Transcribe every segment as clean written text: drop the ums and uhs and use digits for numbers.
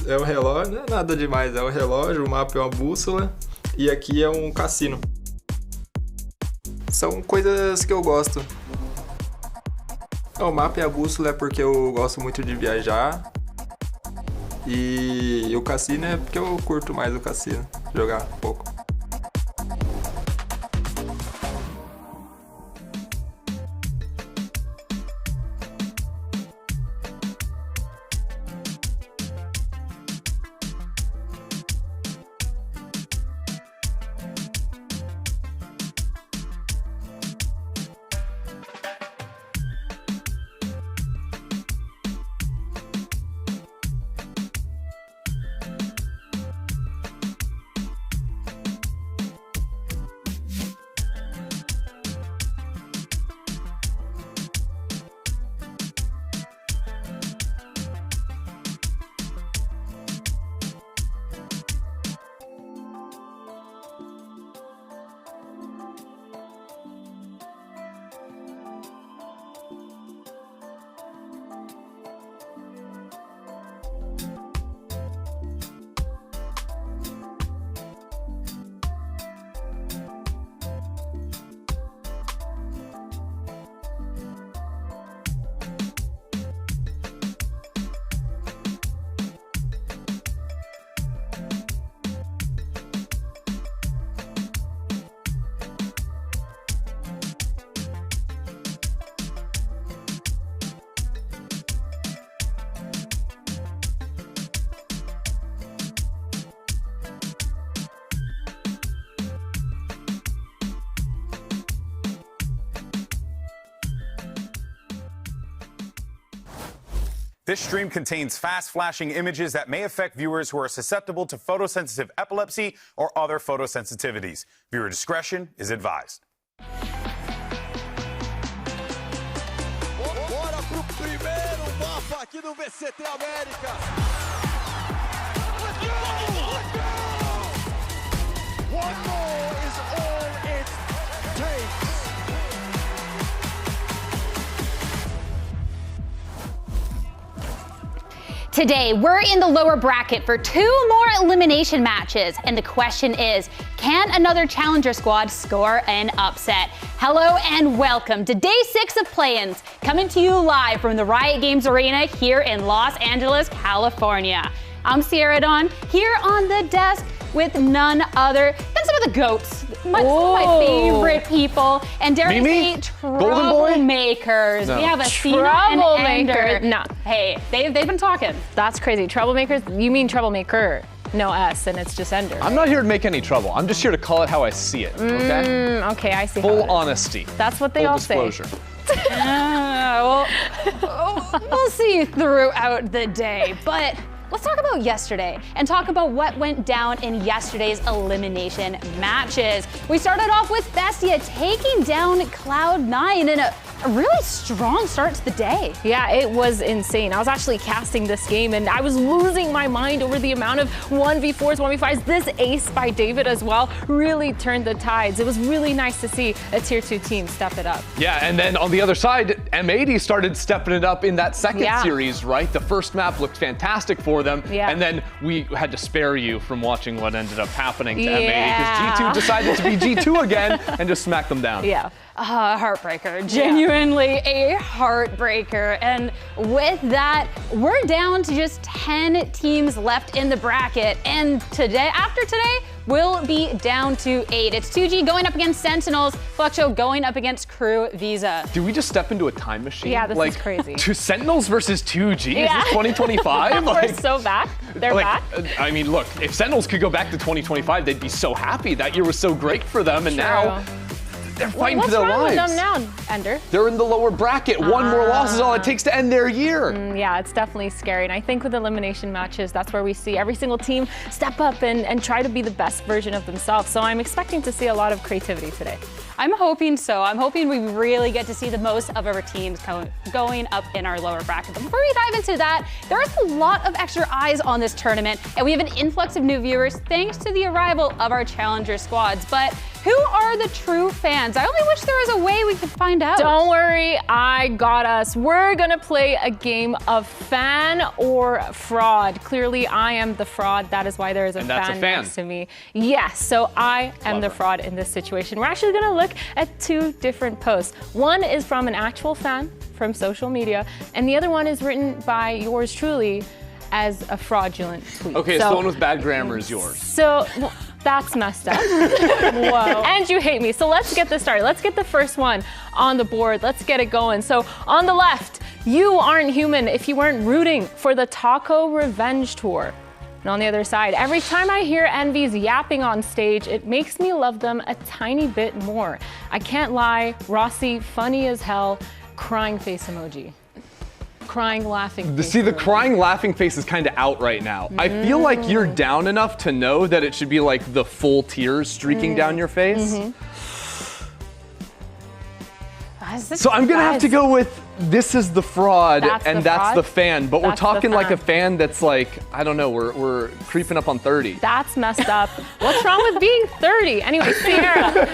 É o relógio, não é nada demais, é o relógio, o mapa é uma bússola e aqui é um cassino. São coisas que eu gosto. O mapa e a bússola é porque eu gosto muito de viajar e o cassino é porque eu curto mais o cassino, jogar um pouco. This stream contains fast-flashing images that may affect viewers who are susceptible to photosensitive epilepsy or other photosensitivities. Viewer discretion is advised. Bora pro primeiro mapa aqui do VCT Américas. One more is all it takes. Today, we're in the lower bracket for 2 more elimination matches, and the question is, can another challenger squad score an upset? Hello and welcome to day 6 of play-ins, coming to you live from the Riot Games Arena here in Los Angeles, California. I'm Sierra Dawn, here on the desk with none other than some of the GOATs, some of my favorite people, and dare I say, troublemakers. No. We have a Troublemaker. No. Hey, they've been talking. That's crazy. Troublemakers? You mean troublemaker? No S, and it's just Ender. I'm not here to make any trouble. I'm just here to call it how I see it, okay? Okay, I see. Full honesty. That's what they Full all disclosure. say. We'll see throughout the day, but let's talk about yesterday and talk about what went down in yesterday's elimination matches. We started off with Bestia taking down Cloud9 in a really strong start to the day. Yeah, it was insane. I was actually casting this game and I was losing my mind over the amount of 1v4s, 1v5s. This ace by David as well really turned the tides. It was really nice to see a tier 2 team step it up. Yeah, and then on the other side, M80 started stepping it up in that second series, right? The first map looked fantastic for them, and then we had to spare you from watching what ended up happening to M80 because G2 decided to be G2 again and just smack them down. Yeah. Heartbreaker, genuinely a heartbreaker. And with that, we're down to just 10 teams left in the bracket. And today, after today, will be down to 8. It's 2G going up against Sentinels, Fluxo going up against KRU Visa. Did we just step into a time machine? Yeah, this is crazy. Sentinels versus 2G? Yeah. Is this 2025? We're so back. They're back. I mean, look, if Sentinels could go back to 2025, they'd be so happy. That year was so great for them, and now they're fighting for their lives. What's wrong with them now, Ender? They're in the lower bracket. One more loss is all it takes to end their year. Yeah, it's definitely scary. And I think with elimination matches, that's where we see every single team step up and try to be the best version of themselves. So I'm expecting to see a lot of creativity today. I'm hoping so. I'm hoping we really get to see the most of our teams going up in our lower bracket. But before we dive into that, there's a lot of extra eyes on this tournament, and we have an influx of new viewers thanks to the arrival of our challenger squads. But who are the true fans? I only wish there was a way we could find out. Don't worry, I got us. We're gonna play a game of fan or fraud. Clearly, I am the fraud. That is why there is a fan next to me. Yes, so I am the fraud in this situation. We're actually gonna look at 2 different posts. One is from an actual fan from social media, and the other one is written by yours truly as a fraudulent tweet. Okay, so the one with bad grammar is yours. So that's messed up. Whoa. And you hate me. So let's get this started. Let's get the first one on the board. Let's get it going. So on the left, you aren't human if you weren't rooting for the Taco Revenge Tour. And on the other side, every time I hear Envy's yapping on stage, it makes me love them a tiny bit more. I can't lie, Rossi, funny as hell, crying face emoji. Crying, laughing face. See, the crying, laughing face is kind of out right now. I feel like you're down enough to know that it should be like the full tears streaking down your face. So I'm gonna have to go with this is the fraud and that's the fan, but we're talking like a fan that's like, I don't know, we're creeping up on 30. That's messed up. What's wrong with being 30? Anyway, Sierra,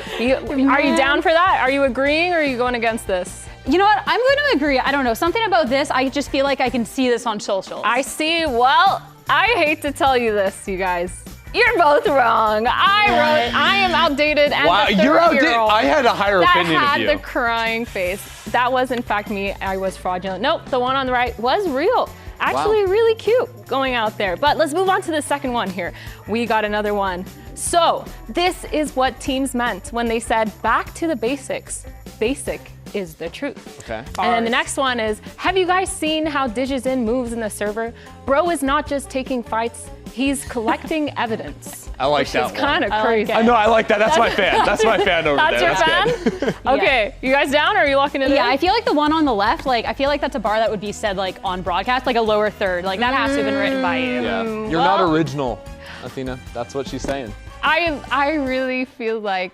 are you down for that? Are you agreeing or are you going against this? You know what? I'm going to agree. I don't know. Something about this, I just feel like I can see this on socials. I see. Well, I hate to tell you this, you guys. You're both wrong. I am outdated and wow, you're outdated. I had a higher opinion of you. That had the crying face. That was in fact me. I was fraudulent. Nope, the one on the right was real. Actually, really cute going out there. But let's move on to the second one here. We got another one. So this is what teams meant when they said back to the basics. Basic is the truth. Okay. And then the next one is, have you guys seen how Digizin moves in the server? Bro is not just taking fights, he's collecting evidence. I like that one. It's kind of crazy. I know, I like that. That's my fan. That's my fan over there. That's your fan? Okay, you guys down or are you locking it in? Yeah, I feel like the one on the left, like, I feel like that's a bar that would be said like on broadcast, like a lower third. Like that has to have been written by you. Yeah. You're not original, Athena. That's what she's saying. I really feel like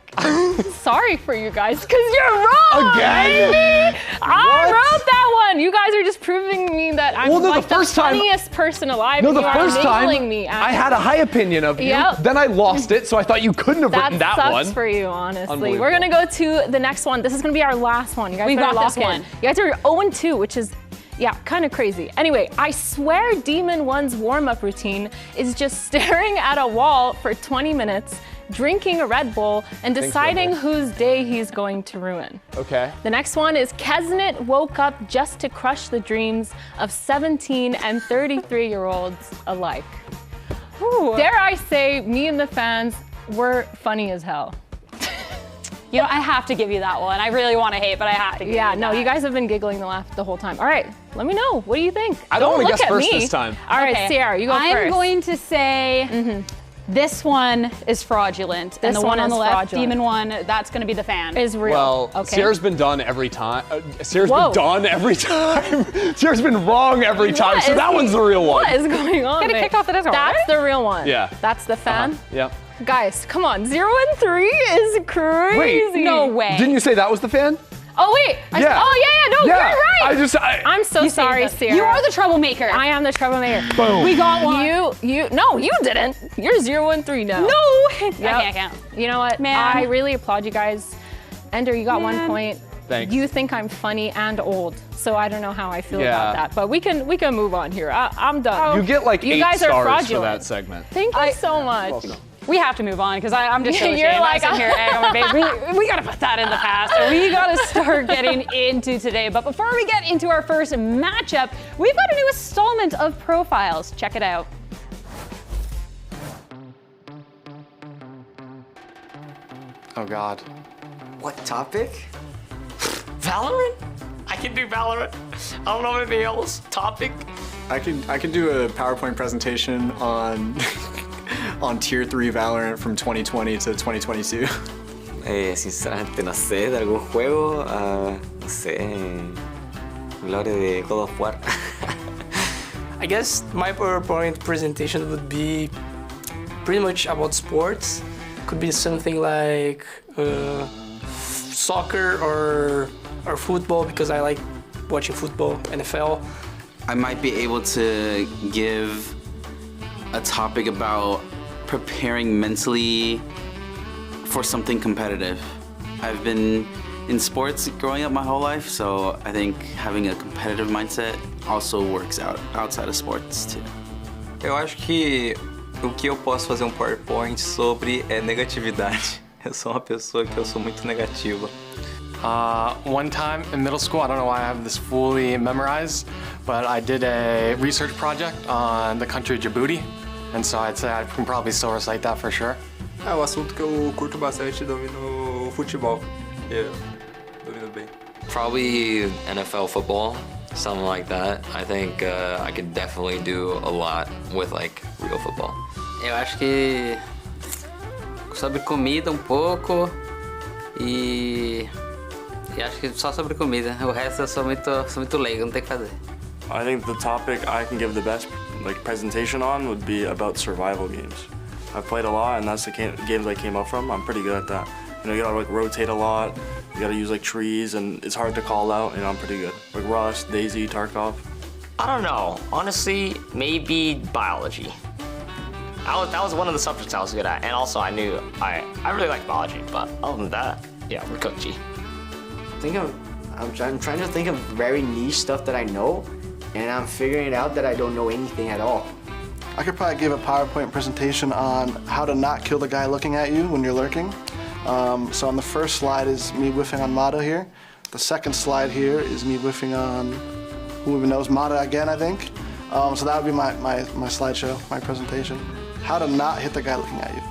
sorry for you guys because you're wrong. Again? Baby. I wrote that one. You guys are just proving me that I'm like the funniest person alive. No, the first time me I had a high opinion of you. Yep. Then I lost it, so I thought you couldn't have written that one. That sucks for you, honestly. We're gonna go to the next one. This is gonna be our last one. You guys got this one. You guys are 0-2, which is kind of crazy. Anyway, I swear Demon 1's warm-up routine is just staring at a wall for 20 minutes, drinking a Red Bull, and deciding whose day he's going to ruin. Okay. The next one is Kesnet woke up just to crush the dreams of 17 and 33-year-olds alike. Ooh. Dare I say, me and the fans were funny as hell. You know, I have to give you that one. I really want to hate, but I have to give you that. You guys have been giggling the whole time. All right, let me know. What do you think? I don't want to guess first this time. All right, Sierra, you go first. I'm going to say this one is fraudulent. And the one on the left, Demon 1, that's going to be the fan. Is real. Well, okay. Sierra's been done every time. Sierra's been done every time. Sierra's been wrong every time, so that one's the real one. What is going on? Get kicked off the disc. That's the real one. Yeah. That's the fan? Yep. Guys, come on. 0-3 is crazy. Wait, no way. Didn't you say that was the fan? Oh, wait. No, you're right. I'm so sorry, Sierra. You are the troublemaker. I am the troublemaker. Boom. We got one. No, you didn't. You're 0-3 now. No. Yep. I can't count. You know what? Man. I really applaud you guys. Ender, you got 1 point. Thanks. You think I'm funny and old, so I don't know how I feel about that. But we can move on here. I'm done. You get like 8 guys are stars fraudulent for that segment. Thank you so much. We have to move on because I'm just so ashamed. You're like, I'm sitting here egg on my baby. We gotta put that in the past. So we gotta start getting into today. But before we get into our first matchup, we've got a new installment of Profiles. Check it out. Oh God. What topic? Valorant? I can do Valorant. I don't know anything else. Topic? I can do a PowerPoint presentation on on Tier 3 Valorant from 2020 to 2022. Sinceramente no sé, de algún juego, no sé, Gloria de God of War. I guess my PowerPoint presentation would be pretty much about sports. Could be something like soccer or football, because I like watching football, NFL. I might be able to give a topic about preparing mentally for something competitive. I've been in sports growing up my whole life, so I think having a competitive mindset also works out outside of sports too. Eu acho que o que eu posso fazer um PowerPoint sobre é negatividade. Eu sou uma pessoa que eu sou muito negativa. One time in middle school, I don't know why I have this fully memorized, but I did a research project on the country of Djibouti, and so I'd say I can probably still recite that for sure. O assunto que eu curto bastante, domino futebol. Domino bem. Probably NFL football, something like that. I think I could definitely do a lot with like real football. Eu acho que sobre comida pouco e acho que só sobre comida. O resto eu sou muito leigo, não tem o que fazer. I think the topic I can give the best presentation on would be about survival games. I've played a lot, and that's the games I came up from. I'm pretty good at that. You know, you gotta rotate a lot. You gotta use trees, and it's hard to call out. And I'm pretty good. Like Rust, Daisy, Tarkov. I don't know. Honestly, maybe biology. That was one of the subjects I was good at, and also I knew I really like biology. But other than that, yeah, we're Cook G. I'm trying to think of very niche stuff that I know, and I'm figuring it out that I don't know anything at all. I could probably give a PowerPoint presentation on how to not kill the guy looking at you when you're lurking. So on the first slide is me whiffing on Mata here. The second slide here is me whiffing on, who even knows, Mata again, I think. So that would be my slideshow, my presentation. How to not hit the guy looking at you.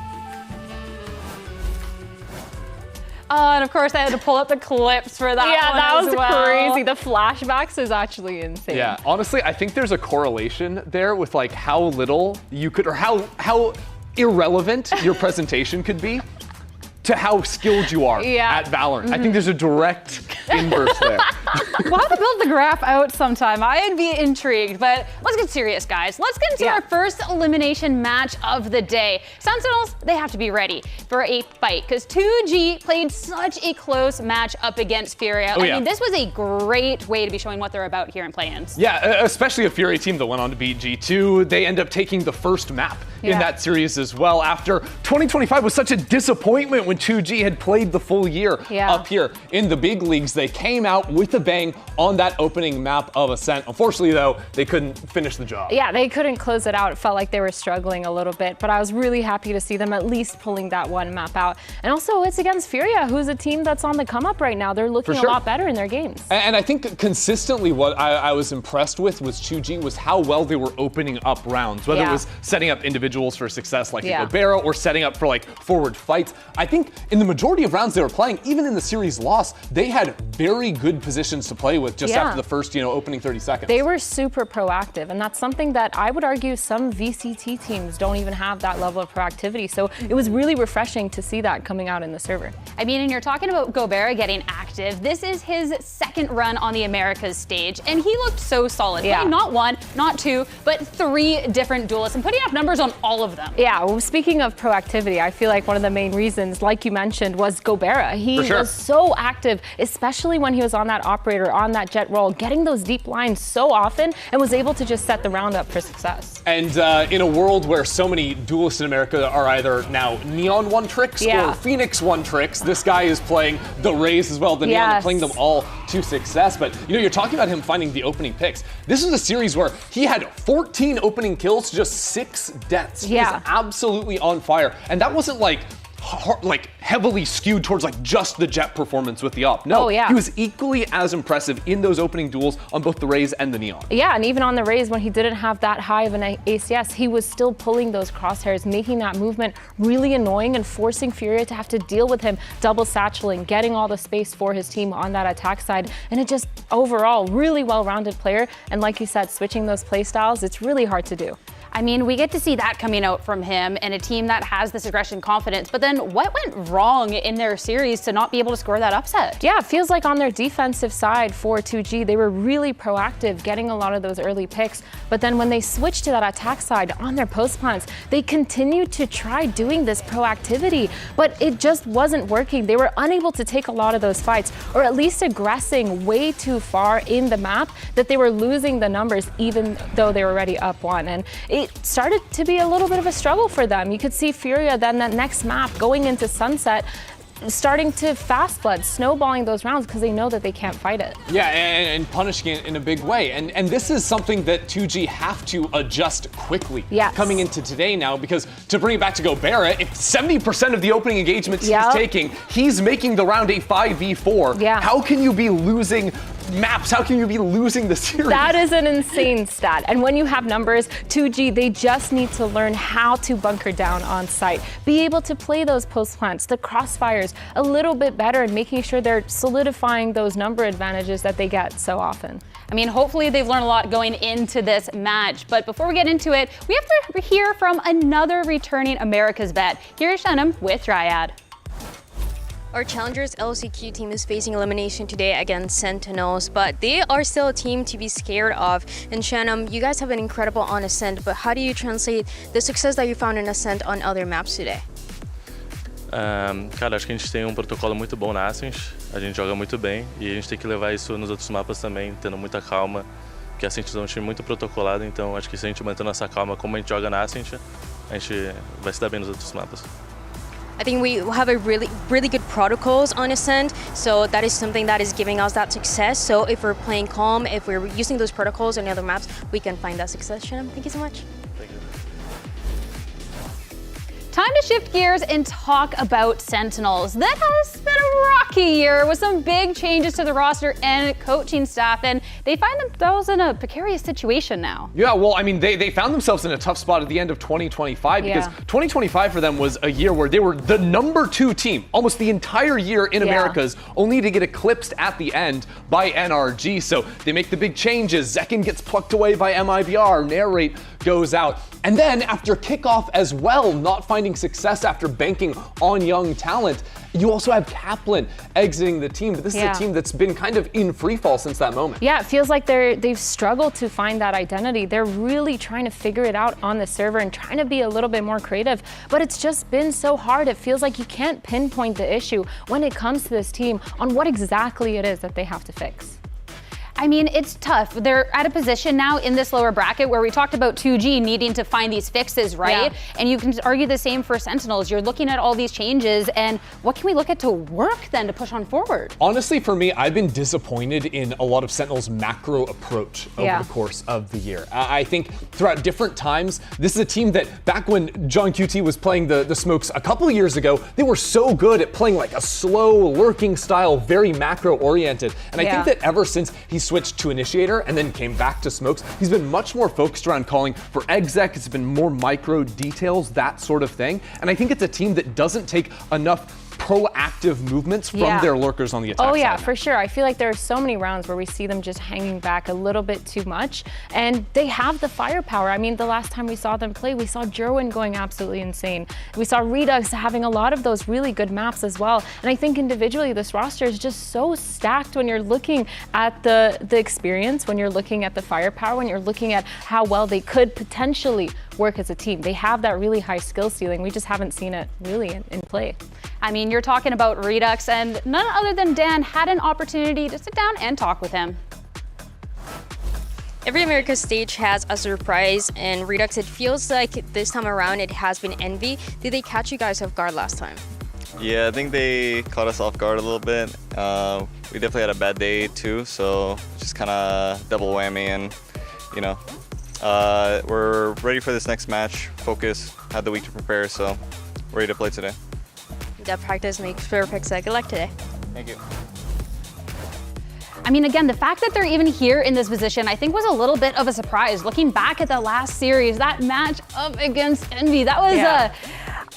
And of course, I had to pull up the clips for that one. Yeah, that was well. crazy. The flashbacks is actually insane. Yeah, honestly, I think there's a correlation there with like how little you could, or how irrelevant your presentation could be to how skilled you are at Valorant. I think there's a direct inverse there. We'll have to build the graph out sometime. I'd be intrigued, but let's get serious, guys. Let's get into our first elimination match of the day. Sentinels, they have to be ready for a fight because 2G played such a close match up against Furia. I mean, this was a great way to be showing what they're about here in play-ins. Yeah, especially a Fury team that went on to beat G2. They end up taking the first map in that series as well after 2025 was such a disappointment when 2G had played the full year up here in the big leagues. They came out with a bang on that opening map of Ascent. Unfortunately, though, they couldn't finish the job. Yeah, they couldn't close it out. It felt like they were struggling a little bit, but I was really happy to see them at least pulling that one map out. And also, it's against Furia, who's a team that's on the come up right now. They're looking a lot better in their games. And I think consistently what I was impressed with 2G was how well they were opening up rounds, whether it was setting up individuals for success like Libera or setting up for like forward fights. I think in the majority of rounds they were playing, even in the series loss, they had very good positions to play with just after the first, opening 30 seconds. They were super proactive, and that's something that I would argue some VCT teams don't even have that level of proactivity. So it was really refreshing to see that coming out in the server. I mean, and you're talking about Gobera getting active. This is his second run on the Americas stage, and he looked so solid. Playing not one, not two, but 3 different duelists and putting up numbers on all of them. Yeah, well, speaking of proactivity, I feel like one of the main reasons, like you mentioned, was Gobera. He was so active, especially when he was on that operator, on that jet roll, getting those deep lines so often, and was able to just set the round up for success. And in a world where so many duelists in America are either now Neon 1 tricks or Phoenix 1 tricks, this guy is playing the Raze as well, the Neon, playing them all to success. But you're talking about him finding the opening picks. This is a series where he had 14 opening kills, just 6 deaths. He was absolutely on fire. And that wasn't like like heavily skewed towards like just the Jet performance with the up. No, he was equally as impressive in those opening duels on both the Raze and the Neon. Yeah, and even on the Raze when he didn't have that high of an ACS, he was still pulling those crosshairs, making that movement really annoying and forcing Furia to have to deal with him double satcheling, getting all the space for his team on that attack side. And it just overall really well-rounded player. And like you said, switching those play styles, it's really hard to do. I mean, we get to see that coming out from him and a team that has this aggression confidence, but then what went wrong in their series to not be able to score that upset? Yeah, it feels like on their defensive side for 2G, they were really proactive, getting a lot of those early picks, but then when they switched to that attack side on their post plants, they continued to try doing this proactivity, but it just wasn't working. They were unable to take a lot of those fights, or at least aggressing way too far in the map that they were losing the numbers even though they were already up one. And it started to be a little bit of a struggle for them. You could see Furia then that next map going into Sunset starting to fast flood, snowballing those rounds because they know that they can't fight it. Yeah, and punishing it in a big way. And this is something that 2G have to adjust quickly coming into today now, because to bring it back to Gobert, if 70% of the opening engagements he's taking, he's making the round a 5v4. Yeah. How can you be losing maps? How can you be losing the series? That is an insane stat. And when you have numbers, 2G, they just need to learn how to bunker down on site, be able to play those post plants, the crossfires a little bit better, and making sure they're solidifying those number advantages that they get so often. I mean, hopefully they've learned a lot going into this match. But before we get into it, we have to hear from another returning Americas vet. Here's Shannon with Dryad. Our Challengers LCQ team is facing elimination today against Sentinels, but they are still a team to be scared of. And Shannon, you guys have been incredible on Ascent, but how do you translate the success that you found in Ascent on other maps today? Cara, acho que a gente tem protocolo muito bom na Ascent, a gente joga muito bem e a gente tem que levar isso nos outros mapas também, tendo muita calma, porque a Ascent é time muito protocolado, então acho que se a gente manter nossa calma como a gente joga na Ascent, a gente vai se dar bem nos outros mapas. I think we have a really good protocols on Ascent, so that is something that is giving us that success. So if we're playing calm, if we're using those protocols on other maps, we can find that success. Shannon, thank you so much. Thank you. Time to shift gears and talk about Sentinels. That has been a rocky year with some big changes to the roster and coaching staff, and they find themselves in a precarious situation now. Yeah, well, I mean, they found themselves in a tough spot at the end of 2025 because 2025 for them was a year where they were the #2 team almost the entire year in Americas, only to get eclipsed at the end by NRG. So they make the big changes. Zekin gets plucked away by MIBR, Narrate goes out. And then after kickoff as well, not finding success after banking on young talent, you also have Kaplan exiting the team. But this is a team that's been kind of in free fall since that moment. Yeah, it feels like they've struggled to find that identity. They're really trying to figure it out on the server and trying to be a little bit more creative. But it's just been so hard. It feels like you can't pinpoint the issue when it comes to this team on what exactly it is that they have to fix. I mean, it's tough. They're at a position now in this lower bracket where we talked about 2G needing to find these fixes, right? Yeah. And you can argue the same for Sentinels. You're looking at all these changes, and what can we look at to work then to push on forward? Honestly, for me, I've been disappointed in a lot of Sentinels' macro approach over the course of the year. I think throughout different times, this is a team that back when John QT was playing the Smokes a couple of years ago, they were so good at playing like a slow, lurking style, very macro-oriented. And I think that ever since he's switched to Initiator and then came back to Smokes, he's been much more focused around calling for exec. It's been more micro details, that sort of thing. And I think it's a team that doesn't take enough proactive movements from their lurkers on the attack side. Yeah, for sure. I feel like there are so many rounds where we see them just hanging back a little bit too much, and they have the firepower. I mean, the last time we saw them play, we saw Jerwin going absolutely insane. We saw Redux having a lot of those really good maps as well. And I think individually, this roster is just so stacked when you're looking at the experience, when you're looking at the firepower, when you're looking at how well they could potentially work as a team. They have that really high skill ceiling. We just haven't seen it really in play. I mean, you're talking about Redux, and none other than Dan had an opportunity to sit down and talk with him. Every Americas stage has a surprise, and Redux, it feels like this time around it has been Envy. Did they catch you guys off guard last time? Yeah, I think they caught us off guard a little bit. We definitely had a bad day too, so just kind of double whammy, and you know, we're ready for this next match. Focus, had the week to prepare, so we're ready to play today. that practice makes perfect. So good luck today. Thank you. I mean, again, the fact that they're even here in this position, I think was a little bit of a surprise. Looking back at the last series, that match up against Envy, that was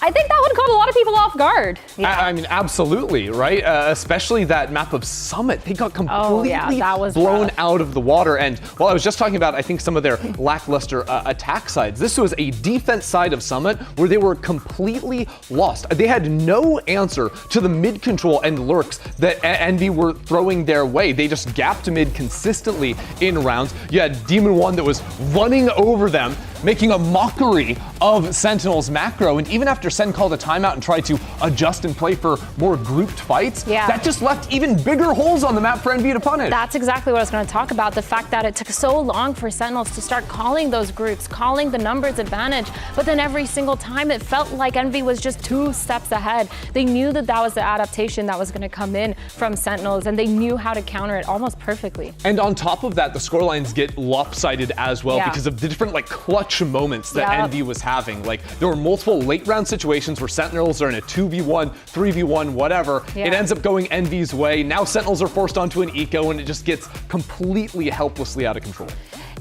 I think that would have caught a lot of people off guard. I mean, absolutely, right? Especially that map of Summit. They got completely blown out of the water. And while I was just talking about, I think, some of their lackluster attack sides, this was a defense side of Summit where they were completely lost. They had no answer to the mid control and lurks that Envy were throwing their way. They just gapped mid consistently in rounds. You had Demon One that was running over them, making a mockery of Sentinel's macro. And even after Sen called a timeout and tried to adjust and play for more grouped fights, that just left even bigger holes on the map for Envy to punish. That's exactly what I was going to talk about. The fact that it took so long for Sentinels to start calling those groups, calling the numbers advantage. But then every single time it felt like Envy was just 2 steps ahead. They knew that that was the adaptation that was going to come in from Sentinels, and they knew how to counter it almost perfectly. And on top of that, the scorelines get lopsided as well because of the different clutch moments that Envy was having. Like, there were multiple late round situations where Sentinels are in a 2v1, 3v1, whatever. It ends up going Envy's way. Now Sentinels are forced onto an eco, and it just gets completely helplessly out of control.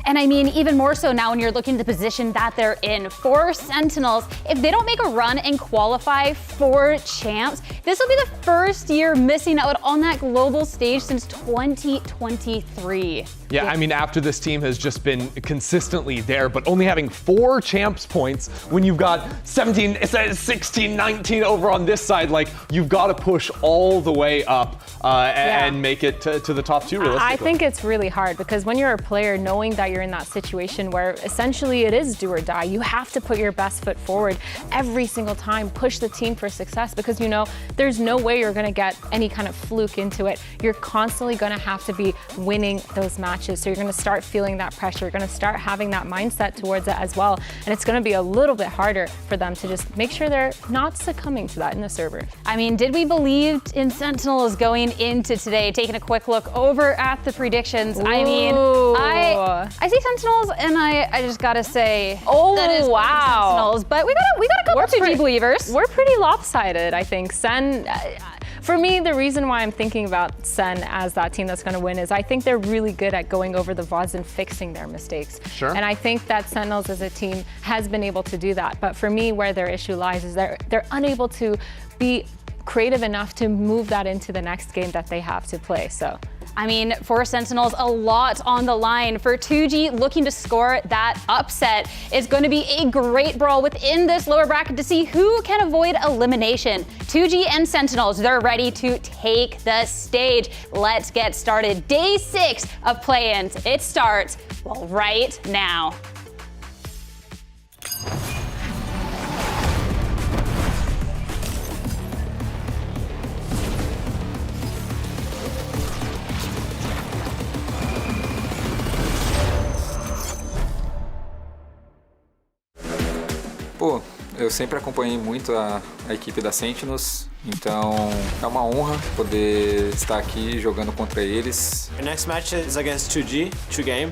And I mean, even more so now when you're looking at the position that they're in. For Sentinels, if they don't make a run and qualify for champs, this will be the first year missing out on that global stage since 2023. Yeah, I mean, after this team has just been consistently there, but only having 4 champs points when you've got 17, 16, 19 over on this side, like, you've got to push all the way up and make it to the top 2 realistically. I think it's really hard because when you're a player, knowing that you're in that situation where essentially it is do or die, you have to put your best foot forward every single time, push the team for success, because you know there's no way you're going to get any kind of fluke into it. You're constantly going to have to be winning those matches. So you're going to start feeling that pressure. You're going to start having that mindset towards it as well. And it's going to be a little bit harder for them to just make sure they're not succumbing to that in the server. I mean, did we believe in Sentinels going into today? Taking a quick look over at the predictions. Ooh. I mean, I see Sentinels, and I just gotta say, that is Sentinels. But we got a couple 2G believers. We're pretty lopsided, I think. Sen. For me, the reason why I'm thinking about Sen as that team that's going to win is I think they're really good at going over the VODs and fixing their mistakes. Sure. And I think that Sentinels as a team has been able to do that. But for me, where their issue lies is they're unable to be creative enough to move that into the next game that they have to play. So. I mean, for Sentinels, a lot on the line. For 2G, looking to score that upset, is going to be a great brawl within this lower bracket to see who can avoid elimination. 2G and Sentinels, they're ready to take the stage. Let's get started. Day 6 of play-ins. It starts, well, right now. Pô, eu sempre acompanhei muito a equipe da Sentinels, então é uma honra poder estar aqui jogando contra eles. Our next match is against 2G, 2Game.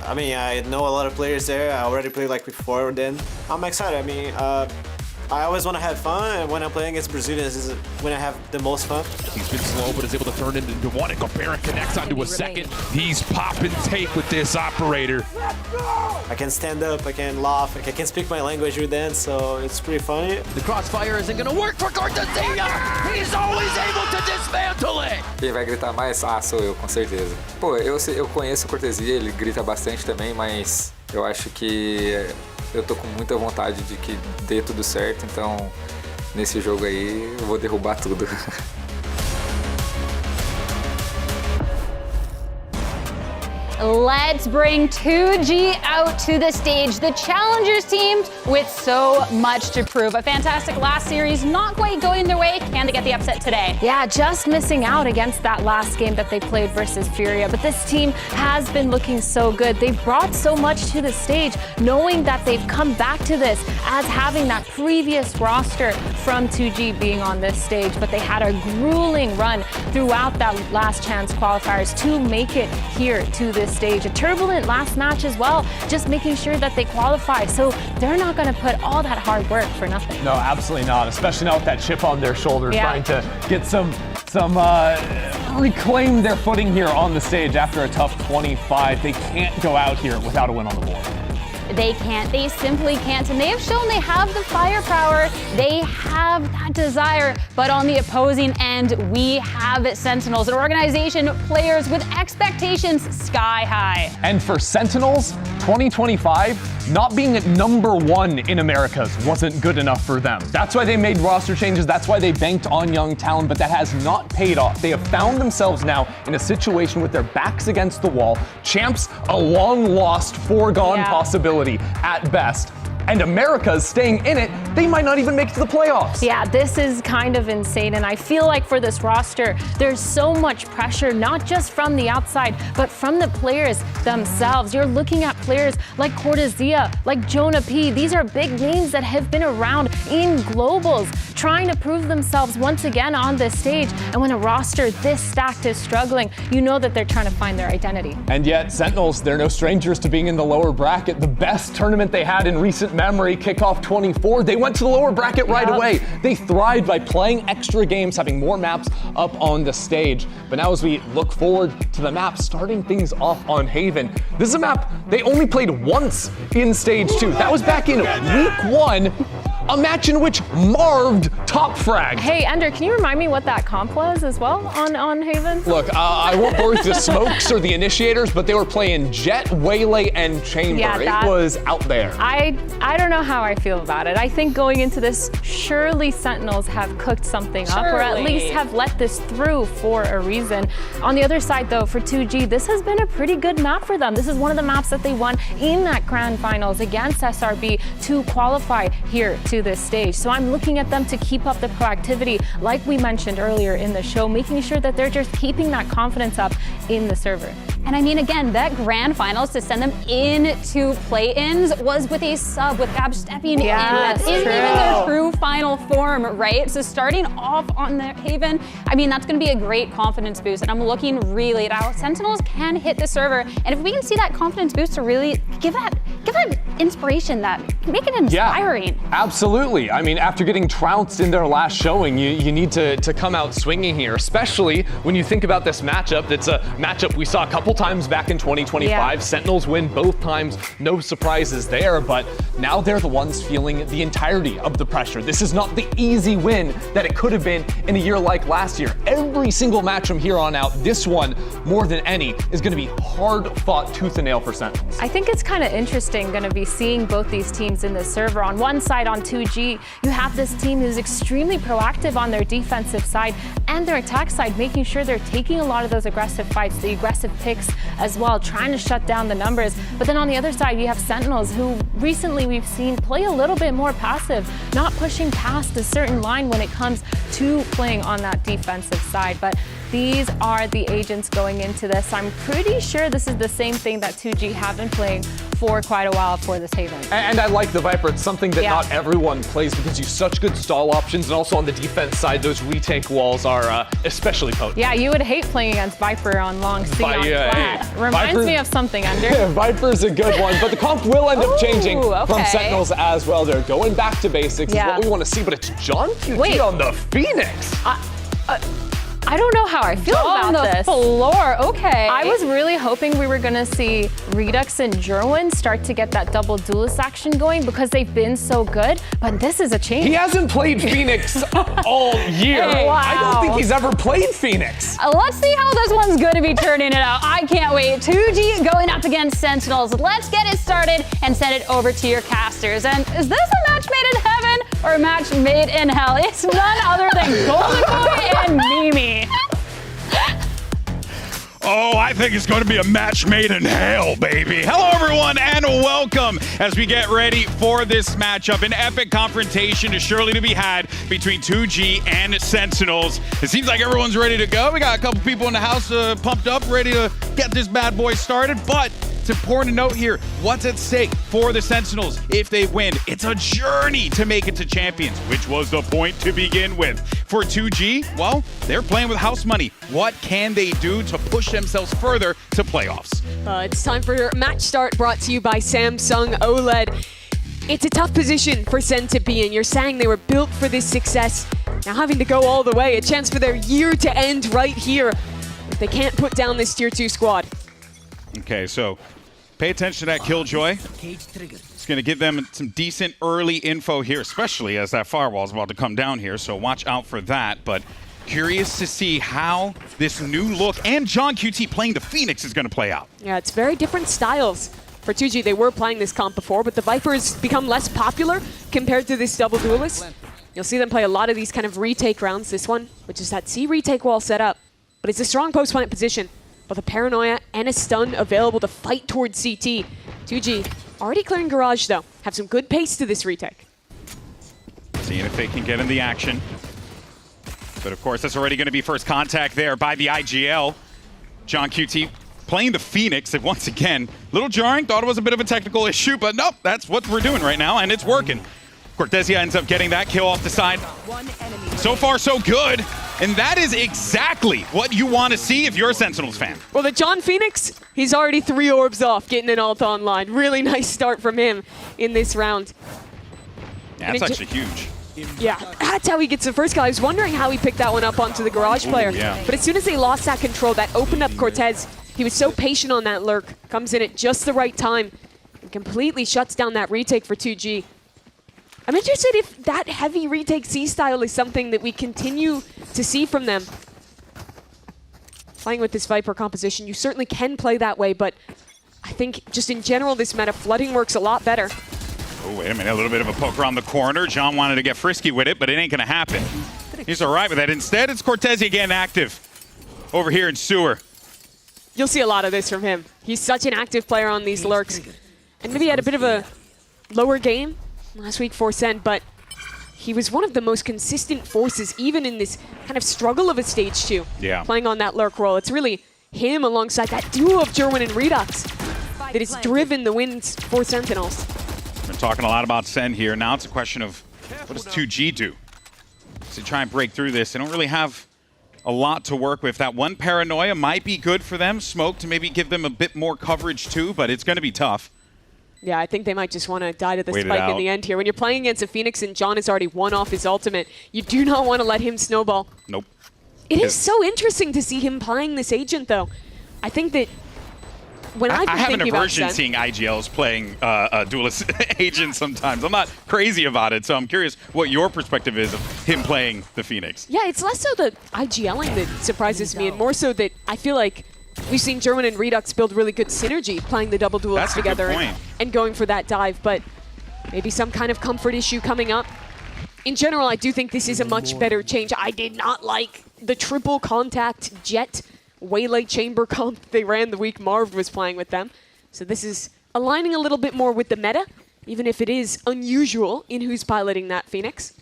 I mean, I know a lot of players there. I already played like before then. I'm excited. I mean, I always want to have fun, and when I'm playing against Brazilians is when I have the most fun. He's been slow, but is able to turn it into one, and Gobert connects onto a second. He's pop and take with this operator. I can stand up, I can laugh, I can speak my language with them, so it's pretty funny. The crossfire isn't going to work for Cortezia. He's always able to dismantle it. Quem vai gritar mais? Ah, sou eu, com certeza. Pô, eu conheço o Cortezia, ele grita bastante também, mas eu acho que eu tô com muita vontade de que dê tudo certo, então nesse jogo aí eu vou derrubar tudo. Let's bring 2G out to the stage. The Challengers teams with so much to prove. A fantastic last series, not quite going their way. Can they get the upset today? Yeah, just missing out against that last game that they played versus Furia. But this team has been looking so good. They've brought so much to the stage, knowing that they've come back to this as having that previous roster from 2G being on this stage. But they had a grueling run throughout that last chance qualifiers to make it here to this this stage. A turbulent last match as well, just making sure that they qualify. So they're not going to put all that hard work for nothing. No, absolutely not, especially not with that chip on their shoulder, trying to get some reclaim their footing here on the stage after a tough 25. They can't go out here without a win on the board. They can't. They simply can't. And they have shown they have the firepower. They have that desire. But on the opposing end, we have Sentinels, an organization, players with expectations sky high. And for Sentinels, 2025, not being at #1 in Americas wasn't good enough for them. That's why they made roster changes. That's why they banked on young talent, but that has not paid off. They have found themselves now in a situation with their backs against the wall. Champs, a long-lost, foregone possibility at best. And America's staying in it, they might not even make it to the playoffs. Yeah, this is kind of insane. And I feel like for this roster, there's so much pressure, not just from the outside, but from the players themselves. You're looking at players like Cortezia, like Jonah P. These are big names that have been around in globals, trying to prove themselves once again on this stage. And when a roster this stacked is struggling, you know that they're trying to find their identity. And yet, Sentinels, they're no strangers to being in the lower bracket. The best tournament they had in recent memory, kickoff 24, they went to the lower bracket right away. They thrived by playing extra games, having more maps up on the stage. But now as we look forward to the map, starting things off on Haven, this is a map they only played once in stage 2. That was back in week 1. A match in which Marved top frag. Hey, Ender, can you remind me what that comp was as well on Haven? Look, I won't bore you with the smokes or the initiators, but they were playing Jet, Waylay, and Chamber. Yeah, it was out there. I don't know how I feel about it. I think going into this, surely Sentinels have cooked something up, or at least have let this through for a reason. On the other side, though, for 2G, this has been a pretty good map for them. This is one of the maps that they won in that grand finals against SRB to qualify here to this stage. So I'm looking at them to keep up the proactivity, like we mentioned earlier in the show, making sure that they're just keeping that confidence up in the server. And I mean, again, that grand finals to send them into play-ins was with a sub, with Gab stepping in. That isn't even their true final form, right? So starting off on the Haven, I mean, that's going to be a great confidence boost. And I'm looking really at how Sentinels can hit the server. And if we can see that confidence boost to really give that inspiration, that make it inspiring. Yeah, absolutely. I mean, after getting trounced in their last showing, you need to come out swinging here, especially when you think about this matchup. It's a matchup we saw a couple times back in 2025. Yeah. Sentinels win both times, no surprises there, but now they're the ones feeling the entirety of the pressure. This is not the easy win that it could have been in a year like last year. Every single match from here on out, this one, more than any, is going to be hard fought tooth and nail for Sentinels. I think it's kind of interesting going to be seeing both these teams in the server. On one side, on 2G, you have this team who's extremely proactive on their defensive side and their attack side, making sure they're taking a lot of those aggressive fights, the aggressive picks as well, trying to shut down the numbers. But then on the other side, you have Sentinels, who recently we've seen play a little bit more passive, not pushing past a certain line when it comes to playing on that defensive side. But these are the agents going into this. I'm pretty sure this is the same thing that 2G have been playing for quite a while for this Haven. And I like the Viper. It's something that not everyone plays because you have such good stall options, and also on the defense side, those retake walls are especially potent. Yeah, you would hate playing against Viper on long C on flat. Reminds me of something, Ender. Viper's a good one, but the comp will end up changing from Sentinels as well. They're going back to basics is what we want to see, but it's John QT on the Phoenix. I don't know how I feel about this. On the floor, okay. I was really hoping we were gonna see Redux and Jerwin start to get that double duelist action going because they've been so good, but this is a change. He hasn't played Phoenix all year. Wow. I don't think he's ever played Phoenix. Let's see how this one's gonna be turning it out. I can't wait. 2G going up against Sentinels. Let's get it started and send it over to your casters. And is this a match made in heaven or a match made in hell? It's none other than Golden Boy and Mimi. Oh, I think it's going to be a match made in hell, baby. Hello, everyone, and welcome as we get ready for this matchup. An epic confrontation is surely to be had between 2G and Sentinels. It seems like everyone's ready to go. We got a couple people in the house pumped up, ready to get this bad boy started, but It's important to note here what's at stake for the Sentinels if they win. It's a journey to make it to Champions, which was the point to begin with. For 2G, well, they're playing with house money. What can they do to push themselves further to playoffs? It's time for match start, brought to you by Samsung OLED. It's a tough position for Sen to be in. You're saying they were built for this success. Now having to go all the way, a chance for their year to end right here if they can't put down this tier 2 squad. Okay, so pay attention to that Killjoy. It's going to give them some decent early info here, especially as that firewall is about to come down here, so watch out for that. But curious to see how this new look and John QT playing the Phoenix is going to play out. Yeah, it's very different styles. For 2G, they were playing this comp before, but the Viper's become less popular compared to this double duelist. You'll see them play a lot of these kind of retake rounds. This one, which is that C retake wall set up, but it's a strong post-plant position. With a paranoia and a stun available to fight towards CT. 2G already clearing garage though. Have some good pace to this retake. Seeing if they can get in the action. But of course, that's already going to be first contact there by the IGL. John QT playing the Phoenix, and once again, little jarring, thought it was a bit of a technical issue, but nope, that's what we're doing right now, and it's working. Cortezia ends up getting that kill off the side. So far, so good. And that is exactly what you want to see if you're a Sentinels fan. Well, the John Phoenix, he's already 3 orbs off, getting an ult online. Really nice start from him in this round. Yeah, that's actually huge. Yeah, that's how he gets the first kill. I was wondering how he picked that one up onto the garage player. Yeah. But as soon as they lost that control, that opened up Cortez. He was so patient on that lurk. Comes in at just the right time and completely shuts down that retake for 2G. I'm interested if that heavy retake C style is something that we continue to see from them. Playing with this Viper composition, you certainly can play that way, but I think just in general, this meta flooding works a lot better. Oh, wait a minute, a little bit of a poke around the corner. John wanted to get frisky with it, but it ain't gonna happen. He's all right with that. Instead, it's Cortezia again active over here in Sewer. You'll see a lot of this from him. He's such an active player on these lurks. And maybe he had a bit of a lower game last week for Sen, but he was one of the most consistent forces, even in this kind of struggle of a stage 2. Yeah. Playing on that lurk role. It's really him alongside that duo of Jerwin and Redux that has driven the wins for Sentinels. We're talking a lot about Sen here. Now it's a question of what does 2G do to try and break through this? They don't really have a lot to work with. That one paranoia might be good for them. Smoke to maybe give them a bit more coverage too, but it's going to be tough. Yeah, I think they might just want to die to the Wait spike in the end here. When you're playing against a Phoenix and John has already won off his ultimate, you do not want to let him snowball. Nope. It is so interesting to see him playing this agent, though. I think that when I've been I have an thinking about aversion Sen, seeing IGLs playing duelist agents sometimes. I'm not crazy about it, so I'm curious what your perspective is of him playing the Phoenix. yeah, it's less so the IGLing that surprises me, and more so that I feel like we've seen German and Redux build really good synergy playing the double duels together and going for that dive, but maybe some kind of comfort issue coming up. In general, I do think this is a much better change. I did not like the triple contact jet Waylay chamber comp they ran the week Marv was playing with them. So this is aligning a little bit more with the meta, even if it is unusual in who's piloting that Phoenix.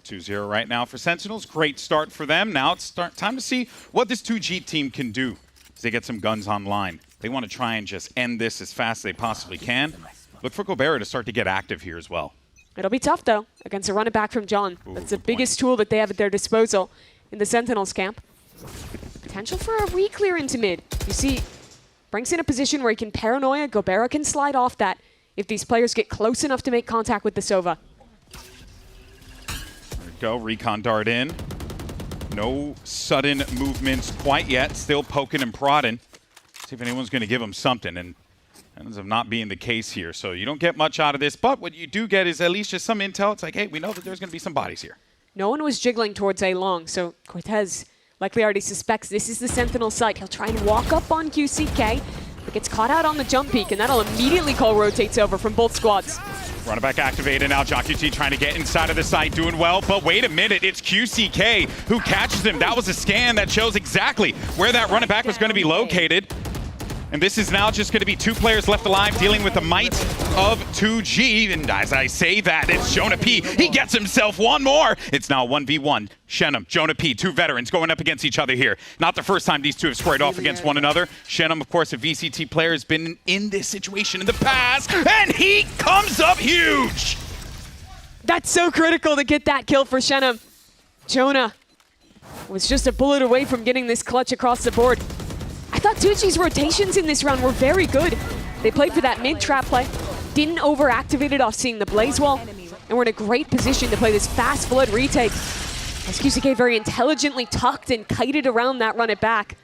2-0 right now for Sentinels. Great start for them. Now it's time to see what this 2G team can do as they get some guns online. They want to try and just end this as fast as they possibly can. Look for Gobera to start to get active here as well. It'll be tough, though, against a run it back from John. That's the biggest tool that they have at their disposal in the Sentinels camp. Potential for a re-clear into mid. You see, brings in a position where he can paranoia. Gobera can slide off that if these players get close enough to make contact with the Sova. There we go, recon dart in. No sudden movements quite yet. Still poking and prodding. See if anyone's going to give him something, and ends up not being the case here. So you don't get much out of this, but what you do get is at least just some intel. It's like, hey, we know that there's going to be some bodies here. No one was jiggling towards A long, so Cortez likely already suspects this is the Sentinel site. He'll try and walk up on QCK, but gets caught out on the jump peak, and that'll immediately call rotates over from both squads. Running back activated now. John QT trying to get inside of the site, doing well. But wait a minute, it's QCK who catches him. That was a scan that shows exactly where that running back was going to be located. And this is now just going to be 2 players left alive dealing with the might of 2G. And as I say that, it's Jonah P. He gets himself one more. It's now 1v1. Shenum, Jonah P, 2 veterans going up against each other here. Not the first time these two have squared off against one another. Shenum, of course, a VCT player, has been in this situation in the past. And he comes up huge. That's so critical to get that kill for Shenum. Jonah was just a bullet away from getting this clutch across the board. I thought 2G's rotations in this round were very good. They played for that mid-trap play, didn't over-activate it off seeing the blaze wall, and were in a great position to play this fast flood retake. As QCK very intelligently tucked and kited around that run it back.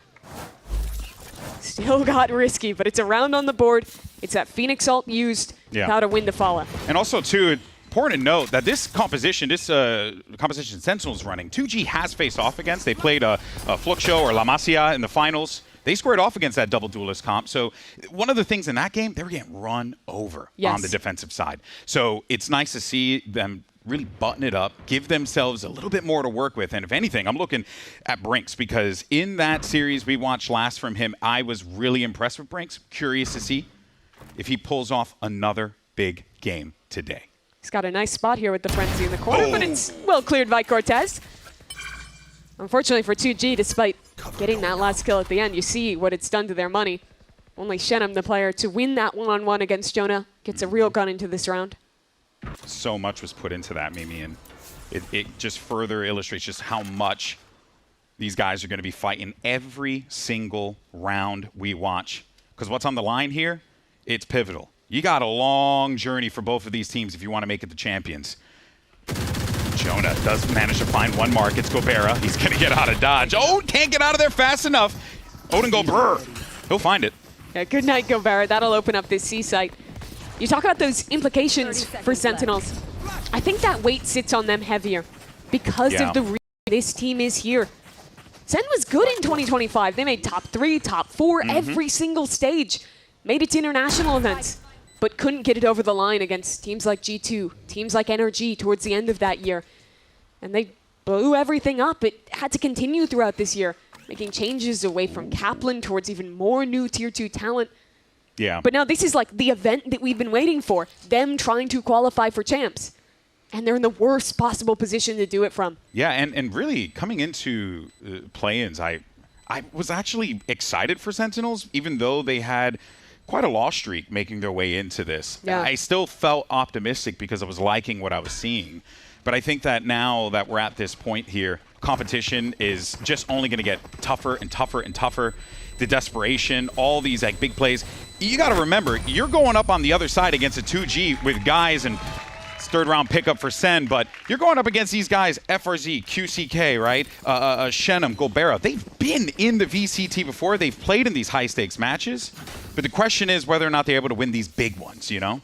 Still got risky, but it's a round on the board. It's that Phoenix ult used without a win to follow. And also, too, important to note that this composition, Sentinel's running, 2G has faced off against. They played a Fluxo or La Masia in the finals. They squared off against that double duelist comp. So one of the things in that game, they were getting run over on the defensive side. So it's nice to see them really button it up, give themselves a little bit more to work with. And if anything, I'm looking at Brinks, because in that series we watched last from him, I was really impressed with Brinks. Curious to see if he pulls off another big game today. He's got a nice spot here with the Frenzy in the corner, but it's well cleared by Cortez. Unfortunately for 2G, despite getting that last kill at the end, you see what it's done to their money. Only Shenum, the player, to win that one-on-one against Jonah, gets a real gun into this round. So much was put into that, Mimi, and it just further illustrates just how much these guys are going to be fighting every single round we watch. Because what's on the line here, it's pivotal. You got a long journey for both of these teams if you want to make it the champions. Jonah does manage to find one mark. It's Gobera. He's going to get out of dodge. Oh, can't get out of there fast enough. Odin go brr. He'll find it. Yeah, good night, Gobera. That'll open up this C site. You talk about those implications for Sentinels. I think that weight sits on them heavier because of the reason this team is here. Sen was good in 2025. They made top 3, top 4 every single stage. Made it to international events, but couldn't get it over the line against teams like G2, teams like NRG towards the end of that year. And they blew everything up. It had to continue throughout this year, making changes away from Kaplan towards even more new Tier 2 talent. Yeah. But now this is like the event that we've been waiting for, them trying to qualify for champs. And they're in the worst possible position to do it from. Yeah, and really coming into play-ins, I was actually excited for Sentinels, even though they had quite a loss streak making their way into this. Yeah. I still felt optimistic because I was liking what I was seeing. But I think that now that we're at this point here, competition is just only going to get tougher and tougher and tougher. The desperation, all these like big plays. You got to remember, you're going up on the other side against a 2G with guys, and third round pickup for Sen, but you're going up against these guys, FRZ, QCK, right? Shenum, Gobera. They've been in the VCT before. They've played in these high stakes matches. But the question is whether or not they're able to win these big ones, you know?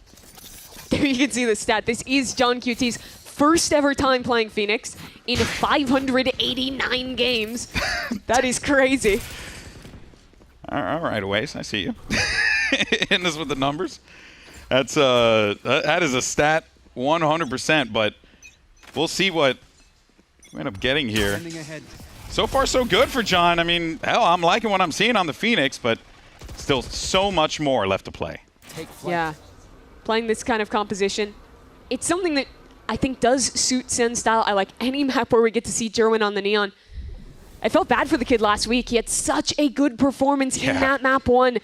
There you can see the stat. This is John QT's first ever time playing Phoenix in 589 games. That is crazy. All right, Awais, I see you. Hitting us with the numbers. That's that is a stat 100%, but we'll see what we end up getting here. So far, so good for John. I mean, hell, I'm liking what I'm seeing on the Phoenix, but still so much more left to play. Yeah, playing this kind of composition, it's something that I think does suit Sen's style. I like any map where we get to see Jerwin on the Neon. I felt bad for the kid last week. He had such a good performance in that map 1.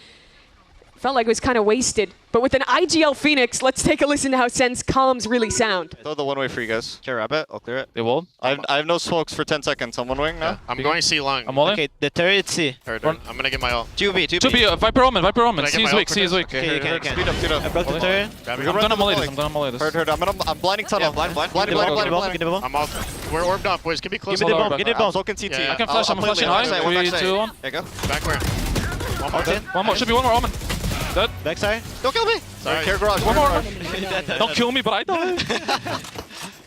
Felt like it was kind of wasted. But with an IGL Phoenix, let's take a listen to how Sen's comms really sound. Throw the one-way for you guys. Okay, rabbit. I'll clear it. They will? I have no smokes for 10 seconds. I'm one-wing now. I'm going C long. I'm all in. Okay, the turret C. Heard. I'm going to get my ult. 2B, Viper Omen. C is weak, C is weak. Okay, speed up. I broke the turret. I'm done on this. Heard. I'm blinding tunnel. Blind. I'm off. We're orbed up, boys. Can be close. Give me the bomb. Get the bomb. So can CT. I can flash. I'm flashing high. 3, 2, 1. There you go. Back where? One more. Should be one more Omen. Dead. Backside. Don't kill me. Sorry. Care garage. One more. Don't kill me, but I died.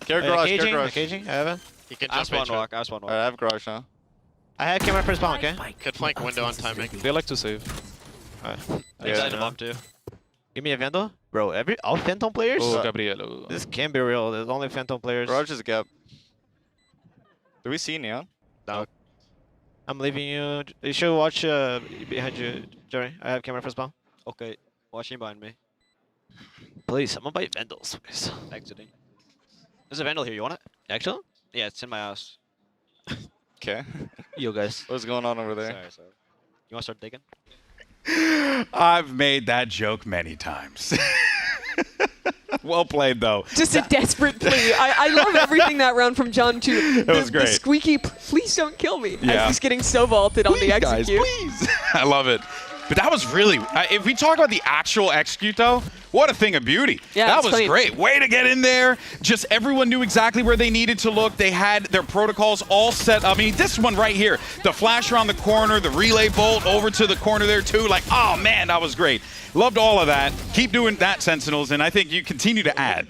Care garage. Caging. I have it. You can just one walk. I have garage now. I have camera first bomb, okay? Good flank window on timing. They like to save. Alright. Yeah, the bomb too. Give me a Vandal. Bro, all Phantom players? Oh, Gabriel. This can't be real. There's only Phantom players. Garage is a gap. Do we see Neon? No. I'm leaving you. You should watch behind you, Joey. I have camera for spawn. Okay, watching behind me. Please, someone buy Vandals, please. Exiting. There's a Vandal here. You want it? Actually? Yeah, it's in my house. Okay. You guys. What's going on over there? Sorry. You want to start digging? I've made that joke many times. Well played, though. Just a desperate plea. I love everything that round from John, too. That was great. The squeaky, please don't kill me. Yeah. As he's getting so vaulted on the execute. Guys, please. I love it. But that was really, if we talk about the actual execute, though, what a thing of beauty. Yeah, that it's was funny. great. Way to get in there. Just everyone knew exactly where they needed to look. They had their protocols all set. I mean, this one right here, the flash around the corner, the relay bolt over to the corner there, too. Like, oh, man, that was great. Loved all of that. Keep doing that, Sentinels, and I think you continue to add.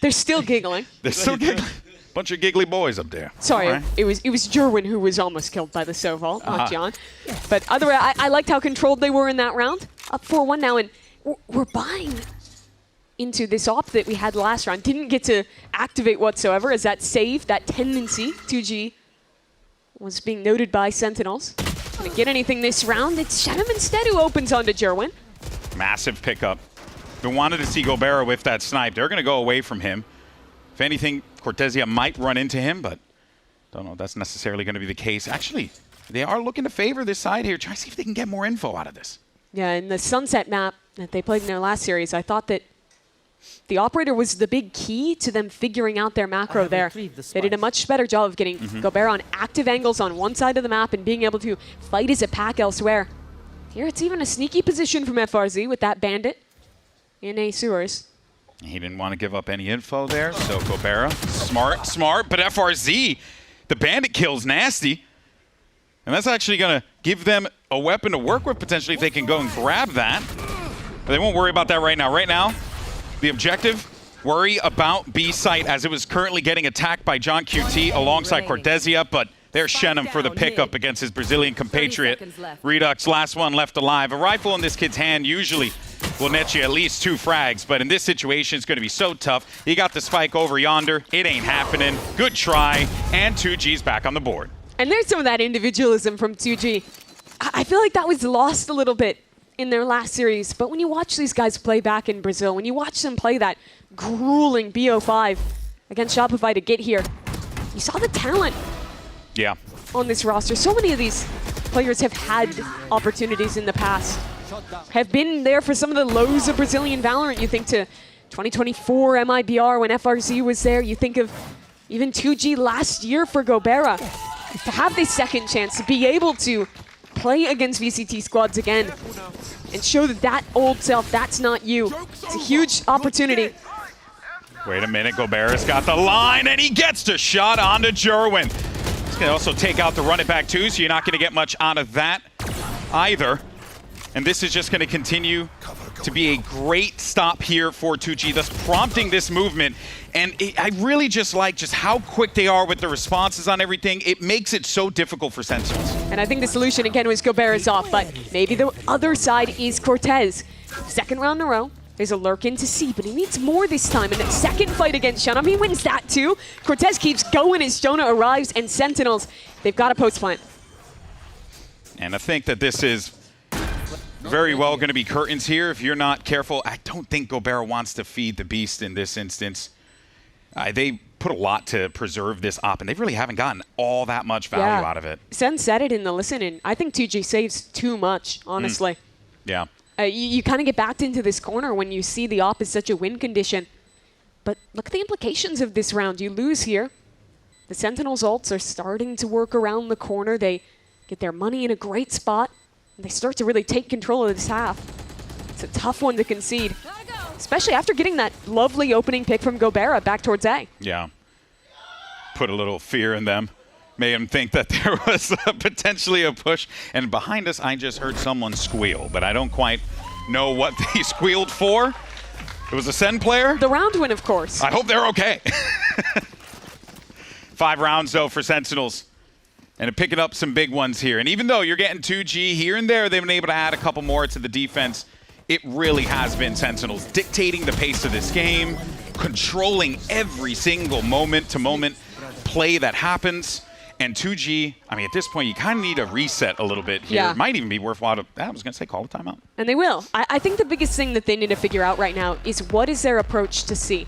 They're still giggling. They're still giggling. Bunch of giggly boys up there. Sorry, Right. it was Jerwin who was almost killed by the Soval, not John. But other way, I liked how controlled they were in that round. Up 4-1 now, and we're buying into this op that we had last round. Didn't get to activate whatsoever as that save, that tendency, 2G, was being noted by Sentinels. Gonna get anything this round, it's Shenum instead who opens onto Jerwin. Massive pickup. We wanted to see Gobera with that snipe. They're going to go away from him. If anything, Cortezia might run into him, but don't know if that's necessarily going to be the case. Actually, they are looking to favor this side here. Try to see if they can get more info out of this. Yeah, in the Sunset map that they played in their last series, I thought that the operator was the big key to them figuring out their macro there. They did a much better job of getting Gobera on active angles on one side of the map and being able to fight as a pack elsewhere. Here it's even a sneaky position from FRZ with that bandit in a sewers. He didn't want to give up any info there, so Gobera, smart, but FRZ, the bandit kill's nasty. And that's actually going to give them a weapon to work with potentially if they can go and grab that. But they won't worry about that right now. Right now, the objective, worry about B site as it was currently getting attacked by John QT alongside Cortezia, but there's Shenum for the pickup against his Brazilian compatriot. Redux, last one left alive. A rifle in this kid's hand usually will net you at least 2 frags, but in this situation, it's going to be so tough. He got the spike over yonder. It ain't happening. Good try, and 2G's back on the board. And there's some of that individualism from 2G. I feel like that was lost a little bit in their last series, but when you watch these guys play back in Brazil, when you watch them play that grueling BO5 against Shopify to get here, you saw the talent on this roster. So many of these players have had opportunities in the past, have been there for some of the lows of Brazilian Valorant. You think to 2024 MIBR when FRZ was there. You think of even 2G last year for Gobera. To have this second chance, to be able to play against VCT squads again and show that that old self, that's not you. It's a huge opportunity. Wait a minute, Gobera's got the line, and he gets the shot onto Jerwin. He's going to also take out the run it back too, so you're not going to get much out of that either. And this is just going to continue to be a great stop here for 2G, thus prompting this movement. And I really just like just how quick they are with the responses on everything. It makes it so difficult for Sentinels. And I think the solution again was Gobera's off, but maybe the other side is Cortez. Second round in a row. There's a lurk in to see, but he needs more this time. And the second fight against Shenum, he wins that too. Cortez keeps going as Jonah arrives, and Sentinels, they've got a post plant. And I think that this is very well going to be curtains here if you're not careful. I don't think Gobera wants to feed the beast in this instance. They put a lot to preserve this op, and they really haven't gotten all that much value out of it. Sen said it in the listen, and I think 2G saves too much, honestly. Yeah. You kind of get backed into this corner when you see the op is such a win condition. But look at the implications of this round. You lose here. The Sentinels ults are starting to work around the corner. They get their money in a great spot. And they start to really take control of this half. It's a tough one to concede, especially after getting that lovely opening pick from Gobera back towards A. Yeah. Put a little fear in them. Made them think that there was potentially a push. And behind us, I just heard someone squeal, but I don't quite know what they squealed for. It was a Sen player? The round win, of course. I hope they're okay. 5 rounds, though, for Sentinels. And picking up some big ones here. And even though you're getting 2G here and there, they've been able to add a couple more to the defense. It really has been Sentinels dictating the pace of this game, controlling every single moment-to-moment play that happens. And 2G, I mean, at this point, you kind of need a reset a little bit here. Yeah. It might even be worthwhile to, I was going to say, call a timeout. And they will. I think the biggest thing that they need to figure out right now is what is their approach to C.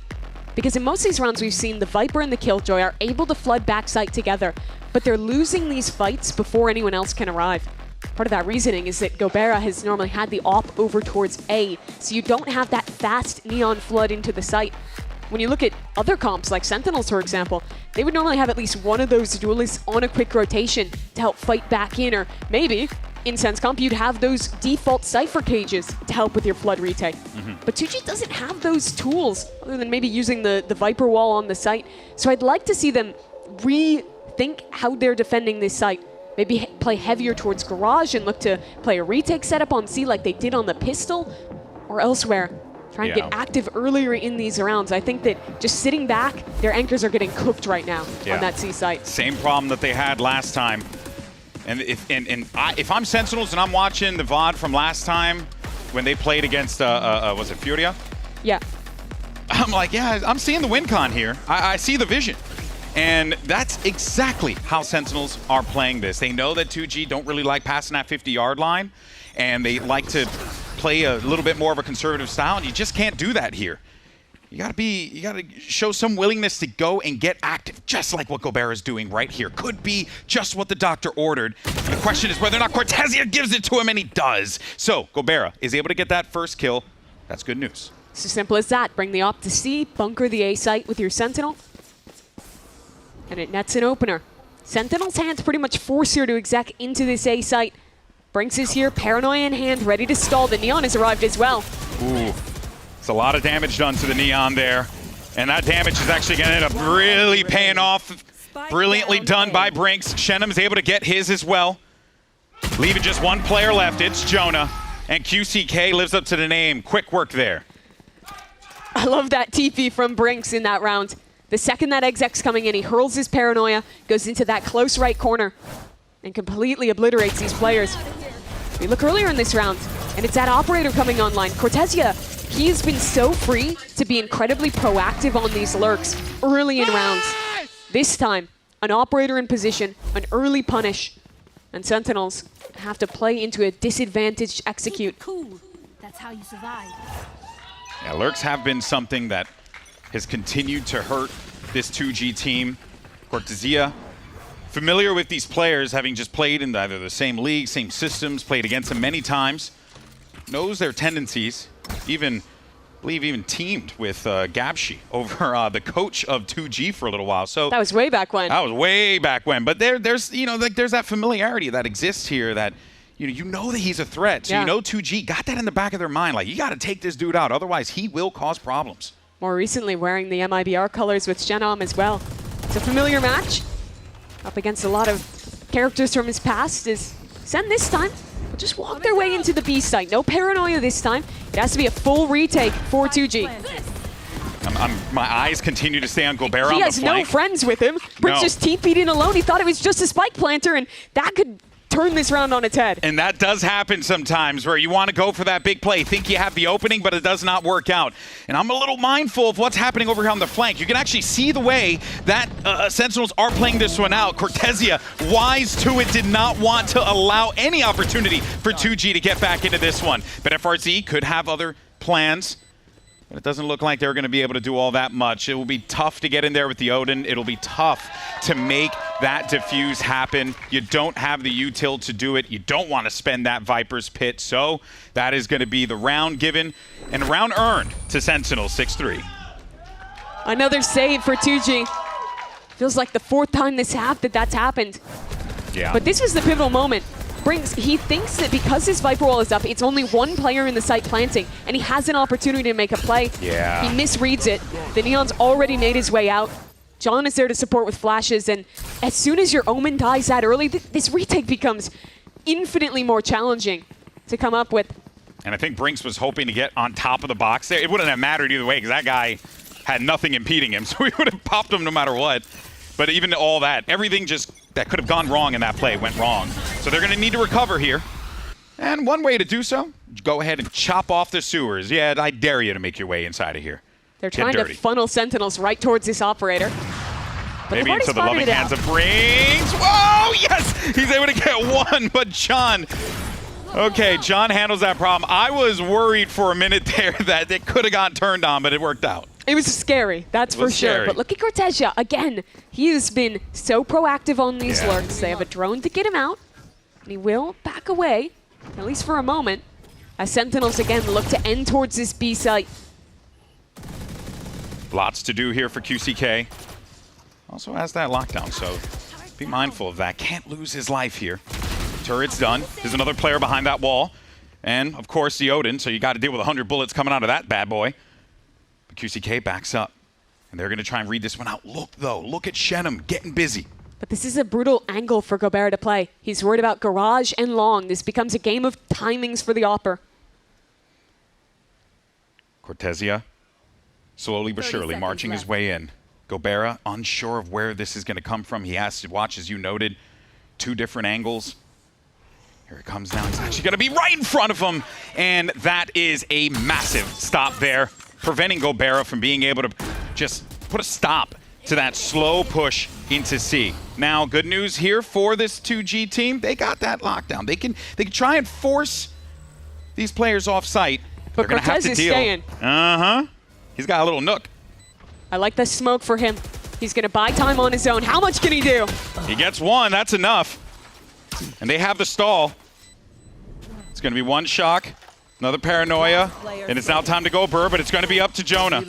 Because in most of these rounds, we've seen the Viper and the Killjoy are able to flood backside together, but they're losing these fights before anyone else can arrive. Part of that reasoning is that Gobera has normally had the op over towards A, so you don't have that fast Neon flood into the site. When you look at other comps, like Sentinels, for example, they would normally have at least one of those duelists on a quick rotation to help fight back in, or maybe, in Sense Comp, you'd have those default Cypher cages to help with your flood retake. But 2G doesn't have those tools, other than maybe using the Viper wall on the site. So I'd like to see them rethink how they're defending this site. Maybe play heavier towards Garage and look to play a retake setup on C like they did on the Pistol, or elsewhere. Try and get active earlier in these rounds. I think that just sitting back, their anchors are getting cooked right now on that C site. Same problem that they had last time. And if I'm Sentinels and I'm watching the VOD from last time when they played against, was it Furia? Yeah. I'm like, yeah, I'm seeing the win con here. I see the vision. And that's exactly how Sentinels are playing this. They know that 2G don't really like passing that 50-yard line, and they like to play a little bit more of a conservative style, and you just can't do that here. You gotta show some willingness to go and get active, just like what Gobera is doing right here. Could be just what the doctor ordered. And the question is whether or not Cortezia gives it to him, and he does. So Gobera is able to get that first kill. That's good news. It's as simple as that. Bring the op to C, bunker the A site with your Sentinel, and it nets an opener. Sentinel's hands pretty much force her to exec into this A site. Brinks is here, Paranoia in hand, ready to stall. The Neon has arrived as well. Ooh, it's a lot of damage done to the Neon there. And that damage is actually going to end up really paying off. Brilliantly done by Brinks. Shenham's able to get his as well. Leaving just one player left, it's Jonah. And QCK lives up to the name. Quick work there. I love that TP from Brinks in that round. The second that exec's coming in, he hurls his Paranoia, goes into that close right corner, and completely obliterates these players. We look earlier in this round, and it's that operator coming online. Cortezia, he has been so free to be incredibly proactive on these lurks early in rounds. This time, an operator in position, an early punish, and Sentinels have to play into a disadvantaged execute. Cool. That's how you survive. Yeah, lurks have been something that has continued to hurt this 2G team. Cortezia, familiar with these players, having just played in either the same league, same systems, played against them many times, knows their tendencies, I believe even teamed with Gabshi over the coach of 2G for a little while. So that was way back when. That was way back when. But there's there's that familiarity that exists here that you know that he's a threat. So you know 2G got that in the back of their mind. Like, you got to take this dude out, otherwise he will cause problems. More recently wearing the MIBR colors with Genom as well. It's a familiar match. Up against a lot of characters from his past. Is Sen this time will just walk their way into the B site. No Paranoia this time. It has to be a full retake for 2G. My eyes continue to stay on Gobera on the flank. He has no friends with him. Brinks just TP'd in alone. He thought it was just a spike planter, and that could turn this round on its head. And that does happen sometimes, where you want to go for that big play, think you have the opening, but it does not work out. And I'm a little mindful of what's happening over here on the flank. You can actually see the way that Sentinels are playing this one out. Cortezia, wise to it, did not want to allow any opportunity for 2G to get back into this one. But FRZ could have other plans, but it doesn't look like they're going to be able to do all that much. It will be tough to get in there with the Odin. It'll be tough to make that defuse happen. You don't have the util to do it. You don't want to spend that Viper's Pit. So that is going to be the round given and round earned to Sentinels 6-3. Another save for 2G. Feels like the fourth time this half that's happened. Yeah. But this was the pivotal moment. Brinks, he thinks that because his Viper wall is up, it's only one player in the site planting, and he has an opportunity to make a play. Yeah. He misreads it. The Neon's already made his way out. John is there to support with flashes, and as soon as your Omen dies that early, this retake becomes infinitely more challenging to come up with. And I think Brinks was hoping to get on top of the box there. It wouldn't have mattered either way, because that guy had nothing impeding him, so he would have popped him no matter what. But even all that, everything just that could have gone wrong in that play went wrong. So they're going to need to recover here. And one way to do so, go ahead and chop off the sewers. Yeah, I dare you to make your way inside of here. They're trying to funnel Sentinels right towards this operator. Maybe into the loving hands of Brings. Whoa, yes! He's able to get one, but John. Okay, John handles that problem. I was worried for a minute there that it could have gotten turned on, but it worked out. It was scary, that's for sure. But look at Cortesia. Again, he has been so proactive on these lurks. They have a drone to get him out, and he will back away, at least for a moment, as Sentinels again look to end towards this B site. Lots to do here for QCK. Also has that lockdown, so be mindful of that. Can't lose his life here. Turret's done. There's another player behind that wall. And, of course, the Odin, so you got to deal with 100 bullets coming out of that bad boy. But QCK backs up, and they're going to try and read this one out. Look, though. Look at Shenum getting busy. But this is a brutal angle for Gobert to play. He's worried about Garage and Long. This becomes a game of timings for the Opper. Cortesia, slowly but surely, marching his way in. Gobert, unsure of where this is going to come from. He has to watch, as you noted, 2 different angles. Here it comes now. He's actually going to be right in front of him. And that is a massive stop there, preventing Gobert from being able to just put a stop to that slow push into C. Now, good news here for this 2G team. They got that lockdown. They can try and force these players off site. But Cortez is staying. He's got a little nook. I like the smoke for him. He's going to buy time on his own. How much can he do? He gets one. That's enough. And they have the stall. It's going to be one shock, another paranoia, and it's now time to go Burr, but it's going to be up to Jonah.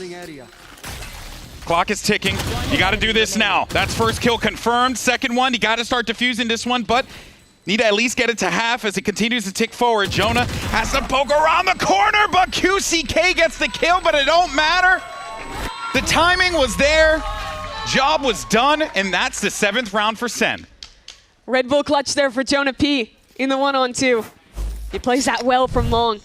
Clock is ticking. You got to do this now. That's first kill confirmed. Second one, you got to start defusing this one, but need to at least get it to half as it continues to tick forward. Jonah has to poke around the corner, but QCK gets the kill, but it don't matter. The timing was there. Job was done, and that's the 7th round for Sen. Red Bull clutch there for Jonah P in the 1-on-2. He plays that well from Long.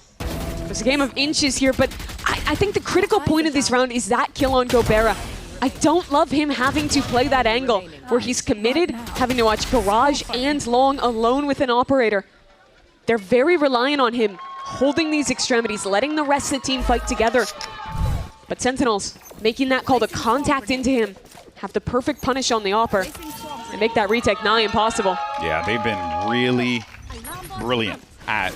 It's a game of inches here, but I think the critical point of this round is that kill on Gobert. I don't love him having to play that angle where he's committed, having to watch Garage and Long alone with an operator. They're very reliant on him holding these extremities, letting the rest of the team fight together. But Sentinels making that call to contact into him, have the perfect punish on the Opper, and make that retake nigh impossible. Yeah, they've been really brilliant at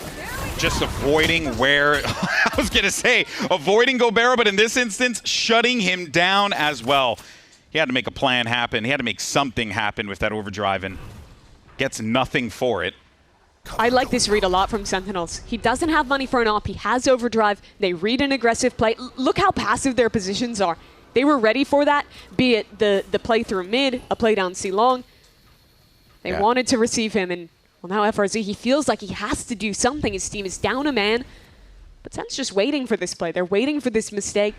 just avoiding where, I was going to say, avoiding Gobert, but in this instance, shutting him down as well. He had to make a plan happen. He had to make something happen with that overdrive and gets nothing for it. I like this read a lot from Sentinels. He doesn't have money for an op. He has overdrive. They read an aggressive play. Look how passive their positions are. They were ready for that, be it the play through mid, a play down C long. They wanted to receive him, and well, now FRZ, he feels like he has to do something. His team is down a man, but Sen's just waiting for this play. They're waiting for this mistake.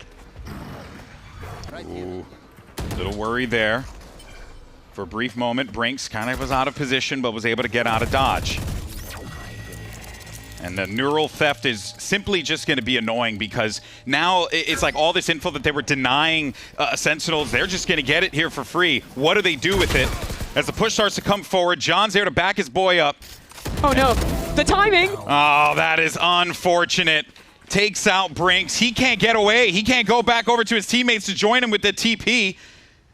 Ooh, little worry there. For a brief moment, Brinks kind of was out of position, but was able to get out of dodge. And the neural theft is simply just going to be annoying because now it's like all this info that they were denying Sentinels, they're just going to get it here for free. What do they do with it? As the push starts to come forward, John's there to back his boy up. Oh no, the timing. Oh, that is unfortunate. Takes out Brinks. He can't get away. He can't go back over to his teammates to join him with the TP.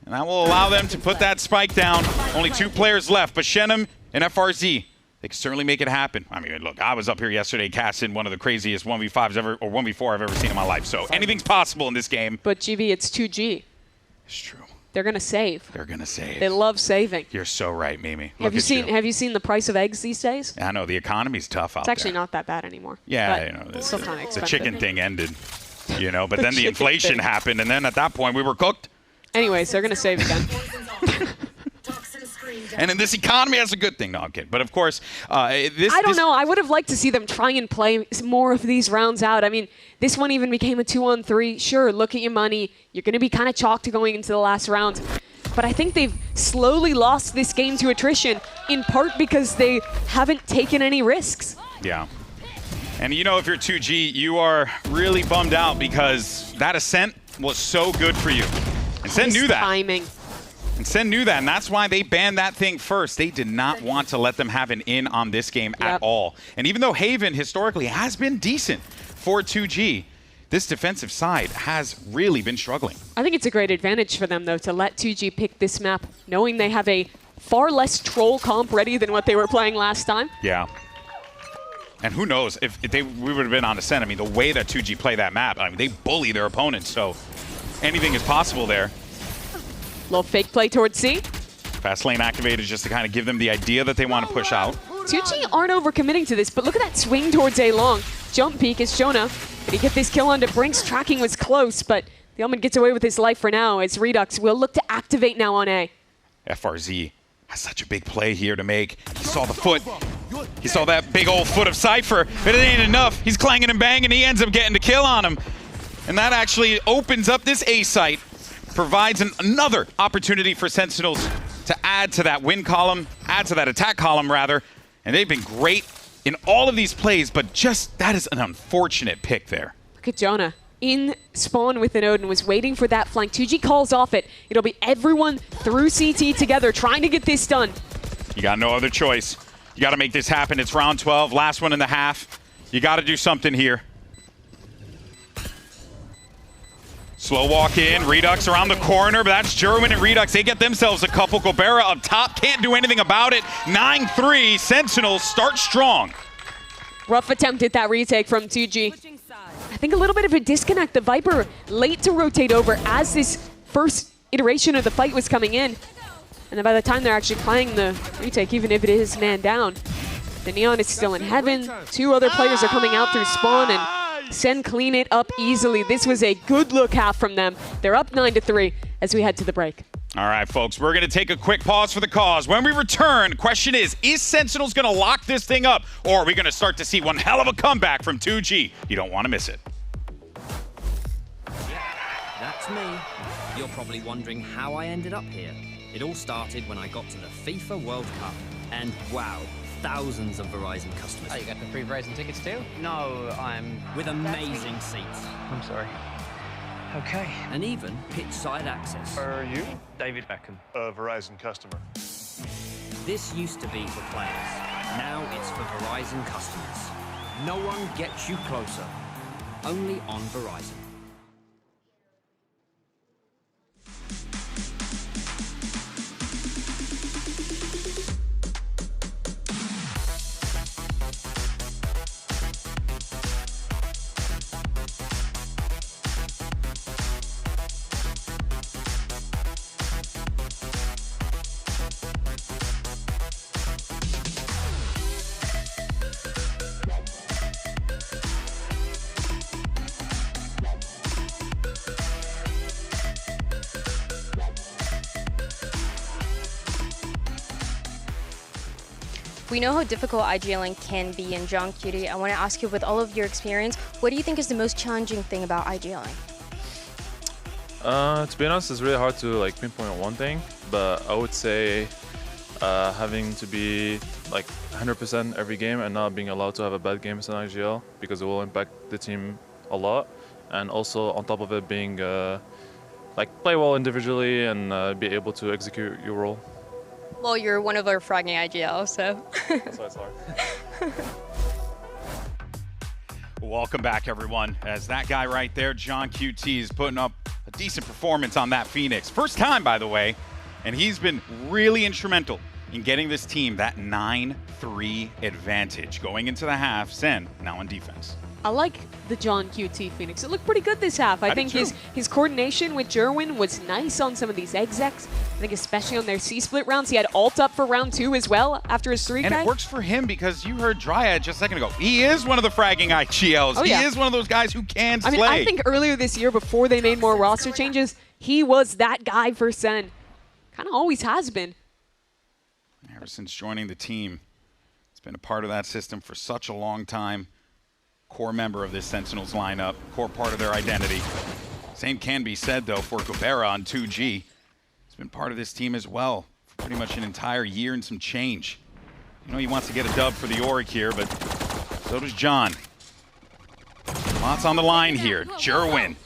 And that will allow them to put that spike down. Only 2 players left, but Shenum and FRZ. They can certainly make it happen. I mean, look, I was up here yesterday casting one of the craziest 1v5s ever, or 1v4 I've ever seen in my life. So anything's possible in this game. But GB, it's 2G. It's true. They're gonna save. They're gonna save. They love saving. You're so right, Mimi. Have you seen the price of eggs these days? I know the economy's tough out It's actually there. not that bad anymore. Yeah, but you know, it's still kind of expensive. the chicken thing ended, you know, but then the inflation happened, and then at that point we were cooked. Anyways, they're gonna save again. And in this economy, that's a good thing. No, I'm kidding. But of course, I don't know. I would have liked to see them try and play more of these rounds out. I mean, this one even became a 2-on-3. Sure, look at your money. You're going to be kind of chalked going into the last round. But I think they've slowly lost this game to attrition, in part because they haven't taken any risks. Yeah. And you know, if you're 2G, you are really bummed out because that ascent was so good for you. And Sen knew that. Timing. And Sen knew that, and that's why they banned that thing first. They did not want to let them have an in on this game at all. And even though Haven historically has been decent for 2G, this defensive side has really been struggling. I think it's a great advantage for them, though, to let 2G pick this map, knowing they have a far less troll comp ready than what they were playing last time. Yeah. And who knows, if we would have been on Ascent, I mean, the way that 2G play that map, I mean, they bully their opponents, so anything is possible there. Little fake play towards C. Fast lane activated just to kind of give them the idea that they want to push out. 2G aren't overcommitting to this, but look at that swing towards A long. Jump peek is Jonah. Did he get this kill onto Brinks? Tracking was close, but the Omen gets away with his life for now as Redux will look to activate now on A. FRZ has such a big play here to make. He saw the foot. He saw that big old foot of Cypher, but it ain't enough. He's clanging and banging. He ends up getting the kill on him. And that actually opens up this A site, provides another opportunity for Sentinels to add to that win column, add to that attack column rather. And they've been great in all of these plays, but just that is an unfortunate pick there. Look at Jonah. In spawn with an Odin, was waiting for that flank. 2G calls off it. It'll be everyone through CT together trying to get this done. You got no other choice. You got to make this happen. It's round 12, last one in the half. You got to do something here. Slow walk in, Redux around the corner, but that's Jerwin and Redux. They get themselves a couple. Gobera up top, can't do anything about it. 9-3, Sentinels start strong. Rough attempt at that retake from 2G. I think a little bit of a disconnect. The Viper late to rotate over as this first iteration of the fight was coming in. And then by the time they're actually playing the retake, even if it is man down, the Neon is still in heaven. Two other players are coming out through spawn, and Sen clean it up easily. This was a good look half from them. They're up 9-3 as we head to the break. All right, folks, we're going to take a quick pause for the cause. When we return, question is Sentinels going to lock this thing up, or are we going to start to see one hell of a comeback from 2G? You don't want to miss it. Yeah, that's me. You're probably wondering how I ended up here. It all started when I got to the FIFA World Cup, and wow, thousands of Verizon customers. Oh, you got the free Verizon tickets too? No, I'm with amazing seats. I'm sorry. Okay. And even pitch-side access. Are you? David Beckham, a Verizon customer. This used to be for players. Now it's for Verizon customers. No one gets you closer. Only on Verizon. We know how difficult IGLing can be in John Cutie. I want to ask you, with all of your experience, what do you think is the most challenging thing about IGLing? To be honest, it's really hard to pinpoint one thing, but I would say having to be 100% every game and not being allowed to have a bad game as an IGL, because it will impact the team a lot. And also on top of it being play well individually and be able to execute your role. Well, you're one of our fragging IGL, so. That's why it's hard. Welcome back, everyone. As that guy right there, John QT, is putting up a decent performance on that Phoenix. First time, by the way, and he's been really instrumental in getting this team that 9-3 advantage. Going into the half, Sen now on defense. I like the John QT Phoenix. It looked pretty good this half. I think his coordination with Jerwin was nice on some of these execs. I think especially on their C-split rounds. He had ult up for round 2 as well after his 3K. And it works for him because you heard Dryad just a second ago. He is one of the fragging IGLs. Oh, yeah. He is one of those guys who can slay. I mean, I think earlier this year, before they made more roster changes, he was that guy for Sen. Kind of always has been. Ever since joining the team, he's been a part of that system for such a long time. Core member of this Sentinels lineup, core part of their identity. Same can be said, though, for Gobera on 2G. He's been part of this team as well for pretty much an entire year and some change. You know he wants to get a dub for the Org here, but so does John. Lots on the line here. Jerwin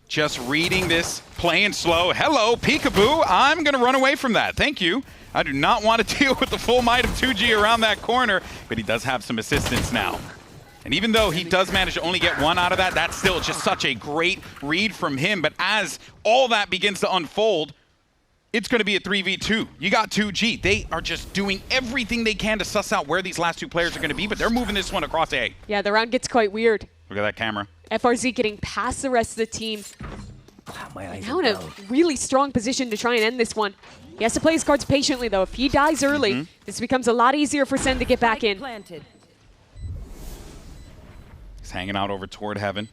just reading this, playing slow. Hello, peekaboo. I'm going to run away from that. Thank you. I do not want to deal with the full might of 2G around that corner, but he does have some assistance now. And even though he does manage to only get one out of that, that's still just such a great read from him. But as all that begins to unfold, it's going to be a 3v2. You got 2G. They are just doing everything they can to suss out where these last two players are going to be, but they're moving this one across A. Yeah, the round gets quite weird. Look at that camera. FRZ getting past the rest of the team. Now in a really strong position to try and end this one. He has to play his cards patiently, though. If he dies early, this becomes a lot easier for Sen to get back in. He's hanging out over toward heaven.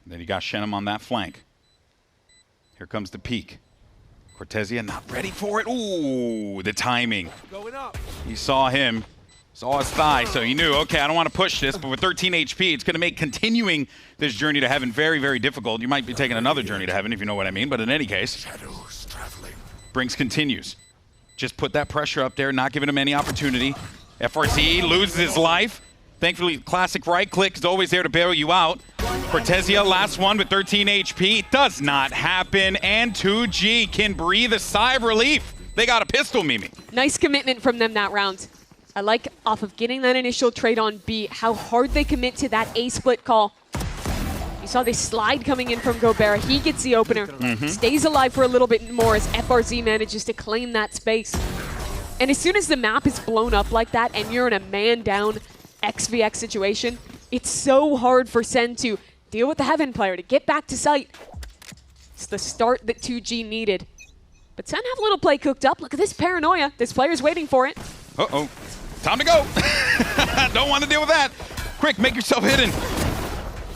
Then you got Shannon on that flank. Here comes the peek. Cortezia not ready for it. Ooh, the timing. He saw him, saw his thigh, so he knew, okay, I don't want to push this, but with 13 HP, it's going to make continuing this journey to heaven very, very difficult. You might be taking another journey to heaven, if you know what I mean, but in any case, Brinks continues. Just put that pressure up there, not giving him any opportunity. FRZ loses his life. Thankfully, classic right click is always there to bail you out. Cortezia, last one with 13 HP. Does not happen, and 2G can breathe a sigh of relief. They got a pistol, Mimi. Nice commitment from them that round. I like, off of getting that initial trade on B, how hard they commit to that A split call. You saw this slide coming in from Gobera. He gets the opener, stays alive for a little bit more as FRZ manages to claim that space. And as soon as the map is blown up like that and you're in a man-down XVX situation, it's so hard for Sen to deal with the Heaven player, to get back to site. It's the start that 2G needed. But Sen have a little play cooked up. Look at this paranoia. This player's waiting for it. Uh-oh. Time to go. Don't want to deal with that. Quick, make yourself hidden.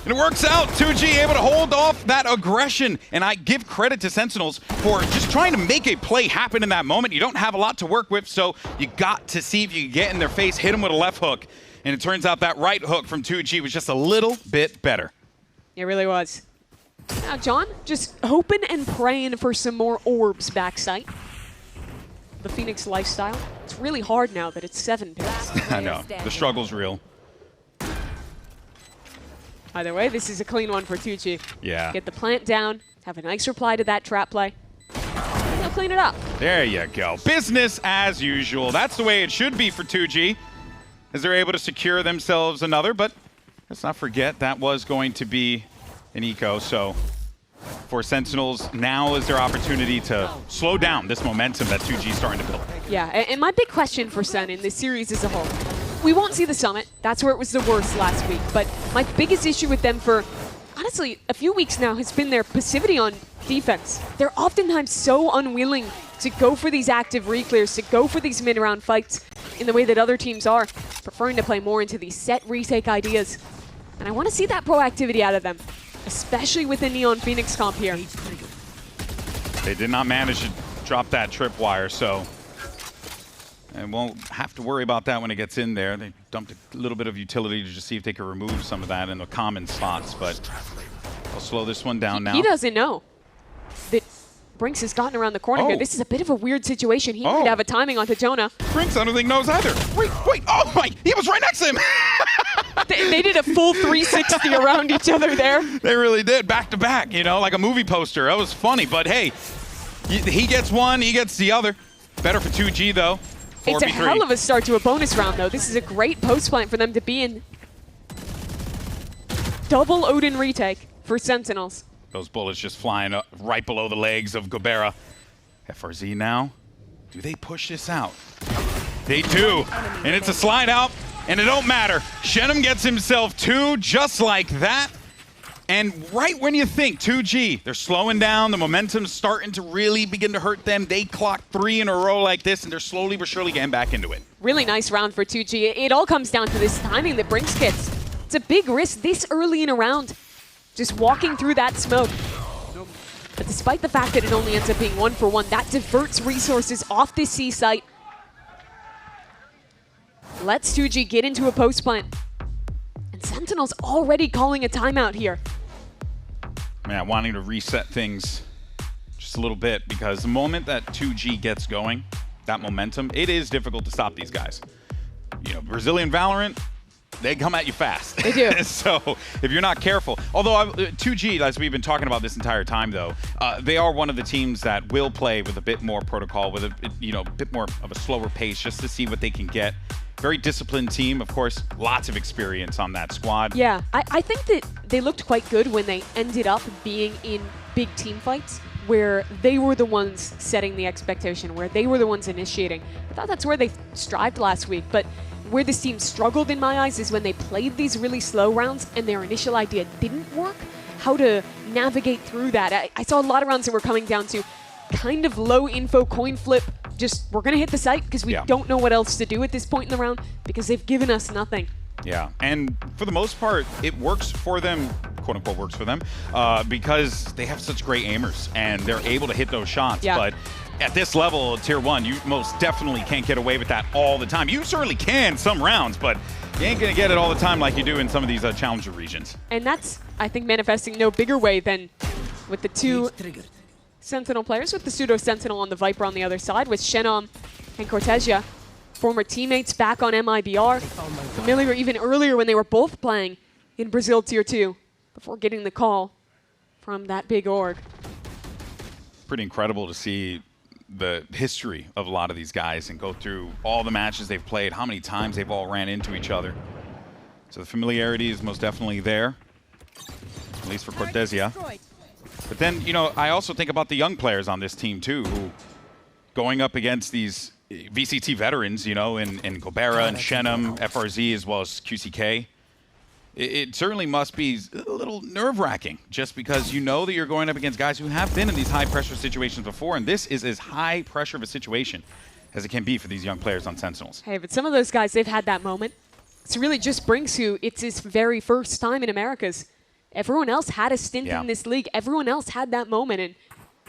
And it works out. 2G able to hold off that aggression. And I give credit to Sentinels for just trying to make a play happen in that moment. You don't have a lot to work with, so you got to see if you can get in their face, hit them with a left hook. And it turns out that right hook from 2G was just a little bit better. It really was. Now, John, just hoping and praying for some more orbs backside. The Phoenix lifestyle. It's really hard now that it's 7 picks. I know. The struggle's real. Either way, this is a clean one for 2G. Yeah. Get the plant down, have a nice reply to that trap play. And they'll clean it up. There you go. Business as usual. That's the way it should be for 2G, as they're able to secure themselves another. But let's not forget that was going to be an eco. So for Sentinels, now is their opportunity to slow down this momentum that 2G is starting to build. Yeah, and my big question for Sen in this series as a whole, we won't see the summit. That's where it was the worst last week. But my biggest issue with them for, honestly, a few weeks now has been their passivity on defense. They're oftentimes so unwilling to go for these active reclears, to go for these mid-round fights in the way that other teams are, preferring to play more into these set retake ideas. And I want to see that proactivity out of them, especially with the Neon Phoenix comp here. They did not manage to drop that tripwire, so and won't have to worry about that when it gets in there. They dumped a little bit of utility to just see if they could remove some of that in the common spots, but I'll slow this one down now. He doesn't know that Brinks has gotten around the corner here. This is a bit of a weird situation. He could have a timing onto Jonah. Brinks, I don't think knows either. Wait, oh my, he was right next to him. They did a full 360 around each other there. They really did, back to back, you know, like a movie poster. That was funny, but hey, he gets one, he gets the other. Better for 2G though. 4v3. It's a hell of a start to a bonus round though. This is a great post plant for them to be in. Double Odin retake for Sentinels. Those bullets just flying up right below the legs of Gobera. FRZ now, do they push this out? They do, and it's a slide out, and it don't matter. Shenum gets himself 2 just like that. And right when you think 2G, they're slowing down, the momentum's starting to really begin to hurt them. They clock 3 in a row like this, and they're slowly but surely getting back into it. Really nice round for 2G. It all comes down to this timing that Brinks gets. It's a big risk this early in a round, just walking through that smoke. But despite the fact that it only ends up being 1-for-1, that diverts resources off this C site. Lets 2G get into a post plant. And Sentinel's already calling a timeout here. Man, wanting to reset things just a little bit, because the moment that 2G gets going, that momentum, it is difficult to stop these guys. You know, Brazilian Valorant, they come at you fast. They do. So if you're not careful, although 2G, as we've been talking about this entire time though, they are one of the teams that will play with a bit more protocol, with a bit more of a slower pace, just to see what they can get Very disciplined team. Of course, lots of experience on that squad. Yeah, I think that they looked quite good when they ended up being in big team fights where they were the ones setting the expectation, where they were the ones initiating. I thought that's where they strived last week, but where this team struggled in my eyes is when they played these really slow rounds and their initial idea didn't work, how to navigate through that. I saw a lot of rounds that were coming down to kind of low info coin flip, just we're going to hit the site because we don't know what else to do at this point in the round because they've given us nothing. Yeah, and for the most part, it works for them, quote unquote works for them, because they have such great aimers and they're able to hit those shots. Yeah. But at this level, Tier 1, you most definitely can't get away with that all the time. You certainly can some rounds, but you ain't going to get it all the time like you do in some of these challenger regions. And that's, I think, manifesting no bigger way than with the two Sentinel players, with the Pseudo Sentinel on the Viper on the other side, with Shenom and Cortesia, former teammates back on MIBR, familiar even earlier when they were both playing in Brazil Tier 2 before getting the call from that big org. Pretty incredible to see the history of a lot of these guys and go through all the matches they've played, how many times they've all ran into each other. So the familiarity is most definitely there, at least for Cortesia. But then, you know, I also think about the young players on this team too, who going up against these VCT veterans, you know, in Gobera and Shenom, FRZ, as well as QCK. It certainly must be a little nerve-wracking just because you know that you're going up against guys who have been in these high-pressure situations before, and this is as high pressure of a situation as it can be for these young players on Sentinels. Hey, but some of those guys, they've had that moment. It's really just brings you, it's his very first time in Americas. Everyone else had a stint in this league. Everyone else had that moment, and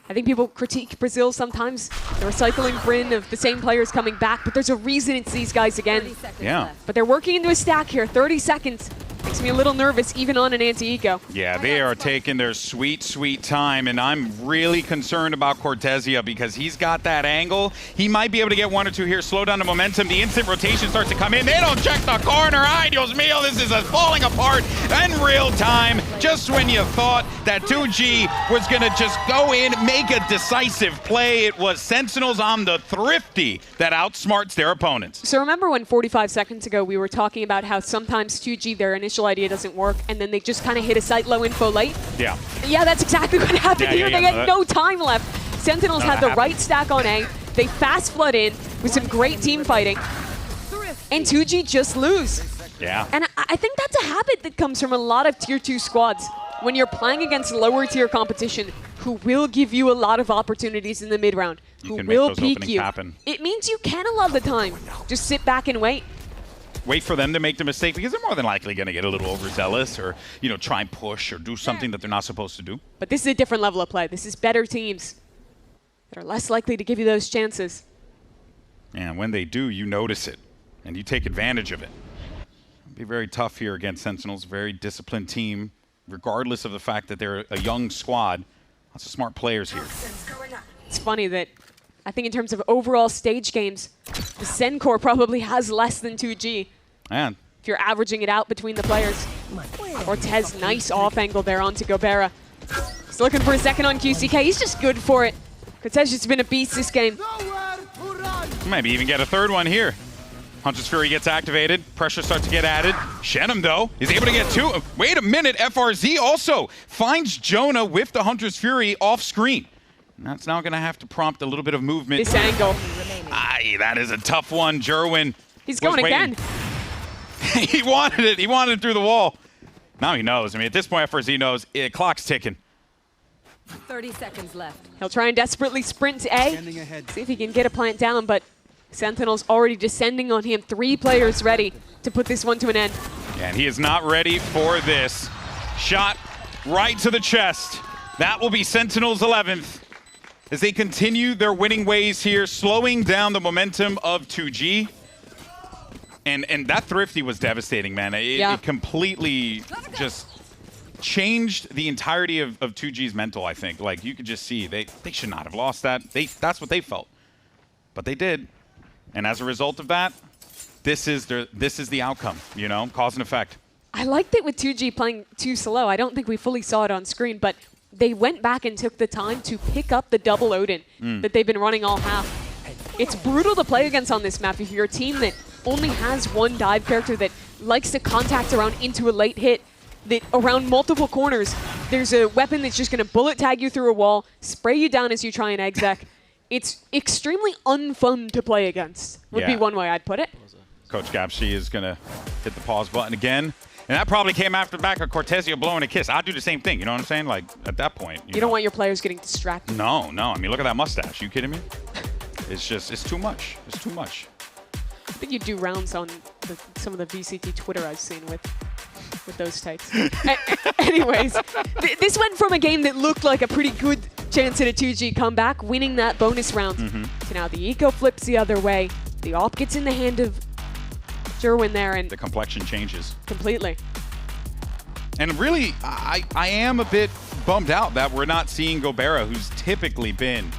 I think people critique Brazil sometimes, the recycling Bryn of the same players coming back, but there's a reason it's these guys again. Yeah. But they're working into a stack here, 30 seconds. Makes me a little nervous, even on an anti-eco. Yeah, they are taking their sweet, sweet time, and I'm really concerned about Cortesia because he's got that angle. He might be able to get one or two here, slow down the momentum. The instant rotation starts to come in. They don't check the corner. Ay, Dios mío, this is falling apart in real time. Just when you thought that 2G was going to just go in, make a decisive play, it was Sentinels on the Thrifty that outsmarts their opponents. So remember when 45 seconds ago we were talking about how sometimes 2G, their initial idea doesn't work, and then they just kind of hit a site low info late? Yeah. Yeah, that's exactly what happened here. They had no time left. Sentinels had the right stack on A. They fast flood in with some great team fighting, and 2G just lose. Yeah. And I think that's a habit that comes from a lot of Tier 2 squads. When you're playing against lower tier competition who will give you a lot of opportunities in the mid round, who will peak you, it means you can a lot of the time just sit back and wait. Wait for them to make the mistake because they're more than likely going to get a little overzealous or, you know, try and push or do something that they're not supposed to do. But this is a different level of play. This is better teams that are less likely to give you those chances. And when they do, you notice it and you take advantage of it. It'll be very tough here against Sentinels, very disciplined team, regardless of the fact that they're a young squad. Lots of smart players here. It's funny that I think in terms of overall stage games, the Sen Core probably has less than 2G. And if you're averaging it out between the players. Cortez, nice off angle there onto Gobera. He's looking for a second on QCK. He's just good for it. Cortez has been a beast this game. Maybe even get a third one here. Hunter's Fury gets activated. Pressure starts to get added. Shenom, though, is able to get two. Wait a minute. FRZ also finds Jonah with the Hunter's Fury off screen. And that's now going to have to prompt a little bit of movement. This angle. Aye, that is a tough one. Jerwin. He's going again. He wanted it. He wanted it through the wall. Now he knows. I mean, at this point, FRZ knows. Clock's ticking. 30 seconds left. He'll try and desperately sprint to A. See if he can get a plant down, but Sentinel's already descending on him. 3 players ready to put this one to an end. And he is not ready for this. Shot right to the chest. That will be Sentinel's 11th. As they continue their winning ways here, slowing down the momentum of 2G. And that Thrifty was devastating, man. It completely just changed the entirety of 2G's mental, I think. Like, you could just see they should not have lost that. That's what they felt. But they did. And as a result of that, this is the outcome, you know, cause and effect. I liked it with 2G playing too slow. I don't think we fully saw it on screen, but they went back and took the time to pick up the double Odin that they've been running all half. It's brutal to play against on this map if you're a team that only has one dive character that likes to contact around into a late hit, that around multiple corners, there's a weapon that's just going to bullet tag you through a wall, spray you down as you try and exec. It's extremely unfun to play against, would be one way I'd put it. Coach Gapshi is going to hit the pause button again. And that probably came after the back of Cortezia blowing a kiss. I'd do the same thing, you know what I'm saying? Like, at that point. You don't want your players getting distracted. No. I mean, look at that mustache. You kidding me? It's just, it's too much. It's too much. I think you do rounds on some of the VCT Twitter I've seen with those takes. Anyways, this went from a game that looked like a pretty good chance at a 2G comeback, winning that bonus round, to now the eco flips the other way. The AWP gets in the hand of Jerwin there, and the complexion changes completely. And really, I am a bit bummed out that we're not seeing Gobera, who's typically been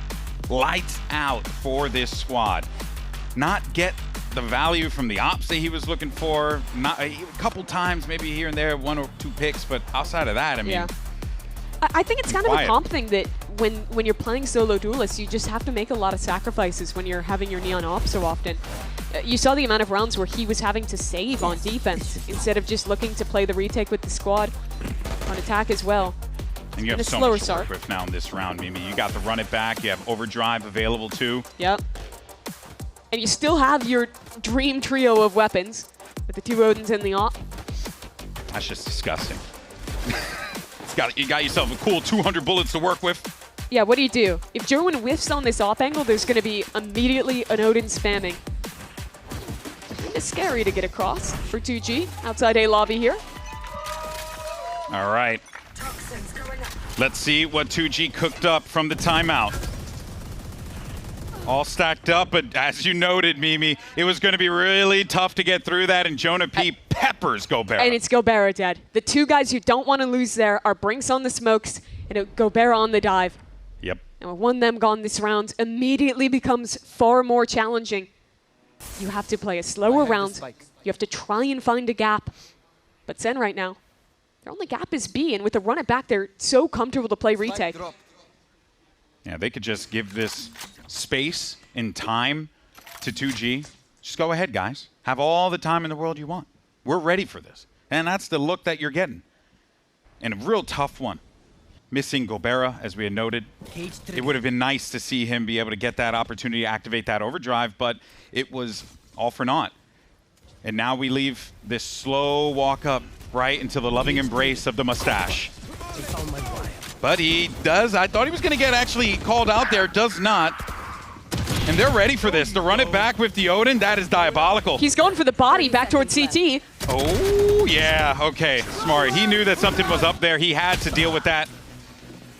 lights out for this squad, not get the value from the ops that he was looking for. Not a couple times, maybe here and there, 1 or 2 picks, but outside of that, I mean, I think it's kind of a comp thing that when you're playing solo duelists, you just have to make a lot of sacrifices when you're having your Neon AWP so often. You saw the amount of rounds where he was having to save on defense instead of just looking to play the retake with the squad on attack as well. And you have so much to work with now in this round, Mimi. You got the run it back. You have overdrive available too. Yep. And you still have your dream trio of weapons with the 2 Odins and the AWP. That's just disgusting. You got yourself a cool 200 bullets to work with. Yeah, what do you do? If Jerwin whiffs on this AWP angle, there's going to be immediately an Odin spamming. It's scary to get across for 2G outside A lobby here. All right. Let's see what 2G cooked up from the timeout. All stacked up, but as you noted, Mimi, it was going to be really tough to get through that, and Jonah P. peppers Gobera. And it's Gobera dead. The 2 guys you don't want to lose there are Brinks on the smokes and Gobera on the dive. Yep. And with one of them gone this round, immediately becomes far more challenging. You have to play a slower round. You have to try and find a gap. But Zen right now, their only gap is B, and with the run it back, they're so comfortable to play retake. Yeah, they could just give this space and time to 2G. Just go ahead, guys. Have all the time in the world you want. We're ready for this. And that's the look that you're getting. And a real tough one. Missing Gobera, as we had noted. It would have been nice to see him be able to get that opportunity to activate that overdrive, but it was all for naught. And now we leave this slow walk up right into the loving embrace of the mustache. But he does. I thought he was going to get actually called out there. Does not. And they're ready for this. To run it back with the Odin, that is diabolical. He's going for the body back towards CT. Oh, yeah. Okay, smart. He knew that something was up there. He had to deal with that.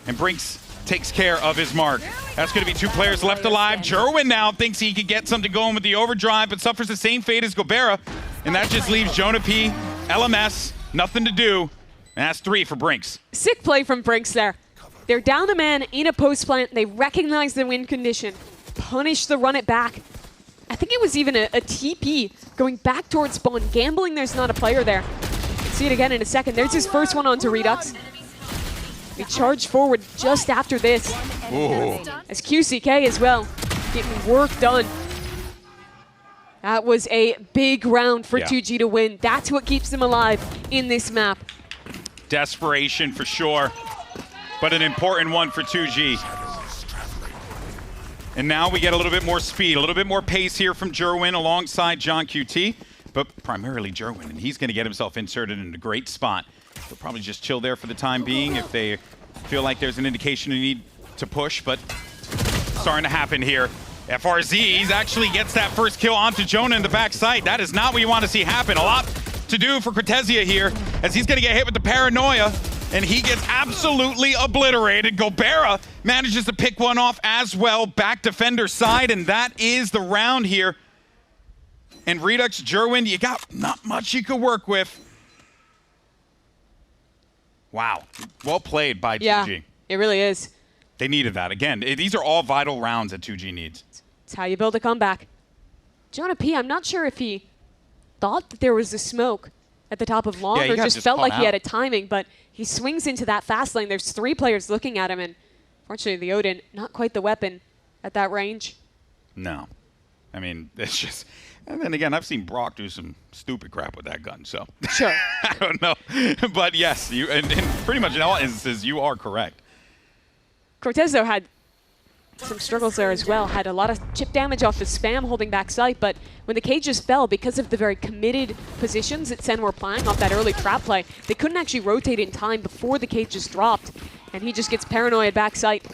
And Brinks takes care of his mark. That's going to be 2 players left alive. Jerwin now thinks he could get something going with the overdrive, but suffers the same fate as Gobera. And that just leaves Jonah P, LMS, nothing to do. And that's 3 for Brinks. Sick play from Brinks there. They're down a man in a post plant. They recognize the win condition. Punish the run it back. I think it was even a TP going back towards spawn. Gambling there's not a player there. See it again in a second. There's his first one onto Redux. They charge forward just after this. Ooh. As QCK as well, getting work done. That was a big round for 2G to win. That's what keeps them alive in this map. Desperation for sure, but an important one for 2G. And now we get a little bit more speed, a little bit more pace here from Jerwin alongside John QT, but primarily Jerwin, and he's going to get himself inserted in a great spot. They'll probably just chill there for the time being if they feel like there's an indication they need to push, but starting to happen here. FRZ actually gets that first kill onto Jonah in the backside. That is not what you want to see happen. A lot to do for Cortezia here, as he's going to get hit with the paranoia, and he gets absolutely obliterated. Gobera manages to pick one off as well, back defender side, and that is the round here. And Redux, Jerwin, you got not much you could work with. Wow, well played by 2G. Yeah, it really is. They needed that. Again, these are all vital rounds that 2G needs. It's how you build a comeback. Jonah P, I'm not sure if he thought that there was a smoke at the top of long, or just felt like he had a timing, but he swings into that fast lane. There's 3 players looking at him, and fortunately the Odin, not quite the weapon at that range. No. I mean, it's just, And then again, I've seen Brock do some stupid crap with that gun, so. Sure. I don't know. But yes, you and pretty much in all instances, you are correct. Cortez, though, had some struggles there as well. Had a lot of chip damage off the spam holding back sight, but when the cages fell, because of the very committed positions that Sen were playing off that early trap play, they couldn't actually rotate in time before the cages dropped, and he just gets paranoid back sight.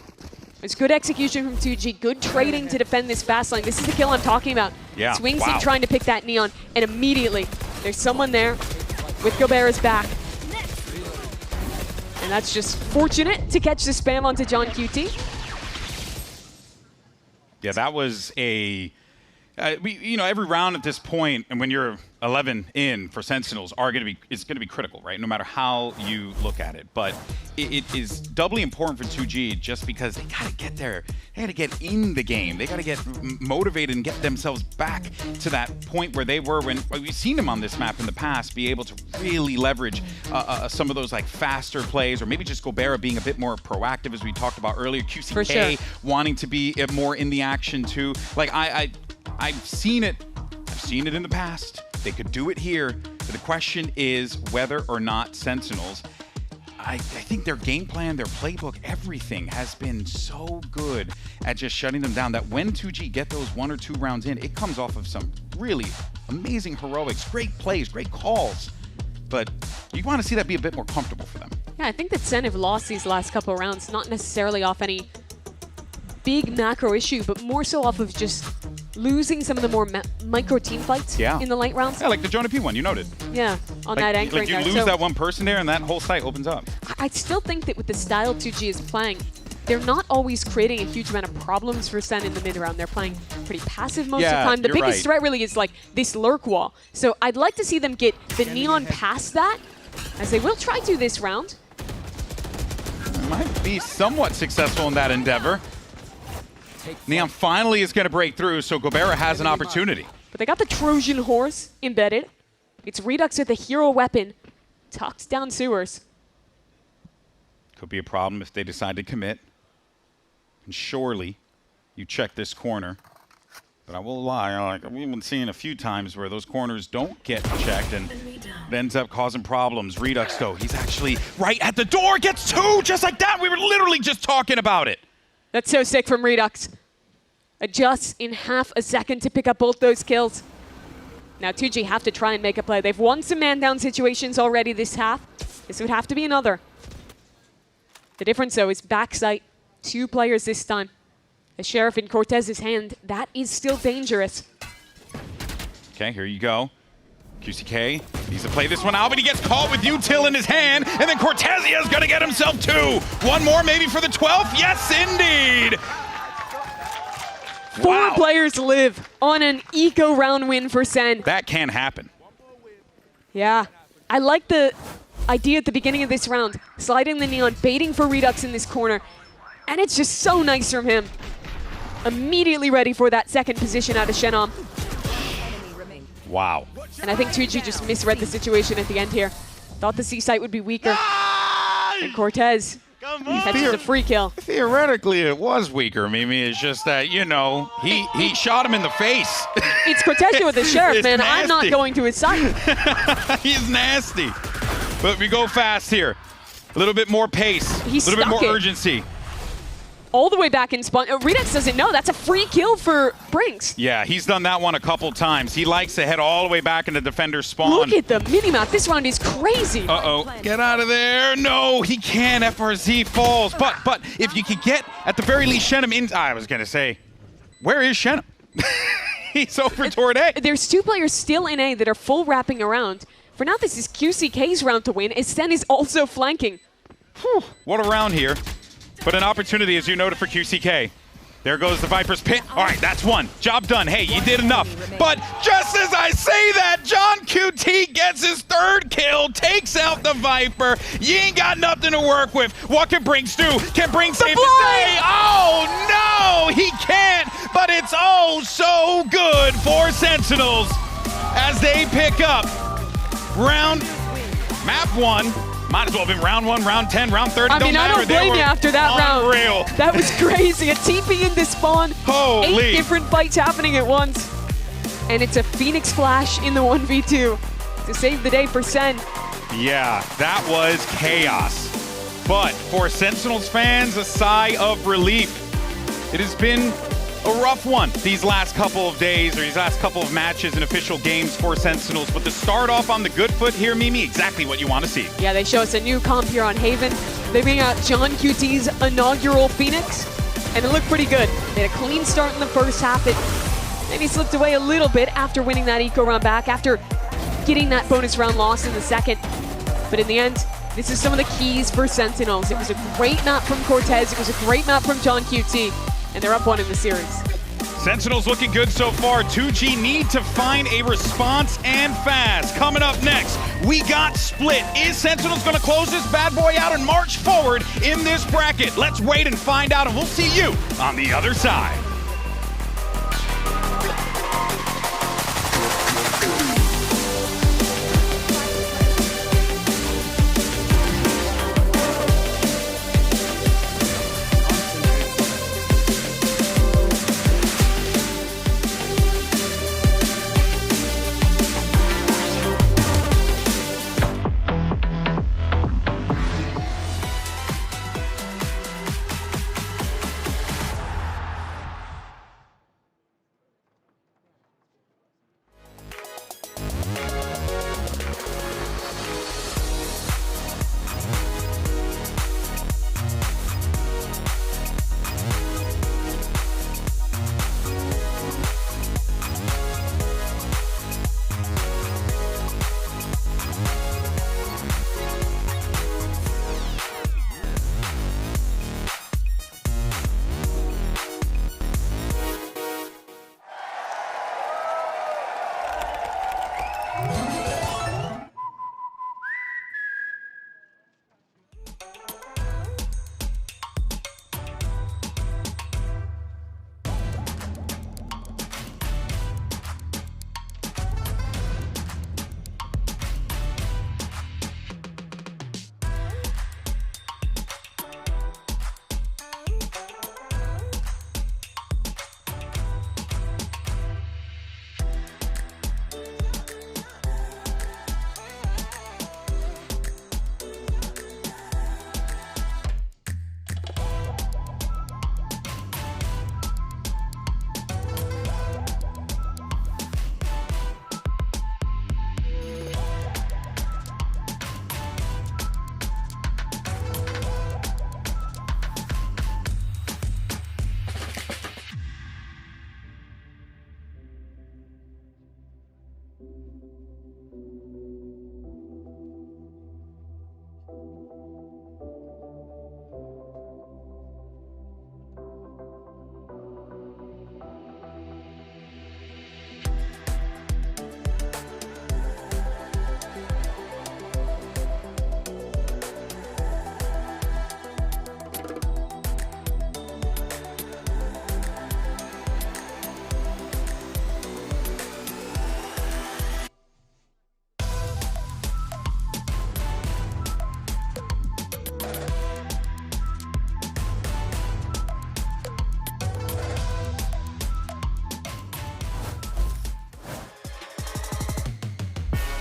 It's good execution from 2G, good trading to defend this fast line. This is the kill I'm talking about. Yeah, Swings wow. in trying to pick that Neon, and immediately there's someone there with Gobert's back. And that's just fortunate to catch the spam onto John QT. Yeah, that was a, every round at this point, and when you're 11 in for Sentinels, it's going to be critical, right? No matter how you look at it. But it is doubly important for 2G just because they got to get there. They got to get in the game. They got to get motivated and get themselves back to that point where they were when we've seen them on this map in the past be able to really leverage some of those like faster plays, or maybe just Gobert being a bit more proactive, as we talked about earlier. QCK wanting to be more in the action too. Like I've seen it. I've seen it in the past. They could do it here. But the question is whether or not Sentinels, I think their game plan, their playbook, everything has been so good at just shutting them down that when 2G get those 1 or 2 rounds in, it comes off of some really amazing heroics, great plays, great calls. But you want to see that be a bit more comfortable for them. Yeah, I think that Sen have lost these last couple of rounds, not necessarily off any big macro issue, but more so off of just losing some of the more micro team fights in the late rounds. Yeah, like the Jonah P one, you noted. Yeah, on that anchoring. Like you lose that one person there and that whole site opens up. I still think that with the style 2G is playing, they're not always creating a huge amount of problems for Sen in the mid round. They're playing pretty passive most of the time. The biggest threat really is like this lurk wall. So I'd like to see them get the Neon past that, as they will try to this round. Might be somewhat successful in that endeavor. Neon finally is going to break through, so Gobert has an opportunity. But they got the Trojan horse embedded. It's Redux with a hero weapon, tucked down sewers. Could be a problem if they decide to commit. And surely you check this corner. But I will lie, like we've been seeing a few times where those corners don't get checked and it ends up causing problems. Redux, though, he's actually right at the door, gets 2 just like that. We were literally just talking about it. That's so sick from Redux. Adjusts in half a second to pick up both those kills. Now 2G have to try and make a play. They've won some man-down situations already this half. This would have to be another. The difference, though, is backside. 2 players this time. A Sheriff in Cortez's hand, that is still dangerous. Okay, here you go. QCK needs to play this one out, but he gets caught with Util in his hand, and then Cortezia is going to get himself 2. One more maybe for the 12th? Yes, indeed! 4 players live on an eco round win for Sen. That can happen. Yeah. I like the idea at the beginning of this round, sliding the Neon, baiting for Redux in this corner, and it's just so nice from him. Immediately ready for that second position out of Shenom. Wow. And I think 2G just misread the situation at the end here. Thought the C site would be weaker. And Cortez catches a free kill. Theoretically, it was weaker, Mimi. It's just that, you know, he shot him in the face. It's Cortez with the Sheriff, It's man. nasty. I'm not going to his side. He's nasty. But we go fast here. A little bit more pace. A little bit more urgency. All the way back in spawn. Redux doesn't know. That's a free kill for Brinks. Yeah, he's done that one a couple times. He likes to head all the way back into defender's spawn. Look at the minimap. This round is crazy. Uh-oh. Get out of there. No, he can. FRZ falls. But if you could get, at the very least, Shenom in... I was going to say, where is Shenom? He's over toward A. There's 2 players still in A that are full wrapping around. For now, this is QCK's round to win, as Sen is also flanking. Whew. What a round here. But an opportunity, as you noted, for QCK. There goes the Viper's pit. All right, that's 1. Job done. Hey, you did enough. But just as I say that, John QT gets his 3rd kill, takes out the Viper. You ain't got nothing to work with. What can Brinks do? Can Brinks save the day? Oh, no, he can't. But it's oh so good for Sentinels as they pick up map 1. Might as well have been round 1, round 10, round 30. I mean, I don't blame you after that round. Unreal. That was crazy. A TP into spawn. Holy. 8 different fights happening at once. and it's a Phoenix Flash in the 1v2 to save the day for Sen. Yeah, that was chaos. But for Sentinels fans, a sigh of relief. It has been a rough one these last couple of days, or these last couple of matches and official games for Sentinels. But to start off on the good foot here, Mimi, exactly what you want to see. Yeah, they show us a new comp here on Haven. They bring out John QT's inaugural Phoenix, and it looked pretty good. They had a clean start in the first half. It maybe slipped away a little bit after winning that eco round back, after getting that bonus round loss in the second. But in the end, this is some of the keys for Sentinels. It was a great map from Cortez. It was a great map from John QT, and they're up one in the series. Sentinels looking good so far. 2G need to find a response and fast. Coming up next, we got Split. Is Sentinels going to close this bad boy out and march forward in this bracket? Let's wait and find out, and we'll see you on the other side.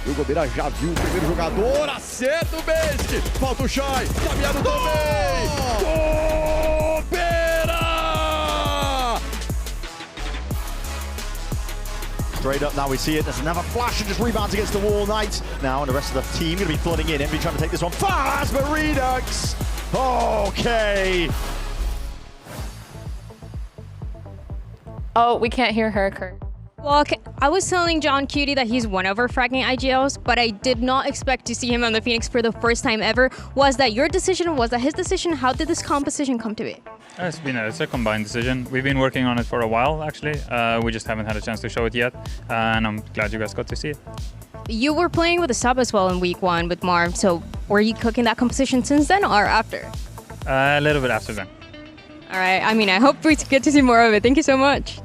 O Gobeira já viu o primeiro jogador, acerta o base, falta o Shai, caminhado também, Gobeira! Straight up now we see it, there's another flash and just rebounds against the wall, Knight. Now and the rest of the team going to be flooding in, Envy trying to take this one fast, but Redux, okay. Oh, we can't hear her, Kurt. Well, I was telling John Cutie that he's one of our fragging IGLs, but I did not expect to see him on the Phoenix for the first time ever. Was that your decision? Was that his decision? How did this composition come to be? It's a combined decision. We've been working on it for a while, actually. We just haven't had a chance to show it yet, and I'm glad you guys got to see it. You were playing with a sub as well in week 1 with Marv, so were you cooking that composition since then or after? A little bit after then. All right, I mean, I hope we get to see more of it. Thank you so much.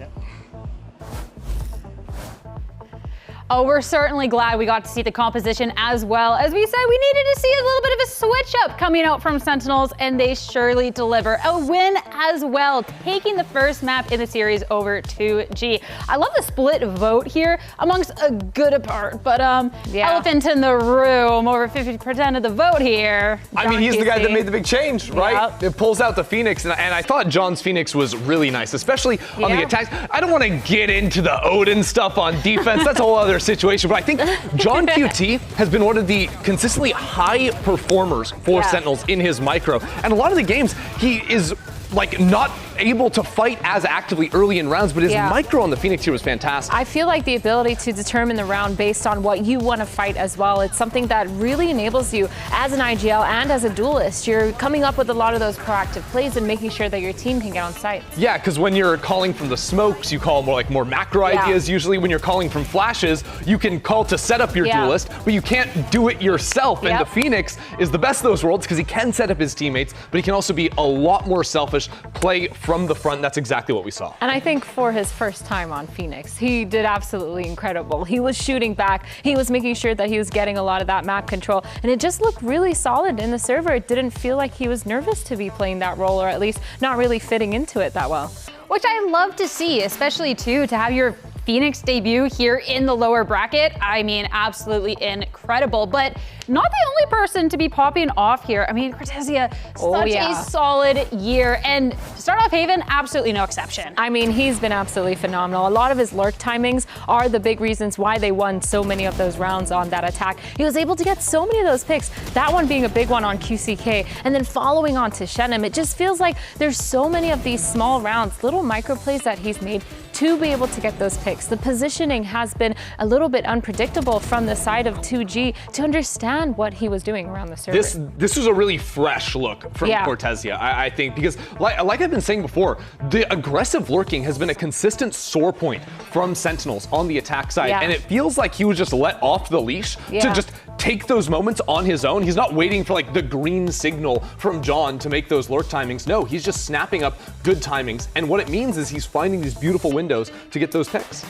Oh, we're certainly glad we got to see the composition as well. As we said, we needed to see a little bit of a switch up coming out from Sentinels, and they surely deliver. A win as well, taking the first map in the series over 2G. I love the split vote here amongst a good part, but elephant in the room, over 50% of the vote here. I mean, he's the guy that made the big change, right? Yep. It pulls out the Phoenix, and I thought John's Phoenix was really nice, especially on the attacks. I don't want to get into the Odin stuff on defense. That's a whole other situation, but I think John QT has been one of the consistently high performers for Sentinels in his micro. And a lot of the games, he is like not able to fight as actively early in rounds, but his micro on the Phoenix here was fantastic. I feel like the ability to determine the round based on what you want to fight as well, it's something that really enables you as an IGL and as a duelist. You're coming up with a lot of those proactive plays and making sure that your team can get on site. Yeah, because when you're calling from the smokes, you call more macro ideas. Usually when you're calling from flashes, you can call to set up your duelist, but you can't do it yourself. And the Phoenix is the best of those worlds because he can set up his teammates, but he can also be a lot more selfish, play from the front. That's exactly what we saw. And I think for his first time on Phoenix, he did absolutely incredible. He was shooting back. He was making sure that he was getting a lot of that map control. And it just looked really solid in the server. It didn't feel like he was nervous to be playing that role, or at least not really fitting into it that well. Which I love to see, especially too, to have your Phoenix debut here in the lower bracket. I mean, absolutely incredible, but not the only person to be popping off here. I mean, Cortezia, such a solid year, and to start off Haven, absolutely no exception. I mean, he's been absolutely phenomenal. A lot of his lurk timings are the big reasons why they won so many of those rounds on that attack. He was able to get so many of those picks, that one being a big one on QCK, and then following on to Shannon. It just feels like there's so many of these small rounds, little micro plays that he's made to be able to get those picks. The positioning has been a little bit unpredictable from the side of 2G to understand what he was doing around the server. This was a really fresh look from Cortezia, I think, because like I've been saying before, the aggressive lurking has been a consistent sore point from Sentinels on the attack side, and it feels like he was just let off the leash to just take those moments on his own. He's not waiting for like the green signal from John to make those lurk timings. No, he's just snapping up good timings, and what it means is he's finding these beautiful windows to get those picks.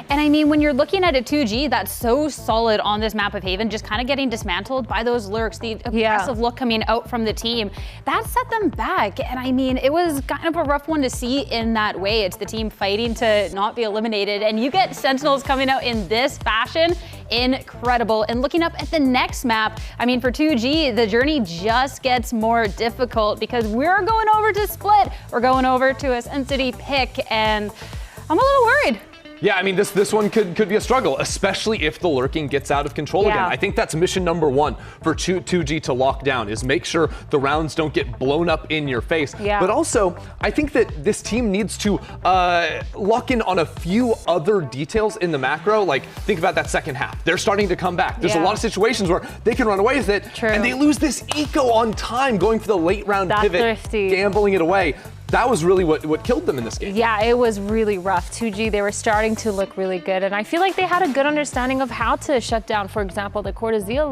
And I mean, when you're looking at a 2G that's so solid on this map of Haven, just kind of getting dismantled by those lurks, the aggressive look coming out from the team, that set them back. And I mean, it was kind of a rough one to see in that way. It's the team fighting to not be eliminated, and you get Sentinels coming out in this fashion. Incredible. And looking up at the next map, I mean, for 2G, the journey just gets more difficult because we're going over to Split. We're going over to a Sun City pick, and I'm a little worried. Yeah, I mean, this one could be a struggle, especially if the lurking gets out of control again. I think that's mission number one for 2G to lock down, is make sure the rounds don't get blown up in your face. But also, I think that this team needs to lock in on a few other details in the macro. Like, think about that second half. They're starting to come back. There's a lot of situations where they can run away with it, and they lose this eco on time, going for the late round pivot, gambling it away. That was really what killed them in this game. Yeah, it was really rough. 2G, they were starting to look really good, and I feel like they had a good understanding of how to shut down, for example, the Cortezia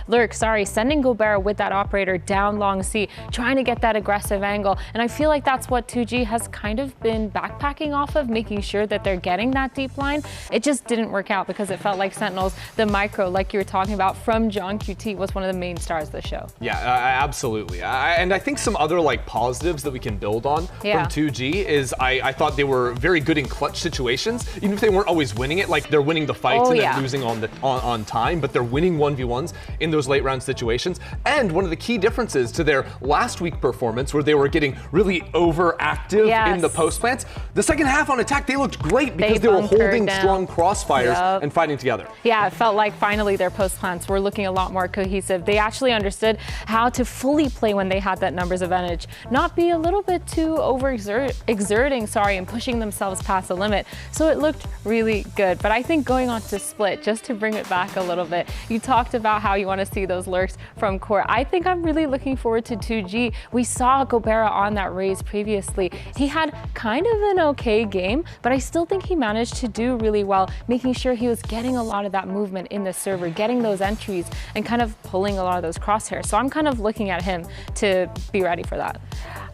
lurk, sending Gobert with that operator down long C, trying to get that aggressive angle. And I feel like that's what 2G has kind of been backpacking off of, making sure that they're getting that deep line. It just didn't work out because it felt like Sentinels, the micro, like you were talking about, from John QT, was one of the main stars of the show. Yeah, absolutely. And I think some other like positives that we can build on from 2G is I thought they were very good in clutch situations, even if they weren't always winning it. Like, they're winning the fights and then losing on time, but they're winning 1v1s in those late round situations. And one of the key differences to their last week performance, where they were getting really overactive in the post plants, the second half on attack, they looked great because they were holding strong crossfires and fighting together. Yeah, it felt like finally their post plants were looking a lot more cohesive. They actually understood how to fully play when they had that numbers advantage, not be a little bit too exerting, and pushing themselves past the limit. So it looked really good. But I think going on to Split, just to bring it back a little bit, you talked about how you want to see those lurks from Core. I think I'm really looking forward to 2G. We saw Gobert on that raise previously. He had kind of an okay game, but I still think he managed to do really well, making sure he was getting a lot of that movement in the server, getting those entries, and kind of pulling a lot of those crosshairs. So I'm kind of looking at him to be ready for that.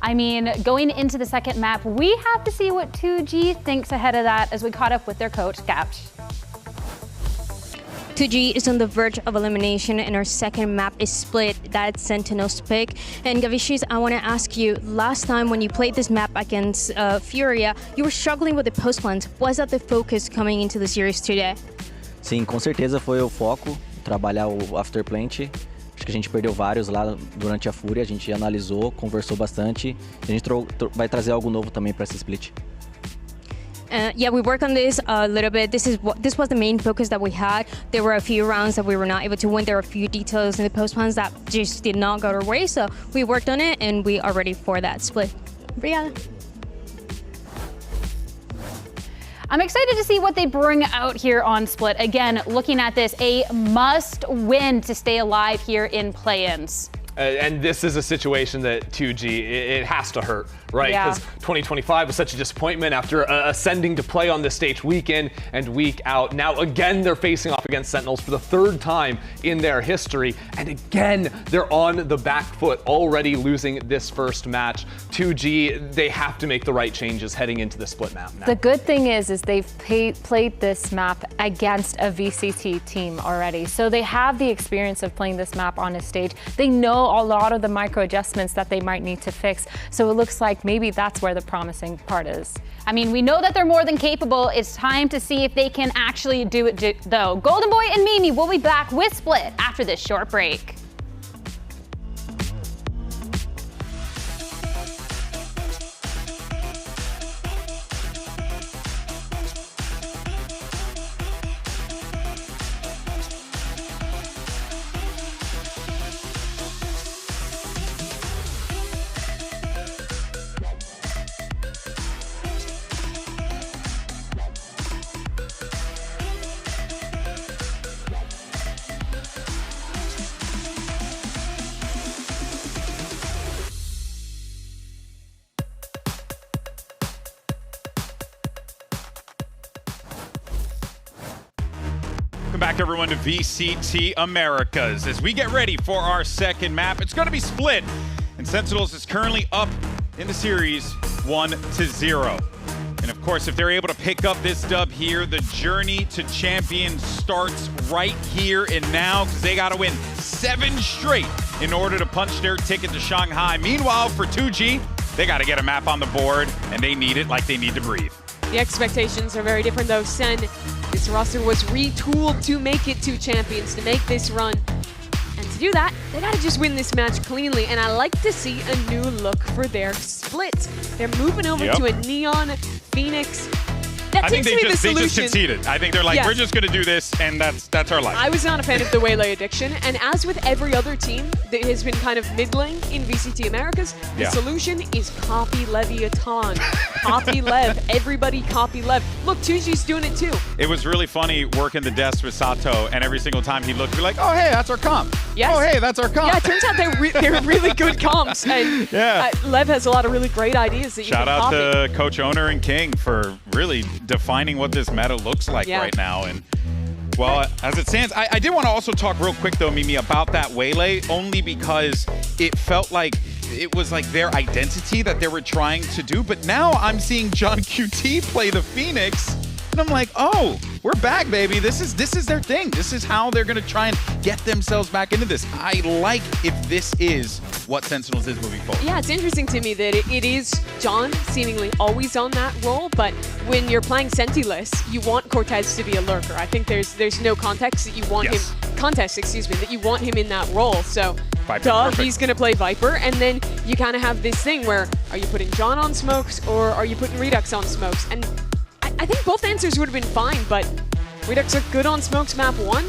I mean, going into the second map, we have to see what 2G thinks ahead of that as we caught up with their coach, Gapch. 2G is on the verge of elimination, and our second map is split. That's Sentinel's pick. And Gavicius, I want to ask you, last time when you played this map against Furia, you were struggling with the post plans. Was that the focus coming into the series today? Sim, com certeza foi o foco, trabalhar o afterplant. Acho que a gente perdeu vários lá durante a Fúria, a gente analisou, conversou bastante. A gente vai trazer algo novo também para essa split. Yeah, we worked on this a little bit. This was the main focus that we had. There were a few rounds that we were not able to win. There were a few details in the post plans that just did not go our way. So we worked on it, and we are ready for that split. Brianna. I'm excited to see what they bring out here on Split. Again, looking at this, a must-win to stay alive here in play-ins. And this is a situation that 2G, it has to hurt, right? Yeah. Because 2025 was such a disappointment after ascending to play on this stage week in and week out. Now, again, they're facing off against Sentinels for the third time in their history. And again, they're on the back foot, already losing this first match. 2G, they have to make the right changes heading into the split map now. The good thing is they've played this map against a VCT team already. So they have the experience of playing this map on a stage. They know a lot of the micro adjustments that they might need to fix. So it looks like maybe that's where the promising part is. I mean, we know that they're more than capable. It's time to see if they can actually do it though. Golden Boy and Mimi will be back with Split after this short break. Welcome back, everyone, to VCT Americas. As we get ready for our second map, it's going to be split, and Sentinels is currently up in the series 1-0. And of course, if they're able to pick up this dub here, the journey to champion starts right here and now, because they got to win 7 straight in order to punch their ticket to Shanghai. Meanwhile, for 2G, they got to get a map on the board, and they need it like they need to breathe. The expectations are very different, though. Sen, this roster was retooled to make it to champions, to make this run. And to do that, they gotta just win this match cleanly. And I like to see a new look for their split. They're moving over to a Neon Phoenix. That I think seems to be the they just solution. conceded. I think they're like, we're just going to do this, and that's our life. I was not a fan of the Waylay addiction, and as with every other team that has been kind of middling in VCT Americas, the solution is copy Leviatán. Copy Lev. Everybody copy Lev. Look, 2G's doing it too. It was really funny working the desk with Sato, and every single time he looked, be like, oh, hey, that's our comp. Yes. Oh, hey, that's our comp. Yeah, it turns out they're really good comps, and Lev has a lot of really great ideas that you Shout can out copy. to Coach Owner and King for really defining what this meta looks like right now. And well, as it stands, I did want to also talk real quick though, Mimi, about that Waylay, only because it felt like it was like their identity that they were trying to do. But now I'm seeing John QT play the Phoenix, and I'm like, oh, we're back, baby. This is their thing. This is how they're gonna try and get themselves back into this. I like if this is what Sentinels is moving forward. Yeah, it's interesting to me that it is John seemingly always on that role, but when you're playing Sentineless, you want Cortez to be a lurker. I think there's no context that you want him, that you want him in that role. So, he's gonna play Viper, and then you kind of have this thing where, are you putting John on smokes or are you putting Redux on smokes? And I think both answers would have been fine, but Redux are good on smokes map 1.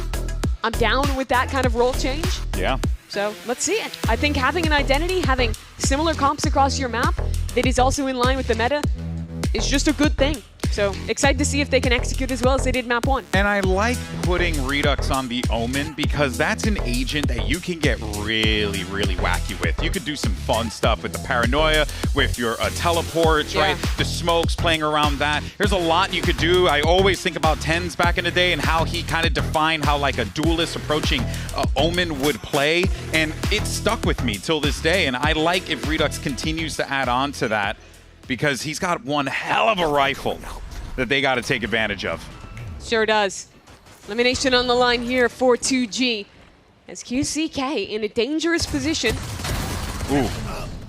I'm down with that kind of role change. Yeah. So let's see it. I think having an identity, having similar comps across your map that is also in line with the meta is just a good thing. So excited to see if they can execute as well as they did map 1. And I like putting Redux on the Omen because that's an agent that you can get really, really wacky with. You could do some fun stuff with the paranoia, with your teleports, right? The smokes, playing around that. There's a lot you could do. I always think about Tens back in the day and how he kind of defined how like a duelist approaching Omen would play. And it stuck with me till this day. And I like if Redux continues to add on to that, because he's got one hell of a rifle that they got to take advantage of. Sure does. Elimination on the line here for 2G. As QCK in a dangerous position. Ooh.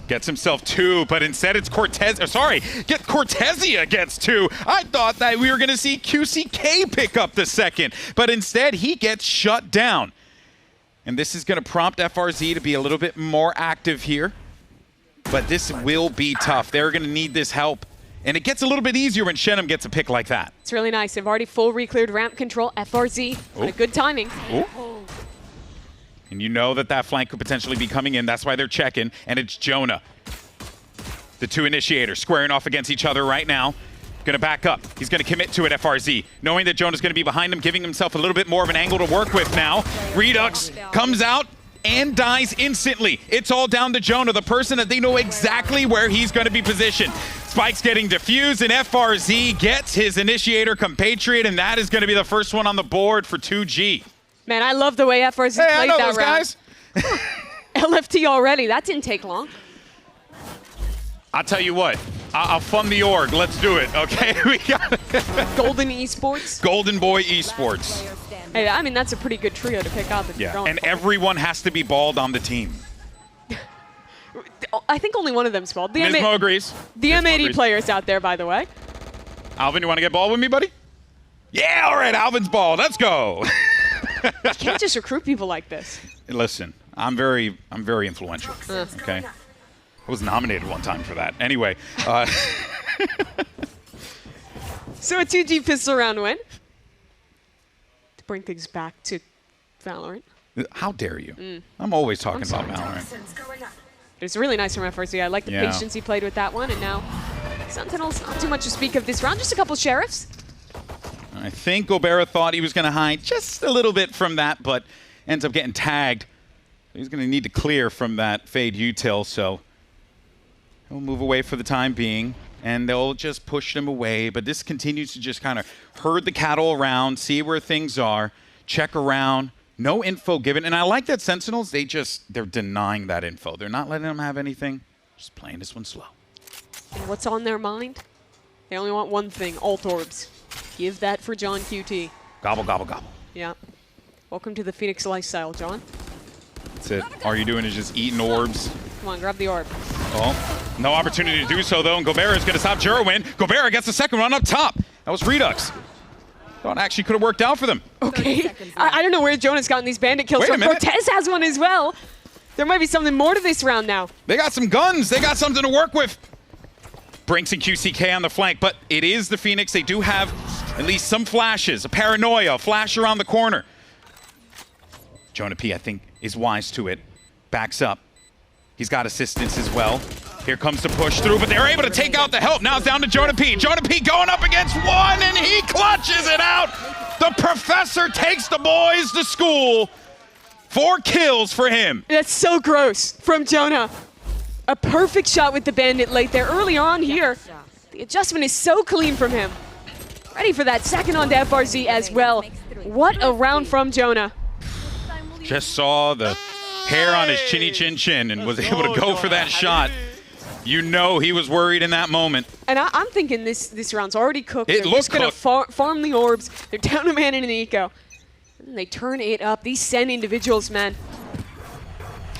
Gets himself 2, but instead it's Cortez. Get Cortezia gets 2. I thought that we were going to see QCK pick up the second, but instead he gets shut down. And this is going to prompt FRZ to be a little bit more active here. But this will be tough. They're going to need this help. And it gets a little bit easier when Shannon gets a pick like that. It's really nice. They've already full re-cleared ramp control. FRZ on a good timing. Ooh. And you know that flank could potentially be coming in. That's why they're checking. And it's Jonah. The 2 initiators squaring off against each other right now. Going to back up. He's going to commit to it, FRZ. Knowing that Jonah's going to be behind him, giving himself a little bit more of an angle to work with now. Redux comes out and dies instantly. It's all down to Jonah, the person that they know exactly where he's going to be positioned. Spike's getting diffused, and FRZ gets his initiator compatriot, and that is going to be the first one on the board for 2G. Man, I love the way FRZ played I know that those round. guys. LFT already. That didn't take long. I'll tell you what. I'll fund the org. Let's do it, okay? We got Golden Esports. Golden Boy Esports. Hey, I mean, that's a pretty good trio to pick up if you're going. And everyone has to be bald on the team. I think only one of them's bald. The Mismo agrees. The M80 players out there, by the way. Alvin, you want to get bald with me, buddy? Yeah, all right, Alvin's bald. Let's go. You can't just recruit people like this. Listen, I'm very influential. Okay, I was nominated one time for that. Anyway, so a 2G pistol round win to bring things back to Valorant. How dare you? I'm always talking about Valorant. It's really nice from FRZ. I like the patience he played with that one, and now Sentinels not too much to speak of this round. Just a couple sheriffs. I think Gobera thought he was going to hide just a little bit from that, but ends up getting tagged. He's going to need to clear from that Fade util, so he'll move away for the time being, and they'll just push him away. But this continues to just kind of herd the cattle around, see where things are, check around. No info given, and I like that Sentinels, they're denying that info. They're not letting them have anything, just playing this one slow. And what's on their mind? They only want one thing, ult orbs. Give that for John QT. Gobble, gobble, gobble. Yeah. Welcome to the Phoenix lifestyle, John. That's it. All you're doing is just eating orbs. Come on, grab the orb. Oh, no opportunity to do so, though, and Gobera is going to stop Jerwin. Gobera gets the second one up top. That was Redux. Thought actually could have worked out for them. Okay. I don't know where Jonah's gotten these bandit kills from. Cortez has one as well. There might be something more to this round now. They got some guns. They got something to work with. Brinks and QCK on the flank, but it is the Phoenix. They do have at least some flashes, a paranoia, a flash around the corner. Jonah P, I think, is wise to it. Backs up. He's got assistance as well. Here comes the push through, but they're able to take out the help. Now it's down to Jonah P. Jonah P going up against one, and he clutches it out. The professor takes the boys to school. 4 kills for him. That's so gross from Jonah. A perfect shot with the bandit late there early on here. The adjustment is so clean from him. Ready for that second on to FRZ as well. What a round from Jonah. Just saw the hair on his chinny chin chin and was able to go for that shot. You know he was worried in that moment. And I'm thinking this round's already cooked. They're just going to farm the orbs. They're down a man in an eco. And they turn it up. These Sen individuals, man.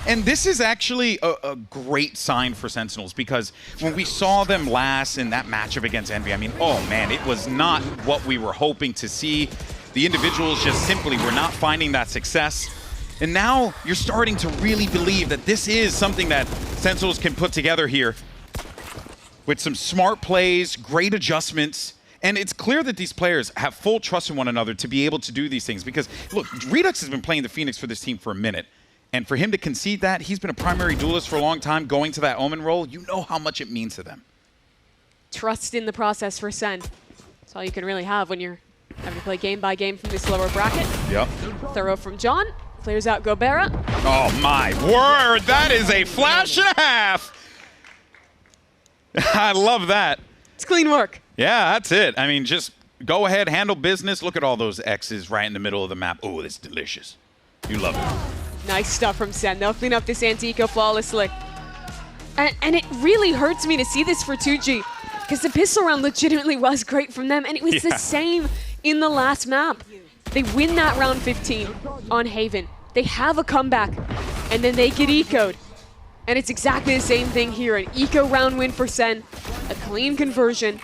And this is actually a great sign for Sentinels, because when we saw them last in that matchup against Envy, I mean, oh man, it was not what we were hoping to see. The individuals just simply were not finding that success. And now you're starting to really believe that this is something that Sentinels can put together here with some smart plays, great adjustments. And it's clear that these players have full trust in one another to be able to do these things. Because, look, Redux has been playing the Phoenix for this team for a minute. And for him to concede that, he's been a primary duelist for a long time, going to that Omen role. You know how much it means to them. Trust in the process for Sen. That's all you can really have when you're having to play game by game from this lower bracket. Yep. Thorough from John. Clears out Gobera. Oh my word, that is a flash and a half. I love that. It's clean work. Yeah, that's it. I mean, just go ahead, handle business. Look at all those X's right in the middle of the map. Oh, that's delicious. You love it. Nice stuff from Sen. They'll clean up this anti-eco flawlessly. And it really hurts me to see this for 2G, because the pistol round legitimately was great from them, and it was the same in the last map. They win that round 15 on Haven. They have a comeback, and then they get ecoed. And it's exactly the same thing here. An eco round win for Sen, a clean conversion.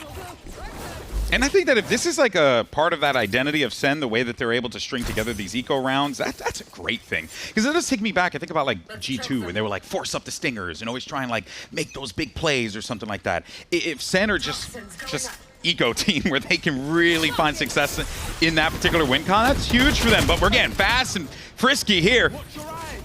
And I think that if this is like a part of that identity of Sen, the way that they're able to string together these eco rounds, that's a great thing. Because it does take me back, I think about like G2, and they were like, force up the stingers and always try and like make those big plays or something like that. If Sen are just eco team where they can really find success in that particular win con, that's huge for them. But we're getting fast and frisky here.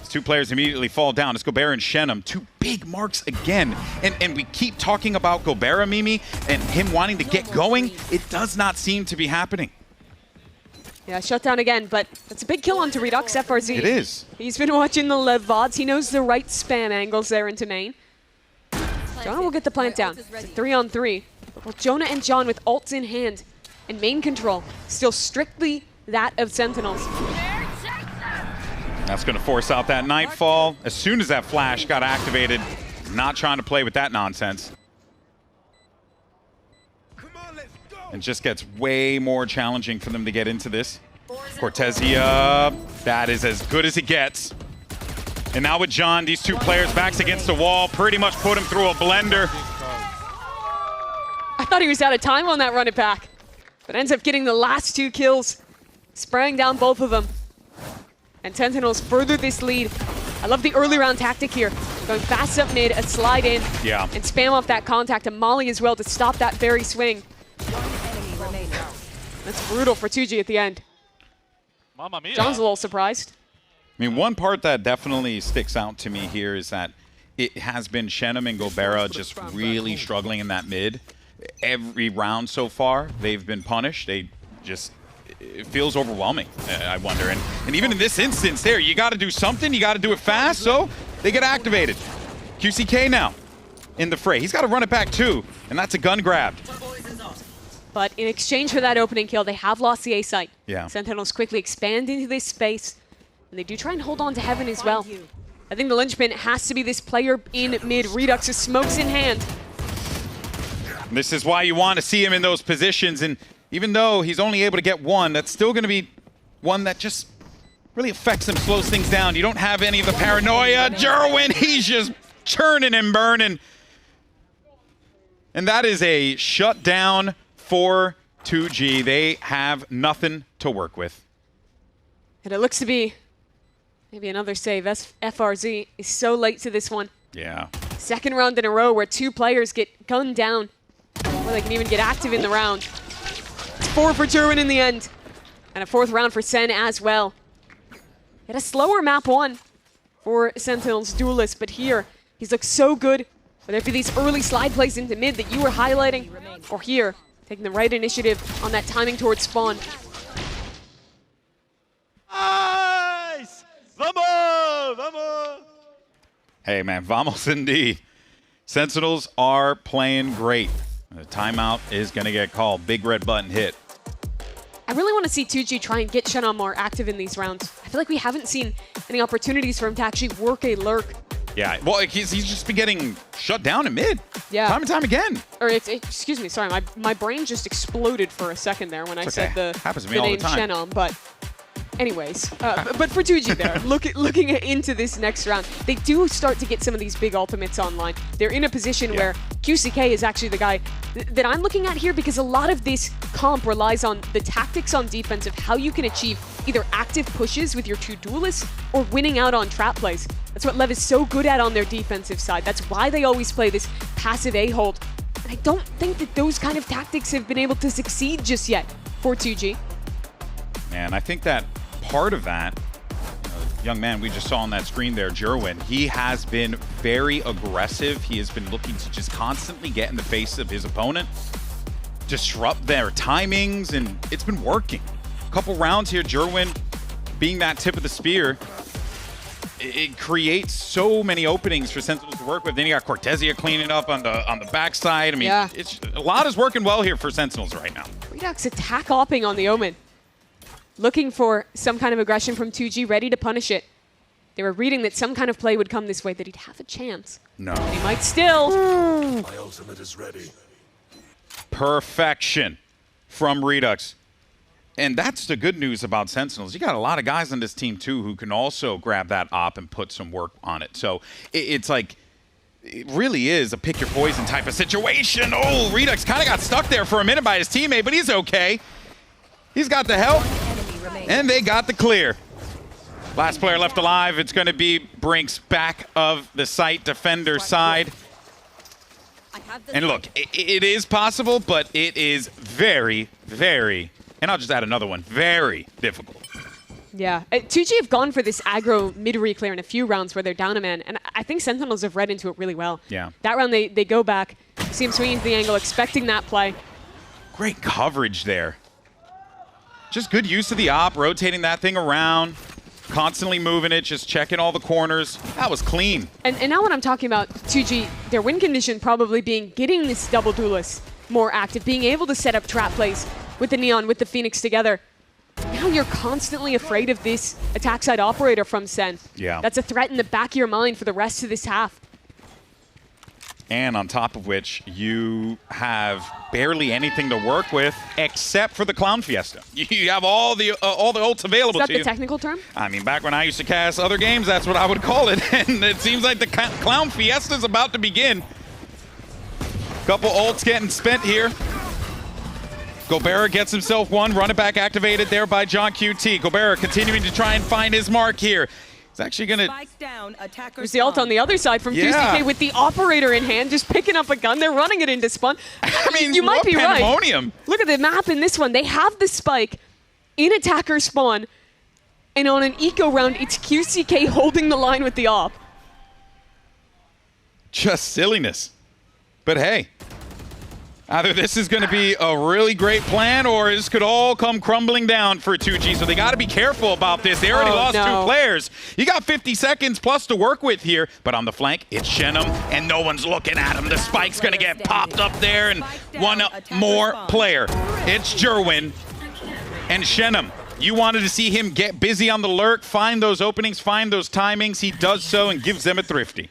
Two players immediately fall down. It's Gobert and Shenum. Two big marks again. And we keep talking about Gobert, Mimi, and him wanting to get going. It does not seem to be happening. Yeah, shut down again, but that's a big kill onto Redux FRZ. It is. He's been watching the live VODs. He knows the right spam angles there into main. Jonah will get the plant down. It's a 3-on-3. Well, Jonah and John with ults in hand and main control. Still strictly that of Sentinels. That's going to force out that Nightfall. As soon as that flash got activated, not trying to play with that nonsense. And just gets way more challenging for them to get into this. Cortesia, that is as good as it gets. And now with John, these two players backs against the wall, pretty much put him through a blender. I thought he was out of time on that run it back, but ends up getting the last 2 kills, spraying down both of them. And Sentinels further this lead. I love the early round tactic here. Going fast up mid, a slide in, and spam off that contact, and Molly as well to stop that very swing. That's brutal for 2G at the end. Mamma mia. John's a little surprised. I mean, one part that definitely sticks out to me here is that it has been Shenum and Gobera just really struggling in that mid. Every round so far, they've been punished. They just... It feels overwhelming, I wonder. And even in this instance there, you got to do something. You got to do it fast, so they get activated. QCK now in the fray. He's got to run it back too, and that's a gun grab. But in exchange for that opening kill, they have lost the A site. Yeah. Sentinels quickly expand into this space, and they do try and hold on to Heaven as well. I think the linchpin has to be this player in mid. Redux' smokes in hand. This is why you want to see him in those positions, and even though he's only able to get one, that's still going to be one that just really affects him, slows things down. You don't have any of the paranoia. Jerwin, he's just churning and burning. And that is a shutdown for 2G. They have nothing to work with. And it looks to be maybe another save. FRZ is so late to this one. Yeah. Second round in a row where 2 players get gunned down before they can even get active in the round. 4 for Jerwin in the end. And a 4th round for Sen as well. Had a slower map 1 for Sentinels Duelist, but here he's looked so good. Whether it be these early slide plays into mid that you were highlighting, or here, taking the right initiative on that timing towards spawn. Nice! Vamos! Vamos! Hey man, vamos indeed. Sentinels are playing great. The timeout is going to get called. Big red button hit. I really want to see 2G try and get Shenum more active in these rounds. I feel like we haven't seen any opportunities for him to actually work a lurk. Yeah, well, he's just been getting shut down in mid. Yeah. Time and time again. Or excuse me, sorry, my brain just exploded for a second there when I said the Happens to me all the name time. Shenum, but anyways. But for 2G there, looking into this next round, they do start to get some of these big ultimates online. They're in a position where QCK is actually the guy that I'm looking at here, because a lot of this comp relies on the tactics on defense of how you can achieve either active pushes with your 2 duelists or winning out on trap plays. That's what Lev is so good at on their defensive side. That's why they always play this passive A-hold. And I don't think that those kind of tactics have been able to succeed just yet for 2G. Man, I think that part of that, young man we just saw on that screen there, Jerwin, he has been very aggressive. He has been looking to just constantly get in the face of his opponent, disrupt their timings, and it's been working. A couple rounds here, Jerwin being that tip of the spear, it creates so many openings for Sentinels to work with. Then you got Cortesia cleaning up on the backside. I mean, it's a lot is working well here for Sentinels right now. Redux attack opping on the Omen. Looking for some kind of aggression from 2G, ready to punish it. They were reading that some kind of play would come this way, that he'd have a chance. No. He might still. My ultimate is ready. Perfection from Redux. And that's the good news about Sentinels. You got a lot of guys on this team, too, who can also grab that op and put some work on it. So it's like, it really is a pick your poison type of situation. Oh, Redux kind of got stuck there for a minute by his teammate, but he's okay. He's got the help, and they got the clear. Last player left alive. It's going to be Brinks back of the site defender side. And look, it is possible, but it is very, very, and I'll just add another one, very difficult. Yeah, 2G have gone for this aggro mid-reclear in a few rounds where they're down a man, and I think Sentinels have read into it really well. Yeah. That round they go back, see him swinging to the angle, expecting that play. Great coverage there. Just good use of the op, rotating that thing around, constantly moving it, just checking all the corners. That was clean. And now when I'm talking about 2G, their win condition probably being getting this double duelist more active, being able to set up trap plays with the Neon, with the Phoenix together. Now you're constantly afraid of this attack side operator from Sen. Yeah. That's a threat in the back of your mind for the rest of this half. And on top of which, you have barely anything to work with except for the Clown Fiesta. You have all the ults available to you. Is that the technical term? I mean, back when I used to cast other games, that's what I would call it. And it seems like the Clown Fiesta is about to begin. Couple ults getting spent here. Gobera gets himself one, run it back activated there by John QT. Gobera continuing to try and find his mark here. He's actually going to... There's the ult on the other side from QCK with the operator in hand, just picking up a gun. They're running it into spawn. I mean, you might be pandemonium. Right. Look at the map in this one. They have the spike in attacker spawn, and on an eco round, it's QCK holding the line with the op. Just silliness. But hey, either this is going to be a really great plan or this could all come crumbling down for 2G. So they got to be careful about this. They already lost two players. You got 50 seconds plus to work with here. But on the flank, it's Shenum, and no one's looking at him. The spike's going to get popped up there, and one more player. It's Jerwin and Shenum. You wanted to see him get busy on the lurk, find those openings, find those timings. He does so and gives them a thrifty.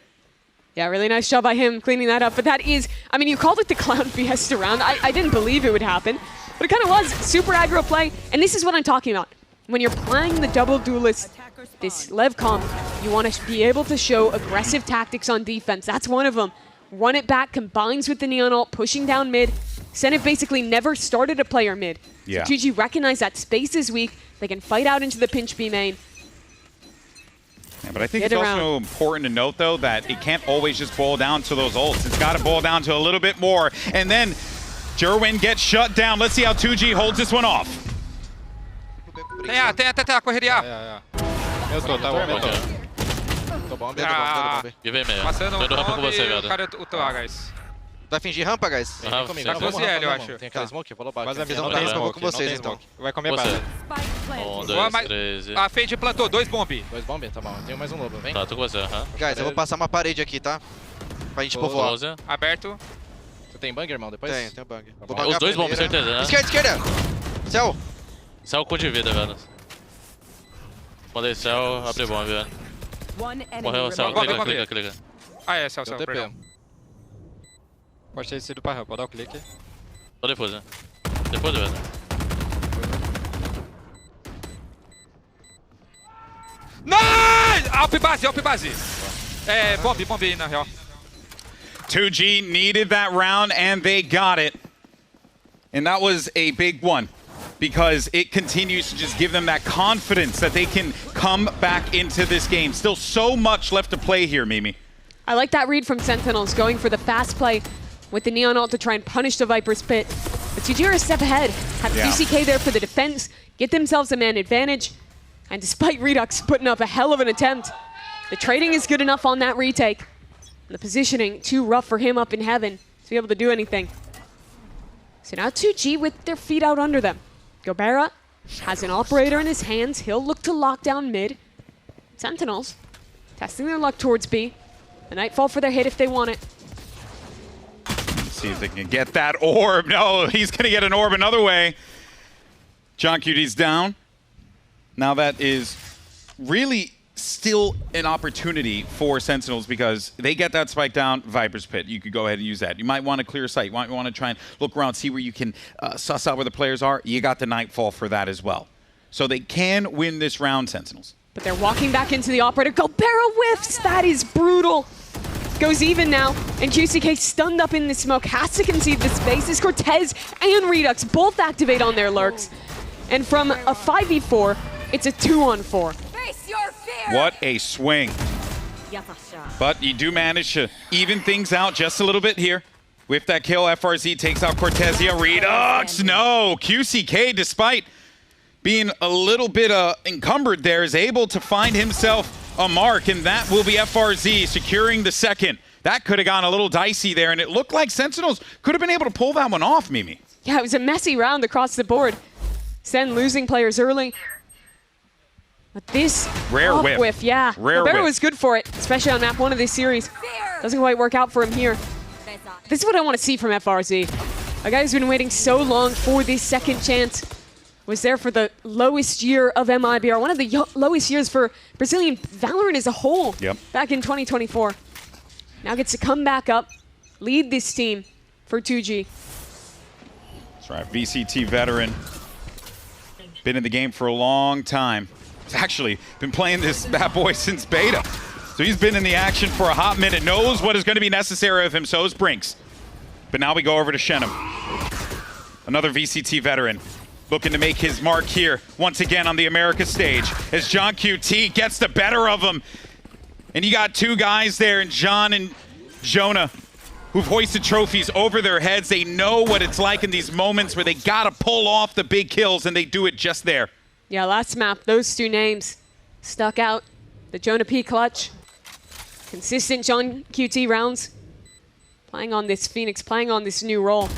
Yeah, really nice job by him cleaning that up. But that is, I mean, you called it the Clown Fiesta round. I didn't believe it would happen, but it kind of was. Super aggro play, and this is what I'm talking about. When you're playing the double duelist, this Lev comp, you want to be able to show aggressive tactics on defense. That's one of them. Run it back, combines with the Neon ult, pushing down mid. Senate basically never started a player mid. Yeah. So 2G recognize that space is weak. They can fight out into the pinch B main. Yeah, but I think it's also important to note, though, that it can't always just boil down to those ults. It's got to boil down to a little bit more. And then Jerwin gets shut down. Let's see how 2G holds this one off. Tem A, correria. Eu tô, tá bom. Tô bom, E vem meio. Passando Tô indo rampa com você, o velho. cara ultou A, guys. Vai fingir rampa, guys? Vem comigo. Tá 12 L, eu acho. Tem aquela smoke? Eu vou lobar. Vocês não tem smoke com vocês, então. Vai comer bala. 1, 2, 3. A Fade plantou, 2 bomb. 2 bomb? Tá bom. Tenho mais um lobo, vem. Tá, tô com você, Guys, eu vou passar uma parede aqui, tá? Pra gente povoar. Aberto. Você tem bang, irmão, depois? Tenho bang. Os dois bombs, certeza, né? Esquerda! Céu! Céu com de vida, velho. Mandei céu, abre bomb, velho. Morreu o céu, clica. Ah, é, céu, perdão. Pode ter sido pra rampa, pode dar o clique. Só depois, né? Depois, velho. Nice! Alp base. É, bomb aí, na real. 2G needed that round, and they got it. And that was a big one, because it continues to just give them that confidence that they can come back into this game. Still so much left to play here, Mimi. I like that read from Sentinels, going for the fast play with the Neon ult to try and punish the Viper's Pit. But 2G are a step ahead. Have QCK there for the defense, get themselves a man advantage. And despite Redux putting up a hell of an attempt, the trading is good enough on that retake. And the positioning too rough for him up in heaven to be able to do anything. So now 2G with their feet out under them. Gobera has an operator in his hands. He'll look to lock down mid. Sentinels testing their luck towards B. The Nightfall for their hit if they want it. See if they can get that orb. No, he's going to get an orb another way. John QT's down. Now that is really still an opportunity for Sentinels because they get that spike down, Viper's Pit. You could go ahead and use that. You might want to clear sight. You might want to try and look around, see where you can suss out where the players are. You got the Nightfall for that as well. So they can win this round, Sentinels. But they're walking back into the operator. Gobera whiffs! That is brutal. Goes even now, and QCK stunned up in the smoke, has to concede the space. This Cortez and Redux both activate on their lurks. And from a 5v4, it's a 2-on-4. What a swing. But you do manage to even things out just a little bit here. With that kill, FRZ takes out Cortezia. Redux, no! QCK, despite being a little bit encumbered there, is able to find himself a mark, and that will be FRZ securing the second. That could have gone a little dicey there, and it looked like Sentinels could have been able to pull that one off, Mimi. Yeah, it was a messy round across the board. Sen losing players early. But this rare whiff. Yeah. Rare Gobera whiff. was good for it, especially on map 1 of this series. Doesn't quite work out for him here. This is what I want to see from FRZ. A guy who's been waiting so long for this second chance. Was there for the lowest year of MIBR, one of the lowest years for Brazilian Valorant as a whole back in 2024. Now gets to come back up, lead this team for 2G. That's right, VCT veteran. Been in the game for a long time. He's actually been playing this bad boy since beta. So he's been in the action for a hot minute, knows what is going to be necessary of him, so is Brinks. But now we go over to Shenum. Another VCT veteran. Looking to make his mark here once again on the America stage as John QT gets the better of him. And you got two guys there, and John and Jonah, who've hoisted trophies over their heads. They know what it's like in these moments where they gotta pull off the big kills, and they do it just there. Yeah, last map, those two names stuck out. The Jonah P clutch. Consistent John QT rounds. Playing on this Phoenix, playing on this new role.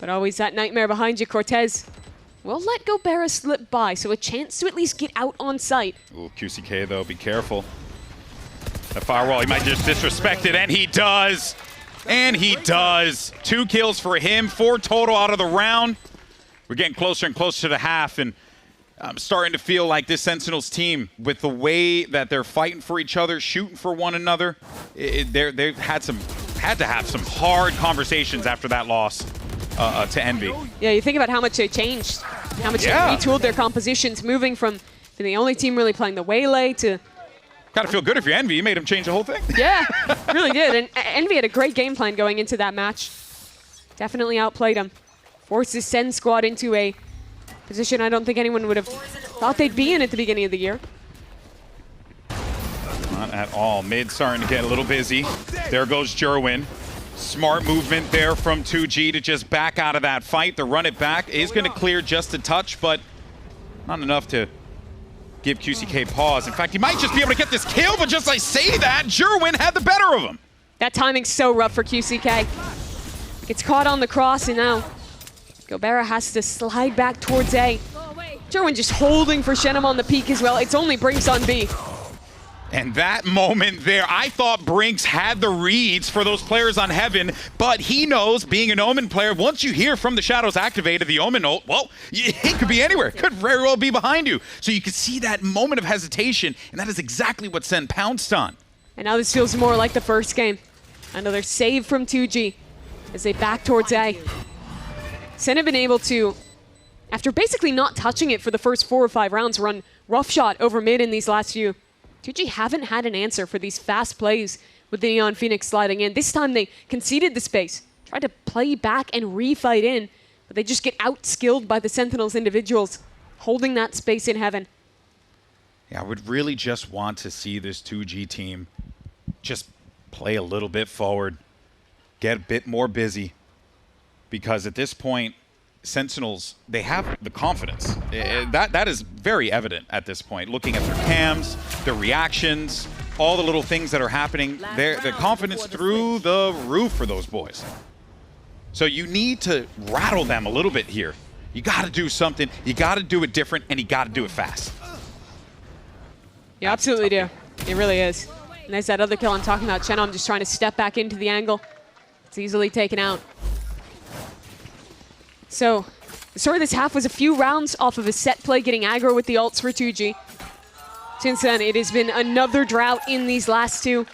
But always that nightmare behind you, Cortez. We'll let Gobera slip by, so a chance to at least get out on site. Ooh, QCK though, be careful. That firewall, he might just disrespect it, and he does. And he does. 2 kills for him, 4 total out of the round. We're getting closer and closer to the half, and I'm starting to feel like this Sentinels team, with the way that they're fighting for each other, shooting for one another, they've had to have some hard conversations after that loss. To Envy. Yeah, you think about how much they changed, how much they retooled their compositions, moving from the only team really playing the Waylay to... Gotta feel good if you're Envy. You made him change the whole thing. Yeah, really did. And Envy had a great game plan going into that match. Definitely outplayed him. Forced his Sen squad into a position I don't think anyone would have thought they'd be in at the beginning of the year. Not at all. Mid starting to get a little busy. There goes Jerwin. Smart movement there from 2G to just back out of that fight. The run it back is going to clear just a touch, but not enough to give QCK pause. In fact, he might just be able to get this kill, but just I say that, Jerwin had the better of him. That timing's so rough for QCK. Gets caught on the cross, and now Gobera has to slide back towards A. Jerwin just holding for Shenum on the peak as well. It's only Brinks on B. And that moment there, I thought Brinks had the reads for those players on Heaven, but he knows, being an Omen player, once you hear from the Shadows activated the Omen ult, well, it could be anywhere. It could very well be behind you. So you can see that moment of hesitation, and that is exactly what Sen pounced on. And now this feels more like the first game. Another save from 2G as they back towards A. Sen have been able to, after basically not touching it for the first 4 or 5 rounds, run rough shot over mid in these last few. 2G haven't had an answer for these fast plays with the Neon Phoenix sliding in. This time they conceded the space, tried to play back and refight in, but they just get outskilled by the Sentinels individuals, holding that space in Heaven. Yeah, I would really just want to see this 2G team just play a little bit forward, get a bit more busy, because at this point, Sentinels, they have the confidence. That is very evident at this point. Looking at their cams, their reactions, all the little things that are happening, the confidence through the roof for those boys. So you need to rattle them a little bit here. You got to do something. You got to do it different, and you got to do it fast. You absolutely do. It really is. And there's that other kill I'm talking about. Chenom just trying to step back into the angle. It's easily taken out. So, the story of this half was a few rounds off of a set play, getting aggro with the ults for 2G. Since then, it has been another drought in these last two.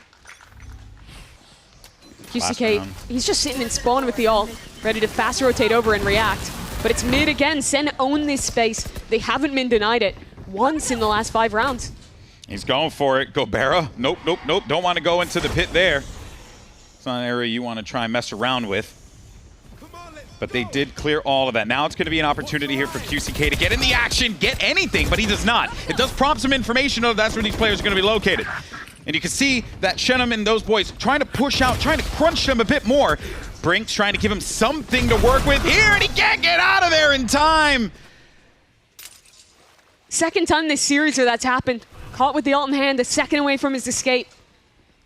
QCK, he's just sitting in spawn with the ult, ready to fast rotate over and react. But it's mid again. Sen own this space. They haven't been denied it once in the last 5 rounds. He's going for it. Gobera. Nope, nope, nope. Don't want to go into the pit there. It's not an area you want to try and mess around with. But they did clear all of that. Now it's going to be an opportunity here for QCK to get in the action, get anything, but he does not. It does prompt some information of that's where these players are going to be located. And you can see that Shenum and those boys trying to push out, trying to crunch them a bit more. Brink's trying to give him something to work with here, and he can't get out of there in time. Second time this series where that's happened. Caught with the ult in hand, a second away from his escape.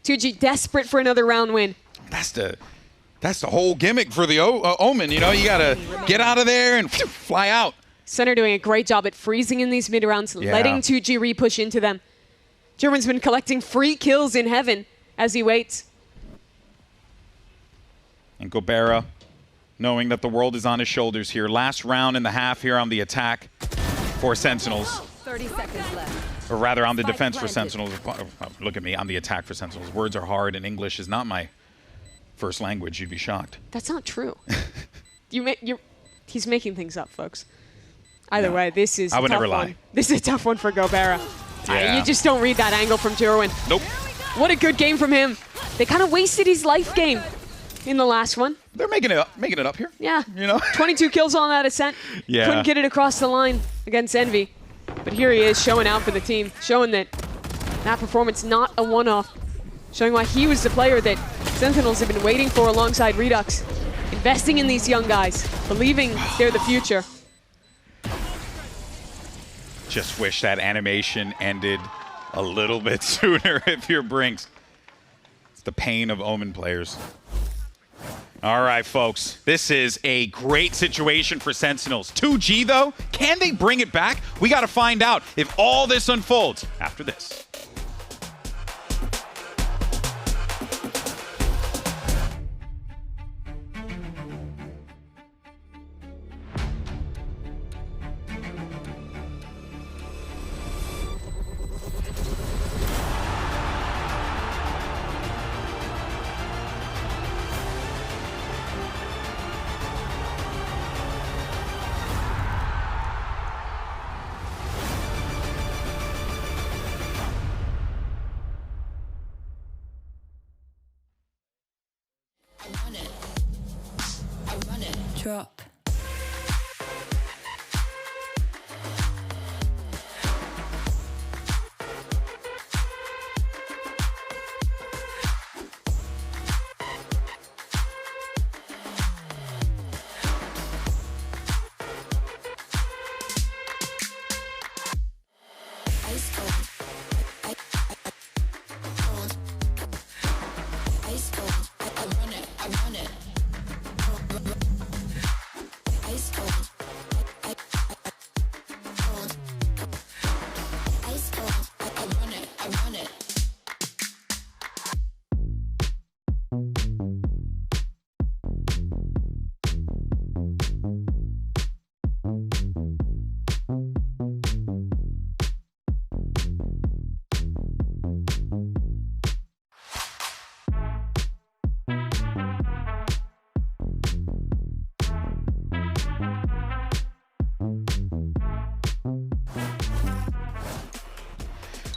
2G desperate for another round win. That's the whole gimmick for the Omen, you know? You got to get out of there and fly out. Center doing a great job at freezing in these mid-rounds, letting 2G re-push into them. German's been collecting free kills in heaven as he waits. And Gobera, knowing that the world is on his shoulders here. Last round and a half here on the attack for Sentinels. 30 seconds left. Or rather on the defense for Sentinels. Look at me, on the attack for Sentinels. Words are hard and English is not my first language. You'd be shocked. That's not true. He's making things up, folks. Either way, this is I would a tough never lie. one. This is a tough one for Gobera. Yeah. You just don't read that angle from Jerwin. Nope. What a good game from him. They kind of wasted his life game in the last one. They're making it up here. Yeah. You know? 22 kills on that ascent. Yeah. Couldn't get it across the line against Envy. But here he is showing out for the team, showing that that performance not a one-off, showing why he was the player that Sentinels have been waiting for alongside Redux, investing in these young guys, believing they're the future. Just wish that animation ended a little bit sooner if you're Brinks. It's the pain of Omen players. All right, folks. This is a great situation for Sentinels. 2G, though, can they bring it back? We got to find out if all this unfolds after this. Drop.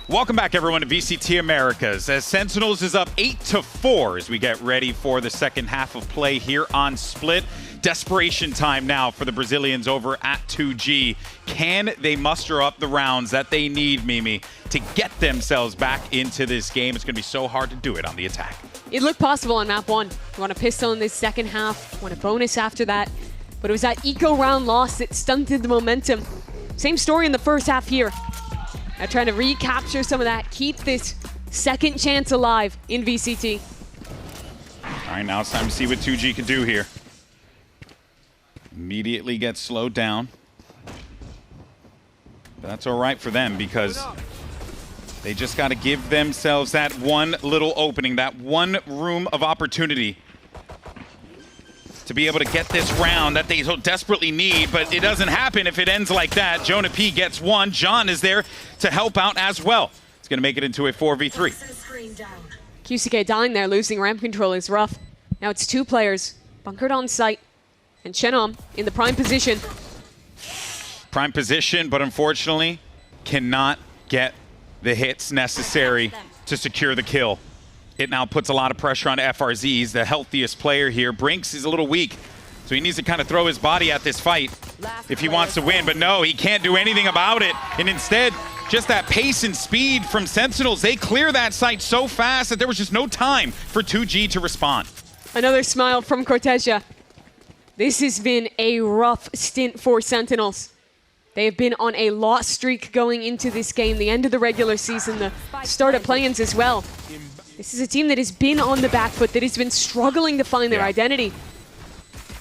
Welcome back, everyone, to VCT Americas, as Sentinels is up 8-4 as we get ready for the second half of play here on Split. Desperation time now for the Brazilians over at 2G. Can they muster up the rounds that they need, Mimi, to get themselves back into this game? It's going to be so hard to do it on the attack. It looked possible on map 1. You want a pistol in this second half, want a bonus after that. But it was that eco round loss that stunted the momentum. Same story in the first half here. Now trying to recapture some of that, keep this second chance alive in VCT. All right, now it's time to see what 2G can do here. Immediately gets slowed down. But that's all right for them because they just got to give themselves that one little opening, that one room of opportunity. to be able to get this round that they so desperately need, but it doesn't happen if it ends like that. Jonah P gets one. John is there to help out as well. It's going to make it into a 4v3. QCK dying there, losing ramp control is rough. Now it's 2 players bunkered on site, and Chenom in the prime position. Prime position, but unfortunately cannot get the hits necessary to secure the kill. It now puts a lot of pressure on FRZ. He's the healthiest player here. Brinks is a little weak, so he needs to kind of throw his body at this fight if he wants to win. But no, he can't do anything about it. And instead, just that pace and speed from Sentinels, they clear that site so fast that there was just no time for 2G to respond. Another smile from Cortesia. This has been a rough stint for Sentinels. They have been on a loss streak going into this game, the end of the regular season, the start of play-ins as well. This is a team that has been on the back foot, that has been struggling to find their identity.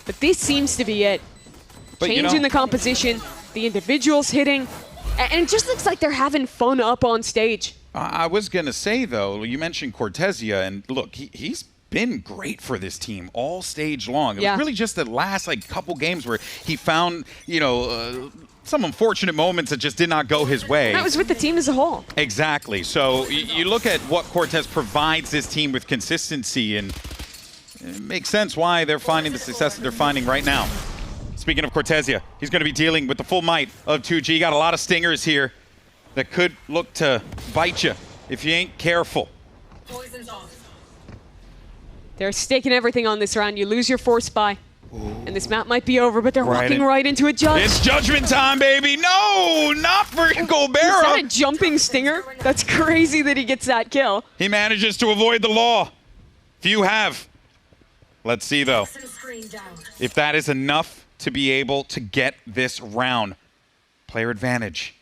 But this seems to be it. Changing the composition, the individuals hitting, and it just looks like they're having fun up on stage. I was going to say, though, you mentioned Cortesia, and look, he's been great for this team all stage long. It was really just the last couple games where he found, some unfortunate moments that just did not go his way. That was with the team as a whole. Exactly. So you look at what Cortez provides this team with consistency, and it makes sense why they're finding the success that they're finding right now. Speaking of Cortesia, he's going to be dealing with the full might of 2G. Got a lot of stingers here that could look to bite you if you ain't careful. They're staking everything on this round. You lose your force buy. And this map might be over, but they're walking right into a judge. It's judgment time, baby. No, not for Gobera. Is that a jumping stinger? That's crazy that he gets that kill. He manages to avoid the law. Few have. Let's see, though, if that is enough to be able to get this round. Player advantage.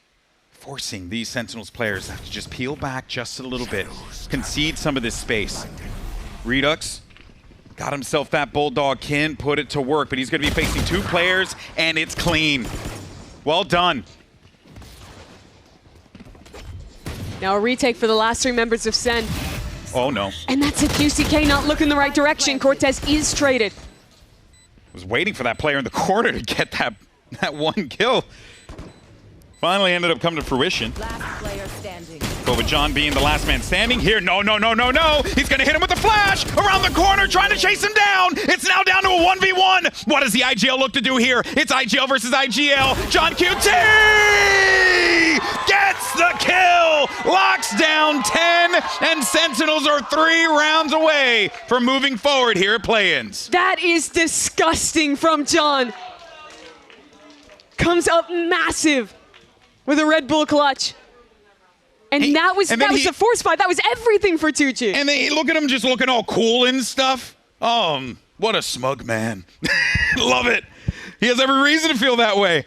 Forcing these Sentinels players to just peel back just a little bit. Concede some of this space. Redux got himself that Bulldog kin, put it to work, but he's going to be facing 2 players, and it's clean. Well done. Now a retake for the last 3 members of Sen. Oh, no. And that's it. QCK not looking the right direction. Cortez is traded. Was waiting for that player in the corner to get that one kill. Finally ended up coming to fruition. Last player standing. But with John being the last man standing here, no. He's going to hit him with the flash around the corner, trying to chase him down. It's now down to a 1v1. What does the IGL look to do here? It's IGL versus IGL. John QT gets the kill, locks down 10, and Sentinels are 3 rounds away from moving forward here at play-ins. That is disgusting from John. Comes up massive with a Red Bull clutch. And that was the force fight. That was everything for 2G. And they look at him just looking all cool and stuff. What a smug man. Love it. He has every reason to feel that way.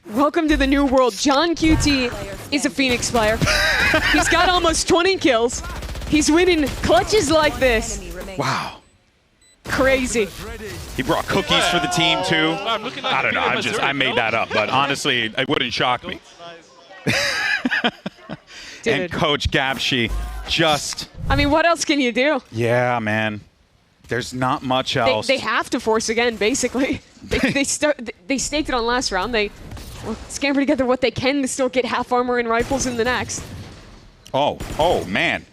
Welcome to the new world. John QT is a Phoenix player. He's got almost 20 kills. He's winning clutches like this. Wow. Crazy. He brought cookies for the team, too. I don't know. I made that up, but honestly, it wouldn't shock me. And Coach Gabshi just... I mean, what else can you do? Yeah, man. There's not much else. They have to force again, basically. They staked it on last round. They scamper together what they can to still get half armor and rifles in the next. Oh, man.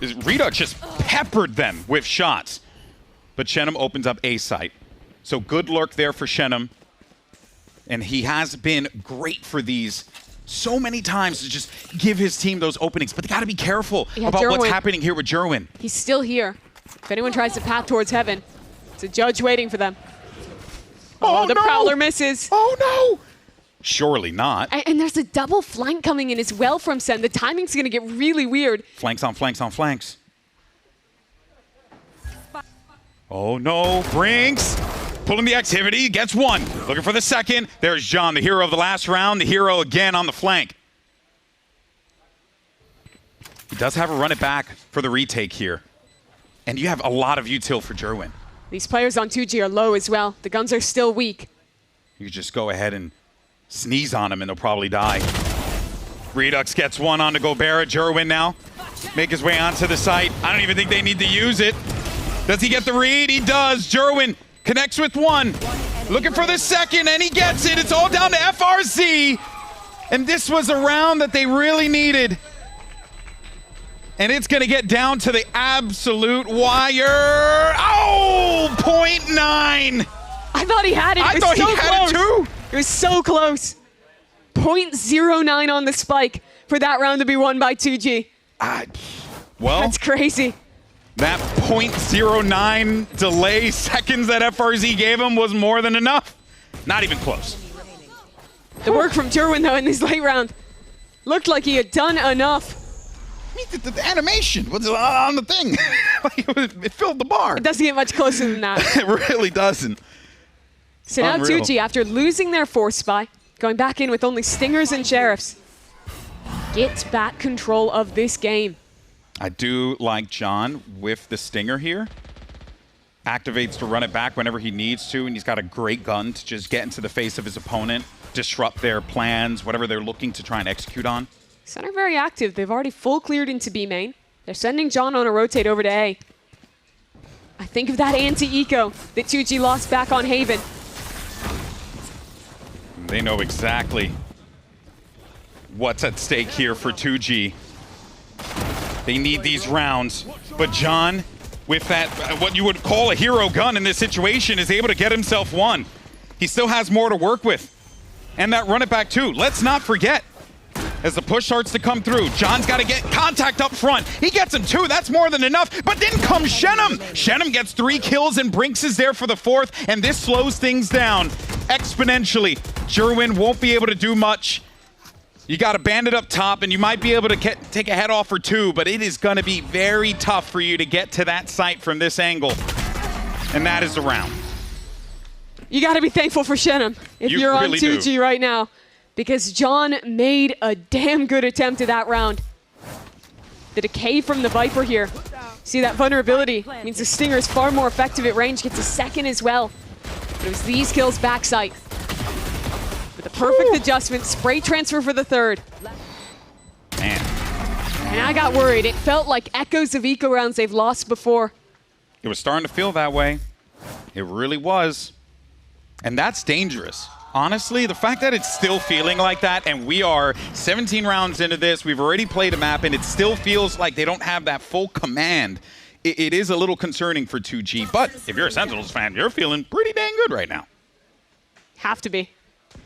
Redux just peppered them with shots. But Shenum opens up A site. So good lurk there for Shenum. And he has been great for these so many times to just give his team those openings. But they got to be careful about what's happening here with Jerwin. He's still here. If anyone tries to path towards heaven, it's a judge waiting for them. Oh, the Prowler misses. Oh, no. Surely not. And there's a double flank coming in as well from Sen. The timing's going to get really weird. Flanks on flanks on flanks. Oh, no. Brinks. Pulling the activity. Gets one. Looking for the second. There's John, the hero of the last round. The hero again on the flank. He does have a run it back for the retake here. And you have a lot of util for Jerwin. These players on 2G are low as well. The guns are still weak. You just go ahead and sneeze on him and they'll probably die. Redux gets one onto Gobera. Jerwin now make his way onto the site. I don't even think they need to use it. Does he get the read? He does. Jerwin Connects with one. Looking for the second, and he gets it. It's all down to FRZ. And this was a round that they really needed. And it's going to get down to the absolute wire. Oh, 0.9. I thought he had it. I thought he had it too. It was so close. 0.09 on the spike for that round to be won by 2G. Well, that's crazy. That 0.09 delay seconds that FRZ gave him was more than enough. Not even close. The work from Jerwin, though, in this late round looked like he had done enough. The animation was on the thing. It filled the bar. It doesn't get much closer than that. It really doesn't. So now Unreal. 2G, after losing their force spy, going back in with only Stingers and Sheriffs, gets back control of this game. I do like John with the Stinger here. Activates to run it back whenever he needs to, and he's got a great gun to just get into the face of his opponent, disrupt their plans, whatever they're looking to try and execute on. Center very active. They've already full cleared into B main. They're sending John on a rotate over to A. I think of that anti-eco that 2G lost back on Haven. They know exactly what's at stake here for 2G. They need these rounds, but John, with that, what you would call a hero gun in this situation, is able to get himself one. He still has more to work with. And that run it back too. Let's not forget, as the push starts to come through, John's got to get contact up front. He gets him two, that's more than enough, but then comes Shenum. Shenum gets 3 kills and Brinks is there for the 4th, and this slows things down exponentially. Jerwin won't be able to do much. You got a bandit up top, and you might be able to take a head off or 2, but it is going to be very tough for you to get to that site from this angle. And that is the round. You got to be thankful for Shenum if you're on really 2G do. right now, because John made a damn good attempt at that round. The decay from the Viper here. See, that vulnerability means the Stinger is far more effective at range, gets a second as well. But it was these kills backside. With a perfect adjustment, spray transfer for the 3rd. Man. And I got worried. It felt like echoes of eco rounds they've lost before. It was starting to feel that way. It really was. And that's dangerous. Honestly, the fact that it's still feeling like that, and we are 17 rounds into this, we've already played a map, and it still feels like they don't have that full command. It is a little concerning for 2G, but if you're a Sentinels fan, you're feeling pretty dang good right now. Have to be.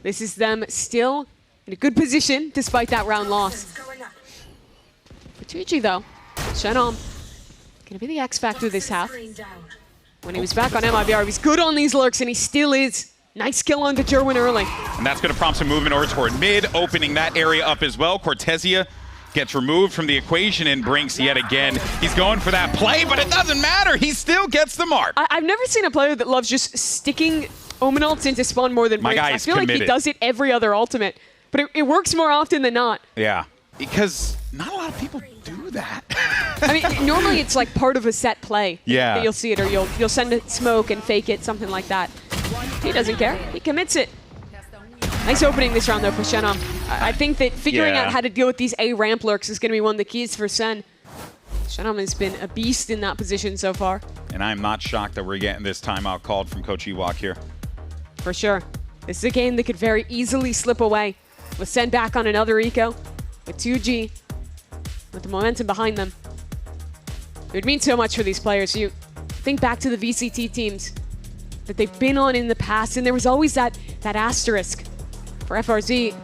This is them still in a good position despite that round loss. For 2G though, Shenum gonna be the X factor this half. When he was back on MIBR, he was good on these lurks, and he still is. Nice kill on the Jerwin early. And that's going to prompt some movement over toward mid, opening that area up as well. Cortesia gets removed from the equation, and Brinks yet again. He's going for that play, but it doesn't matter. He still gets the mark. I've never seen a player that loves just sticking Omen ults into spawn more than Brinks. I feel like he does it every other ultimate, but it works more often than not. Yeah, because not a lot of people do that. I mean, normally it's like part of a set play. Yeah. That you'll see it, or you'll send a smoke and fake it, something like that. He doesn't care. He commits it. Nice opening this round, though, for Shenum. I think that figuring out how to deal with these A ramp lurks is going to be one of the keys for Sen. Shenum has been a beast in that position so far. And I'm not shocked that we're getting this timeout called from Coach Ewok here. For sure. This is a game that could very easily slip away. With Sen back on another eco, with 2G, with the momentum behind them. It would mean so much for these players. You think back to the VCT teams that they've been on in the past, and there was always that asterisk for FRZ.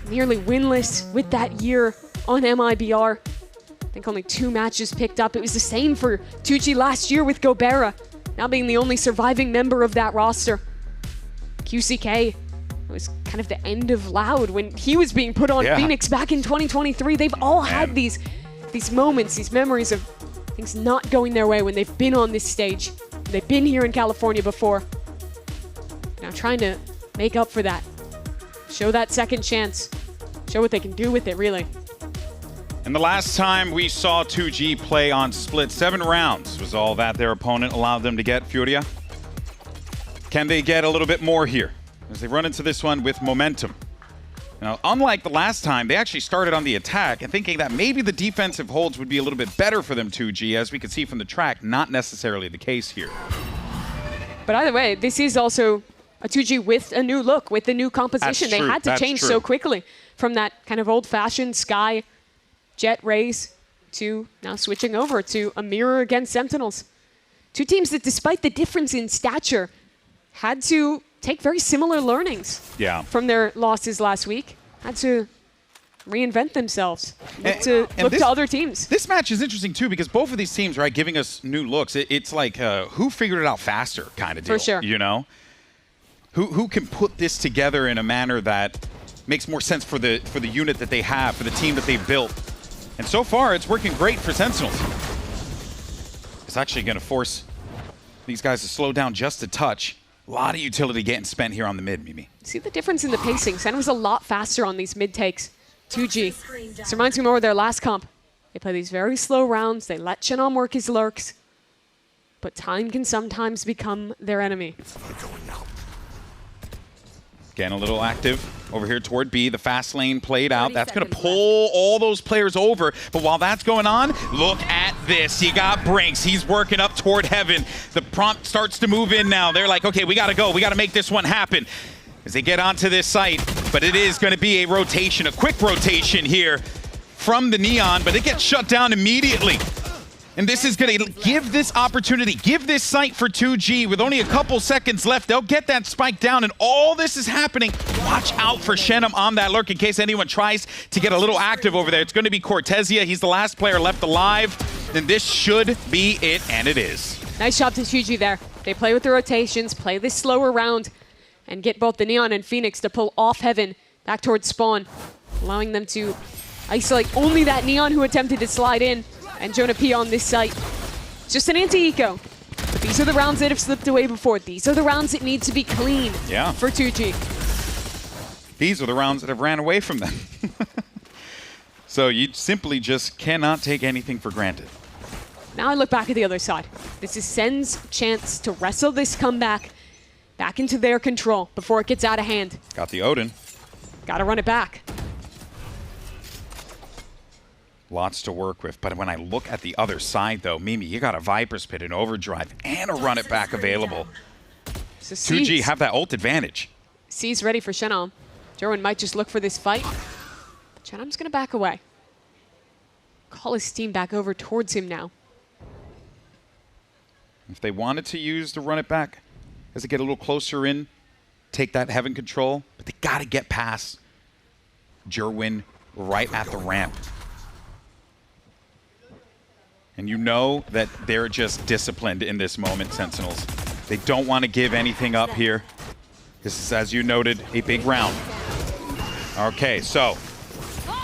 Nearly winless with that year on MIBR. I think only 2 matches picked up. It was the same for 2G last year with Gobera, now being the only surviving member of that roster. QCK was kind of the end of Loud when he was being put on Phoenix back in 2023. They've all had these moments, these memories of things not going their way when they've been on this stage. They've been here in California before. Now trying to make up for that. Show that second chance. Show what they can do with it, really. And the last time we saw 2G play on split, 7 rounds was all that their opponent allowed them to get. Furia, can they get a little bit more here as they run into this one with momentum? Now, unlike the last time, they actually started on the attack and thinking that maybe the defensive holds would be a little bit better for them, 2G, as we could see from the track, not necessarily the case here. But either way, this is also a 2G with a new look, with a new composition. They had to change so quickly from that kind of old-fashioned Sky Jet Rays to now switching over to a mirror against Sentinels. Two teams that, despite the difference in stature, had to take very similar learnings from their losses last week. Had to reinvent themselves, look to other teams. This match is interesting too because both of these teams, right, giving us new looks. It's like who figured it out faster kind of deal. For sure. You know? Who can put this together in a manner that makes more sense for the unit that they have, for the team that they've built. And so far, it's working great for Sentinels. It's actually going to force these guys to slow down just a touch. A lot of utility getting spent here on the mid, Mimi. See the difference in the pacing. Sen was a lot faster on these mid takes. 2G. This reminds me more of their last comp. They play these very slow rounds. They let Chenom work his lurks. But time can sometimes become their enemy. Getting a little active over here toward B. The fast lane played out. That's going to pull all those players over. But while that's going on, look at this. You got Brinks. He's working up toward heaven. The prompt starts to move in now. They're like, okay, we got to go. We got to make this one happen as they get onto this site. But it is going to be a rotation, a quick rotation here from the Neon. But it gets shut down immediately. And this is going to give this opportunity, give this site for 2G with only a couple seconds left. They'll get that spike down, and all this is happening. Watch out for Chenom on that lurk in case anyone tries to get a little active over there. It's going to be Cortezia. He's the last player left alive, and this should be it, and it is. Nice job to 2G there. They play with the rotations, play this slower round, and get both the Neon and Phoenix to pull off Heaven back towards spawn, allowing them to isolate only that Neon who attempted to slide in. And Jonah P on this site. Just an anti-eco. But these are the rounds that have slipped away before. These are the rounds that need to be clean for 2G. These are the rounds that have ran away from them. So you simply just cannot take anything for granted. Now I look back at the other side. This is Sen's chance to wrestle this comeback back into their control before it gets out of hand. Got the Odin. Got to run it back. Lots to work with, but when I look at the other side, though, Mimi, you got a Viper's Pit, an Overdrive, and a Run It Back available. So 2G have that ult advantage. C's ready for Chenom. Jerwin might just look for this fight. But Chenom's going to back away. Call his team back over towards him now. If they wanted to use the Run It Back as they get a little closer in, take that Heaven control, but they got to get past Jerwin right at the ramp. And you know that they're just disciplined in this moment, Sentinels. They don't want to give anything up here. This is, as you noted, a big round. Okay, so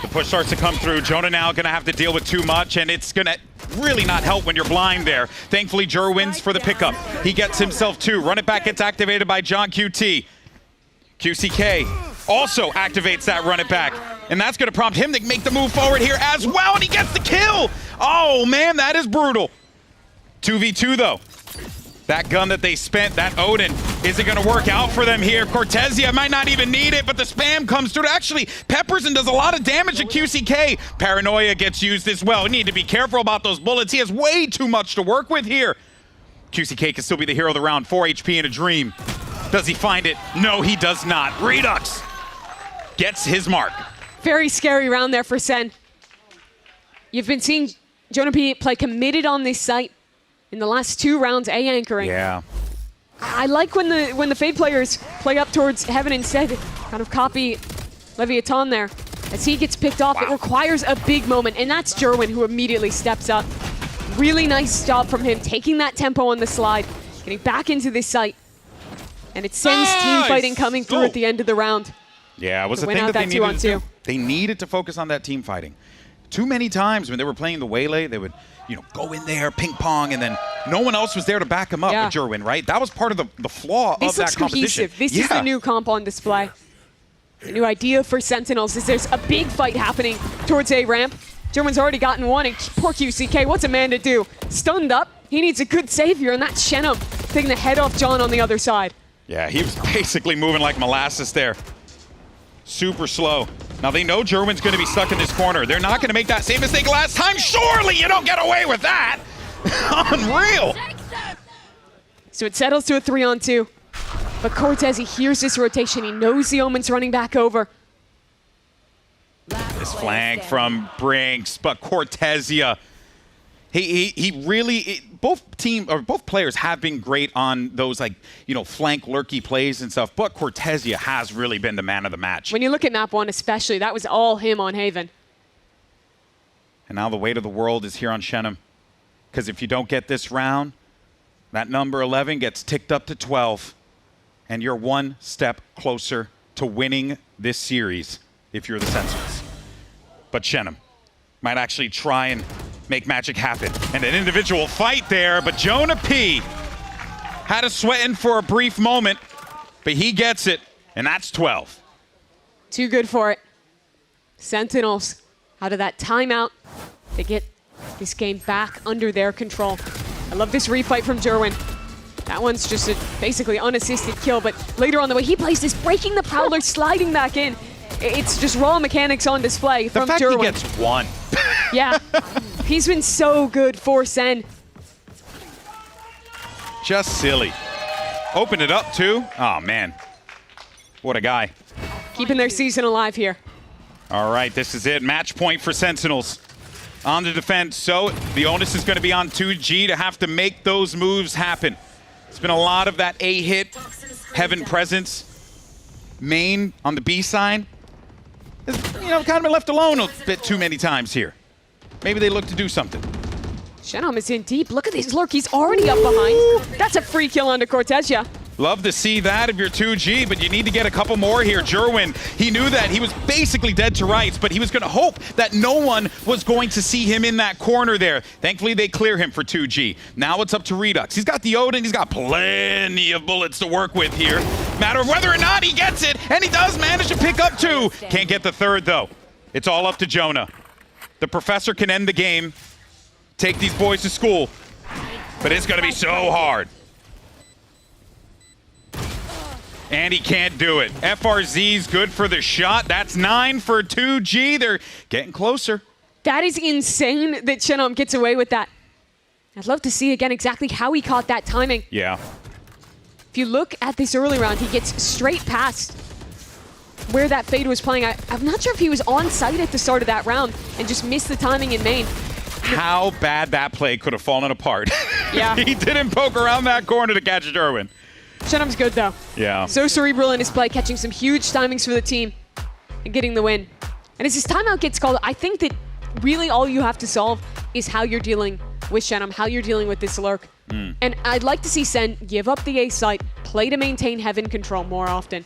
the push starts to come through. Jonah now going to have to deal with too much, and it's going to really not help when you're blind there. Thankfully, Jur wins for the pickup. He gets himself two. Run It Back gets activated by John QT. QCK also activates that Run It Back. And that's going to prompt him to make the move forward here as well, and he gets the kill! Oh, man, that is brutal. 2v2, though. That gun that they spent, that Odin, is it going to work out for them here? Cortezia might not even need it, but the spam comes through. Actually, peppers and does a lot of damage to QCK. Paranoia gets used as well. We need to be careful about those bullets. He has way too much to work with here. QCK can still be the hero of the round. 4 HP in a dream. Does he find it? No, he does not. Redux gets his mark. Very scary round there for Sen. You've been seeing Jonah P play committed on this site in the last 2 rounds, A anchoring. Yeah. I like when the Fade players play up towards Heaven instead, kind of copy Leviatán there. As he gets picked off, it requires a big moment, and that's Jerwin who immediately steps up. Really nice job from him, taking that tempo on the slide, getting back into this site. And it sends team fighting coming through at the end of the round. Yeah, it was the thing that they needed to do. They needed to focus on that team fighting. Too many times when they were playing the Waylay, they would, go in there, ping pong, and then no one else was there to back them up with Jerwin, right? That was part of the flaw of that composition. Cohesive. This is the new comp on display. The new idea for Sentinels is there's a big fight happening towards A ramp. Jerwin's already gotten one, and poor QCK, what's a man to do? Stunned up, he needs a good savior, and that's Chenom taking the head off John on the other side. Yeah, he was basically moving like molasses there. Super slow. Now they know Jerwin's going to be stuck in this corner. They're not going to make that same mistake last time. Surely you don't get away with that. Unreal. So it settles to a 3-on-2. But Cortez, he hears this rotation. He knows the Omen's running back over. This flank from Brinks, but Cortezia, he really, both players have been great on those, like, you know, flank lurky plays and stuff, but Cortezia has really been the man of the match. When you look at map 1 especially, that was all him on Haven. And now the weight of the world is here on Shannon, because if you don't get this round, that number 11 gets ticked up to 12, and you're one step closer to winning this series if you're the Sentinels. But Shannon might actually try and make magic happen. And an individual fight there, but Jonah P had a sweating for a brief moment, but he gets it, and that's 12. Too good for it. Sentinels, out of that timeout, they get this game back under their control. I love this refight from Jerwin. That one's just a basically unassisted kill, but later on the way he plays this, breaking the Prowler, sliding back in. It's just raw mechanics on display from Jerwin. The fact he gets one. Yeah, he's been so good for Sen. Just silly. Open it up too. Oh man, what a guy. Keeping their season alive here. All right, this is it. Match point for Sentinels on the defense. So the onus is going to be on 2G to have to make those moves happen. It's been a lot of that A-hit, Heaven presence. Main on the B side has, you know, kind of been left alone a bit too many times here. Maybe they look to do something. Shannon is in deep. Look at this lurk. He's already up behind. That's a free kill onto Cortezia. Love to see that if you're 2G, but you need to get a couple more here. Jerwin, he knew that he was basically dead to rights, but he was going to hope that no one was going to see him in that corner there. Thankfully, they clear him for 2G. Now it's up to Redux. He's got the Odin. He's got plenty of bullets to work with here. Matter of whether or not he gets it, and he does manage to pick up 2. Can't get the 3rd, though. It's all up to Jonah. The professor can end the game, take these boys to school, but it's going to be so hard. And he can't do it. FRZ's good for the shot. That's 9 for 2G. They're getting closer. That is insane that Shannon gets away with that. I'd love to see again exactly how he caught that timing. Yeah. If you look at this early round, he gets straight past where that fade was playing. I'm not sure if he was on site at the start of that round and just missed the timing in main. How bad that play could have fallen apart. Yeah. He didn't poke around that corner to catch Jerwin. Shenum's good, though. Yeah. So cerebral in his play, catching some huge timings for the team and getting the win. And as his timeout gets called, I think that really all you have to solve is how you're dealing with Shenum, how you're dealing with this lurk. And I'd like to see Sen give up the A site, play to maintain Heaven control more often.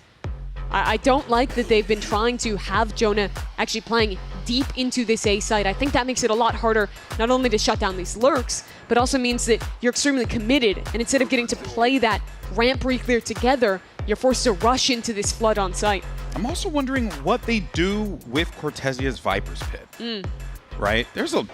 I don't like that they've been trying to have Jonah actually playing deep into this A site. I think that makes it a lot harder, not only to shut down these lurks, but also means that you're extremely committed. And instead of getting to play that ramp re-clear together, you're forced to rush into this flood on site. I'm also wondering what they do with Cortezia's Viper's Pit. Right? There's a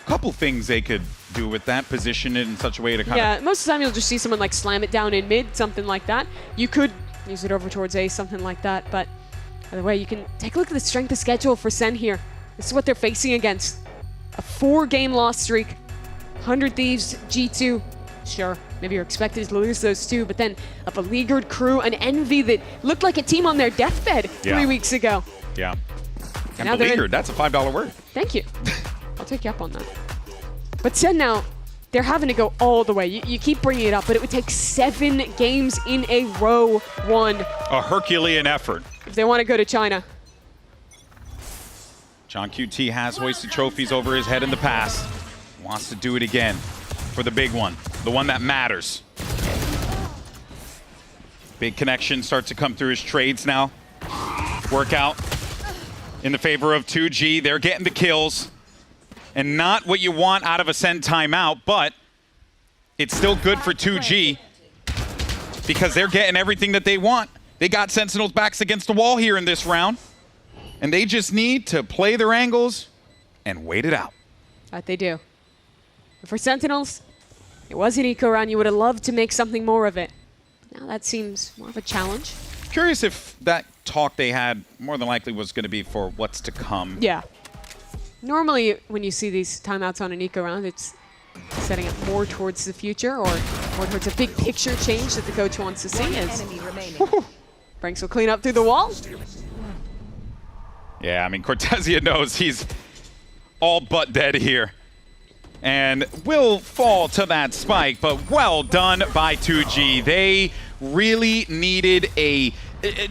couple things they could do with that, position it in such a way to kind of... Yeah, most of the time you'll just see someone like slam it down in mid, something like that. You could use it over towards A, something like that, but either way, you can take a look at the strength of schedule for Sen here. This is what they're facing against. A 4-game loss streak. 100 Thieves, G2. Sure, maybe you're expected to lose those 2, but then a beleaguered crew, an Envy that looked like a team on their deathbed 3 weeks ago. Yeah. And now beleaguered, that's a $5 word. Thank you. I'll take you up on that. But Sen now, they're having to go all the way. You keep bringing it up, but it would take 7 games in a row won. A Herculean effort. If they want to go to China. John QT has hoisted trophies over his head in the past. Wants to do it again for the big one, the one that matters. Big connection starts to come through his trades now. Workout in the favor of 2G. They're getting the kills. And not what you want out of a Sen timeout, but it's still good for 2G because they're getting everything that they want. They got Sentinels' backs against the wall here in this round, and they just need to play their angles and wait it out. That they do. But for Sentinels, it was an eco round. You would have loved to make something more of it. Now that seems more of a challenge. Curious if that talk they had more than likely was going to be for what's to come. Yeah. Normally, when you see these timeouts on an eco round, it's setting up more towards the future or Wonder it's a big picture change that the coach wants to see as Franks will clean up through the wall. Yeah, I mean, Cortezia knows he's all but dead here and will fall to that spike, but well done by 2G. They really needed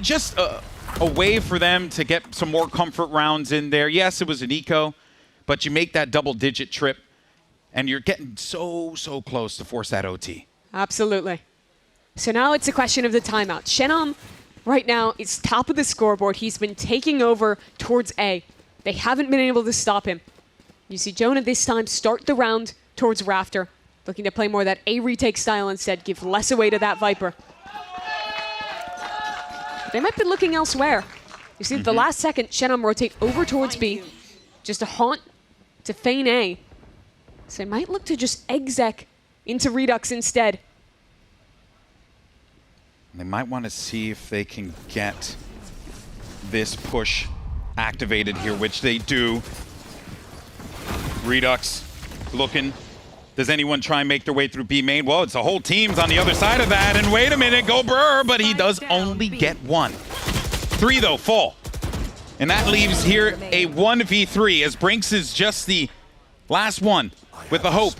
just a way for them to get some more comfort rounds in there. Yes, it was an eco, but you make that double-digit trip, and you're getting so close to force that OT. Absolutely. So now it's a question of the timeout. Shenam right now is top of the scoreboard. He's been taking over towards A. They haven't been able to stop him. You see Jonah this time start the round towards Rafter, looking to play more that A retake style instead, give less away to that Viper. They might be looking elsewhere. You see, at the last second, Shenam rotate over towards B, just a haunt to feign A. So they might look to just exec into Redux instead. They might want to see if they can get this push activated here, which they do. Redux looking. Does anyone try and make their way through B main? Well, it's the whole team's on the other side of that. And wait a minute, go Burr, but he does only get one. 3 though, fall. And that leaves here a 1v3 as Brinks is just the last one with the hope.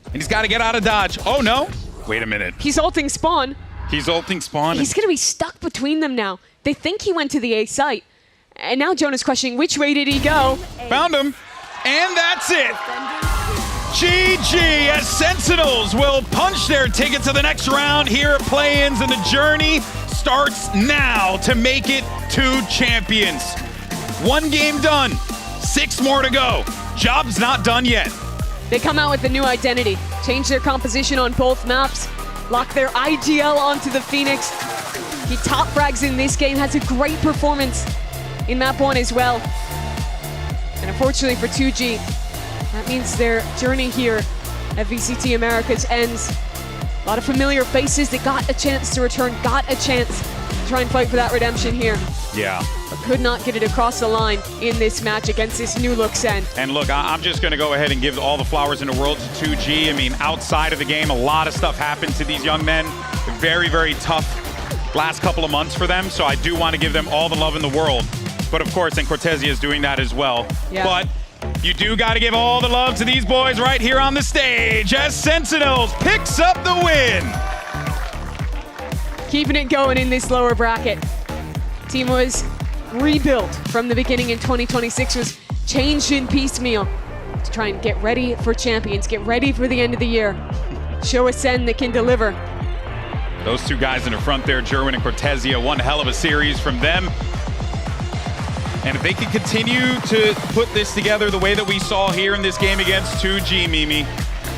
And he's got to get out of dodge. Oh no, wait a minute. He's ulting spawn. He's ulting spawn. He's going to be stuck between them now. They think he went to the A site. And now Jonah's questioning, which way did he go? Found him. And that's it. GG as Sentinels will punch their ticket to the next round here at Play-Ins, and the journey starts now to make it to champions. 1 game done, 6 more to go. Job's not done yet. They come out with a new identity, change their composition on both maps, lock their IGL onto the Phoenix. He top frags in this game, has a great performance in map 1 as well. And unfortunately for 2G, that means their journey here at VCT Americas ends. A lot of familiar faces that got a chance to return, got a chance to try and fight for that redemption here. Yeah. But could not get it across the line in this match against this new look Sen. And look, I'm just going to go ahead and give all the flowers in the world to 2G. I mean, outside of the game, a lot of stuff happened to these young men. Very, very tough last couple of months for them, so I do want to give them all the love in the world. But of course, and Cortezia is doing that as well. Yeah. But you do got to give all the love to these boys right here on the stage as Sentinels picks up the win. Keeping it going in this lower bracket. Team was rebuilt from the beginning in 2026, was changed in piecemeal to try and get ready for champions, get ready for the end of the year. Show a Sen that can deliver. Those 2 guys in the front there, Jerwin and Cortezia, one hell of a series from them. And if they can continue to put this together the way that we saw here in this game against 2G, Mimi,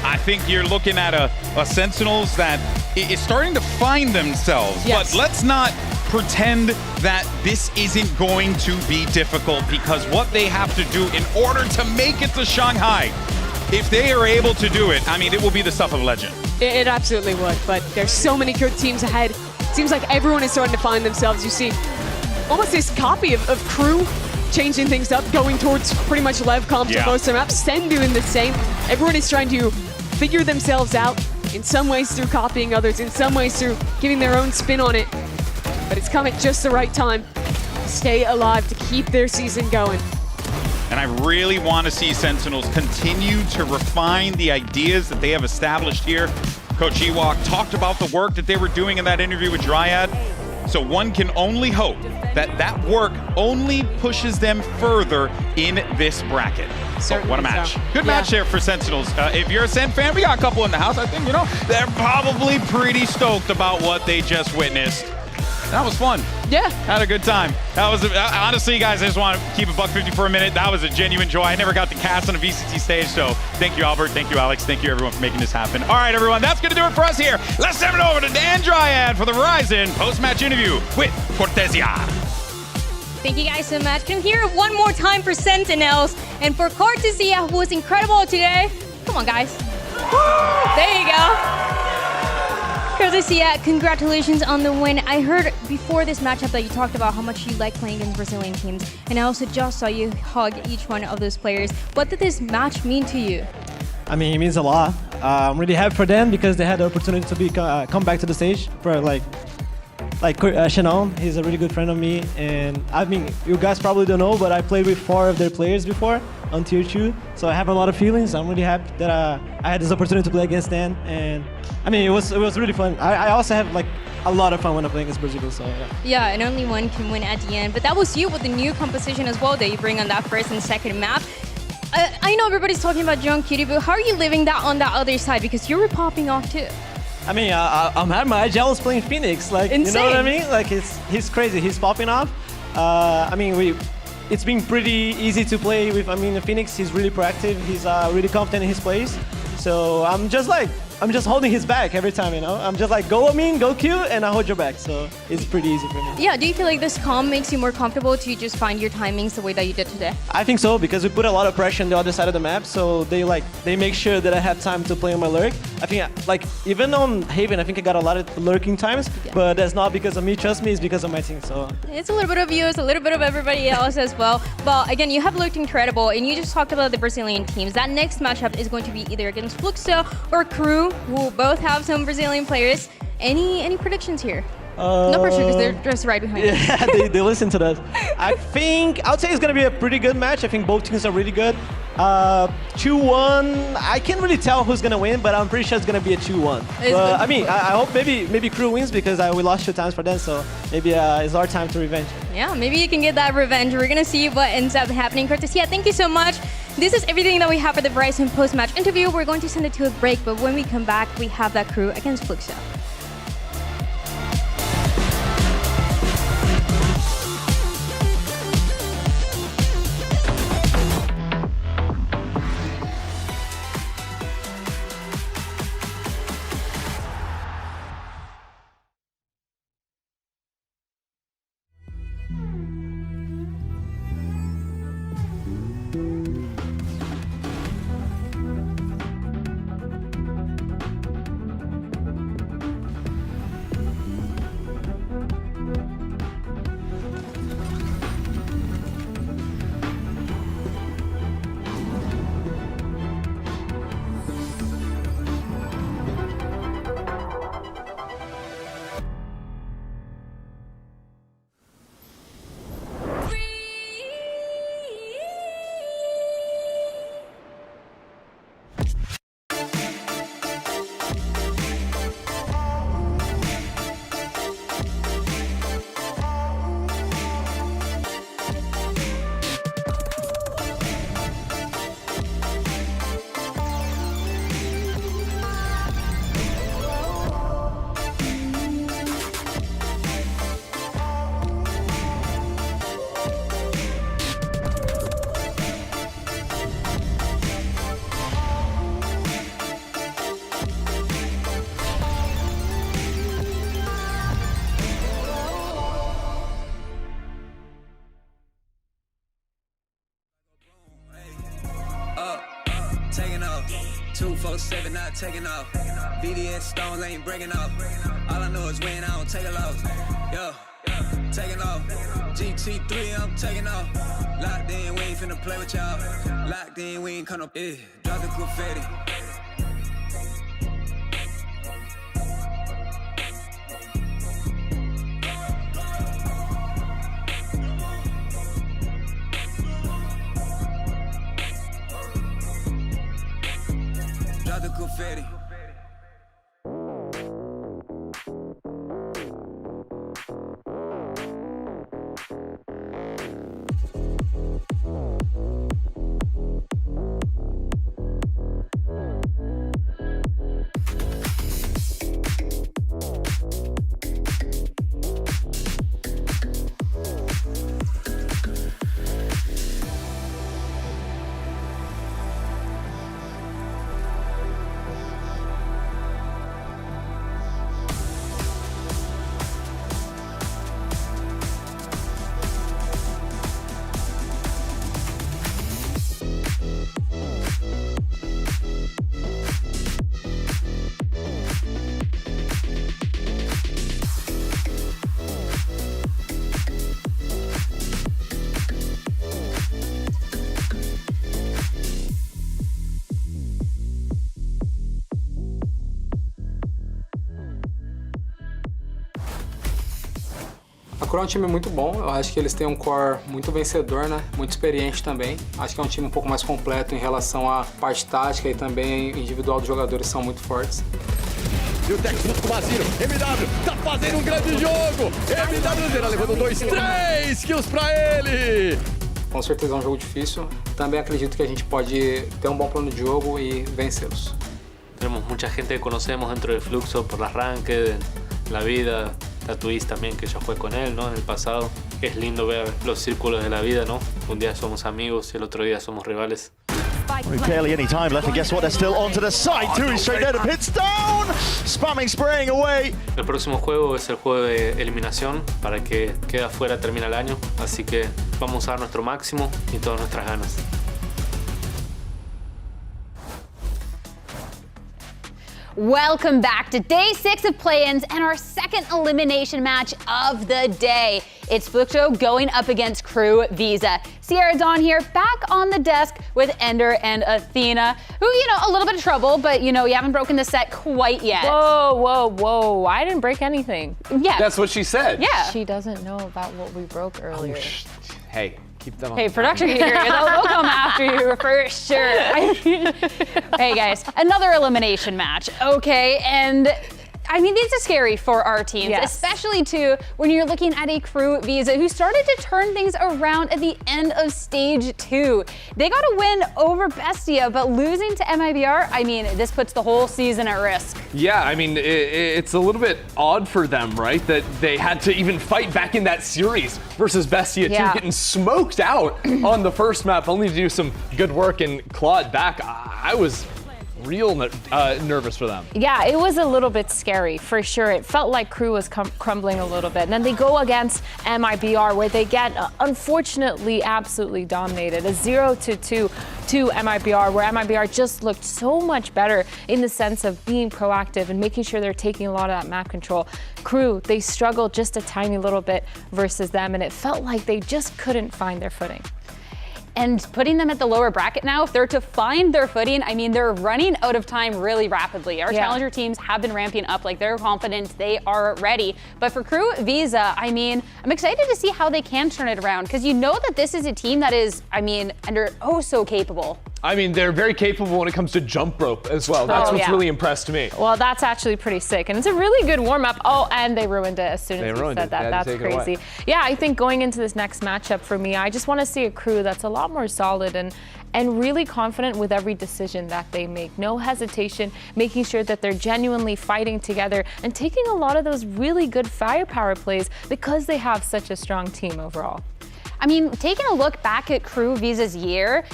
I think you're looking at a Sentinels that is starting to find themselves. Yes. But let's not pretend that this isn't going to be difficult, because what they have to do in order to make it to Shanghai, if they are able to do it, I mean, it will be the stuff of legend. It absolutely would, but there's so many good teams ahead. Seems like everyone is starting to find themselves. You see almost this copy of KRU changing things up, going towards pretty much Lev comp to most of their maps. Sen doing the same. Everyone is trying to figure themselves out, in some ways through copying others, in some ways through giving their own spin on it. But it's come at just the right time to stay alive, to keep their season going. And I really want to see Sentinels continue to refine the ideas that they have established here. Coach Ewok talked about the work that they were doing in that interview with Dryad. So one can only hope that that work only pushes them further in this bracket. So what a match. So. Good match there for Sentinels. If you're a Sen fan, we got a couple in the house. I think, you know, they're probably pretty stoked about what they just witnessed. That was fun. Yeah. Had a good time. That was, honestly, guys, I just want to keep it $150 for a minute. That was a genuine joy. I never got to cast on a VCT stage, so thank you, Albert. Thank you, Alex. Thank you, everyone, for making this happen. All right, everyone, that's going to do it for us here. Let's send it over to Dan Dryad for the Verizon post-match interview with Cortezia. Thank you guys so much. Can hear it one more time for Sentinels and for Cortezia, who was incredible today. Come on, guys. There you go. Cortezia, congratulations on the win. I heard before this matchup that you talked about how much you like playing against Brazilian teams, and I also just saw you hug each one of those players. What did this match mean to you? I mean, it means a lot. I'm really happy for them because they had the opportunity to be come back to the stage for like Shannon. He's a really good friend of me, and I mean, you guys probably don't know, but I played with 4 of their players before on Tier 2, so I have a lot of feelings. I'm really happy that I had this opportunity to play against them, and I mean, it was really fun. I also have like a lot of fun when I play against Brazil, so yeah. Yeah, and only one can win at the end, but that was you with the new composition as well that you bring on that first and second map. I know everybody's talking about John Cutie, but how are you living that on that other side? Because you were popping off too. I mean, I'm happy. My jealous playing Phoenix, like, insane. You know what I mean? Like, he's crazy. He's popping off. I mean, it's been pretty easy to play with. I mean, Phoenix, he's really proactive. He's really confident in his plays. So I'm just holding his back every time, you know? I'm just like, go mean, go cute, and I hold your back. So it's pretty easy for me. Yeah, do you feel like this calm makes you more comfortable to just find your timings the way that you did today? I think so, because we put a lot of pressure on the other side of the map, so they make sure that I have time to play on my lurk. I think, like, even on Haven, I think I got a lot of lurking times, but that's not because of me, trust me, it's because of my team, so. It's a little bit of you, it's a little bit of everybody else as well. But again, you have looked incredible, and you just talked about the Brazilian teams. That next matchup is going to be either against Fluxo or KRU, who both have some Brazilian players. Any predictions here? No pressure, because they're just right behind you. Yeah, they listen to that. I would say it's going to be a pretty good match. I think both teams are really good. 2-1, I can't really tell who's going to win, but I'm pretty sure it's going to be a 2-1. I mean, I hope maybe KRU wins because we lost 2 times for them, so maybe it's our time to revenge. Yeah, maybe you can get that revenge. We're going to see what ends up happening. Curtis, yeah, thank you so much. This is everything that we have for the Verizon post-match interview. We're going to send it to a break, but when we come back, we have that KRU against Fluxo. Taking off, 247 not taking off. VDS stones ain't breaking off. All I know is win, I don't take a loss. Yo, taking off. GT3, I'm taking off. Locked in, we ain't finna play with y'all. Locked in, we ain't come up. Yeah, drop the confetti. Drop the confetti. KRU é um time muito bom, eu acho que eles têm um core muito vencedor, né? Muito experiente também. Acho que é um time um pouco mais completo em relação à parte tática e também individual dos jogadores são muito fortes. E o Tex junto com o Maziro, MW tá fazendo um grande jogo! MW levando 2, 3 kills pra ele! Com certeza é um jogo difícil, também acredito que a gente pode ter um bom plano de jogo e vencê-los. Tenemos mucha gente que conocemos dentro del Fluxo por las ranked, la vida. Twist también, que yo jugué con él, ¿no? En el pasado. Es lindo ver los círculos de la vida, ¿no? Un día somos amigos y el otro día somos rivales. Barely any time left, and guess what? They're still onto the side too. He's straight there to pits down, spamming, spraying away. El próximo juego es el juego de eliminación para que quede afuera termina el año, así que vamos a dar nuestro máximo y todas nuestras ganas. Welcome back to day 6 of play-ins and our second elimination match of the day. It's Fluxo going up against KRU Visa. Sierra Dawn here, back on the desk with Ender and Athena, who, a little bit of trouble, but, you haven't broken the set quite yet. Whoa, whoa, whoa. I didn't break anything. Yeah. That's what she said. Yeah. She doesn't know about what we broke earlier. Hey. Keep them on. Hey, production here, they'll come after you for sure. Hey guys, another elimination match, okay? And I mean, these are scary for our teams, especially too when you're looking at a KRU Visa who started to turn things around at the end of stage 2. They got a win over Bestia, but losing to MIBR, I mean, this puts the whole season at risk. Yeah, I mean, it's a little bit odd for them, right? That they had to even fight back in that series versus Bestia 2, getting smoked out on the first map, only to do some good work and clawed back. I was real nervous for them. Yeah, it was a little bit scary for sure. It felt like KRU was crumbling a little bit. And then they go against MIBR where they get unfortunately absolutely dominated. A 0-2 to MIBR where MIBR just looked so much better in the sense of being proactive and making sure they're taking a lot of that map control. KRU, they struggled just a tiny little bit versus them and it felt like they just couldn't find their footing. And putting them at the lower bracket now, if they're to find their footing, I mean, they're running out of time really rapidly. Our challenger teams have been ramping up, like they're confident, they are ready. But for KRU Visa, I mean, I'm excited to see how they can turn it around because you know that this is a team that is, I mean, so capable. I mean, they're very capable when it comes to jump rope as well. That's what's really impressed me. Well, that's actually pretty sick. And it's a really good warm-up. Oh, and they ruined it as soon as you said that. That's crazy. Yeah, I think going into this next matchup for me, I just want to see a KRU that's a lot more solid and really confident with every decision that they make. No hesitation, making sure that they're genuinely fighting together and taking a lot of those really good firepower plays because they have such a strong team overall. I mean, taking a look back at KRU Visa's year,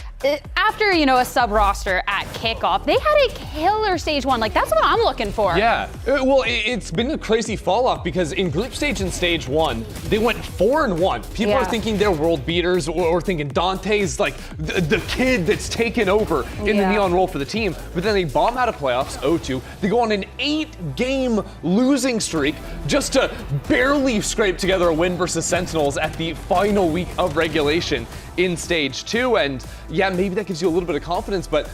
after, a sub-roster at kickoff, they had a killer stage 1. Like, that's what I'm looking for. Yeah. Well, it's been a crazy fall-off because in group stage and stage 1, they went 4-1. People are thinking they're world beaters or thinking Dante's like the kid that's taken over in the Neon role for the team. But then they bomb out of playoffs, 0-2. They go on an 8-game losing streak just to barely scrape together a win versus Sentinels at the final week of regulation in stage 2. And yeah, maybe that gives you a little bit of confidence, but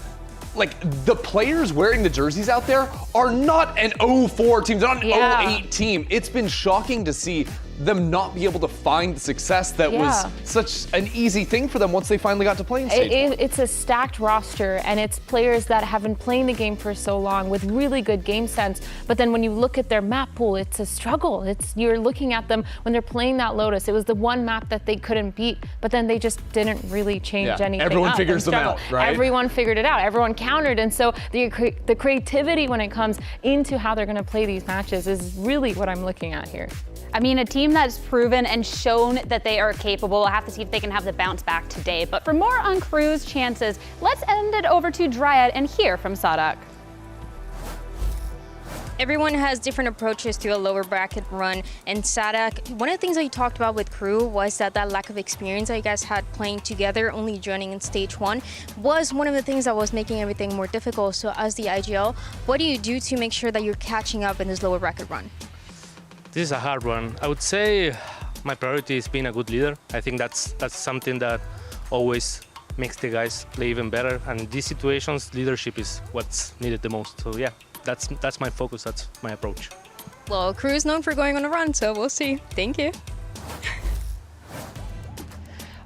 like the players wearing the jerseys out there are not an 0-4 team, they're not an 0-8 team. It's been shocking to see them not be able to find the success that was such an easy thing for them once they finally got to play in stage 1. It's a stacked roster and it's players that have been playing the game for so long with really good game sense, but then when you look at their map pool, it's a struggle. You're looking at them when they're playing that Lotus. It was the one map that they couldn't beat, but then they just didn't really change anything. Everyone figures them out, right? Everyone figured it out. Everyone countered, and so the creativity when it comes into how they're going to play these matches is really what I'm looking at here. I mean, a team that's proven and shown that they are capable. I'll have to see if they can have the bounce back today. But for more on KRU's chances, let's end it over to Dryad and hear from Sadak. Everyone has different approaches to a lower bracket run, and Sadak, one of the things that you talked about with KRU was that lack of experience that you guys had playing together, only joining in stage 1, was one of the things that was making everything more difficult. So as the IGL, what do you do to make sure that you're catching up in this lower bracket run? This is a hard one. I would say my priority is being a good leader. I think that's something that always makes the guys play even better. And in these situations, leadership is what's needed the most. So yeah, that's my focus, that's my approach. Well, KRU is known for going on a run, so we'll see. Thank you.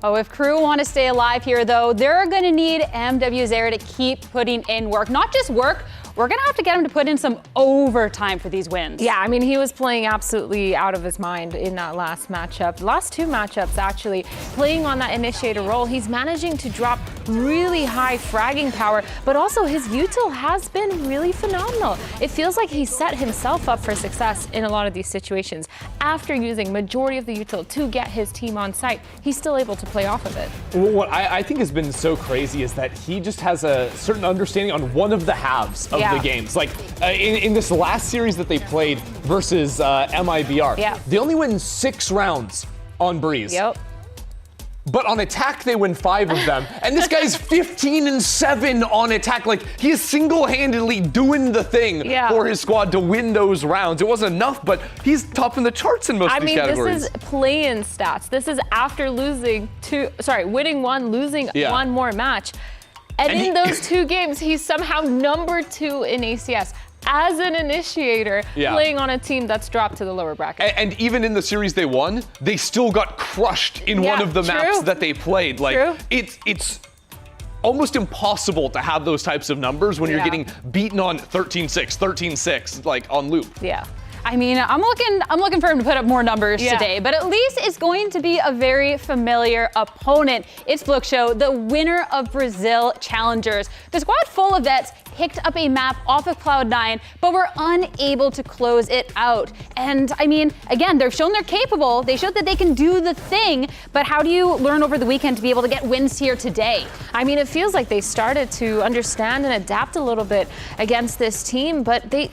Oh, if KRU want to stay alive here, though, they're going to need MWZera to keep putting in work. Not just work, we're going to have to get him to put in some overtime for these wins. Yeah, I mean, he was playing absolutely out of his mind in that last matchup. Last two matchups, actually, playing on that initiator role. He's managing to drop really high fragging power, but also his util has been really phenomenal. It feels like he set himself up for success in a lot of these situations. After using majority of the util to get his team on site, he's still able to play off of it. What I think has been so crazy is that he just has a certain understanding on one of the halves of the games. Like in this last series that they played versus MIBR, they only win 6 rounds on Breeze. Yep. But on attack, they win 5 of them. And this guy's 15-7 on attack. Like, he is single-handedly doing the thing for his squad to win those rounds. It wasn't enough, but he's top in the charts in most of these categories. This is play-in stats. This is after winning 1, losing 1 more match. And in those 2 games, he's somehow number 2 in ACS. As an initiator, playing on a team that's dropped to the lower bracket. And even in the series they won, they still got crushed in one of the maps that they played. Like, it's almost impossible to have those types of numbers when you're getting beaten on 13-6, 13-6, like on loop. Yeah. I mean, I'm looking for him to put up more numbers today, but at least it's going to be a very familiar opponent. It's Fluxo, the winner of Brazil Challengers. The squad full of vets picked up a map off of Cloud9, but were unable to close it out. And I mean, again, they've shown they're capable. They showed that they can do the thing, but how do you learn over the weekend to be able to get wins here today? I mean, it feels like they started to understand and adapt a little bit against this team, but they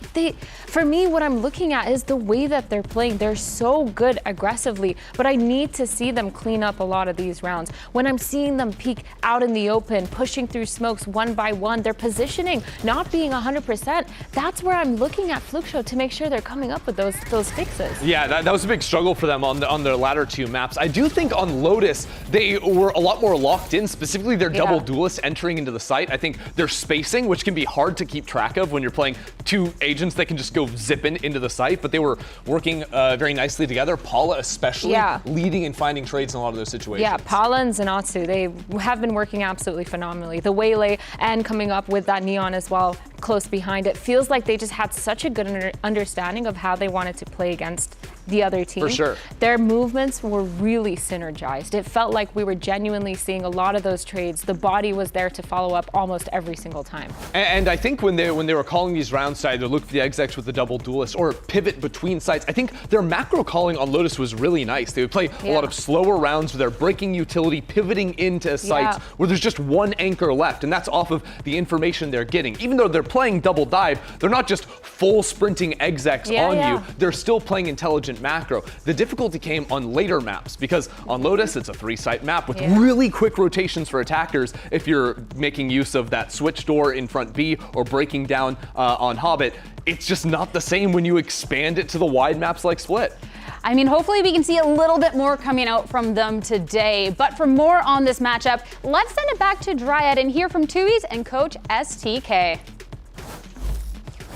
for me, what I'm looking at is the way that they're playing. They're so good aggressively, but I need to see them clean up a lot of these rounds. When I'm seeing them peek out in the open, pushing through smokes one by one, their positioning not being 100%, that's where I'm looking at Fluxo to make sure they're coming up with those fixes. Yeah, that was a big struggle for them on their latter 2 maps. I do think on Lotus, they were a lot more locked in, specifically their double duelists entering into the site. I think their spacing, which can be hard to keep track of when you're playing 2 agents that can just go zipping into the site, but they were working very nicely together. Paula especially leading and finding trades in a lot of those situations. Yeah, Paula and Zanatsu, they have been working absolutely phenomenally. The Waylay and coming up with that Neon as well, close behind it. Feels like they just had such a good understanding of how they wanted to play against the other team. For sure. Their movements were really synergized. It felt like we were genuinely seeing a lot of those trades. The body was there to follow up almost every single time. And I think when they were calling these rounds to either look for the execs with the double duelist or pivot between sites, I think their macro calling on Lotus was really nice. They would play a lot of slower rounds where they're breaking utility, pivoting into sites where there's just one anchor left, and that's off of the information they're getting. Even though they're playing double dive, they're not just full sprinting execs on you. They're still playing intelligent macro. The difficulty came on later maps because on Lotus, it's a 3-site map with really quick rotations for attackers if you're making use of that switch door in front B or breaking down on Hobbit. It's just not the same when you expand it to the wide maps like Split. I mean, hopefully we can see a little bit more coming out from them today. But for more on this matchup, let's send it back to Dryad and hear from Tui's and Coach STK.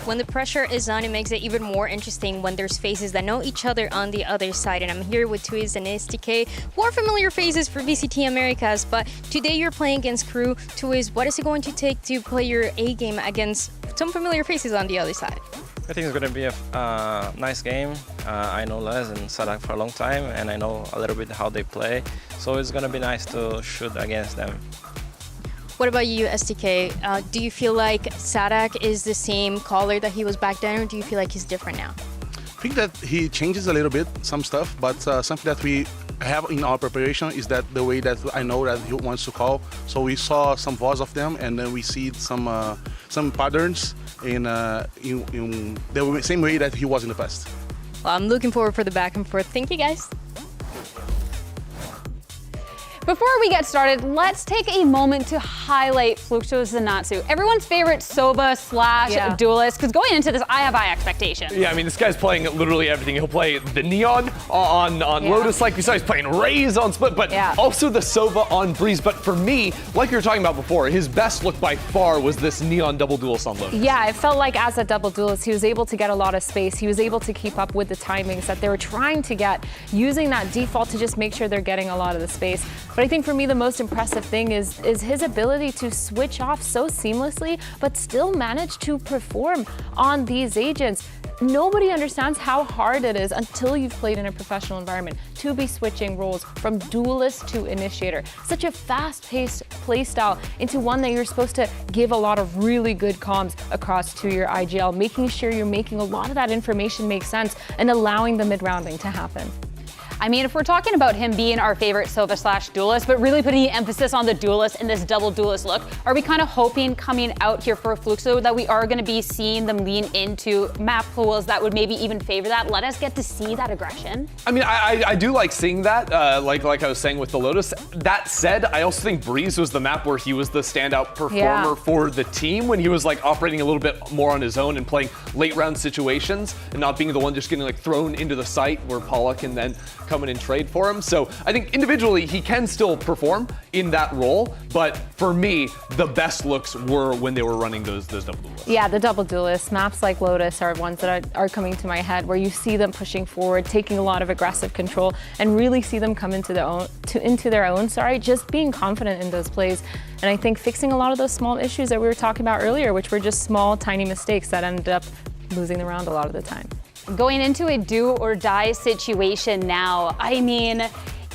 When the pressure is on, it makes it even more interesting when there's faces that know each other on the other side. And I'm here with Tui's and STK, more familiar faces for VCT Americas. But today you're playing against KRU. Tui's, what is it going to take to play your A game against some familiar faces on the other side? I think it's going to be a nice game. I know Les and Sadak for a long time, and I know a little bit how they play. So it's going to be nice to shoot against them. What about you, STK? Do you feel like Sadak is the same caller that he was back then, or do you feel like he's different now? I think that he changes a little bit, some stuff, but something that we have in our preparation is that the way that I know that he wants to call. So we saw some voice of them, and then we see some patterns in the same way that he was in the past. Well, I'm looking forward for the back and forth. Thank you, guys. Before we get started, let's take a moment to highlight Fluxo Zanatsu, everyone's favorite Soba / duelist, because going into this, I have high expectations. Yeah, I mean, this guy's playing literally everything. He'll play the Neon on Lotus, like we saw. He's playing Raze on Split, but also the Sova on Breeze. But for me, like you were talking about before, his best look by far was this Neon double duelist on Lotus. Yeah, it felt like as a double duelist, he was able to get a lot of space. He was able to keep up with the timings that they were trying to get, using that default to just make sure they're getting a lot of the space. But I think for me, the most impressive thing is his ability to switch off so seamlessly, but still manage to perform on these agents. Nobody understands how hard it is until you've played in a professional environment to be switching roles from duelist to initiator. Such a fast-paced play style into one that you're supposed to give a lot of really good comms across to your IGL, making sure you're making a lot of that information make sense and allowing the mid-rounding to happen. I mean, if we're talking about him being our favorite Sova/duelist, but really putting emphasis on the duelist in this double duelist look, are we kind of hoping coming out here for Fluxo that we are going to be seeing them lean into map pools that would maybe even favor that? Let us get to see that aggression. I mean, I do like seeing that, like I was saying with the Lotus. That said, I also think Breeze was the map where he was the standout performer for the team when he was like operating a little bit more on his own and playing late round situations and not being the one just getting like thrown into the site where Paula can then come in and trade for him. So I think individually he can still perform in that role, but for me, the best looks were when they were running those double duelists. Yeah, the double duelists. Maps like Lotus are ones that are coming to my head where you see them pushing forward, taking a lot of aggressive control, and really see them come into their own, just being confident in those plays. And I think fixing a lot of those small issues that we were talking about earlier, which were just small, tiny mistakes that ended up losing the round a lot of the time. Going into a do or die situation now, I mean,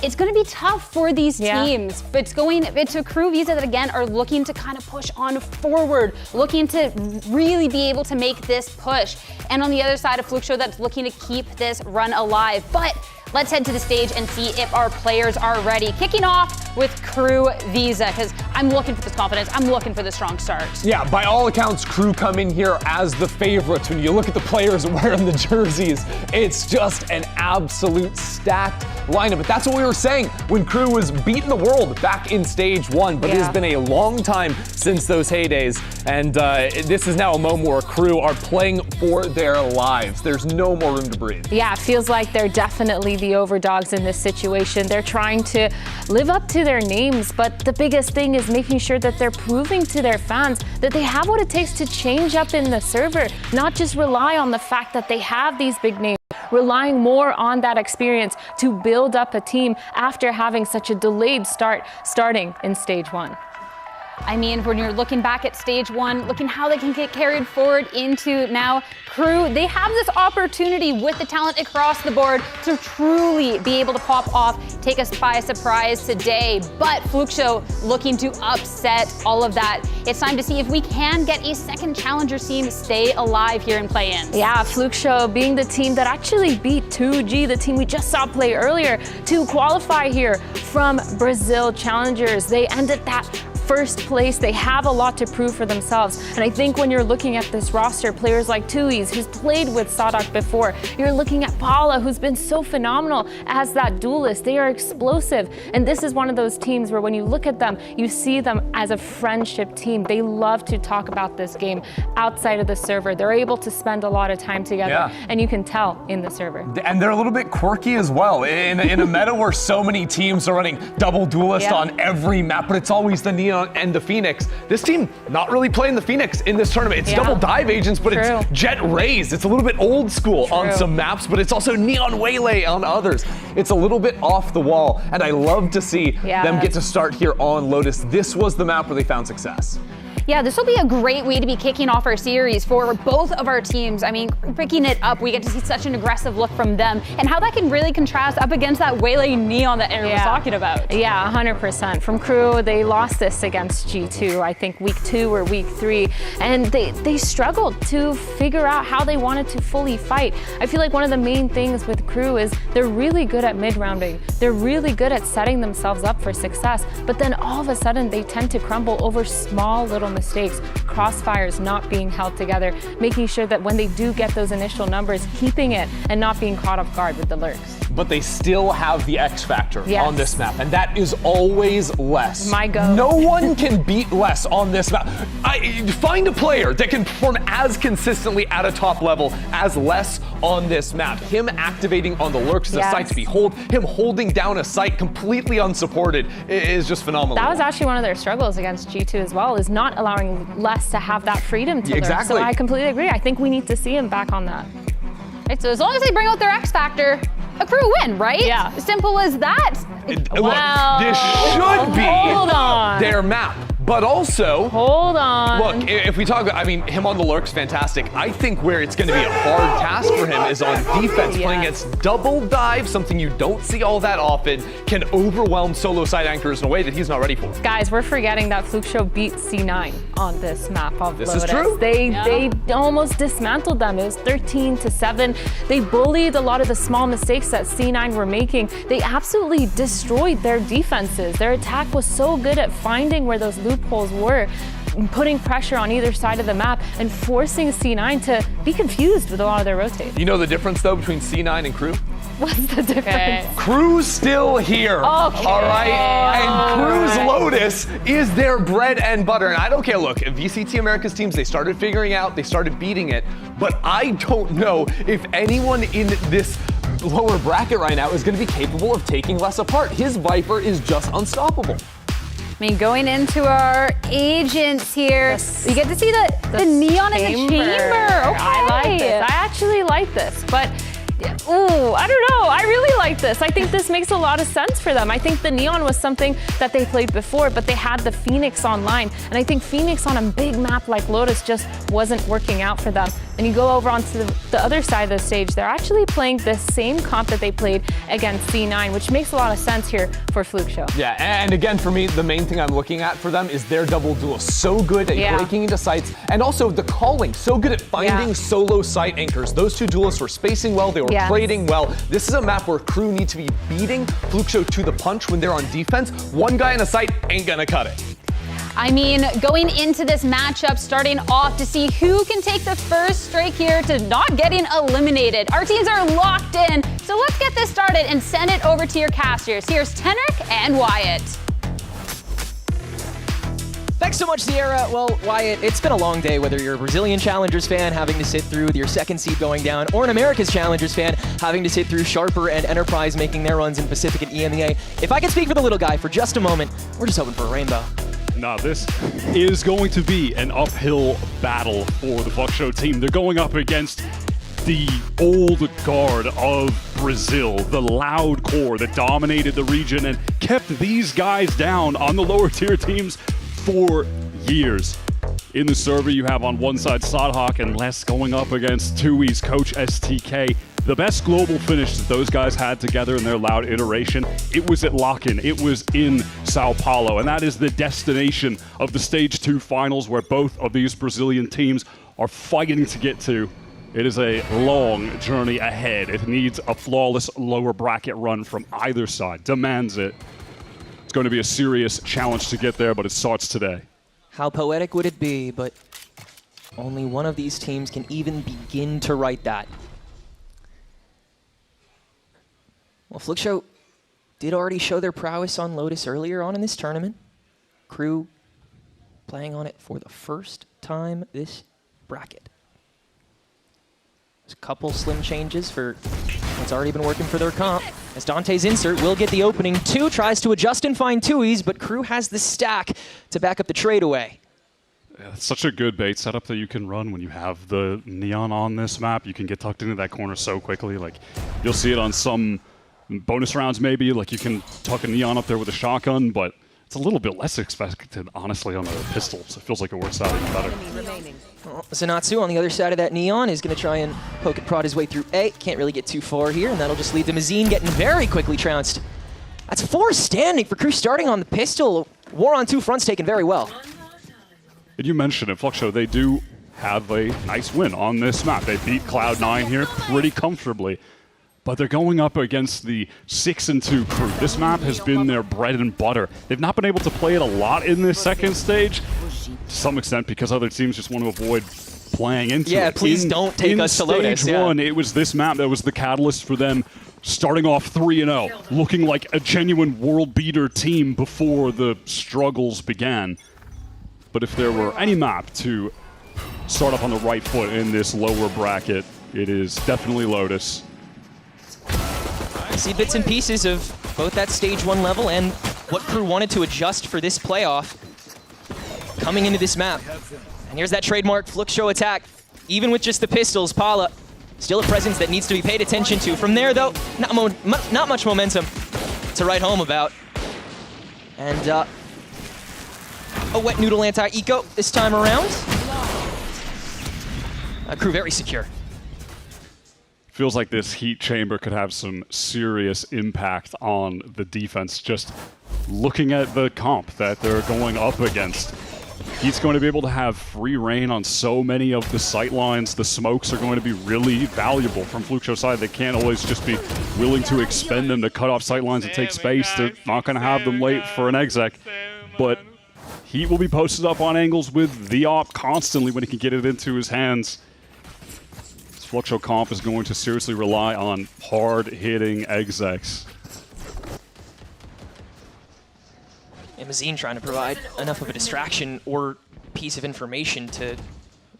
it's going to be tough for these teams. But it's a KRU Visa that, again, are looking to kind of push on forward, looking to really be able to make this push. And on the other side of Fluxo, that's looking to keep this run alive. But let's head to the stage and see if our players are ready. Kicking off with KRU Visa, because I'm looking for this confidence. I'm looking for the strong start. Yeah, by all accounts, KRU come in here as the favorites. When you look at the players wearing the jerseys, it's just an absolute stacked lineup. But that's what we were saying when KRU was beating the world back in stage 1. But it has been a long time since those heydays. And this is now a moment where KRU are playing for their lives. There's no more room to breathe. Yeah, it feels like they're definitely the overdogs in this situation. They're trying to live up to their names, but the biggest thing is making sure that they're proving to their fans that they have what it takes to change up in the server, not just rely on the fact that they have these big names, relying more on that experience to build up a team after having such a delayed starting in stage 1. I mean, when you're looking back at stage 1, looking how they can get carried forward into now KRU, they have this opportunity with the talent across the board to truly be able to pop off, take us by surprise today. But Fluxo looking to upset all of that. It's time to see if we can get a second challenger team stay alive here in play-ins. Yeah, Fluxo being the team that actually beat 2G, the team we just saw play earlier, to qualify here from Brazil Challengers. They ended that first place. They have a lot to prove for themselves. And I think when you're looking at this roster, players like Tui's, who's played with Sadak before, you're looking at Paula, who's been so phenomenal as that duelist. They are explosive. And this is one of those teams where when you look at them, you see them as a friendship team. They love to talk about this game outside of the server. They're able to spend a lot of time together, and you can tell in the server. And they're a little bit quirky as well. In a meta where so many teams are running double duelist on every map, but it's always the Neon and the Phoenix. This team not really playing the Phoenix in this tournament. It's double dive agents, but it's Jet Rays. It's a little bit old school on some maps, but it's also Neon Waylay on others. It's a little bit off the wall, and I love to see them get to start here on Lotus. This was the map where they found success. Yeah, this will be a great way to be kicking off our series for both of our teams. I mean, picking it up, we get to see such an aggressive look from them and how that can really contrast up against that Waylay Neon that Aaron was talking about. Yeah, 100%. From KRU, they lost this against G2, I think week 2 or week 3, and they struggled to figure out how they wanted to fully fight. I feel like one of the main things with KRU is they're really good at mid-rounding. They're really good at setting themselves up for success, but then all of a sudden they tend to crumble over small little mistakes, crossfires not being held together, making sure that when they do get those initial numbers, keeping it and not being caught off guard with the lurks. But they still have the X factor on this map, and that is always less. My go. No one can beat less on this map. Find a player that can perform as consistently at a top level as less on this map. Him activating on the lurks, the sites behold, him holding down a site completely unsupported is just phenomenal. That was actually one of their struggles against G2 as well, is not allowing less to have that freedom to lurk. So I completely agree. I think we need to see him back on that. Right, so as long as they bring out their X factor, a crew win, right? Yeah. Simple as that. Wow. Look, this should be Hold on. their map. But also, hold on. Look, if we talk about, I mean, him on the lurk's fantastic. I think where it's going to be a hard task for him is on defense. Playing against double dive, something you don't see all that often, can overwhelm solo side anchors in a way that he's not ready for. Guys, we're forgetting that Fluke Show beat C9 on this map of This Lotus. is true. They almost dismantled them. It was 13-7. They bullied a lot of the small mistakes that C9 were making. They absolutely destroyed their defenses. Their attack was so good at finding where those loopholes were, putting pressure on either side of the map and forcing C9 to be confused with a lot of their rotates. You know the difference though between C9 and KRU? What's the difference? KRU's still here, Okay. all right? And KRU's Lotus is their bread and butter. And I don't care, look, VCT Americas teams, they started figuring out, they started beating it, but I don't know if anyone in this lower bracket right now is gonna be capable of taking less apart. His Viper is just unstoppable. I mean, going into our agents here, you get to see the neon in the chamber. Okay. I like this. I actually like this, but ooh, I don't know. I really like this. I think this makes a lot of sense for them. I think the neon was something that they played before, but they had the Phoenix online, and I think Phoenix on a big map like Lotus just wasn't working out for them. And you go over onto the other side of the stage, they're actually playing the same comp that they played against C9, which makes a lot of sense here for Fluke Show. Yeah, and again, for me, the main thing I'm looking at for them is their double duel. So good at breaking into sites, and also the calling. So good at finding solo site anchors. Those two duelists were spacing well, they were trading well. This is a map where KRU need to be beating Fluke Show to the punch when they're on defense. One guy in a site ain't gonna cut it. I mean, going into this matchup, starting off to see who can take the first straight here to not getting eliminated. Our teams are locked in, so let's get this started and send it over to your casters. Here's Tenric and Wyatt. Thanks so much, Sierra. Well, Wyatt, it's been a long day, whether you're a Brazilian Challengers fan having to sit through with your second seed going down, or an Americas Challengers fan having to sit through Sharper and Enterprise making their runs in Pacific and EMEA. If I could speak for the little guy for just a moment, we're just hoping for a rainbow. Now, this is going to be an uphill battle for the Fluke Show team. They're going up against the old guard of Brazil, the loud core that dominated the region and kept these guys down on the lower tier teams for years. In the server, you have on one side Sadhawk and Les going up against Tui's coach STK. The best global finish that those guys had together in their loud iteration, it was at Lock-In. It was in Sao Paulo, and that is the destination of the Stage 2 finals where both of these Brazilian teams are fighting to get to. It is a long journey ahead. It needs a flawless lower bracket run from either side. Demands it. It's going to be a serious challenge to get there, but it starts today. How poetic would it be, but only one of these teams can even begin to write that. Well, Fluke Show did already show their prowess on Lotus earlier on in this tournament. KRU playing on it for the first time this bracket. There's a couple slim changes for what's already been working for their comp. As Dante's insert will get the opening. 2 tries to adjust and find Tui's, but KRU has the stack to back up the trade away. Yeah, it's such a good bait setup that you can run when you have the neon on this map. You can get tucked into that corner so quickly. Like, you'll see it on some bonus rounds maybe, like you can tuck a neon up there with a shotgun, but it's a little bit less expected, honestly, on the pistol, so it feels like it works out even better. Well, Zanatsu on the other side of that neon is going to try and poke and prod his way through A. Can't really get too far here, and that'll just lead to Mazine getting very quickly trounced. That's 4 standing for KRU starting on the pistol. War on 2 fronts taken very well. And you mentioned it, Fluke Show, they do have a nice win on this map. They beat Cloud9 here pretty comfortably. But they're going up against the 6-2 KRU. This map has been their bread and butter. They've not been able to play it a lot in this second stage, to some extent because other teams just want to avoid playing into it. Yeah, please don't take us to Lotus. Stage 1, it was this map that was the catalyst for them starting off 3-0, looking like a genuine world beater team before the struggles began. But if there were any map to start up on the right foot in this lower bracket, it is definitely Lotus. You see bits and pieces of both that Stage 1 level and what KRU wanted to adjust for this playoff coming into this map. And here's that trademark Fluke Show attack. Even with just the pistols, Pala Still a presence that needs to be paid attention to. From there, though, not much momentum to write home about. And a wet noodle anti-eco this time around. KRU very secure. Feels like this heat chamber could have some serious impact on the defense. Just looking at the comp that they're going up against. He's going to be able to have free reign on so many of the sight lines. The smokes are going to be really valuable from FlukeShow's side. They can't always just be willing to expend them to cut off sight lines and take space. They're not going to have them late for an exec. But he will be posted up on angles with the op constantly when he can get it into his hands. This FlukeShow comp is going to seriously rely on hard-hitting execs. Mazine trying to provide enough of a distraction or piece of information to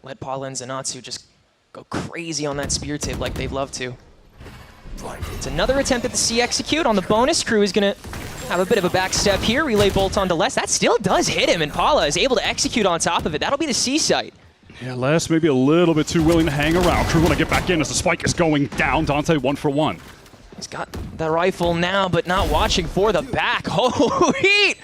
let Paula and Zanatsu just go crazy on that spear tip like they'd love to. It's another attempt at the C execute on the bonus. KRU is going to have a bit of a back step here. Relay bolt onto Les. That still does hit him, and Paula is able to execute on top of it. That'll be the C site. Yeah, Les maybe a little bit too willing to hang around. KRU want to get back in as the spike is going down. Dante 1 for 1. He's got the rifle now, but not watching for the back. Oh, heat!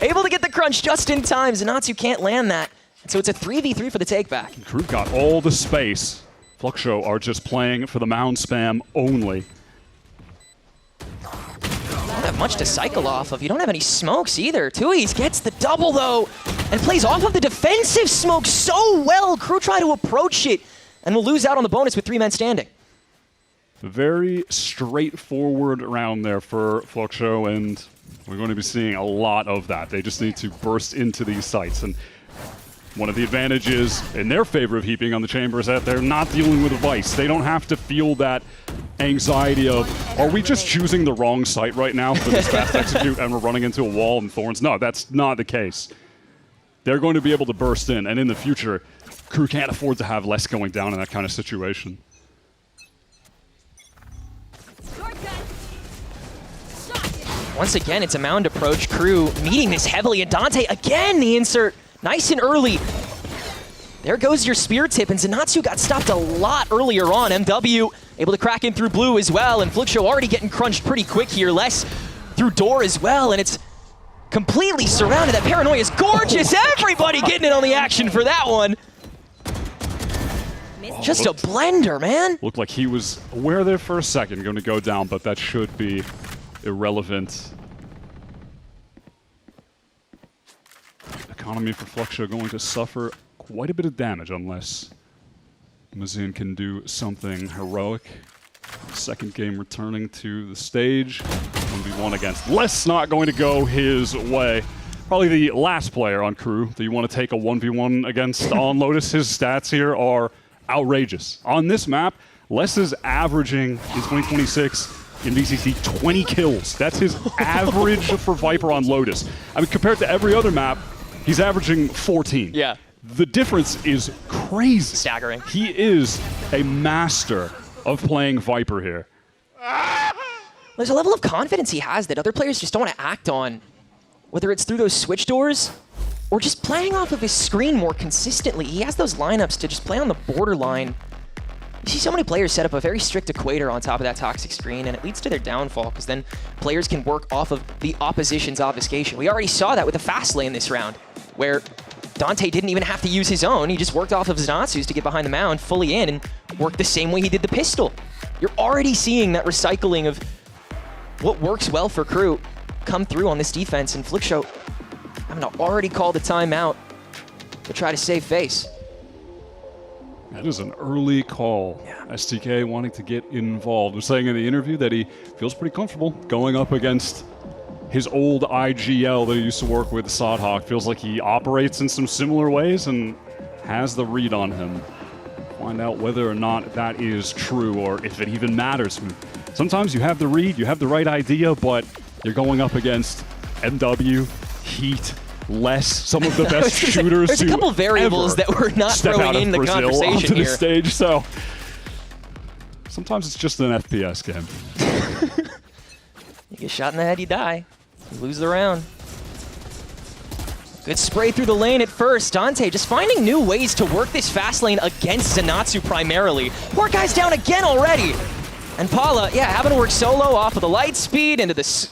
Able to get the crunch just in time. Zanatsu can't land that. So it's a 3v3 for the takeback. KRU got all the space. FlukeShow are just playing for the mound spam only. Don't have much to cycle off of. You don't have any smokes either. Tui's gets the double though, and plays off of the defensive smoke so well. KRU try to approach it, and will lose out on the bonus with 3 men standing. Very straightforward round there for FlukeShow, and we're going to be seeing a lot of that. They just need to burst into these sites. And one of the advantages in their favor of heaping on the chamber is that they're not dealing with a vice. They don't have to feel that anxiety of, are we just choosing the wrong site right now for this fast execute and we're running into a wall and thorns? No, that's not the case. They're going to be able to burst in, and in the future, KRU can't afford to have less going down in that kind of situation. Once again, it's a mound approach. KRU meeting this heavily, and Dante again the insert nice and early. There goes your spear tip, and Zanatsu got stopped a lot earlier on. MW able to crack in through blue as well, and FlukeShow already getting crunched pretty quick here. Les through door as well, and it's completely surrounded. That paranoia is gorgeous. Everybody getting in on the action for that one. Just a blender, man. Looked like he was aware there for a second, going to go down, but that should be irrelevant. Economy for FlukeShow going to suffer quite a bit of damage unless Mazin can do something heroic. Second game returning to the stage. 1v1 against Les, not going to go his way. Probably the last player on KRU that you want to take a 1v1 against on Lotus. His stats here are outrageous. On this map, Les is averaging in 2026 in VCT 20 kills. That's his average for Viper on Lotus. I mean, compared to every other map, he's averaging 14. Yeah. The difference is crazy. Staggering. He is a master of playing Viper here. There's a level of confidence he has that other players just don't want to act on, whether it's through those switch doors or just playing off of his screen more consistently. He has those lineups to just play on the borderline. You see so many players set up a very strict equator on top of that toxic screen, and it leads to their downfall, because then players can work off of the opposition's obfuscation. We already saw that with the fast lane this round, where Dante didn't even have to use his own. He just worked off of Zanatsu's to get behind the mound fully in and worked the same way he did the pistol. You're already seeing that recycling of what works well for KRU come through on this defense, and FlukeShow having to already call the timeout to try to save face. That is an early call. Yeah. STK wanting to get involved. Was saying in the interview that he feels pretty comfortable going up against his old IGL that he used to work with, Sodhawk. Feels like he operates in some similar ways and has the read on him. Find out whether or not that is true or if it even matters. Sometimes you have the read, you have the right idea, but you're going up against MW, Heat, Les, some of the best shooters. There's a couple variables that we're not throwing in the conversation onto here. The stage, so sometimes it's just an FPS game. You get shot in the head, you die. You lose the round. Good spray through the lane at first. Dante just finding new ways to work this fast lane against Zanatsu primarily. Poor guy's down again already. And Paula, yeah, having to work solo off of the light speed into the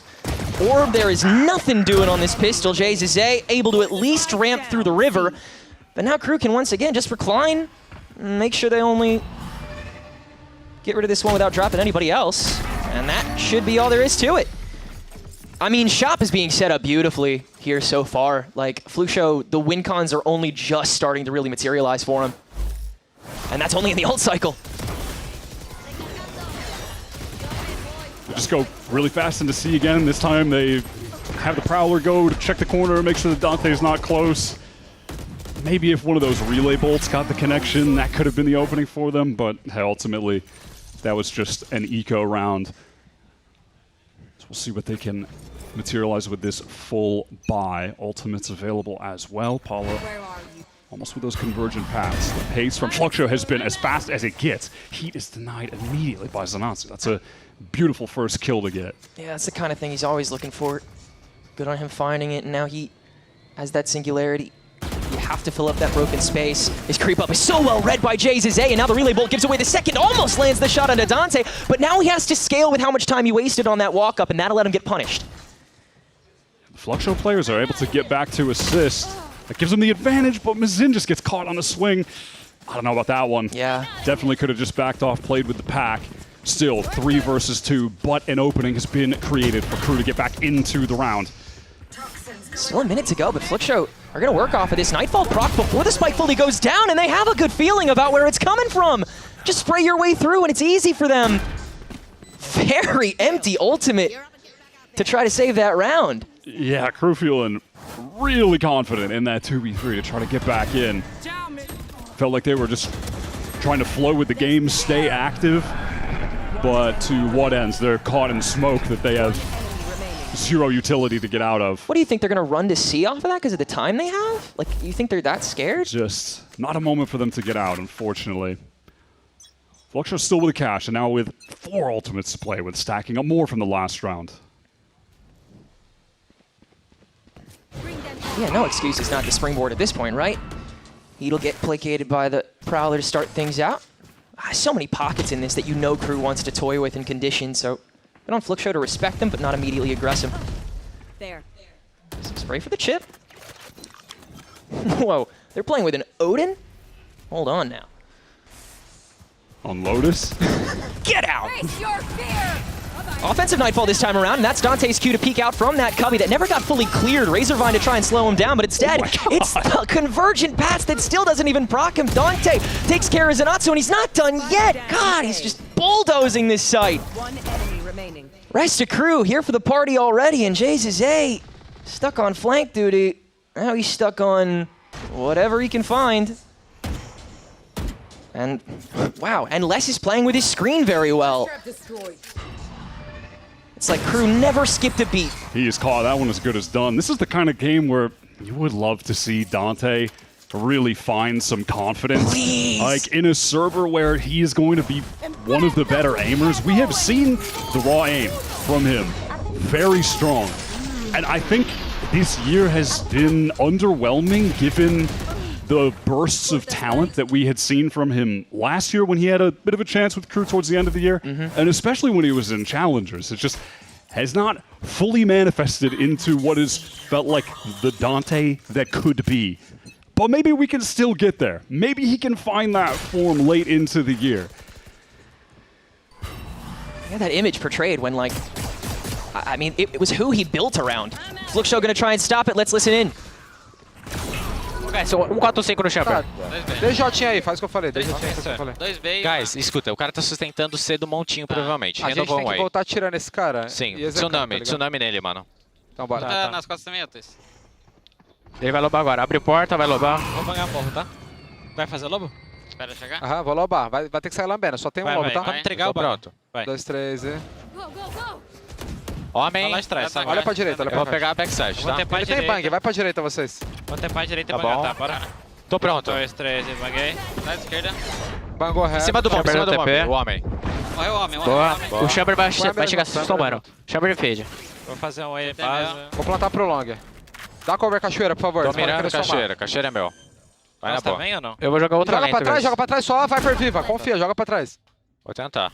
orb. There is nothing doing on this pistol. JZZ able to at least ramp through the river. But now KRU can once again just recline and make sure they only get rid of this one without dropping anybody else. And that should be all there is to it. I mean, Shop is being set up beautifully here so far. Like, Fluxo, the win cons are only just starting to really materialize for him. And that's only in the ult cycle. Just go really fast into C again. This time they have the Prowler go to check the corner, make sure that Dante's not close. Maybe if one of those relay bolts got the connection, that could have been the opening for them, but hey, ultimately, that was just an eco round. So we'll see what they can materialize with this full buy. Ultimate's available as well. Paula, almost with those convergent paths. The pace from Fluxo has been as fast as it gets. Heat is denied immediately by Zanatsu. That's a beautiful first kill to get. Yeah, that's the kind of thing he's always looking for. Good on him finding it, and now he has that singularity. You have to fill up that broken space. His creep up is so well read by JZZ, and now the relay bolt gives away the second, almost lands the shot onto Dante, but now he has to scale with how much time he wasted on that walk up, and that'll let him get punished. Fluxo players are able to get back to assist. That gives them the advantage, but Mazin just gets caught on a swing. I don't know about that one. Yeah. Definitely could have just backed off, played with the pack. Still, 3 versus 2, but an opening has been created for KRU to get back into the round. Still a minute to go, but Fluxo are going to work off of this Nightfall proc before the spike fully goes down, and they have a good feeling about where it's coming from. Just spray your way through, and it's easy for them. Very empty ultimate to try to save that round. Yeah, KRU feeling really confident in that 2v3 to try to get back in. Felt like they were just trying to flow with the game, stay active, but to what ends? They're caught in smoke that they have zero utility to get out of. What do you think, they're going to run to C off of that because of the time they have? Like, you think they're that scared? Just not a moment for them to get out, unfortunately. Fluxo still with a cash, and now with 4 ultimates to play with, stacking up more from the last round. Yeah, no excuses not to springboard at this point, right? Heat'll get placated by the Prowler to start things out. So many pockets in this that you know KRU wants to toy with in condition, so good on Fluxo to respect them, but not immediately aggressive. There. Some spray for the chip. Whoa, they're playing with an Odin? Hold on now. On Lotus? Get out! Face your fear! Offensive Nightfall this time around, and that's Dante's cue to peek out from that cubby that never got fully cleared. Razorvine to try and slow him down, but instead, it's the convergent pass that still doesn't even proc him. Dante takes care of Zanatsu, and he's not done yet. God, he's just bulldozing this site. One enemy remaining. Rest of KRU here for the party already, and JZZ stuck on flank duty. Now he's stuck on whatever he can find. And, wow, and Les is playing with his screen very well. It's like KRU never skipped a beat. He is caught. That one as good as done. This is the kind of game where you would love to see Dante really find some confidence. Please. Like in a server where he is going to be one of the better aimers. We have seen the raw aim from him. Very strong. And I think this year has been underwhelming given the bursts of talent that we had seen from him last year when he had a bit of a chance with KRU towards the end of the year, and especially when he was in Challengers. It just has not fully manifested into what has felt like the Dante that could be. But maybe we can still get there. Maybe he can find that form late into the year. Yeah, that image portrayed when, like, I mean, it was who he built around. Fluxo gonna try and stop it. Let's listen in. Guys, 145 no chamber. DJ aí, faz o que eu falei. DJ, faz o que eu falei. 2B. Guys, escuta, o cara tá sustentando C do montinho, provavelmente. A gente tem que voltar tirando esse cara. Sim, tsunami nele, mano. Então bora. Tá nas costas também, Otis. Ele vai lobar agora, abre porta, vai lobar. Vou bangar morro, tá? Vai fazer lobo? Espera chegar. Aham, vou lobar. Vai ter que sair lambendo, só tem um lobo, tá? Vamos entregar o pronto. 2, 3 e... Homem, olha pra direita, olha pra cá. Eu vou pegar a backside, tá? Ele tem bang, vai pra direita vocês. Vou ter pra direita e bangar, tá? Bora. Tô pronto. 2, 3 e banguei. Da esquerda. Bangou reto. Em cima do bomb, o homem. Morreu o homem, Boa. O chamber vai chegar se tomando. Chamber de fade. Vou fazer um wave base. Vou plantar pro long. Dá cover cachoeira, por favor. Tô mirando cachoeira. Cachoeira é meu. Vai na boa. Tá bem ou não? Eu vou jogar outra lane. Joga pra trás só, vai por viva. Confia, joga pra trás. Vou tentar.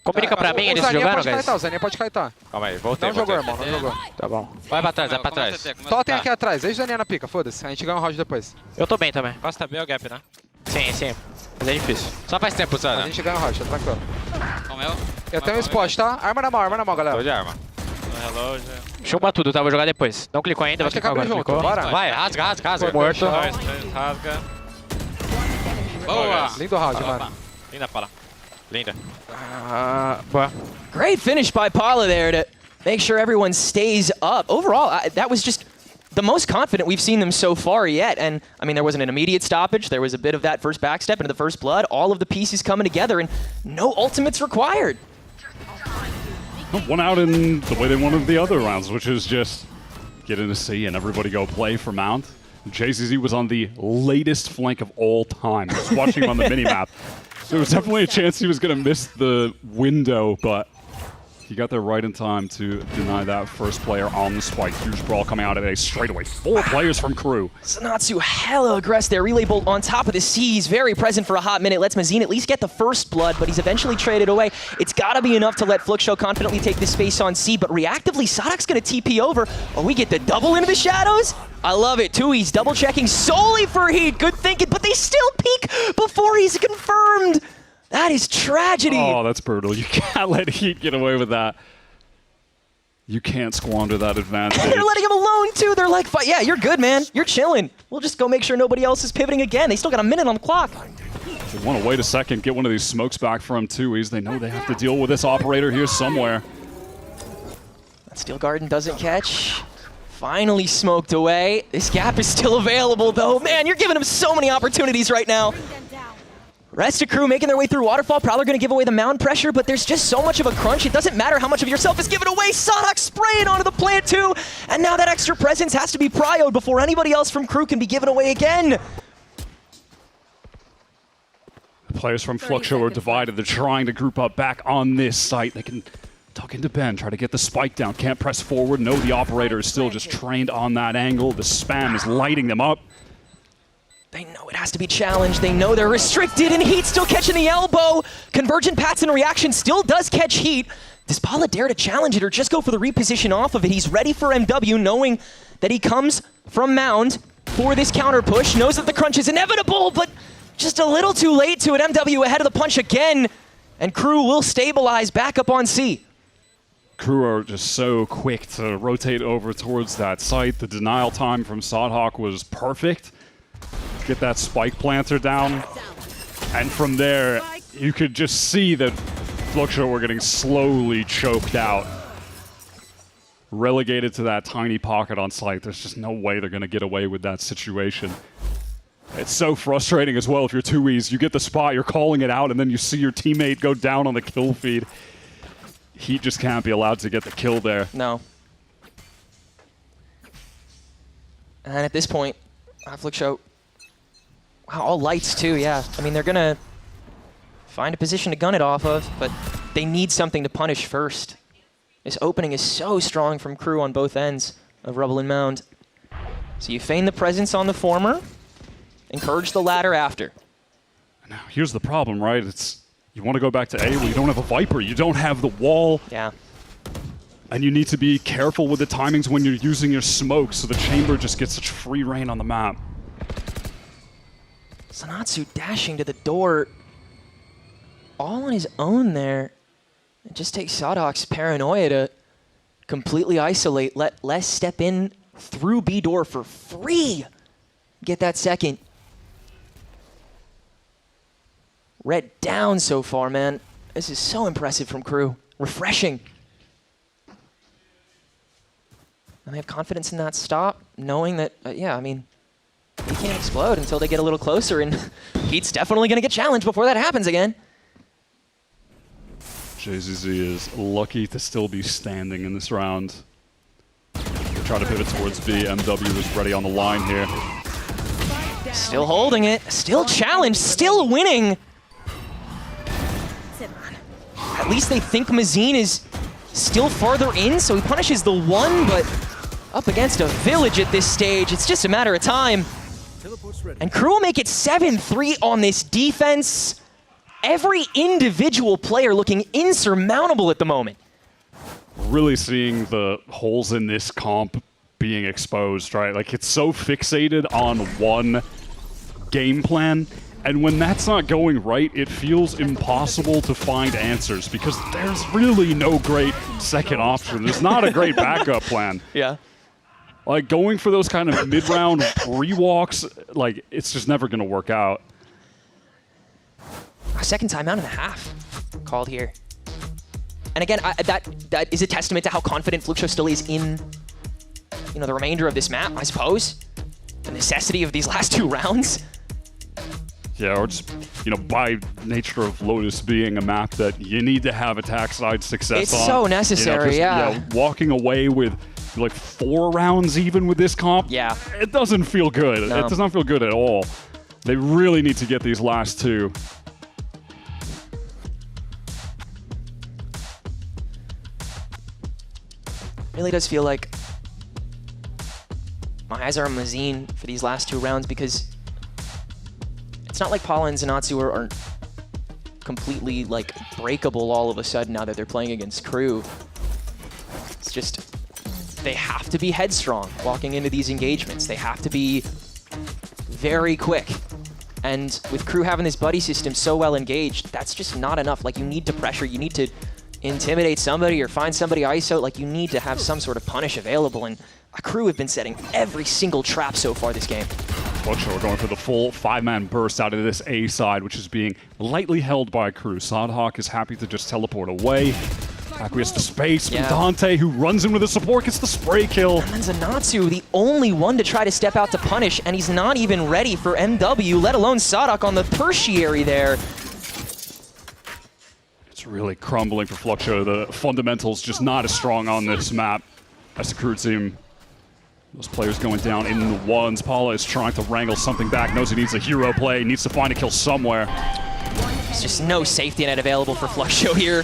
Comunica pra mim, eles jogaram, guys? O Zaninha pode kaitar. Calma aí, voltei. Não jogou, irmão, não jogou. Tá bom. Vai pra trás, vai pra trás. Só tem aqui atrás, deixa o Zaninha na pica, foda-se. A gente ganha um round depois. Eu tô bem também. Costa B ou gap, né? Sim, sim. Mas é difícil. Só faz tempo, Zana. A gente ganha um round, tá tranquilo. Comeu? Eu tenho um spot, tá? Arma na mão, galera. Tô de arma. Relógio. Chumba tudo, tá? Vou jogar depois. Não clicou ainda, vai clicar agora. Junto, Clicou. bora. Vai, rasga. Tô morto. Rasga. Boa! Lindo round, mano. Linda pala. Linda. Boa. Great finish by Paula there to make sure everyone stays up. Overall, that was just the most confident we've seen them so far yet. And, I mean, there wasn't an immediate stoppage. There was a bit of that first backstep into the first blood. All of the pieces coming together and no ultimates required. One out in the way they wanted the other rounds, which is just get in a C and everybody go play for Mount. JCZ was on the latest flank of all time. Just watching him on the minimap. There was definitely a chance he was going to miss the window, but he got there right in time to deny that first player on the spike. Huge brawl coming out of A straight away. 4 players from KRU. Sanatsu hella aggressive there. Relay Bolt on top of the C. He's very present for a hot minute. Lets Mazine at least get the first blood, but he's eventually traded away. It's got to be enough to let Fluxo confidently take the space on C, but reactively, Sadok's going to TP over. Oh, we get the double into the shadows? I love it. Tui's double checking solely for Heat. Good thinking, but they still peek before he's confirmed. That is tragedy. Oh, that's brutal. You can't let Heat get away with that. You can't squander that advantage. And they're letting him alone, too. They're like, yeah, you're good, man. You're chilling. We'll just go make sure nobody else is pivoting again. They still got a minute on the clock. They want to wait a second, get one of these smokes back from Tui's. They know they have to deal with this operator here somewhere. That Steel Garden doesn't catch. Finally smoked away. This gap is still available, though. Man, you're giving him so many opportunities right now. Rest of KRU making their way through Waterfall, probably going to give away the mound pressure, but there's just so much of a crunch. It doesn't matter how much of yourself is given away. Sadok spraying onto the plant too, and now that extra presence has to be prioed before anybody else from KRU can be given away again. The players from Fluxo are divided. They're trying to group up back on this site. They can tuck into Ben, try to get the spike down. Can't press forward. No, the operator is still just trained on that angle. The spam is lighting them up. They know it has to be challenged. They know they're restricted, and Heat still catching the elbow. Convergent Pats in reaction still does catch Heat. Does Paula dare to challenge it or just go for the reposition off of it? He's ready for MW, knowing that he comes from Mound for this counter push. Knows that the crunch is inevitable, but just a little too late to it. MW ahead of the punch again, and KRU will stabilize back up on C. KRU are just so quick to rotate over towards that site. The denial time from Sadok was perfect. Get that spike planter down, and from there you could just see that Fluxo were getting slowly choked out, relegated to that tiny pocket on site. There's just no way they're going to get away with that situation. It's so frustrating as well if you're Tui's. You get the spot, you're calling it out, and then you see your teammate go down on the kill feed. Heat just can't be allowed to get the kill there. No. And at this point, Fluxo, wow, all lights too, yeah. I mean, they're gonna find a position to gun it off of, but they need something to punish first. This opening is so strong from KRU on both ends of Rubble and Mound. So you feign the presence on the former, encourage the latter after. Now, here's the problem, right? It's you want to go back to A where you don't have a Viper, you don't have the wall. Yeah. And you need to be careful with the timings when you're using your smoke so the chamber just gets such free reign on the map. Sanatsu dashing to the door all on his own there. It just takes Sadok's paranoia to completely isolate, let Les step in through B door for free. Get that second. Red down so far, man. This is so impressive from KRU. Refreshing. And they have confidence in that stop, knowing that, yeah, I mean, he can't explode until they get a little closer, and Heat's definitely going to get challenged before that happens again. JZZ is lucky to still be standing in this round. They try to pivot towards B. MW is ready on the line here. Still holding it, still challenged, still winning. At least they think Mazine is still farther in, so he punishes the one, but up against a village at this stage. It's just a matter of time. And KRU will make it 7-3 on this defense. Every individual player looking insurmountable at the moment. Really seeing the holes in this comp being exposed, right? Like, it's so fixated on one game plan, and when that's not going right, it feels impossible to find answers because there's really no great second option. There's not a great backup plan. Yeah. Like, going for those kind of mid-round rewalks, like, it's just never going to work out. A second timeout and a half called here. And again, that is a testament to how confident Fluxo still is in, you know, the remainder of this map, I suppose. The necessity of these last 2 rounds. Yeah, or just, you know, by nature of Lotus being a map that you need to have attack side success on. It's so necessary, you know, just, walking away with like 4 rounds even with this comp, it doesn't feel good. No. It does not feel good at all. They really need to get these last 2. Really does feel like my eyes are on Mazine for these last 2 rounds because it's not like Paula and Zanatsu are completely like breakable all of a sudden now that they're playing against KRU. It's just they have to be headstrong walking into these engagements. They have to be very quick. And with KRU having this buddy system so well engaged, that's just not enough. Like, you need to pressure, you need to intimidate somebody or find somebody ISO. Like, you need to have some sort of punish available, and KRU have been setting every single trap so far this game. Fluxo are going for the full 5-man burst out of this A side, which is being lightly held by KRU. Sodhawk is happy to just teleport away. Acquiesce to space from Dante, who runs in with the support, gets the spray kill. And then Zanatsu, the only one to try to step out to punish, and he's not even ready for MW, let alone Sodhawk on the tertiary there. It's really crumbling for Fluxo. The fundamentals just not as strong on this map as the KRU team. Those players going down in the ones. Paula is trying to wrangle something back, knows he needs a hero play, needs to find a kill somewhere. There's just no safety net available for Fluxo here.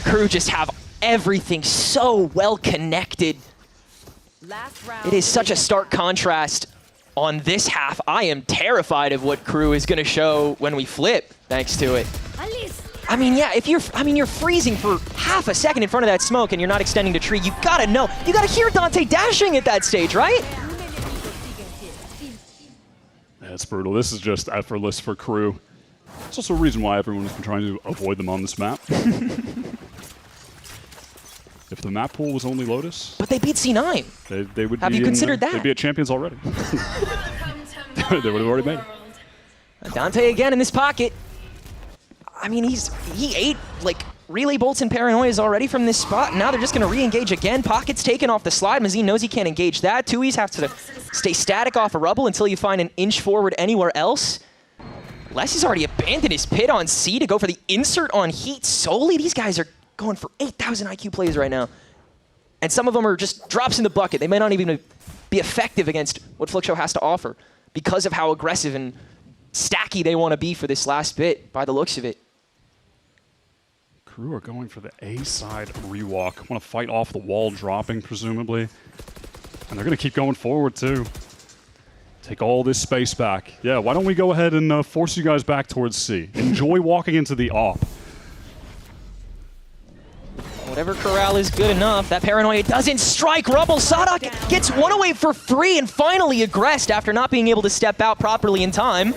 KRU just have everything so well connected. It is such a stark contrast on this half. I am terrified of what KRU is going to show when we flip, thanks to it. I mean, yeah, if you're freezing for half a second in front of that smoke and you're not extending the tree, you gotta know, you gotta hear Dante dashing at that stage, right? That's brutal. This is just effortless for KRU. It's also a reason why everyone has been trying to avoid them on this map. If the map pool was only Lotus... But they beat C9. They would Have you considered that? They'd be at Champions already. They would have already made it. Dante again in this pocket. I mean, he ate, like, relay bolts and paranoias already from this spot. Now they're just going to re-engage again. Pocket's taken off the slide. Mazine knows he can't engage that. Tui's have to stay static off of rubble until you find an inch forward anywhere else. Leslie's already abandoned his pit on C to go for the insert on Heat solely. These guys are going for 8,000 IQ plays right now. And some of them are just drops in the bucket. They might not even be effective against what Fluxo has to offer because of how aggressive and stacky they want to be for this last bit by the looks of it. KRU are going for the A side rewalk. Want to fight off the wall dropping, presumably. And they're going to keep going forward, too. Take all this space back. Yeah, why don't we go ahead and force you guys back towards C. Enjoy walking into the op. Whatever corral is good enough. That paranoia doesn't strike. Rubble Sodhawk gets one away for free and finally aggressed after not being able to step out properly in time.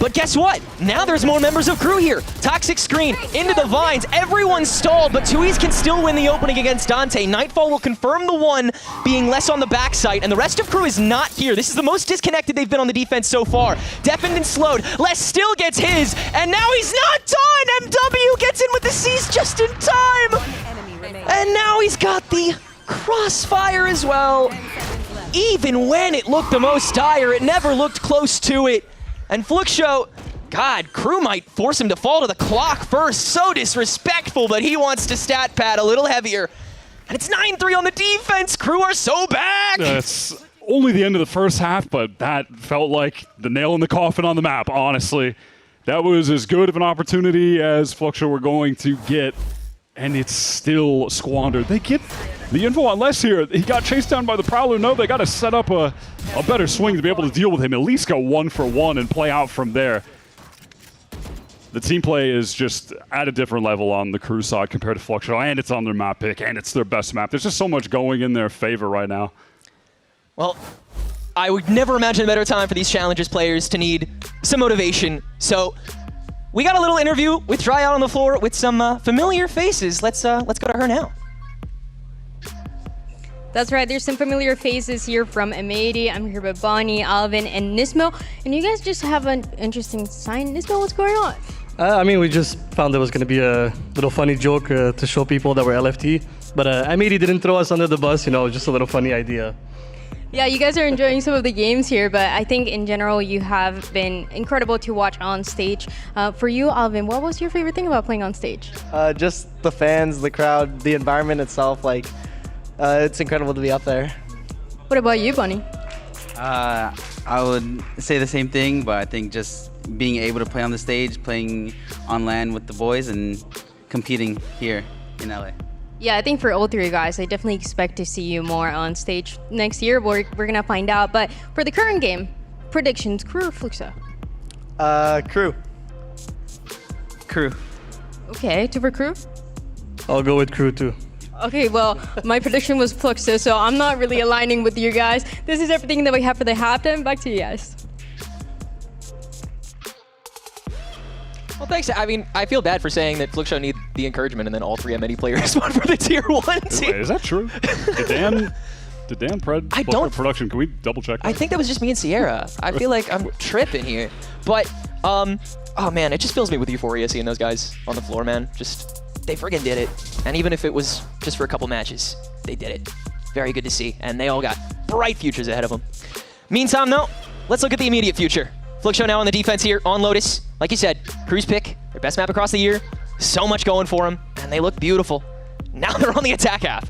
But guess what? Now there's more members of KRU here. Toxic screen into the vines. Everyone's stalled, but Tui's can still win the opening against Dante. Nightfall will confirm the one being less on the backside, and the rest of KRU is not here. This is the most disconnected they've been on the defense so far. Deafened and slowed. Les still gets his, and now he's not done! MW gets in with the C's just in time! And now he's got the crossfire as well. Even when it looked the most dire, it never looked close to it. And Fluxo, God, KRU might force him to fall to the clock first. So disrespectful, but he wants to stat pad a little heavier. And it's 9-3 on the defense. KRU are so back. It's only the end of the first half, but that felt like the nail in the coffin on the map, honestly. That was as good of an opportunity as Fluxo were going to get, and it's still squandered. They get The info on Les here, he got chased down by the Prowler. No, they got to set up a better swing to be able to deal with him, at least go 1-for-1 and play out from there. The team play is just at a different level on the KRU side compared to Fluxo, and it's on their map pick, and it's their best map. There's just so much going in their favor right now. Well, I would never imagine a better time for these Challengers players to need some motivation. So we got a little interview with Tryout on the floor with some familiar faces. Let's go to her now. That's right, there's some familiar faces here from M80. I'm here with Bonnie, Alvin, and Nismo. And you guys just have an interesting sign. Nismo, what's going on? I mean, we just found it was going to be a little funny joke to show people that we're LFT. But M80 didn't throw us under the bus, you know, just a little funny idea. Yeah, you guys are enjoying some of the games here, but I think in general you have been incredible to watch on stage. For you, Alvin, what was your favorite thing about playing on stage? Just the fans, the crowd, the environment itself. Like, it's incredible to be up there. What about you, Bunny? I would say the same thing, but I think just being able to play on the stage, playing on LAN with the boys, and competing here in LA. Yeah, I think for all three guys, I definitely expect to see you more on stage next year. We're gonna find out. But for the current game, predictions: KRU or Fluxo? KRU. KRU. Okay, two for KRU? I'll go with KRU too. Okay, well, my prediction was Fluxo, so I'm not really aligning with you guys. This is everything that we have for the halftime. Back to you guys. Well, thanks. I mean, I feel bad for saying that Fluxo need the encouragement and then all three M80 players vote for the tier 1 team. Wait, is that true? Did Dan production? Can we double check that? I think that was just me and Sierra. I feel like I'm tripping here. But, oh man, it just fills me with euphoria seeing those guys on the floor, man. Just, they friggin' did it. And even if it was just for a couple matches, they did it. Very good to see. And they all got bright futures ahead of them. Meantime, though, let's look at the immediate future. Fluxo now on the defense here on Lotus. Like you said, KRU's pick, their best map across the year. So much going for them, and they look beautiful. Now they're on the attack half.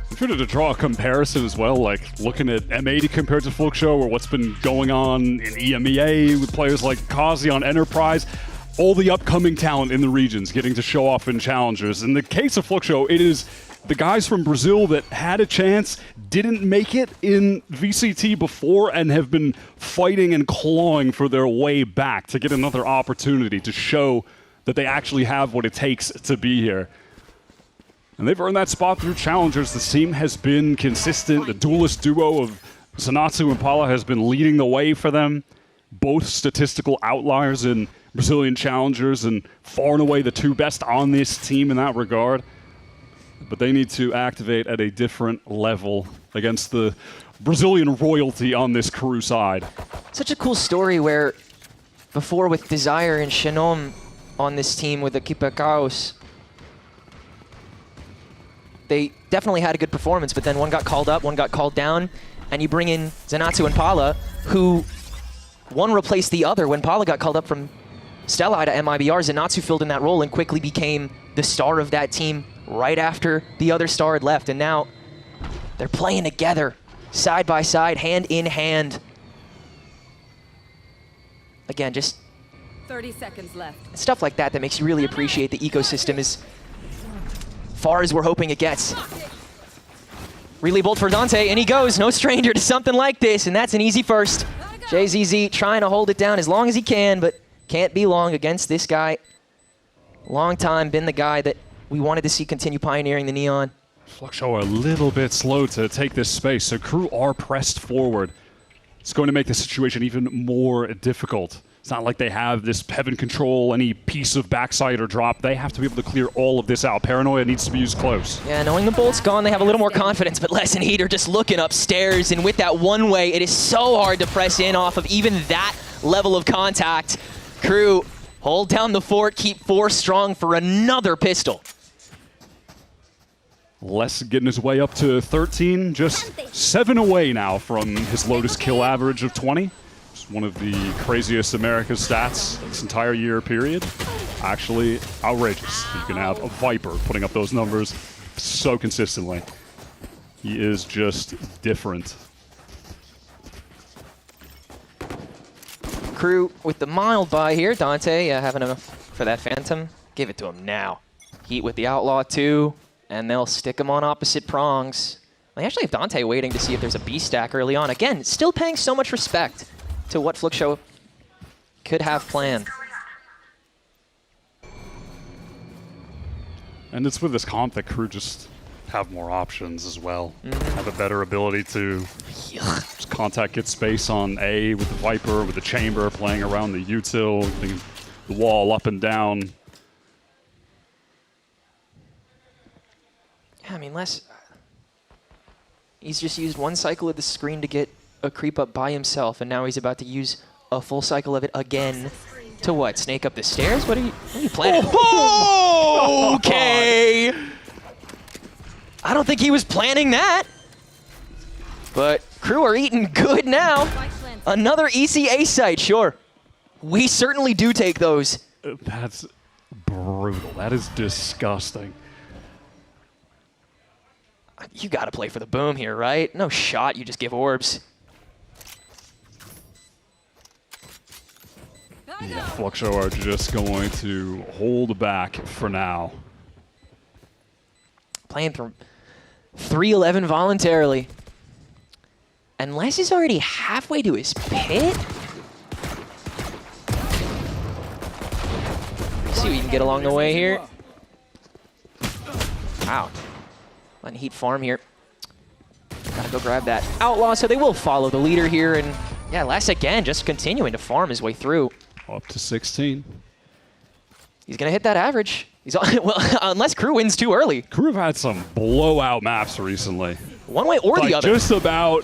I'm trying to draw a comparison as well, like looking at M80 compared to Fluxo, or what's been going on in EMEA with players like Kazi on Enterprise. All the upcoming talent in the regions getting to show off in Challengers. In the case of Fluxo, it is the guys from Brazil that had a chance, didn't make it in VCT before, and have been fighting and clawing for their way back to get another opportunity to show that they actually have what it takes to be here. And they've earned that spot through Challengers. The team has been consistent. The duelist duo of Zanatsu and Pala has been leading the way for them. Both statistical outliers in Brazilian Challengers, and far and away the two best on this team in that regard. But they need to activate at a different level against the Brazilian royalty on this KRU side. Such a cool story where before with Desire and Shannon on this team with Equipa Chaos, they definitely had a good performance, but then one got called up, one got called down, and you bring in Zanatsu and Pala, who one replaced the other. When Pala got called up from Stellai to MIBR, Zanatsu filled in that role and quickly became the star of that team right after the other star had left. And now they're playing together, side by side, hand in hand. Again, just 30 seconds left. Stuff like that that makes you really appreciate the ecosystem as far as we're hoping it gets. Relay bolt for Dante, and he goes. No stranger to something like this, and that's an easy first. JZZ trying to hold it down as long as he can, but can't be long against this guy. Long time been the guy that we wanted to see continue pioneering the Neon. Fluxo a little bit slow to take this space, so KRU are pressed forward. It's going to make the situation even more difficult. It's not like they have this heaven control, any piece of backside or drop. They have to be able to clear all of this out. Paranoia needs to be used close. Yeah, knowing the bolt's gone, they have a little more confidence, but Les and Heat are just looking upstairs, and with that one way, it is so hard to press in off of even that level of contact. KRU, hold down the fort, keep 4 strong for another pistol. Les getting his way up to 13, just 7 away now from his Lotus kill average of 20. It's one of the craziest Americas stats this entire year period. Actually outrageous. You can have a Viper putting up those numbers so consistently. He is just different. KRU with the mild buy here. Dante having enough for that Phantom. Give it to him now. Heat with the Outlaw too, and they'll stick him on opposite prongs. They actually have Dante waiting to see if there's a B stack early on. Again, still paying so much respect to what Fluxo could have planned. And it's with this comp that KRU just have more options as well. Have a better ability to just contact, get space on A with the Viper, with the Chamber, playing around the util, the wall up and down. Yeah, I mean, he's just used one cycle of the screen to get a creep up by himself, and now he's about to use a full cycle of it again to what? Snake up the stairs? What are you planning? Oh, okay. I don't think he was planning that. But KRU are eating good now. Another ECA site, sure. We certainly do take those. That's brutal. That is disgusting. You gotta play for the boom here, right? No shot, you just give orbs. Yeah, Fluxo are just going to hold back for now. Playing from 3-11 voluntarily. And Les is already halfway to his pit. See what you can get along the way here. Wow. Letting Heat farm here. Gotta go grab that Outlaw, so they will follow the leader here. And yeah, Les again just continuing to farm his way through. Up to 16. He's gonna hit that average. He's well, unless KRU wins too early. KRU have had some blowout maps recently. One way or the other. Just about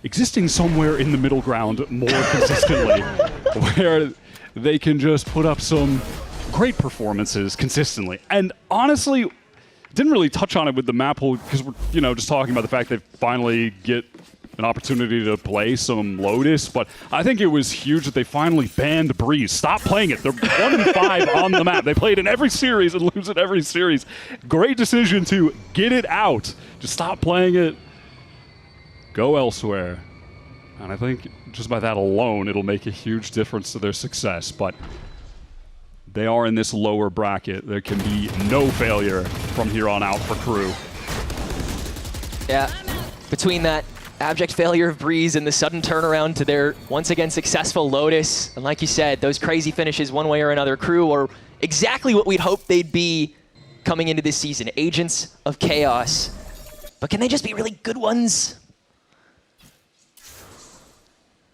existing somewhere in the middle ground more consistently, where they can just put up some great performances consistently. And honestly, didn't really touch on it with the map pool because we're just talking about the fact they finally get an opportunity to play some Lotus, but I think it was huge that they finally banned Breeze. Stop playing it. They're 1-5 on the map. They play it in every series and lose it every series. Great decision to get it out. Just stop playing it. Go elsewhere. And I think just by that alone, it'll make a huge difference to their success. But they are in this lower bracket. There can be no failure from here on out for KRU. Yeah, between that abject failure of Breeze and the sudden turnaround to their once again successful Lotus, and like you said, those crazy finishes one way or another, KRU are exactly what we'd hoped they'd be coming into this season. Agents of chaos. But can they just be really good ones?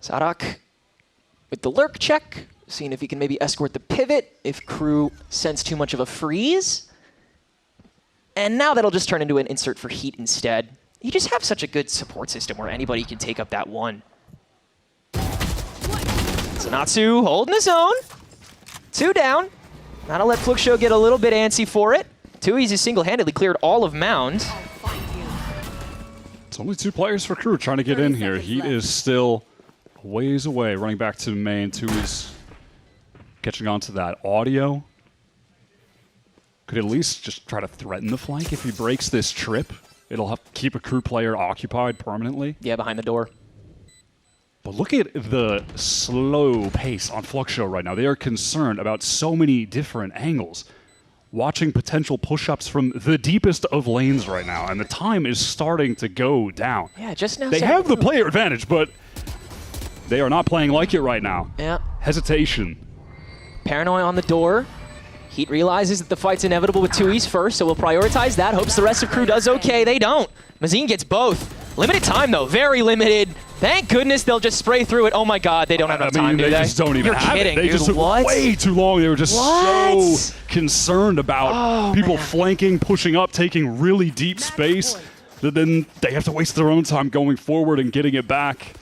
Sadak with the lurk check, seeing if he can maybe escort the pivot if KRU sends too much of a freeze. And now that'll just turn into an insert for Heat instead. You just have such a good support system where anybody can take up that one. Sanatsu holding his own. 2 down. That'll let Fluxo get a little bit antsy for it. Tui's has single-handedly cleared all of Mound. It's only 2 players for KRU trying to get in here. Heat is still a ways away, running back to main. Tui's catching on to that audio. Could at least just try to threaten the flank if he breaks this trip. It'll have to keep a KRU player occupied permanently. Yeah, behind the door. But look at the slow pace on Fluxo right now. They are concerned about so many different angles. Watching potential push-ups from the deepest of lanes right now, and the time is starting to go down. Yeah, just now. They have the player advantage, but they are not playing like it right now. Yeah. Hesitation. Paranoia on the door. Heat realizes that the fight's inevitable with 2Es first, so we'll prioritize that. Hopes the rest of KRU does okay. They don't. Mazine gets both. Limited time, though. Very limited. Thank goodness they'll just spray through it. Oh, my God. They don't have enough time, do they? They just don't even have kidding, it. They just took way too long. They were just so concerned about people flanking, pushing up, taking really deep space. That then they have to waste their own time going forward and getting it back.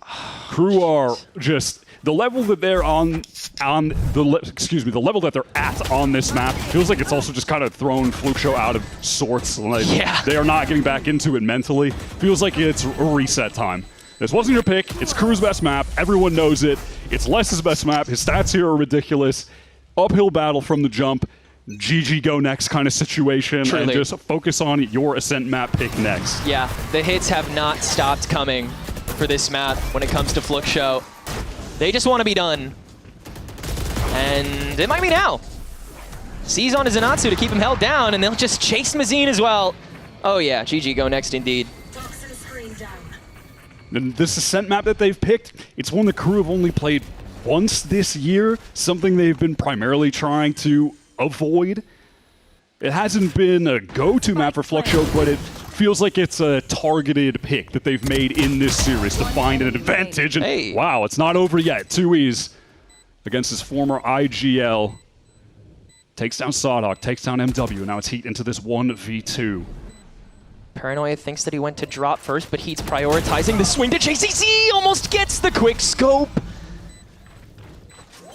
KRU are just... The level that they're the level that they're at on this map feels like it's also just kind of thrown Fluxo out of sorts. Like, they are not getting back into it mentally. Feels like it's a reset time. This wasn't your pick. It's KRU's best map. Everyone knows it. It's Les's best map. His stats here are ridiculous. Uphill battle from the jump. GG go next kind of situation. Truly. And just focus on your Ascent map pick next. Yeah, the hits have not stopped coming for this map when it comes to Fluxo. They just want to be done. And it might be now. Sees on to Zanatsu to keep him held down, and they'll just chase Mazine as well. Oh yeah, GG go next indeed. And this Ascent map that they've picked, it's one the crew have only played once this year, something they've been primarily trying to avoid. It hasn't been a go-to map for Fluxo, but it feels like it's a targeted pick that they've made in this series to find an advantage. And wow, it's not over yet. 2E's against his former IGL. Takes down Sawdog, takes down MW, and now it's Heat into this 1v2. Paranoia thinks that he went to drop first, but Heat's prioritizing the swing to JCC, almost gets the quick scope.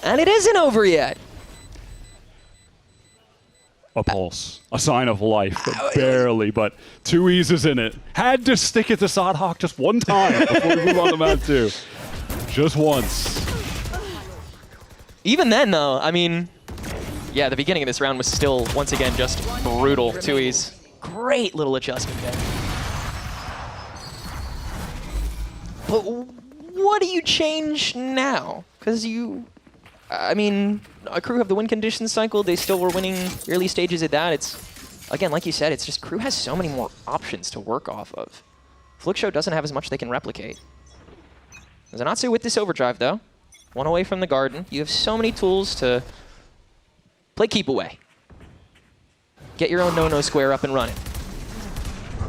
And it isn't over yet. A pulse, a sign of life, but barely, but 2E's is in it. Had to stick it to Sawdog just one time before we move on to map 2. Just once. Even then, though, I mean, yeah, the beginning of this round was still, once again, just brutal. 2E's. Great little adjustment there. But what do you change now? Because I mean, a crew have the win condition cycle. They still were winning early stages at that. It's, again, like you said, it's just crew has so many more options to work off of. Fluxo doesn't have as much they can replicate. Zanatsu with this overdrive, though. One away from the garden. You have so many tools to play keep away. Get your own no-no square up and running.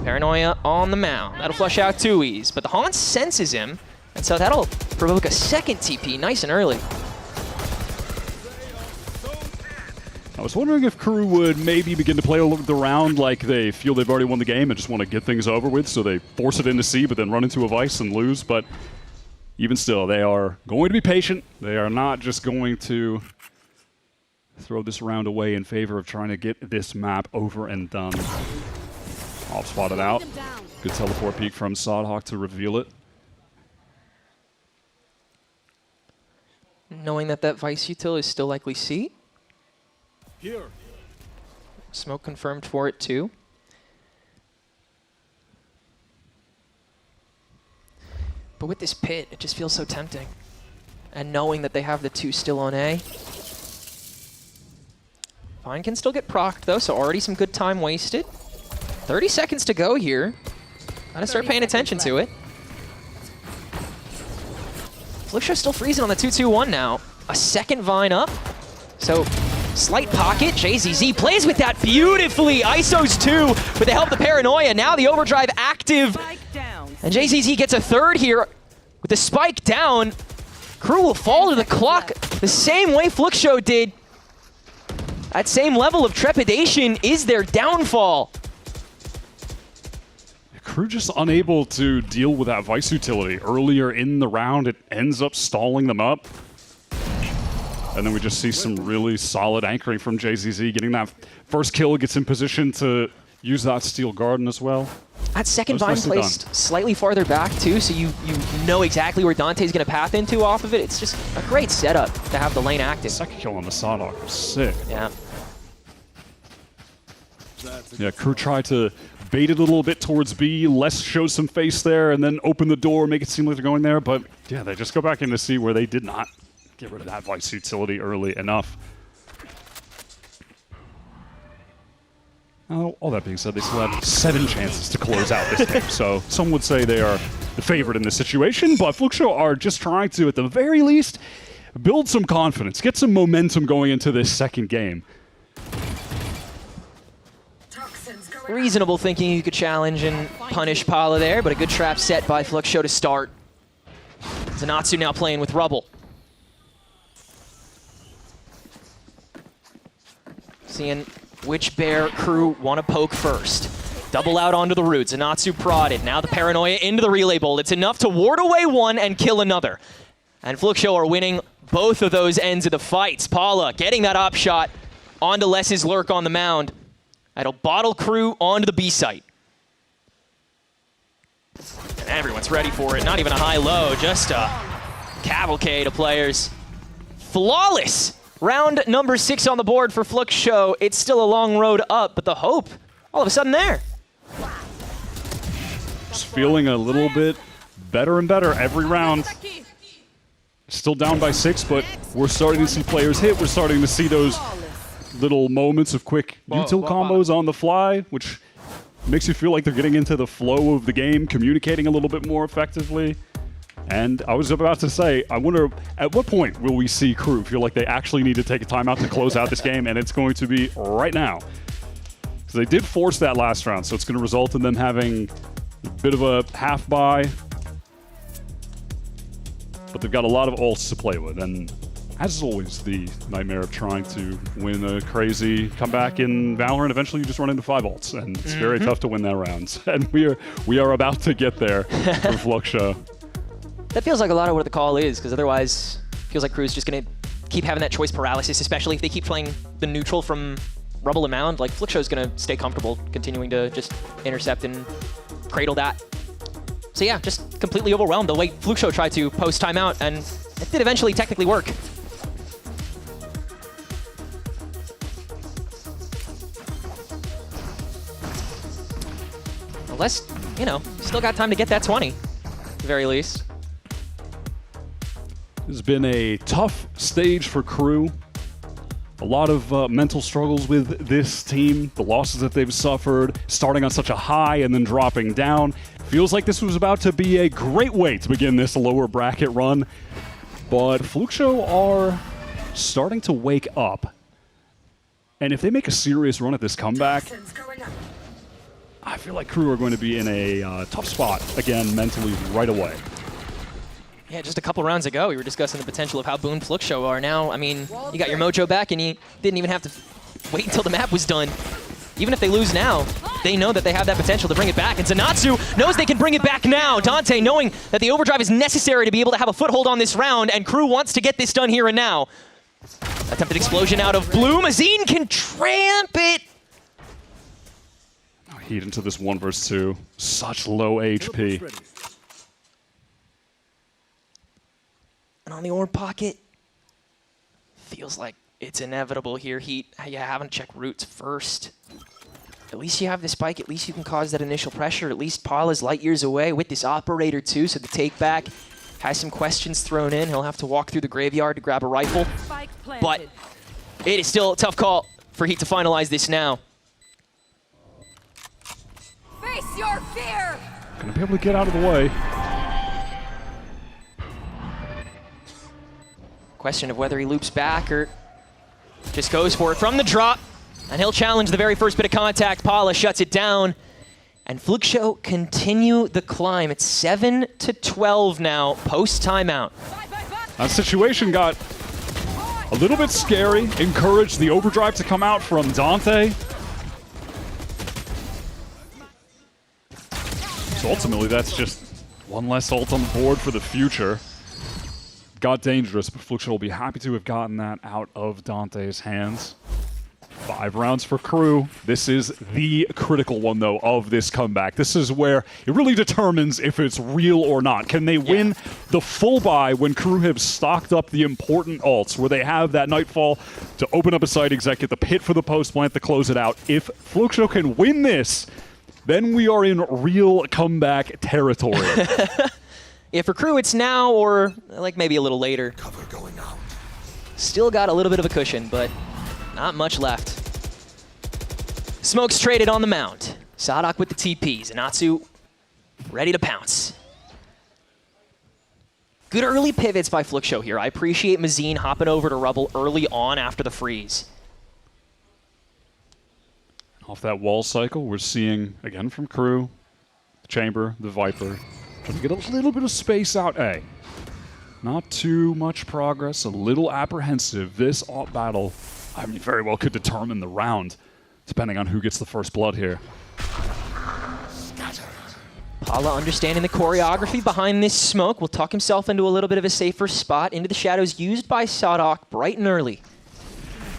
Paranoia on the mound. That'll flush out 2E's, but the Haunt senses him, and so that'll provoke a second TP nice and early. I was wondering if crew would maybe begin to play the round like they feel they've already won the game and just want to get things over with, so they force it into C but then run into a vice and lose. But even still, they are going to be patient. They are not just going to throw this round away in favor of trying to get this map over and done. Off spotted out. Good teleport peek from Sawdog to reveal it. Knowing that that Vice util is still likely C. Here. Smoke confirmed for it too. But with this pit, it just feels so tempting. And knowing that they have the 2 still on A. Vine can still get procced though, so already some good time wasted. 30 seconds to go here. Gotta start paying attention to it. Fluxo still freezing on the 2-2-1 now. A second Vine up. So, slight pocket. JZZ plays with that beautifully. ISOs 2 with the help of the Paranoia. Now the overdrive active. And JZZ gets a third here with the spike down. Crew will fall to the clock the same way Fluxo did. That same level of trepidation is their downfall. Crew just unable to deal with that Vice utility. Earlier in the round, it ends up stalling them up. And then we just see some really solid anchoring from JZZ. Getting that first kill, gets in position to use that Steel Garden as well. That second Vine placed slightly farther back too, so you know exactly where Dante's going to path into off of it. It's just a great setup to have the lane active. Second kill on the Sawdog was sick. Yeah. Yeah, crew tried to bait it a little bit towards B, Les shows some face there, and then open the door, make it seem like they're going there, but yeah, they just go back into C where they did not get rid of that Vice utility early enough. All that being said, they still have 7 chances to close out this game, so some would say they are the favorite in this situation, but Fluxo are just trying to, at the very least, build some confidence, get some momentum going into this second game. Reasonable thinking you could challenge and punish Pala there, but a good trap set by Fluxo to start. Zanatsu now playing with Rubble. Seeing which bear crew want to poke first. Double out onto the root. Zanatsu prodded. Now the Paranoia into the relay bolt. It's enough to ward away one and kill another. And Fluxo are winning both of those ends of the fights. Pala getting that op shot onto Les's lurk on the mound. That'll bottle crew onto the B site. And everyone's ready for it. Not even a high-low, just a cavalcade of players. Flawless! Round number 6 on the board for Fluxo. It's still a long road up, but the hope, all of a sudden there. Just feeling a little bit better and better every round. Still down by 6, but we're starting to see players hit. We're starting to see those little moments of quick util combos on the fly, which makes you feel like they're getting into the flow of the game, communicating a little bit more effectively. And I was about to say, I wonder, at what point will we see KRU feel like they actually need to take a timeout to close out this game, and it's going to be right now. Because they did force that last round, so it's going to result in them having a bit of a half buy. But they've got a lot of ults to play with, and as always, the nightmare of trying to win a crazy comeback in Valorant, eventually you just run into 5 ults, and it's very tough to win that round. And we are about to get there for Fluxo. That feels like a lot of what the call is, because otherwise it feels like KRU's just going to keep having that choice paralysis, especially if they keep playing the neutral from Rubble and Mound. Like, Fluxo's going to stay comfortable, continuing to just intercept and cradle that. So yeah, just completely overwhelmed the way Fluxo tried to post timeout, and it did eventually technically work. Unless, you know, still got time to get that 20, at the very least. This has been a tough stage for KRU. A lot of mental struggles with this team, the losses that they've suffered, starting on such a high and then dropping down. Feels like this was about to be a great way to begin this lower bracket run, but Fluxo are starting to wake up. And if they make a serious run at this comeback, I feel like KRU are going to be in a tough spot again mentally right away. Yeah, just a couple rounds ago, we were discussing the potential of how Boone Fluxo are now. I mean, you got your mojo back, and you didn't even have to wait until the map was done. Even if they lose now, they know that they have that potential to bring it back. And Zanatsu knows they can bring it back now. Dante knowing that the overdrive is necessary to be able to have a foothold on this round, and KRU wants to get this done here and now. Attempted explosion out of Bloom. Azine can tramp it. Heat into this 1 versus 2. Such low HP. And on the orb pocket, feels like it's inevitable here. Heat, you haven't checked roots first. At least you have the spike. At least you can cause that initial pressure. At least Paul is light years away with this operator too, so the take back has some questions thrown in. He'll have to walk through the graveyard to grab a rifle. But it is still a tough call for Heat to finalize this now. Face your fear! Gonna be able to get out of the way. Question of whether he loops back or just goes for it from the drop. And he'll challenge the very first bit of contact. Paula shuts it down. And Fluxo continue the climb. It's 7-12 now, post-timeout. That situation got a little bit scary. Encouraged the overdrive to come out from Dante. So ultimately, that's just one less ult on the board for the future. Got dangerous, but Fluxo will be happy to have gotten that out of Dante's hands. 5 rounds for KRU. This is the critical one, though, of this comeback. This is where it really determines if it's real or not. Can they win the full buy when KRU have stocked up the important ults, where they have that Nightfall to open up a side exec, get the pit for the post plant to close it out? If Fluxo can win this, then we are in real comeback territory. Yeah, for KRU, it's now or like maybe a little later. Cover going out. Still got a little bit of a cushion, but not much left. Smokes traded on the mound. Sadok with the TP. Zanatsu ready to pounce. Good early pivots by Fluxo here. I appreciate Mazine hopping over to Rubble early on after the freeze. Off that wall cycle, we're seeing, again from KRU, the Chamber, the Viper, trying to get a little bit of space out A. Not too much progress, a little apprehensive. This alt battle, I mean, very well could determine the round, depending on who gets the first blood here. Paula understanding the choreography behind this smoke will tuck himself into a little bit of a safer spot, into the shadows used by Sadok bright and early.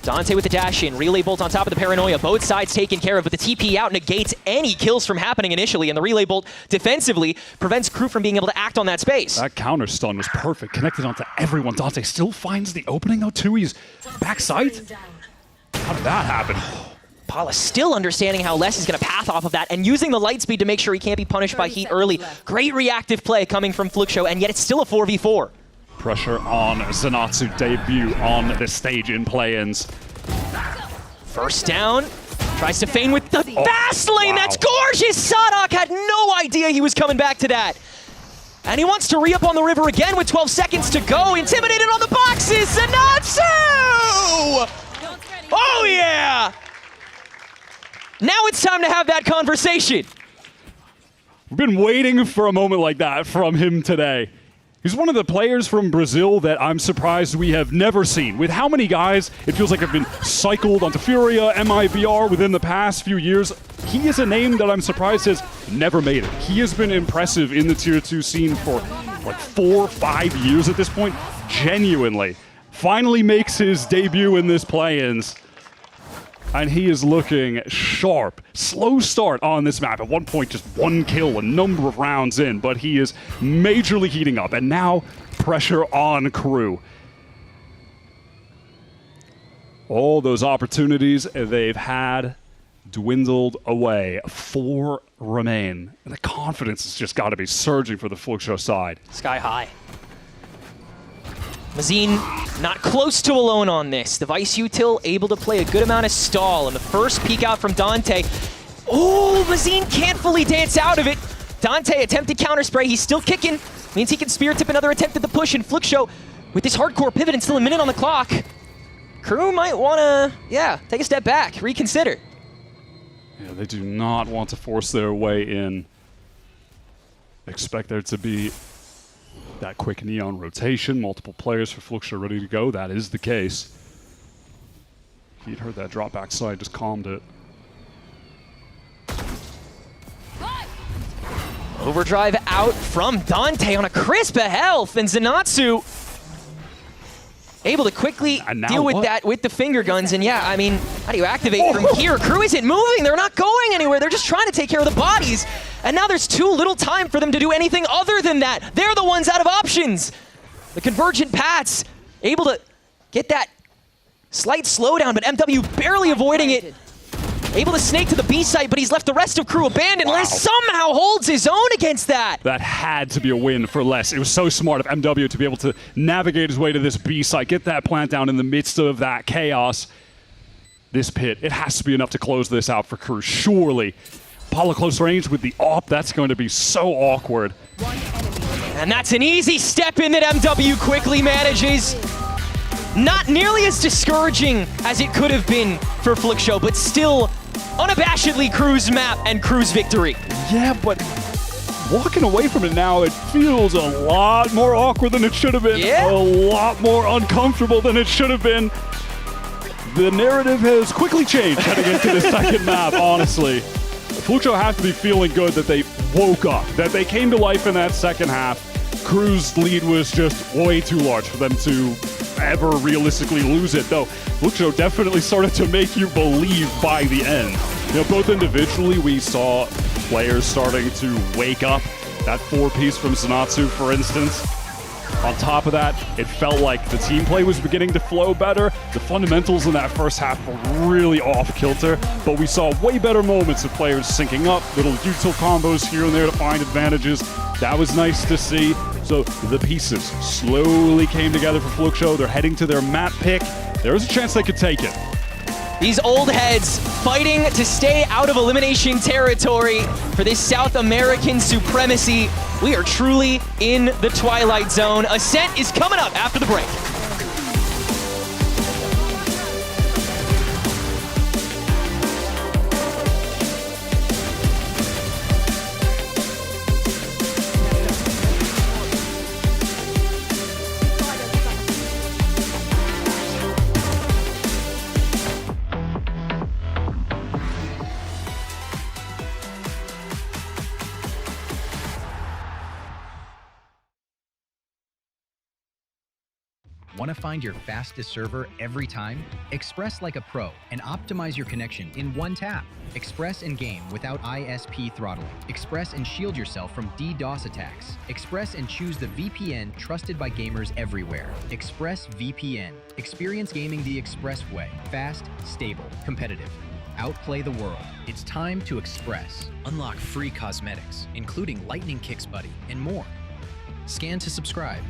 Dante with the dash in, relay bolt on top of the paranoia, both sides taken care of, but the TP out negates any kills from happening initially, and the relay bolt defensively prevents KRU from being able to act on that space. That counter stun was perfect, connected onto everyone. Dante still finds the opening though too. He's backside. How did that happen? Paula still understanding how Les is going to path off of that and using the light speed to make sure he can't be punished by Heat early. Great reactive play coming from Fluxo, and yet it's still a 4v4. Pressure on Zanatsu, debut on the stage in play-ins. First down. Tries to feign with the fast lane. Wow. That's gorgeous. Sadak had no idea he was coming back to that. And he wants to re-up on the river again with 12 seconds to go. Intimidated on the boxes. Zenatsu! Oh, yeah! Now it's time to have that conversation. We've been waiting for a moment like that from him today. He's one of the players from Brazil that I'm surprised we have never seen. With how many guys it feels like have been cycled onto Furia, MIBR within the past few years, he is a name that I'm surprised has never made it. He has been impressive in the Tier 2 scene for like 4 or 5 years at this point. Genuinely. Finally makes his debut in this play-ins. And he is looking sharp. Slow start on this map. At one point, just 1 kill a number of rounds in, but he is majorly heating up. And now, pressure on KRU. All those opportunities they've had dwindled away. 4 remain. And the confidence has just got to be surging for the Fluxo side. Sky high. Mazine not close to alone on this. The Vice Util able to play a good amount of stall. And the first peek out from Dante. Oh, Mazine can't fully dance out of it. Dante attempted counter spray. He's still kicking. Means he can spear tip another attempt at the push. And Fluxo with this hardcore pivot and still a minute on the clock. KRU might want to, take a step back, reconsider. Yeah, they do not want to force their way in. Expect there to be that quick neon rotation, multiple players for Fluxo ready to go. That is the case. He'd heard that drop back side, just calmed it. Overdrive out from Dante on a crisp of health, and Zenatsu able to quickly deal with that with the finger guns. And yeah, I mean, how do you activate from here? KRU isn't moving, they're not going anywhere, they're just trying to take care of the bodies. And now there's too little time for them to do anything other than that. They're the ones out of options. The Convergent Pats able to get that slight slowdown, but MW barely avoiding it. Able to snake to the B site, but he's left the rest of KRU abandoned. Les somehow holds his own against that. That had to be a win for Les. It was so smart of MW to be able to navigate his way to this B site, get that plant down in the midst of that chaos. This pit, it has to be enough to close this out for KRU, surely. Apollo close range with the AWP, that's going to be so awkward. And that's an easy step in that MW quickly manages. Not nearly as discouraging as it could have been for Fluxo, but still unabashedly KRU's map and KRU's victory. Yeah, but walking away from it now, it feels a lot more awkward than it should have been. Yeah. A lot more uncomfortable than it should have been. The narrative has quickly changed heading into the second map, honestly. Fluxo have to be feeling good that they woke up, that they came to life in that second half. KRU's lead was just way too large for them to ever realistically lose it, though Fluxo definitely started to make you believe by the end. You know, both individually, we saw players starting to wake up. That 4-piece from Zenatsu, for instance. On top of that, it felt like the team play was beginning to flow better. The fundamentals in that first half were really off-kilter, but we saw way better moments of players syncing up, little util combos here and there to find advantages. That was nice to see. So the pieces slowly came together for Fluxo. They're heading to their map pick. There's a chance they could take it. These old heads fighting to stay out of elimination territory for this South American supremacy. We are truly in the Twilight Zone. Ascent is coming up after the break. Want to find your fastest server every time? Express like a pro and optimize your connection in one tap. Express and game without ISP throttling. Express and shield yourself from DDoS attacks. Express and choose the VPN trusted by gamers everywhere. ExpressVPN. Experience gaming the Express way. Fast, stable, competitive. Outplay the world. It's time to Express. Unlock free cosmetics, including Lightning Kicks Buddy and more. Scan to subscribe.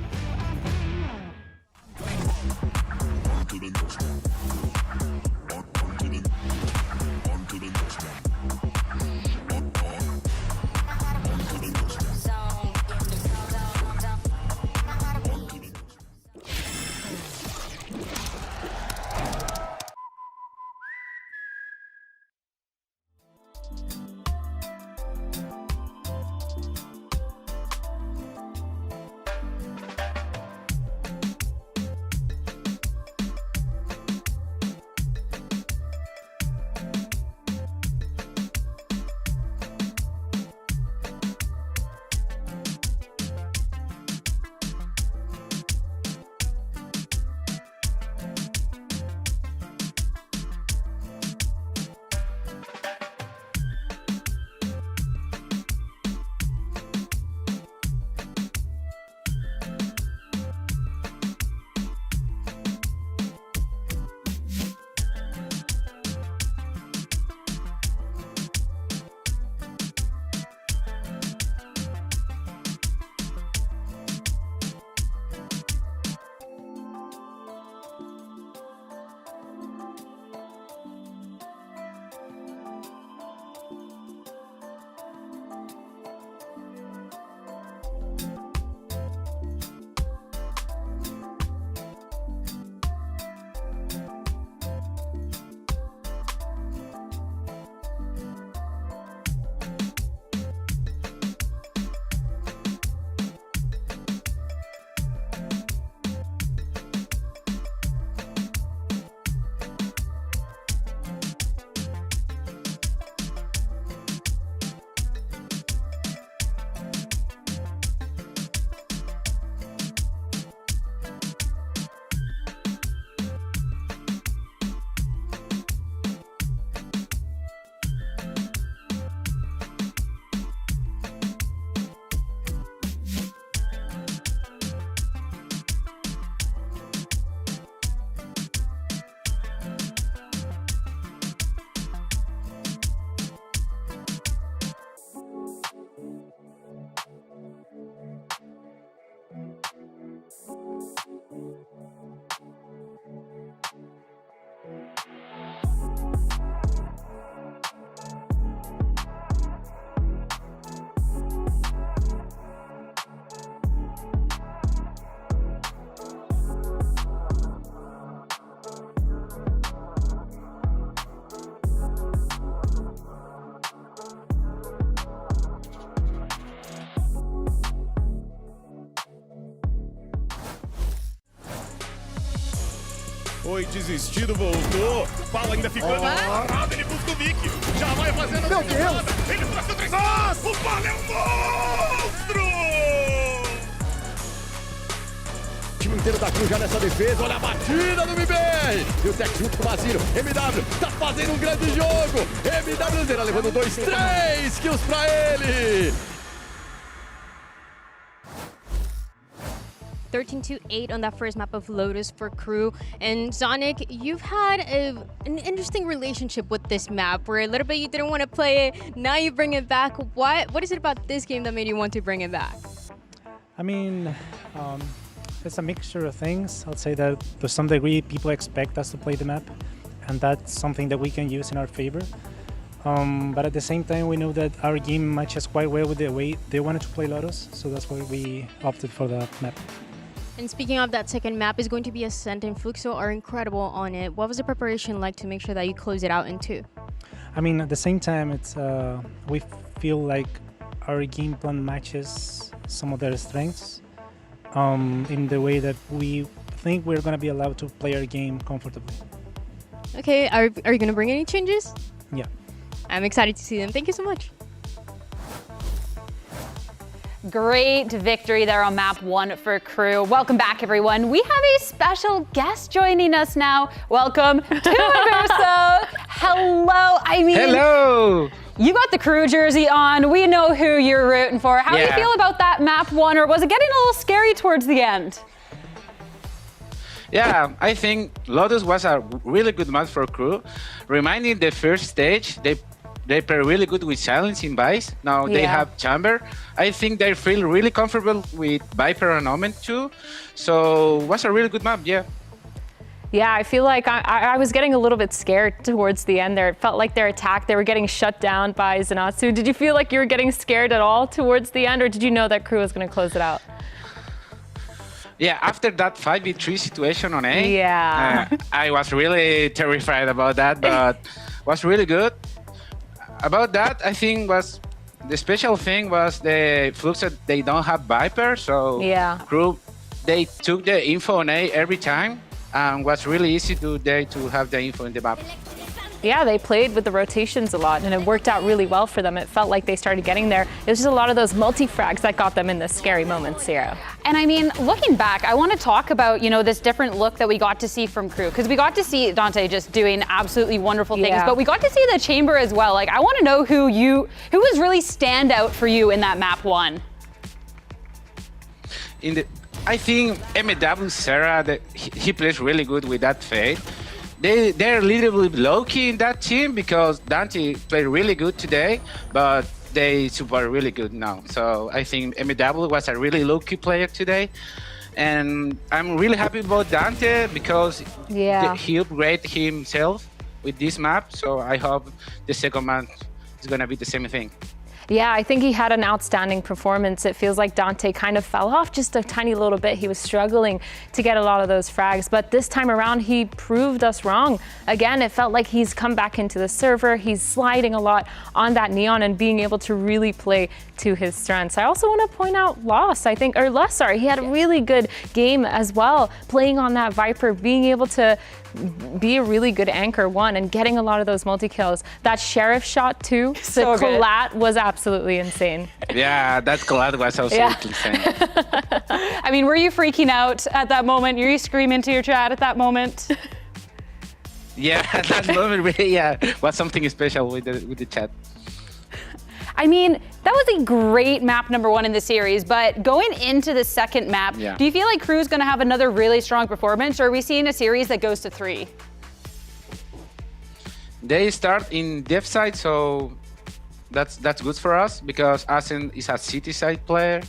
Oi, desistido, voltou. Bala ainda ficando parado, ele busca o Vic. Já vai fazendo a jogada. Ele traz o 3. O Bala é um monstro! O time inteiro da Cruz já nessa defesa. Olha a batida do MBR. E o Tech junto com o Basílio. MW tá fazendo um grande jogo. MW zera levando 2, 3 kills pra ele. 13-8 on that first map of Lotus for KRU. And Zonic, you've had an interesting relationship with this map where a little bit you didn't want to play it, now you bring it back. What is it about this game that made you want to bring it back? I mean, it's a mixture of things. I'd say that to some degree people expect us to play the map, and that's something that we can use in our favor. But at the same time, we know that our game matches quite well with the way they wanted to play Lotus, so that's why we opted for the map. And speaking of that second map, is going to be Ascent, and Fluxo are incredible on it. What was the preparation like to make sure that you close it out in 2? I mean, at the same time, it's we feel like our game plan matches some of their strengths in the way that we think we're going to be allowed to play our game comfortably. Okay, are you going to bring any changes? Yeah. I'm excited to see them. Thank you so much. Great victory there on map 1 for KRU. Welcome back, everyone. We have a special guest joining us now. Welcome to Averso. Hello. I mean, hello. You got the KRU jersey on. We know who you're rooting for. How do you feel about that map 1, or was it getting a little scary towards the end? Yeah, I think Lotus was a really good map for KRU. Reminding the first stage, they play really good with Silence in Vice. Now they have Chamber. I think they feel really comfortable with Viper and Omen too. So it was a really good map, yeah. Yeah, I feel like I was getting a little bit scared towards the end there. It felt like their attack, they were getting shut down by Zenatsu. Did you feel like you were getting scared at all towards the end, or did you know that KRU was going to close it out? Yeah, after that 5v3 situation on A, I was really terrified about that, but was really good. About that, I think was the special thing was the Flux that they don't have Viper, so KRU, they took the info on A every time, and was really easy to have the info in the map. Yeah, they played with the rotations a lot, and it worked out really well for them. It felt like they started getting there. It was just a lot of those multi-frags that got them in the scary moments, Zero. And I mean, looking back, I want to talk about, you know, this different look that we got to see from KRU, because we got to see Dante just doing absolutely wonderful things, but we got to see the chamber as well. Like, I want to know who was really stand out for you in that map 1. I think MW Sarah, he plays really good with that fade. They're a little bit low-key in that team because Dante played really good today, but they super really good now. So I think MW was a really low-key player today. And I'm really happy about Dante because he upgraded himself with this map. So I hope the second map is going to be the same thing. Yeah, I think he had an outstanding performance. It feels like Dante kind of fell off just a tiny little bit. He was struggling to get a lot of those frags, but this time around, he proved us wrong. Again, it felt like he's come back into the server. He's sliding a lot on that Neon and being able to really play to his strengths. I also want to point out Loss, he had a really good game as well, playing on that Viper, being able to be a really good anchor 1 and getting a lot of those multi-kills. That Sheriff shot too, so the collat was absolutely insane. Yeah, that collat was absolutely insane. I mean, were you freaking out at that moment? Were you screaming to your chat at that moment? Yeah, that moment really was something special with the chat. I mean, that was a great map number 1 in the series, but going into the second map, do you feel like KRU's going to have another really strong performance, or are we seeing a series that goes to 3? They start in dev side, so that's good for us because Ascent is a city side player.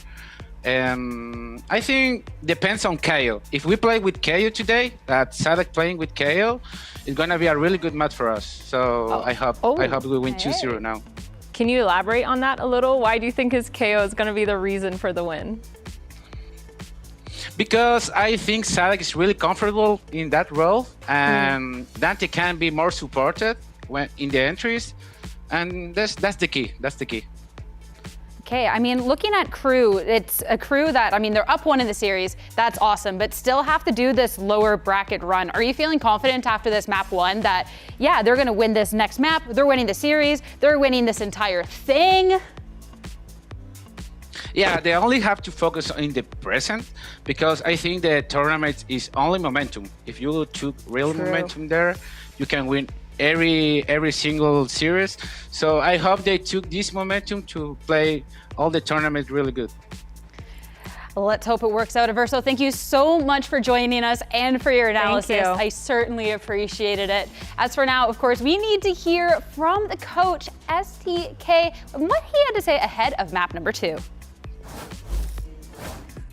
I think depends on KO. If we play with KO today, that Sadak playing with KO, it's going to be a really good match for us. So I hope we win 2-0 now. Can you elaborate on that a little? Why do you think his KO is going to be the reason for the win? Because I think Sadak is really comfortable in that role, and Dante can be more supported when in the entries, and that's the key. That's the key. Okay, I mean, looking at KRU, it's a KRU that, I mean, they're up 1 in the series. That's awesome, but still have to do this lower bracket run. Are you feeling confident after this map 1 that, yeah, they're going to win this next map, they're winning the series, they're winning this entire thing? Yeah, they only have to focus on the present because I think the tournament is only momentum. If you took real momentum there, you can win every single series. So I hope they took this momentum to play all the tournament really good. Let's hope it works out. Averso, thank you so much for joining us and for your analysis. Thank you. I certainly appreciated it. As for now, of course, we need to hear from the coach, STK, what he had to say ahead of map number 2.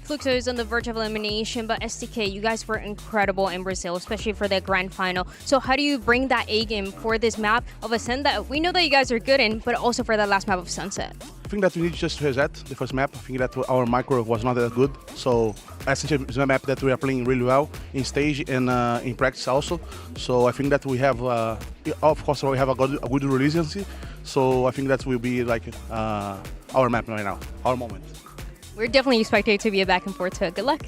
Fluxo is on the verge of elimination, but STK, you guys were incredible in Brazil, especially for the grand final. So how do you bring that A game for this map of Ascent that we know that you guys are good in, but also for that last map of Sunset? I think that we need just to reset the first map. I think that our micro was not that good. So Ascent is a map that we are playing really well in stage and in practice also. So I think that we have, of course, we have a good resiliency. So I think that will be like our map right now, our moment. We're definitely expecting it to be a back and forth, so good luck.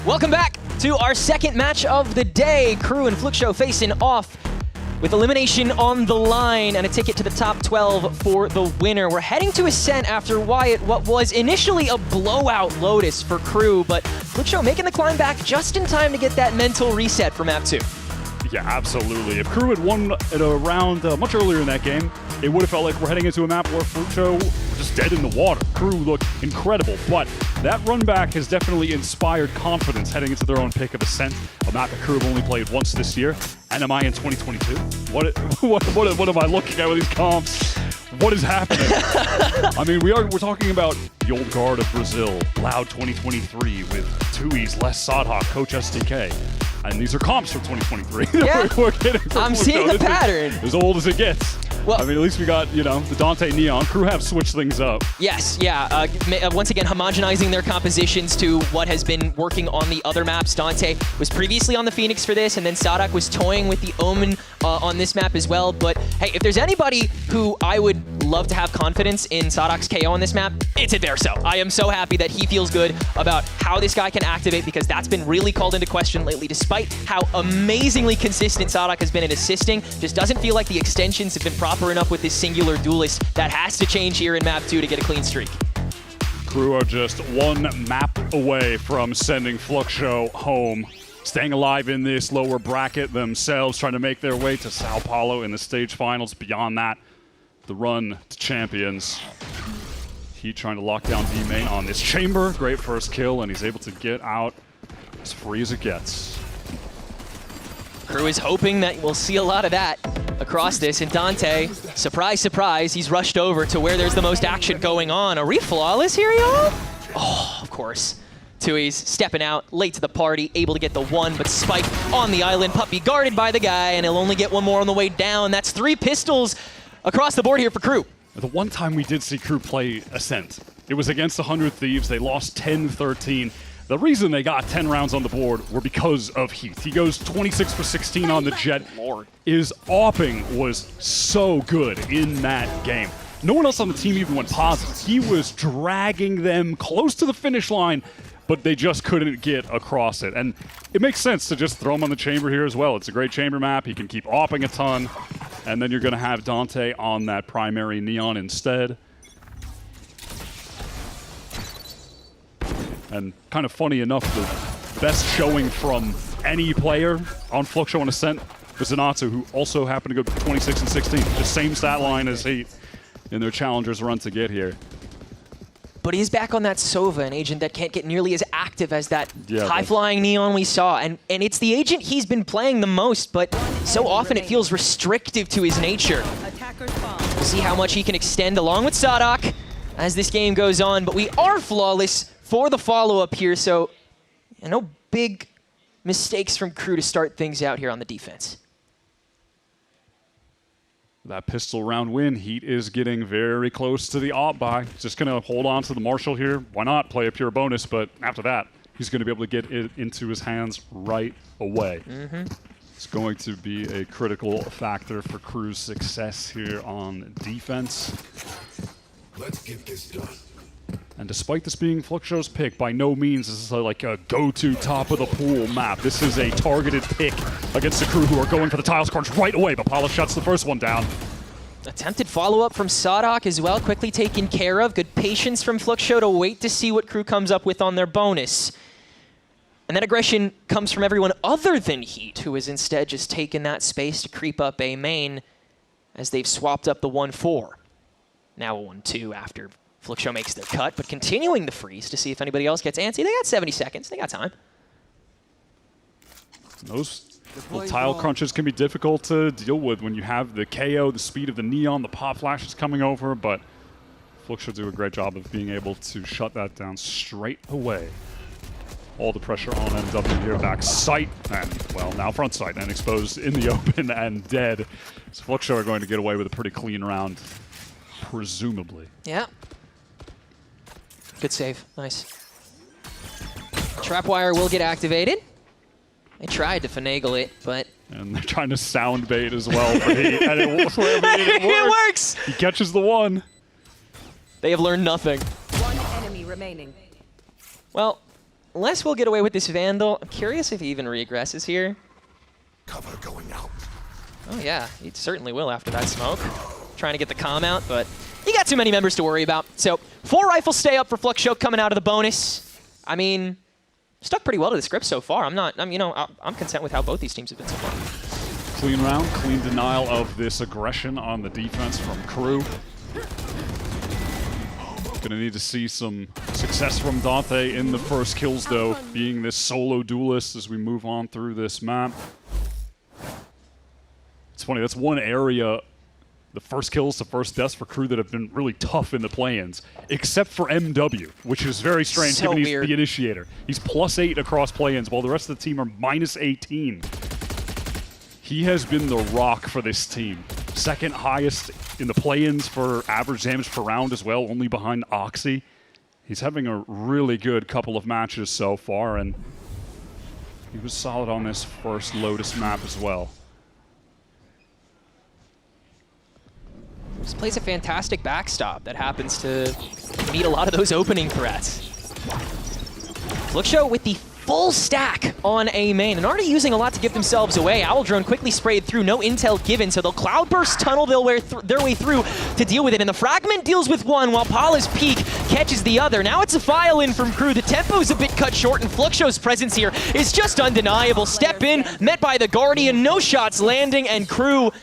Welcome back to our second match of the day. KRU and Fluxo facing off with elimination on the line and a ticket to the top 12 for the winner. We're heading to Ascent after Wyatt, what was initially a blowout Lotus for KRU, but Fluxo making the climb back just in time to get that mental reset for map 2. Yeah, absolutely. If KRU had won at a round much earlier in that game, it would have felt like we're heading into a map where Fluxo were just dead in the water. KRU looked incredible, but that run back has definitely inspired confidence heading into their own pick of Ascent, a map that KRU have only played once this year. And am I in 2022? What am I looking at with these comps? What is happening? I mean, we're talking about the old guard of Brazil, Loud 2023 with Tui's, Les Sadhawk, Coach STK. And these are comps for 2023. Yeah, we're getting I'm seeing a pattern. As old as it gets. Well, I mean, at least we got, the Dante Neon. KRU have switched things up. Yes, yeah. Once again, homogenizing their compositions to what has been working on the other maps. Dante was previously on the Phoenix for this, and then Sadak was toying with the Omen on this map as well. But hey, if there's anybody who I would love to have confidence in Sadak's KO on this map, it's Averso. I am so happy that he feels good about how this guy can activate, because that's been really called into question lately. Despite how amazingly consistent Sadak has been in assisting, just doesn't feel like the extensions have been proper enough with this singular duelist. That has to change here in map 2 to get a clean streak. KRU are just one map away from sending Fluxo home, staying alive in this lower bracket themselves, trying to make their way to Sao Paulo in the stage finals. Beyond that, the run to champions. Heat trying to lock down B main on this chamber. Great first kill, and he's able to get out as free as it gets. KRU is hoping that we'll see a lot of that across this, and Dante, surprise, surprise, he's rushed over to where there's the most action going on. Are we flawless here, y'all? Oh, of course. Tui's stepping out, late to the party, able to get the one, but Spike on the island, Puppy guarded by the guy, and he'll only get one more on the way down. That's 3 pistols across the board here for KRU. The one time we did see KRU play Ascent, it was against 100 Thieves. They lost 10-13. The reason they got 10 rounds on the board were because of Heath. He goes 26 for 16 on the Jet. His AWPing was so good in that game. No one else on the team even went positive. He was dragging them close to the finish line, but they just couldn't get across it. And it makes sense to just throw him on the chamber here as well. It's a great chamber map. He can keep AWPing a ton. And then you're going to have Dante on that primary Neon instead. And kind of funny enough, the best showing from any player on Fluxo and Ascent was Zanatsu, who also happened to go 26 and 16. Just same stat line as Heat in their Challengers run to get here. But he's back on that Sova, an agent that can't get nearly as active as that high-flying Neon we saw. And it's the agent he's been playing the most, but so often it feels restrictive to his nature. We'll see how much he can extend along with Sadak as this game goes on, but we are flawless for the follow-up here, so no big mistakes from KRU to start things out here on the defense. That pistol round win, Heat is getting very close to the op buy. Just going to hold on to the Marshall here. Why not play a pure bonus? But after that, he's going to be able to get it into his hands right away. It's going to be a critical factor for KRU's success here on defense. Let's get this done. And despite this being Fluxo's pick, by no means is this like a go-to top of the pool map. This is a targeted pick against the KRU who are going for the tiles crunch right away, but Paula shuts the first one down. Attempted follow-up from Sadak as well, quickly taken care of. Good patience from Fluxo to wait to see what KRU comes up with on their bonus. And that aggression comes from everyone other than Heat, who has instead just taken that space to creep up A main as they've swapped up the 1-4. Now a 1-2 after Fluxo makes their cut, but continuing the freeze to see if anybody else gets antsy. They got 70 seconds. They got time. Those tile crunches can be difficult to deal with when you have the KO, the speed of the Neon, the pop flashes coming over, but Fluxo do a great job of being able to shut that down straight away. All the pressure on NW here, back sight, and, well, now front sight, and exposed in the open and dead. So Fluxo are going to get away with a pretty clean round, presumably. Yeah. Good save. Nice. Trapwire will get activated. They tried to finagle it, but... And they're trying to sound bait as well for Heat, and it works! He catches the one. They have learned nothing. One enemy remaining. Well, unless we'll get away with this Vandal, I'm curious if he even regresses here. Cover going out. Oh yeah, he certainly will after that smoke. Trying to get the comm out, but you got too many members to worry about. So 4 rifles stay up for Fluxo coming out of the bonus. I mean, stuck pretty well to the script so far. I'm content with how both these teams have been so far. Clean round, clean denial of this aggression on the defense from KRU. Gonna need to see some success from Dante in the first kills though, being this solo duelist as we move on through this map. It's funny, that's one area, the first kills, the first deaths for KRU that have been really tough in the play-ins, except for MW, which is very strange given he's the initiator. He's +8 across play-ins, while the rest of the team are -18. He has been the rock for this team. Second highest in the play-ins for average damage per round as well, only behind Oxy. He's having a really good couple of matches so far, and he was solid on this first Lotus map as well. This plays a fantastic backstop that happens to meet a lot of those opening threats. Fluxo with the full stack on A main and already using a lot to give themselves away. Owl Drone quickly sprayed through, no intel given, so they'll Cloudburst tunnel their way through to deal with it. And the Fragment deals with one while Paula's Peak catches the other. Now it's a file in from KRU. The tempo's a bit cut short, and Fluxo's presence here is just undeniable. Step in, met by the Guardian, no shots landing, and KRU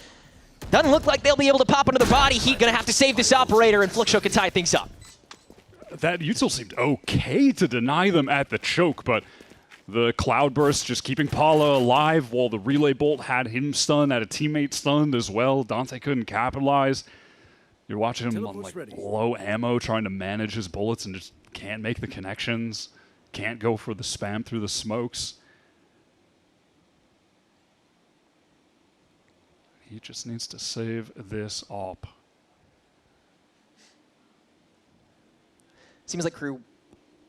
doesn't look like they'll be able to pop another body. Heat gonna have to save this operator, and Fluxo can tie things up. That util seemed okay to deny them at the choke, but the Cloudburst just keeping Paula alive while the Relay Bolt had him stunned, had a teammate stunned as well. Dante couldn't capitalize. You're watching him on like low ammo, trying to manage his bullets and just can't make the connections, can't go for the spam through the smokes. He just needs to save this op. Seems like KRU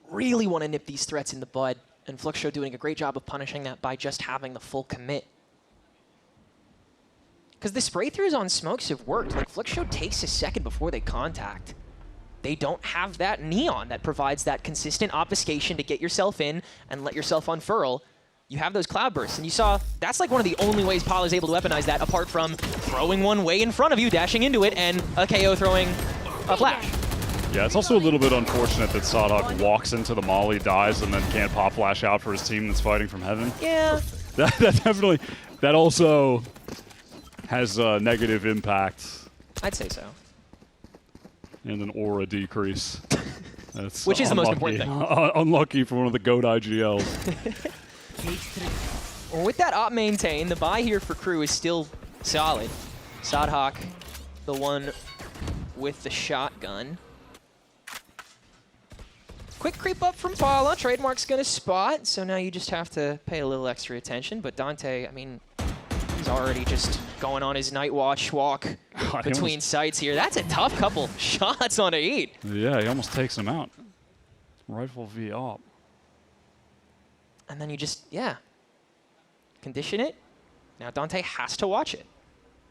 really want to nip these threats in the bud, and Fluxo doing a great job of punishing that by just having the full commit. Because the spray throughs on smokes have worked. Like, Fluxo takes a second before they contact. They don't have that Neon that provides that consistent obfuscation to get yourself in and let yourself unfurl. You have those Cloudbursts, and you saw that's like one of the only ways Paul is able to weaponize that, apart from throwing one way in front of you, dashing into it, and a KO throwing a flash. Yeah, it's also a little bit unfortunate that Sadak walks into the molly, dies, and then can't pop flash out for his team that's fighting from heaven. Yeah. That definitely, that also has a negative impact. I'd say so. And an aura decrease. That's which is the most important thing. Unlucky for one of the GOAT IGLs. Well, with that op maintain, the buy here for KRU is still solid. Sadhawk, the one with the shotgun. Quick creep up from Paula. Trademark's going to spot, so now you just have to pay a little extra attention. But Dante, I mean, he's already just going on his night watch walk between sites here. That's a tough couple shots on 8. Yeah, he almost takes him out. Rifle v op. And then you just, yeah, condition it. Now Dante has to watch it.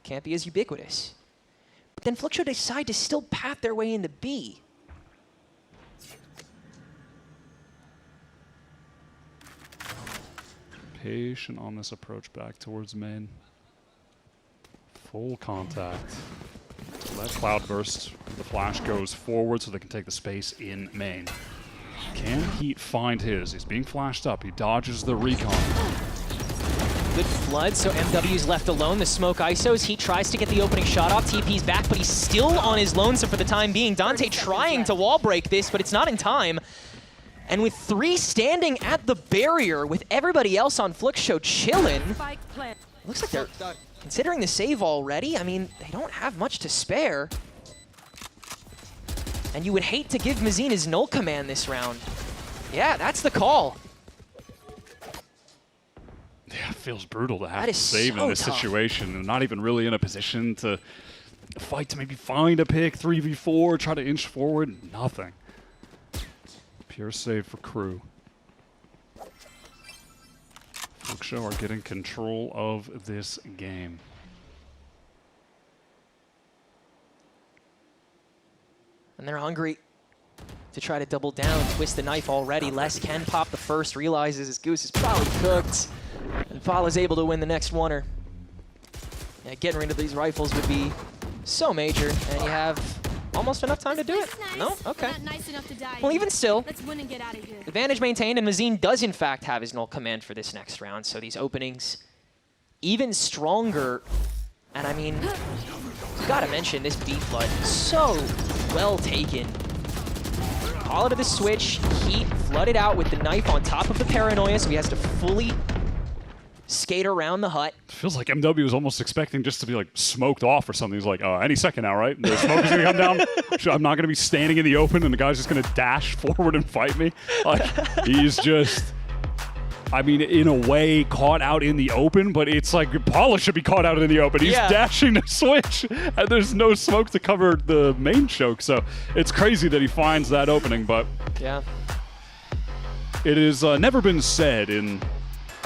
Can't be as ubiquitous. But then Fluxo decide to still path their way into B. Patient on this approach back towards main. Full contact. That cloud burst. The flash goes forward so they can take the space in main. Can Heat find his? He's being flashed up. He dodges the recon. Good flood, so MW's left alone. The smoke ISOs. He tries to get the opening shot off. TP's back, but he's still on his lonesome for the time being. Dante trying to wall break this, but it's not in time. And with 3 standing at the barrier, with everybody else on Fluxo chillin', looks like they're considering the save already. I mean, they don't have much to spare. And you would hate to give Mazine his null command this round. Yeah, that's the call. Yeah, it feels brutal to have That to is save so in this tough. situation. And not even really in a position to fight to maybe find a pick, 3v4, try to inch forward. Nothing. Pure save for KRU. Fluxo are getting control of this game. And they're hungry to try to double down, twist the knife already. Les can pop the first, realizes his goose is probably cooked. And Fala's able to win the next oneer. Yeah, getting rid of these rifles would be so major, and you have almost enough time to do it. No? Okay. Well, even still, advantage maintained, and Mazine does in fact have his null command for this next round, so these openings even stronger. And I mean, you gotta mention this B flood, so well taken. Call it to the switch, Heat flooded out with the knife on top of the paranoia, so he has to fully skate around the hut. Feels like MW was almost expecting just to be like smoked off or something. He's like, any second now, right? The smoke is gonna come down. I'm not gonna be standing in the open and the guy's just gonna dash forward and fight me. Like, he's just, I mean, in a way, caught out in the open, but it's like Paula should be caught out in the open. He's dashing to switch, and there's no smoke to cover the main choke. So it's crazy that he finds that opening, but yeah, it has never been said in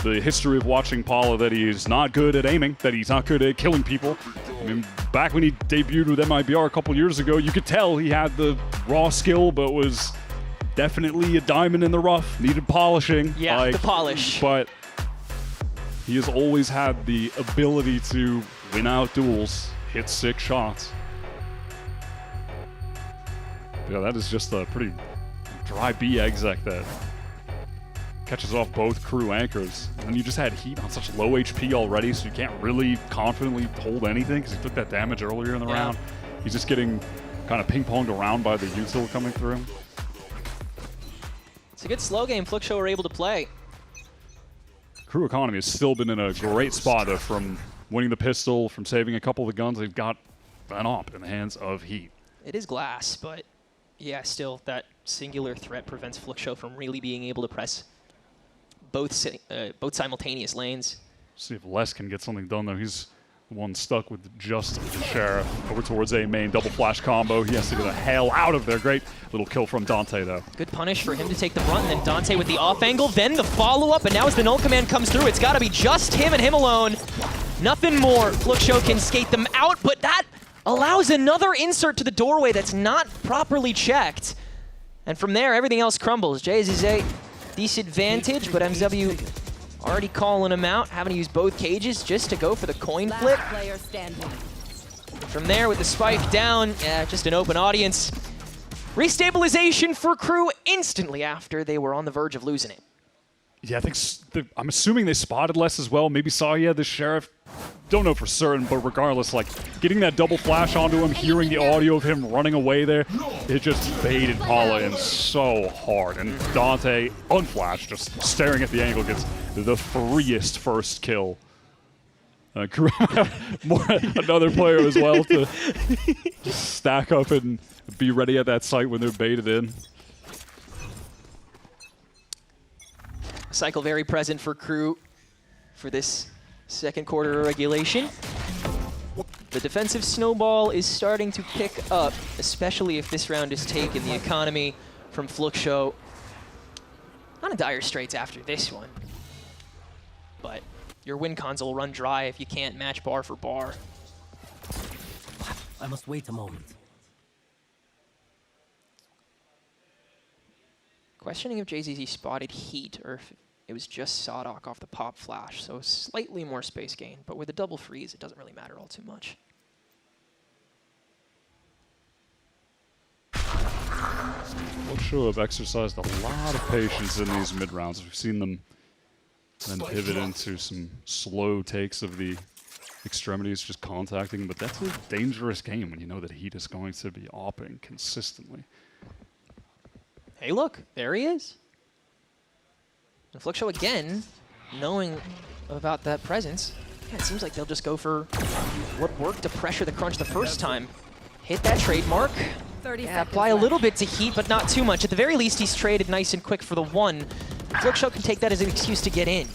the history of watching Paula that he's not good at aiming, that he's not good at killing people. I mean, back when he debuted with MIBR a couple years ago, you could tell he had the raw skill, but was definitely a diamond in the rough, needed polishing. Yeah, like, the polish. But he has always had the ability to win out duels, hit 6 shots. Yeah, that is just a pretty dry B exec that catches off both KRU anchors. And then you just had Heat on such low HP already, so you can't really confidently hold anything because he took that damage earlier in the round. He's just getting kind of ping-ponged around by the util coming through. It's a good slow game Fluxo are able to play. KRU economy has still been in a great spot though, from winning the pistol, from saving a couple of the guns. They've got an op in the hands of Heat. It is glass, but yeah, still that singular threat prevents Fluxo from really being able to press both simultaneous lanes. See if Les can get something done though. He's the one stuck with just the Sheriff over towards A main. Double flash combo. He has to get the hell out of there. Great little kill from Dante though. Good punish for him to take the brunt, and then Dante with the off angle, then the follow-up, and now as the null command comes through, it's gotta be just him and him alone. Nothing more. Fluxo can skate them out, but that allows another insert to the doorway that's not properly checked. And from there, everything else crumbles. JZZ, disadvantage, but MW already calling him out, having to use both cages just to go for the coin flip. From there with the spike down, yeah, just an open audience. Restabilization for KRU instantly after they were on the verge of losing it. Yeah, I think I'm assuming they spotted less as well. Maybe saw, the Sheriff. Don't know for certain, but regardless, like, getting that double flash onto him, hearing the audio of him running away there, it just baited Paula in so hard. And Dante, unflashed, just staring at the angle, gets the freest first kill. Another player as well to just stack up and be ready at that site when they're baited in. Cycle very present for KRU for this second quarter of regulation. The defensive snowball is starting to pick up, especially if this round is taken. The economy from Fluxo not in dire straits after this one, but your win cons will run dry if you can't match bar for bar. I must wait a moment. Questioning if JZZ spotted Heat or if it was just Sadok off the pop flash, so slightly more space gain, but with a double freeze, it doesn't really matter all too much. Fluxo have exercised a lot of patience in these mid rounds. We've seen them then pivot into some slow takes of the extremities, just contacting, but that's a dangerous game when you know that Heat is going to be opping consistently. Hey, look, there he is. And Fluxo again, knowing about that presence, yeah, it seems like they'll just go for what worked to pressure the crunch the first time. Hit that trademark. Yeah, apply a little bit to Heat, but not too much. At the very least, he's traded nice and quick for the one. Fluxo can take that as an excuse to get in.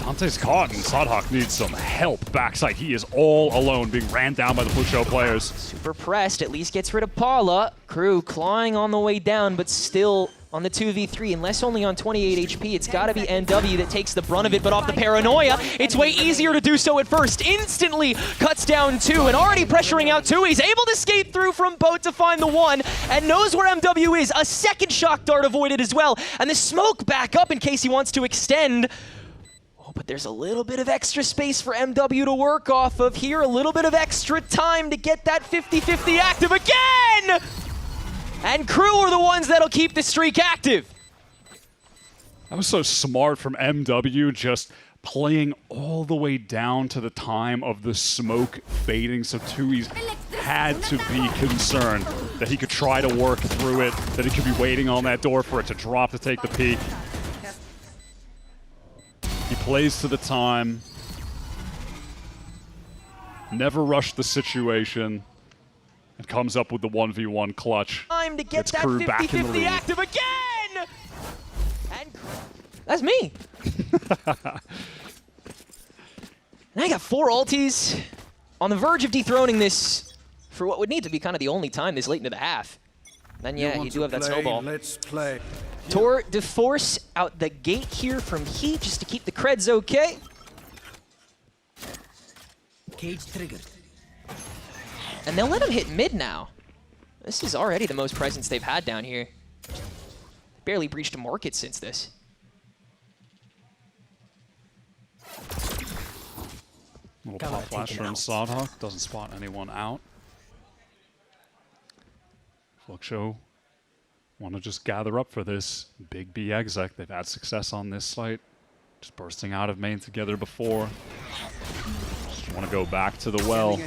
Dante's caught, and Sadhawk needs some help backside. He is all alone, being ran down by the Fluxo players. Super pressed, at least gets rid of Paula. KRU clawing on the way down, but still on the 2v3, unless only on 28 HP. It's got to be NW that takes the brunt of it, but off the paranoia, it's way easier to do so at first. Instantly cuts down 2, and already pressuring out 2. He's able to skate through from boat to find the 1, and knows where MW is. A second shock dart avoided as well, and the smoke back up in case he wants to extend. Oh, but there's a little bit of extra space for MW to work off of here. A little bit of extra time to get that 50-50 active again! And KRU are the ones that'll keep the streak active. That was so smart from MW, just playing all the way down to the time of the smoke fading, so Tui's had to be concerned that he could try to work through it, that he could be waiting on that door for it to drop to take the peek. He plays to the time, never rushed the situation, and comes up with the 1v1 clutch. Time to get Gets that KRU back in the 50-50 lead. active again! And that's me. And I got 4 ultis on the verge of dethroning this for what would need to be kind of the only time this late into the half. Then yeah, you do have that snowball. Let's play. Tour de Force out the gate here from Heat just to keep the creds okay. Cage triggered. And they'll let him hit mid now. This is already the most presence they've had down here. Barely breached a market since this. Little pop flash from Sadhawk, doesn't spot anyone out. Fluxo want to just gather up for this big B exec. They've had success on this site, just bursting out of main together before. Just want to go back to the well.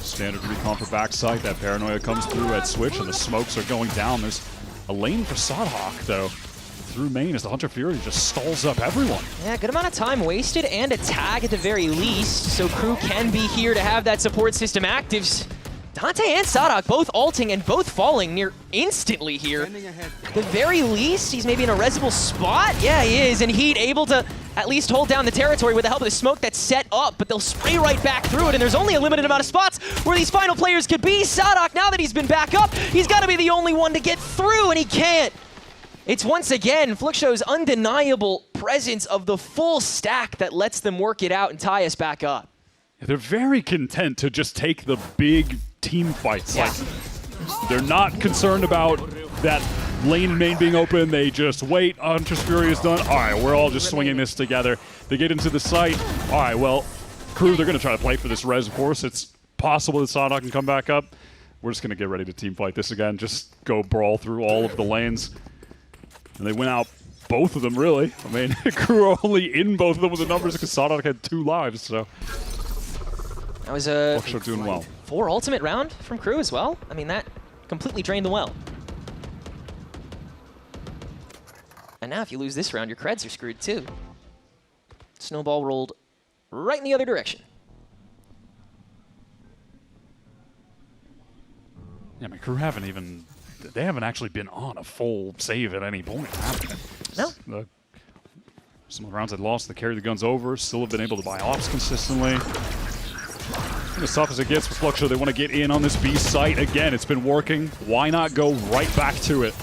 Standard recon for backside. That paranoia comes through at switch, and the smokes are going down. There's a lane for Sadhawk, though, through main as the Hunter Fury just stalls up everyone. Yeah, good amount of time wasted and a tag at the very least, so KRU can be here to have that support system active. Dante and Sadhawk both ulting and both falling near instantly here. At the very least, he's maybe in a resible spot. Yeah, he is, and Heat able to at least hold down the territory with the help of the smoke that's set up, but they'll spray right back through it, and there's only a limited amount of spots where these final players could be. Sadhawk, now that he's been back up, he's got to be the only one to get through, and he can't. It's once again Fluxo's undeniable presence of the full stack that lets them work it out and tie us back up. They're very content to just take the big team fights. Yeah. Like, they're not concerned about that lane main being open. They just wait. Hunter's Fury is done. All right, we're all just swinging this together. They get into the site. All right, well, KRU, they're going to try to play for this res, of course. It's possible that Sadhawk can come back up. We're just going to get ready to team fight this again. Just go brawl through all of the lanes. And they went out both of them, really. I mean, KRU are only in both of them with the numbers because Sadok had 2 lives, so. That was a doing well. 4 ultimate round from KRU as well. I mean, that completely drained the well. And now if you lose this round, your creds are screwed too. Snowball rolled right in the other direction. Yeah, I mean, KRU they haven't actually been on a full save at any point, have they? No. Some of the rounds they lost, they carried the guns over, still have been able to buy ops consistently. And as tough as it gets for Fluxo, they want to get in on this B site. Again, it's been working. Why not go right back to it?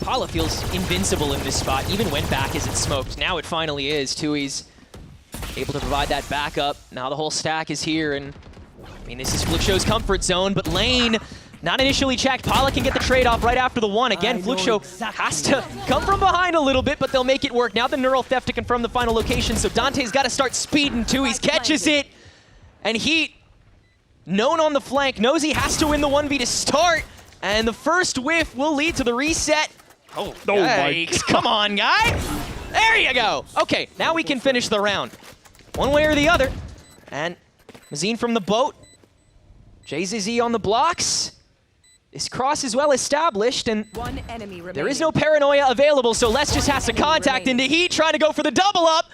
Pala feels invincible in this spot, even went back as it smoked. Now it finally is. Tui's able to provide that backup. Now the whole stack is here, and I mean, this is Fluxo's comfort zone, but Lane not initially checked. Pala can get the trade-off right after the 1. Again, Fluxo has to come from behind a little bit, but they'll make it work. Now the neural theft to confirm the final location, so Dante's got to start speeding. Tui's catches it, and Heat, known on the flank, knows he has to win the 1v to start, and the first whiff will lead to the reset. Oh, yikes. Come on, guy. There you go. Okay, now we can finish the round. One way or the other. And Mazine from the boat. JZZ on the blocks. This cross is well established, and one enemy remaining. There is no paranoia available, so Les just has to contact into Heat, trying to go for the double up.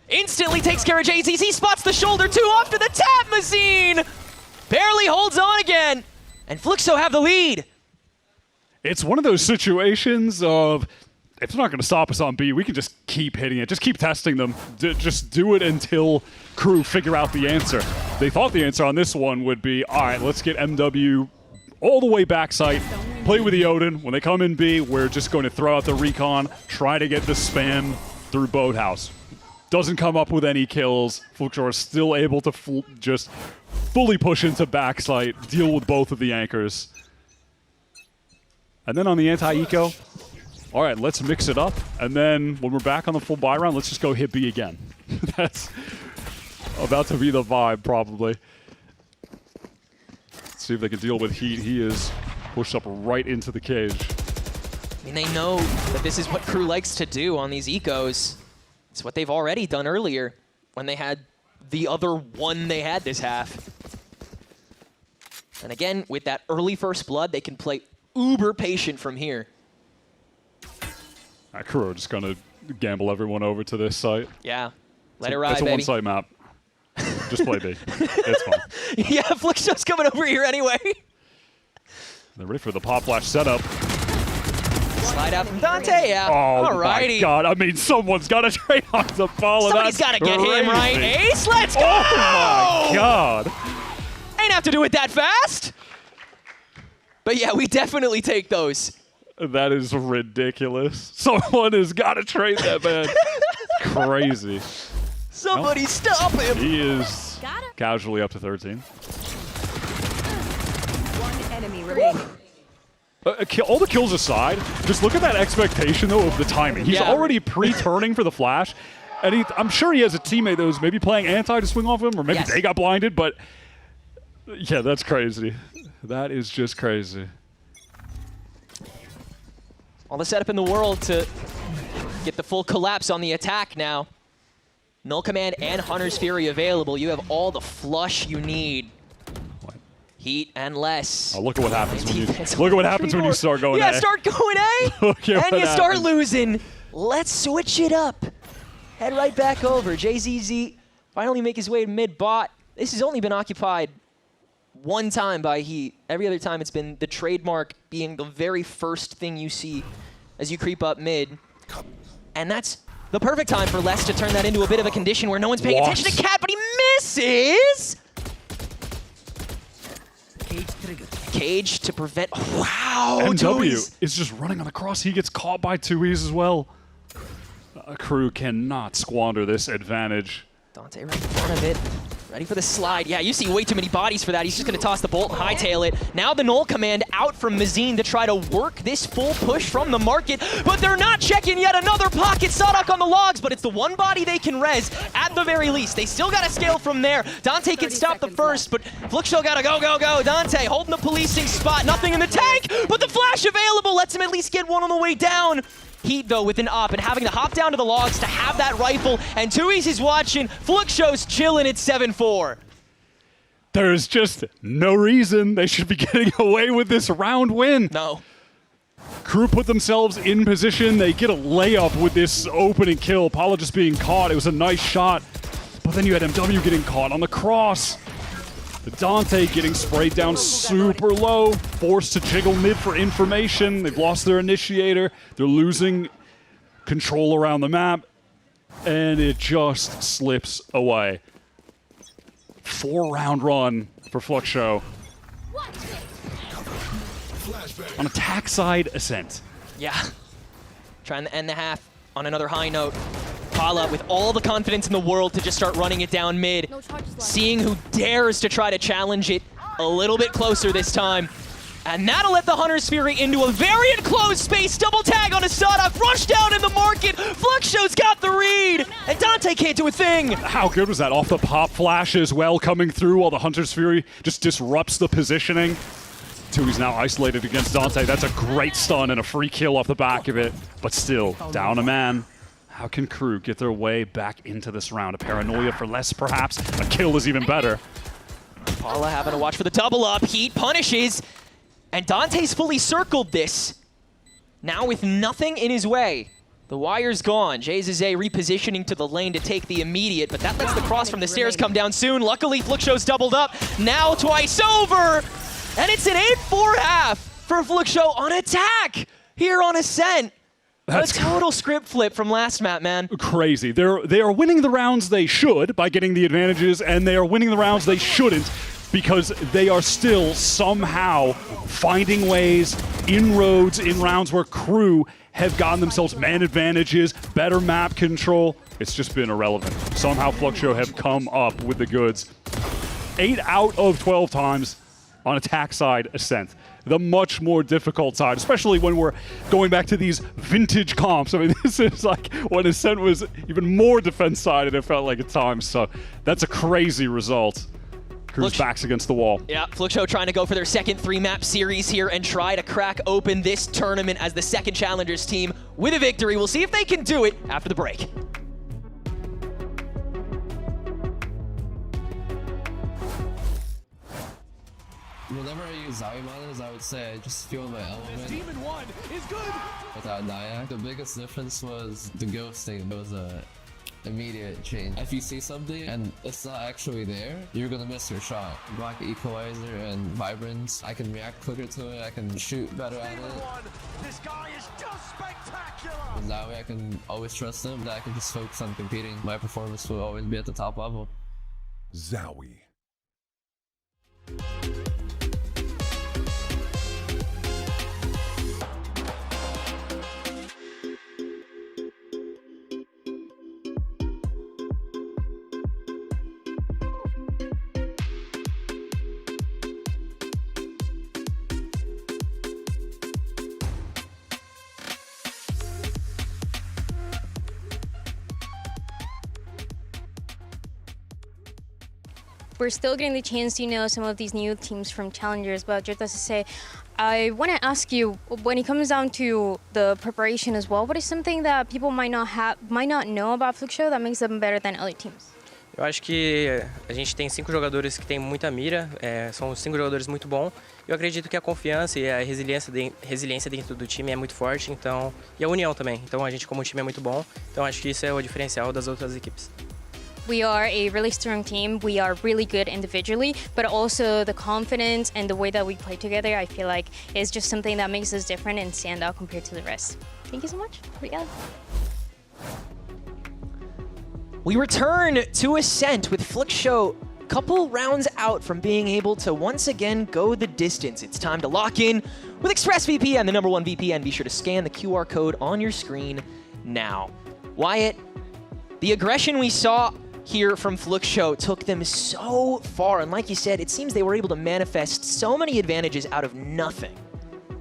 Instantly takes care of JZZ, spots the shoulder too off to the tap. Mazine barely holds on again, and Fluxo have the lead. It's one of those situations of, if it's not going to stop us on B, we can just keep hitting it. Just keep testing them. Just do it until KRU figure out the answer. They thought the answer on this one would be, all right, let's get MW all the way backside, play with the Odin. When they come in B, we're just going to throw out the recon, try to get the spam through Boathouse. Doesn't come up with any kills. Fluxo are still able to just fully push into backside, deal with both of the anchors. And then on the anti-eco, all right, let's mix it up. And then when we're back on the full buy round, let's just go hit B again. That's about to be the vibe, probably. Let's see if they can deal with Heat. He is pushed up right into the cage. I mean, they know that this is what KRU likes to do on these ecos. It's what they've already done earlier when they had the other one they had this half. And again, with that early first blood, they can play uber patient from here. KRU are just going to gamble everyone over to this site. Yeah, let it ride, baby. It's a one-site map. Just play B. It's fine. Yeah, Fluxo's coming over here anyway. They're ready for the pop flash setup. Slide out from Dante, yeah. Oh alrighty. My God, I mean, someone's got to trade on the ball. Somebody's got to get him right. Ace, let's go! Oh my God. Ain't have to do it that fast. But yeah, we definitely take those. That is ridiculous. Someone has got to trade that man. Crazy. Somebody stop him. He is casually up to 13. One enemy remaining. All the kills aside, just look at that expectation, though, of the timing. He's already pre-turning for the flash, and I'm sure he has a teammate that was maybe playing anti to swing off him, or maybe they got blinded, but yeah, that's crazy. That is just crazy. All the setup in the world to get the full collapse on the attack now. Null Command and Hunter's Fury available. You have all the flush you need. Heat and less. Oh, look at what happens when you start going A. Start going A, and you start losing. Let's switch it up. Head right back over. JZZ finally make his way to mid-bot. This has only been occupied one time by Heat. Every other time it's been the trademark being the very first thing you see as you creep up mid. And that's the perfect time for Les to turn that into a bit of a condition where no one's paying attention to Cat, but he misses! Cage to prevent. Wow! MW is just running on the cross. He gets caught by 2Es as well. KRU cannot squander this advantage. Dante right in front of it. Ready for the slide. Yeah, you see way too many bodies for that. He's just going to toss the bolt and hightail it. Now the Null Command out from Mazine to try to work this full push from the market, but they're not checking yet another pocket. Sadok on the logs, but it's the one body they can res at the very least. They still got to scale from there. Dante can stop the first, but Fluxo got to go, go, go. Dante holding the policing spot. Nothing in the tank, but the flash available lets him at least get one on the way down. Heat, though, with an op and having to hop down to the logs to have that rifle. And Tui's is watching. Fluxo's chilling at 7-4. There's just no reason they should be getting away with this round win. No. KRU put themselves in position. They get a layup with this opening kill. Paula just being caught. It was a nice shot. But then you had MW getting caught on the cross. Dante getting sprayed down super low. Forced to jiggle mid for information. They've lost their initiator. They're losing control around the map. And it just slips away. 4-round run for Fluxo. On attack side, Ascent. Yeah. Trying to end the half on another high note. Paula with all the confidence in the world to just start running it down mid. Seeing who dares to try to challenge it a little bit closer this time. And that'll let the Hunter's Fury into a very enclosed space. Double tag on Asada. Rush down in the market. Fluxo's got the read. And Dante can't do a thing. How good was that? Off the pop flash as well, coming through while the Hunter's Fury just disrupts the positioning. Tui's now isolated against Dante. That's a great stun and a free kill off the back of it. But still, down a man. How can KRU get their way back into this round? A paranoia for less, perhaps. A kill is even better. Paula having to watch for the double up. Heat punishes. And Dante's fully circled this. Now with nothing in his way. The wire's gone. Jayzazay repositioning to the lane to take the immediate, but that lets the cross from the stairs come down soon. Luckily, Fluxo's doubled up. Now twice over. And it's an 8-4 half for Fluxo on attack here on Ascent. That's a total script flip from last map, man. Crazy. They are winning the rounds they should by getting the advantages, and they are winning the rounds they shouldn't because they are still somehow finding ways, inroads in rounds where KRU have gotten themselves man advantages, better map control. It's just been irrelevant. Somehow Fluxo have come up with the goods. 8 out of 12 times on attack side Ascent. The much more difficult side, especially when we're going back to these vintage comps. I mean, this is like when Ascent was even more defense-sided, it felt like at times. So that's a crazy result. KRU's back's against the wall. Yeah, Fluxo trying to go for their second 3-map series here and try to crack open this tournament as the second Challengers team with a victory. We'll see if they can do it after the break. Whenever I use Zowie monitors, I would say I just feel my element. Demon 1 is good. Without Nyack, the biggest difference was the ghosting. It was a immediate change. If you see something and it's not actually there, you're gonna miss your shot. Black Equalizer and Vibrance, I can react quicker to it, I can shoot better at it. This guy is just spectacular. And that way I can always trust him, that I can just focus on competing. My performance will always be at the top level. Zowie. We're still getting the chance to know some of these new teams from Challengers, but just to say, I want to ask you, when it comes down to the preparation as well, what is something that people might not know about Fluxo that makes them better than other teams? Eu acho que a gente tem 5 jogadores que têm muita mira, são 5 jogadores muito bons. Eu acredito que a confiança e a resiliência dentro do time é muito forte, então, e a união também. Então a gente como time é muito bom, então acho que isso é o diferencial das outras equipes. We are a really strong team. We are really good individually, but also the confidence and the way that we play together, I feel like is just something that makes us different and stand out compared to the rest. Thank you so much. Obrigado. We return to Ascent with Fluxo a couple rounds out from being able to once again go the distance. It's time to lock in with ExpressVPN, the #1 VPN. Be sure to scan the QR code on your screen now. Wyatt, the aggression we saw here from Fluxo took them so far, and like you said, it seems they were able to manifest so many advantages out of nothing.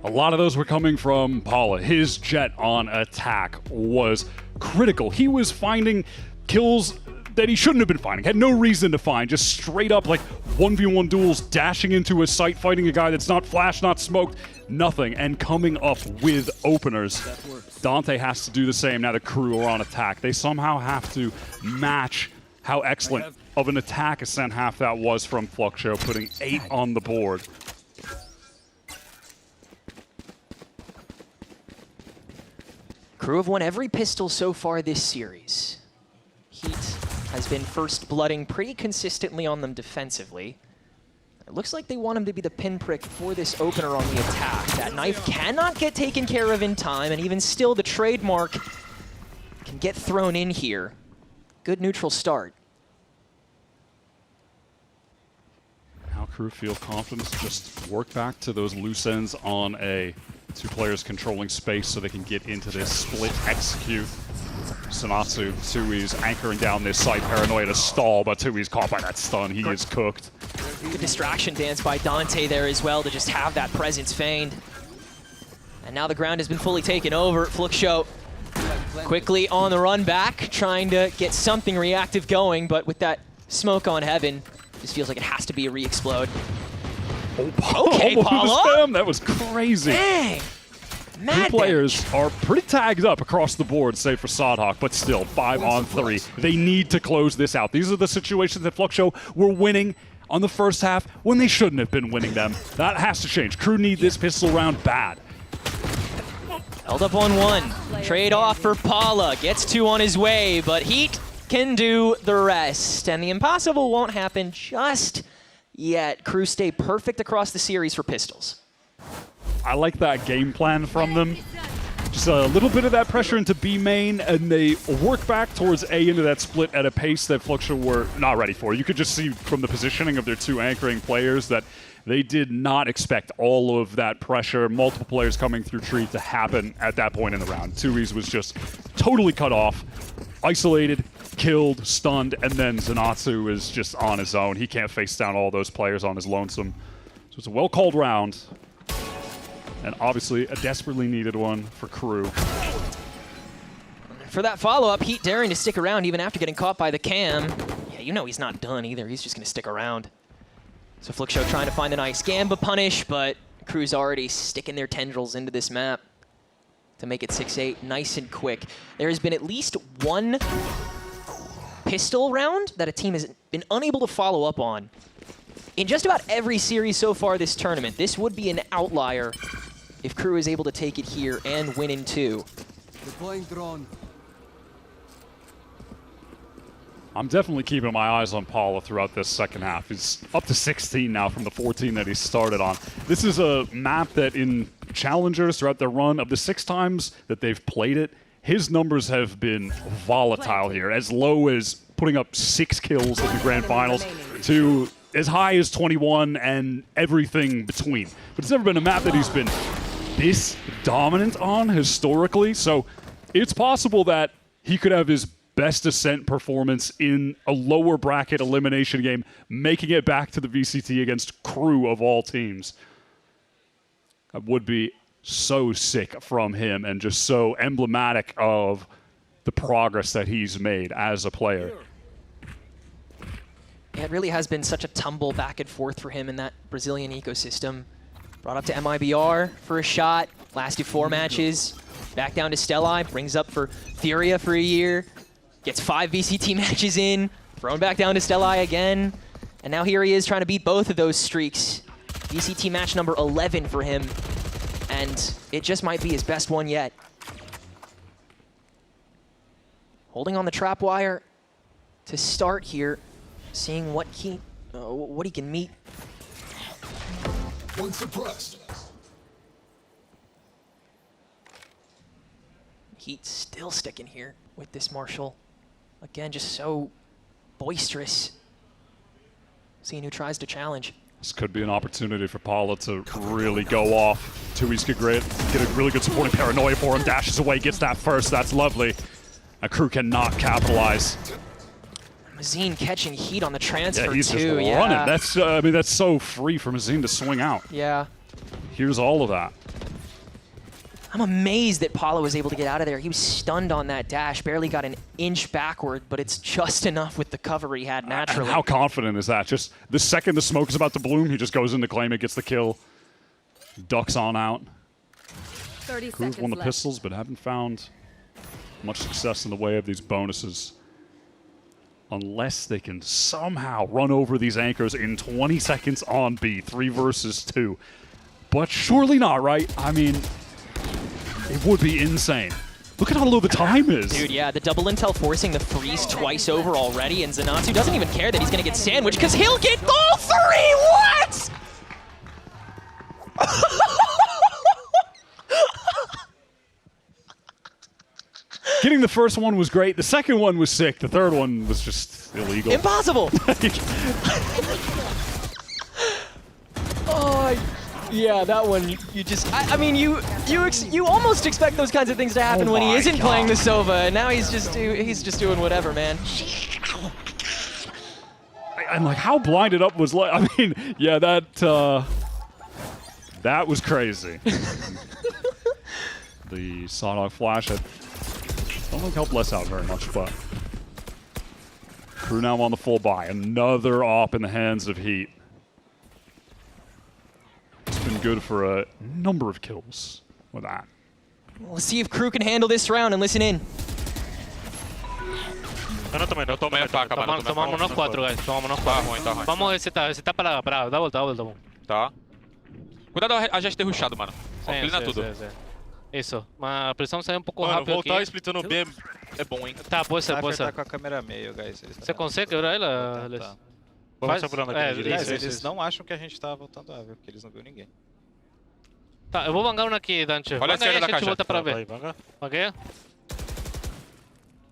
A lot of those were coming from Paula. His jet on attack was critical. He was finding kills that he shouldn't have been finding, had no reason to find, just straight up like 1v1 duels, dashing into a site, fighting a guy that's not flashed, not smoked, nothing, and coming up with openers. Dante has to do the same now the KRU are on attack. They somehow have to match how excellent of an attack ascent half that was from Fluxo, putting 8 on the board. KRU have won every pistol so far this series. Heat has been first blooding pretty consistently on them defensively. It looks like they want him to be the pinprick for this opener on the attack. That knife cannot get taken care of in time, and even still the trademark can get thrown in here. Good neutral start. How KRU feel confidence to just work back to those loose ends on a 2 players controlling space so they can get into this split execute. Sanatsu, Tui's anchoring down this side, Paranoia to stall, but Tui's caught by that stun. He is cooked. Good distraction dance by Dante there as well to just have that presence feigned. And now the ground has been fully taken over. Fluxo quickly on the run back, trying to get something reactive going, but with that smoke on heaven, just feels like it has to be a re-explode. Okay, Paula. That was crazy. Dang. Two players are pretty tagged up across the board, save for Sodhawk, but still 5 on 3. They need to close this out. These are the situations that Fluxo were winning on the first half when they shouldn't have been winning them. That has to change. KRU need this pistol round bad. Held up on 1. Trade off for Paula. Gets 2 on his way, but Heat can do the rest. And the impossible won't happen just yet. KRU stay perfect across the series for pistols. I like that game plan from them. Just a little bit of that pressure into B main, and they work back towards A into that split at a pace that Fluxo were not ready for. You could just see from the positioning of their 2 anchoring players that they did not expect all of that pressure, multiple players coming through tree to happen at that point in the round. Tui's was just totally cut off, isolated, killed, stunned, and then Zanatsu is just on his own. He can't face down all those players on his lonesome. So it's a well-called round. And obviously a desperately needed one for KRU. For that follow-up, Heat daring to stick around even after getting caught by the cam. Yeah, you know he's not done either. He's just going to stick around. So Fluxo trying to find a nice Gamba punish, but KRU's already sticking their tendrils into this map to make it 6-8 nice and quick. There has been at least 1 pistol round that a team has been unable to follow up on in just about every series so far this tournament. This would be an outlier if KRU is able to take it here and win in 2. Deploying drone. I'm definitely keeping my eyes on Paula throughout this second half. He's up to 16 now from the 14 that he started on. This is a map that in Challengers throughout their run, of the 6 times that they've played it, his numbers have been volatile here, as low as putting up 6 kills in the Grand Finals to as high as 21 and everything between. But it's never been a map that he's been this dominant on historically, so it's possible that he could have his best ascent performance in a lower bracket elimination game, making it back to the VCT against KRU of all teams. That would be so sick from him and just so emblematic of the progress that he's made as a player. Yeah, it really has been such a tumble back and forth for him in that Brazilian ecosystem. Brought up to MIBR for a shot, lasted 4 matches, back down to Stelli, brings up for Furia for a year, gets 5 VCT matches in, thrown back down to Stelli again, and now here he is trying to beat both of those streaks. VCT match number 11 for him, and it just might be his best one yet. Holding on the trap wire to start here, seeing what he can meet. One suppressed. Heat still sticking here with this Marshall. Again, just so boisterous. Seeing who tries to challenge. This could be an opportunity for Paula to really go off. Tui's get a really good supporting Paranoia for him. Dashes away, gets that first. That's lovely. A KRU cannot capitalize. Mazine catching heat on the transfer too. Yeah, he's just yeah. running. That's I mean, that's so free for Mazine to swing out. Yeah. Here's all of that. I'm amazed that Paula was able to get out of there. He was stunned on that dash, barely got an inch backward, but it's just enough with the cover he had naturally. And how confident is that? Just the second the smoke is about to bloom, he just goes in to claim it, gets the kill, ducks on out. 30 KRU's seconds won the left. pistols, but haven't found much success in the way of these bonuses. Unless they can somehow run over these anchors in 20 seconds on B, 3 versus 2. But surely not, right? I mean, it would be insane. Look at how low the time is. Dude, yeah, the double intel forcing the freeze twice over already, and Zanatsu doesn't even care that he's going to get sandwiched because he'll get all 3! What? Getting the first one was great. The second one was sick. The third one was just illegal. Impossible! Oh, yeah, that one, you just, I mean, you almost expect those kinds of things to happen when he isn't playing the Sova, and now he's just doing whatever, man. And like how blinded up was like, I mean, yeah, that was crazy. The Sawdog flash had, don't think helped less out very much, but KRU now on the full buy. Another op in the hands of Heat. It's been good for a number of kills with that. We'll see if KRU can handle this round, and listen in. Não tomei a faca, mano. Tomamos nós 4, guys. Tomamos nós 4. Tá ruim, tá ruim. Vamos resetar pra dá volta, dá volta. Tá. Cuidado a gente ter rushado, mano. Clina tudo. Isso, mas precisamos sair um pouco Mano, rápido voltar aqui. splitando B é bom, hein? Tá, pode ser. Tá com a câmera meio, guys. Você consegue quebrar ela, Alex? Tá. Vamos segurando aqui direito. Eles não acham que a gente tá voltando A, viu? Porque eles não viram ninguém. Tá, eu vou vangar um aqui, Dante. Olha a esquerda da caixa. Volta pra Vai, ver. vanga. Ok?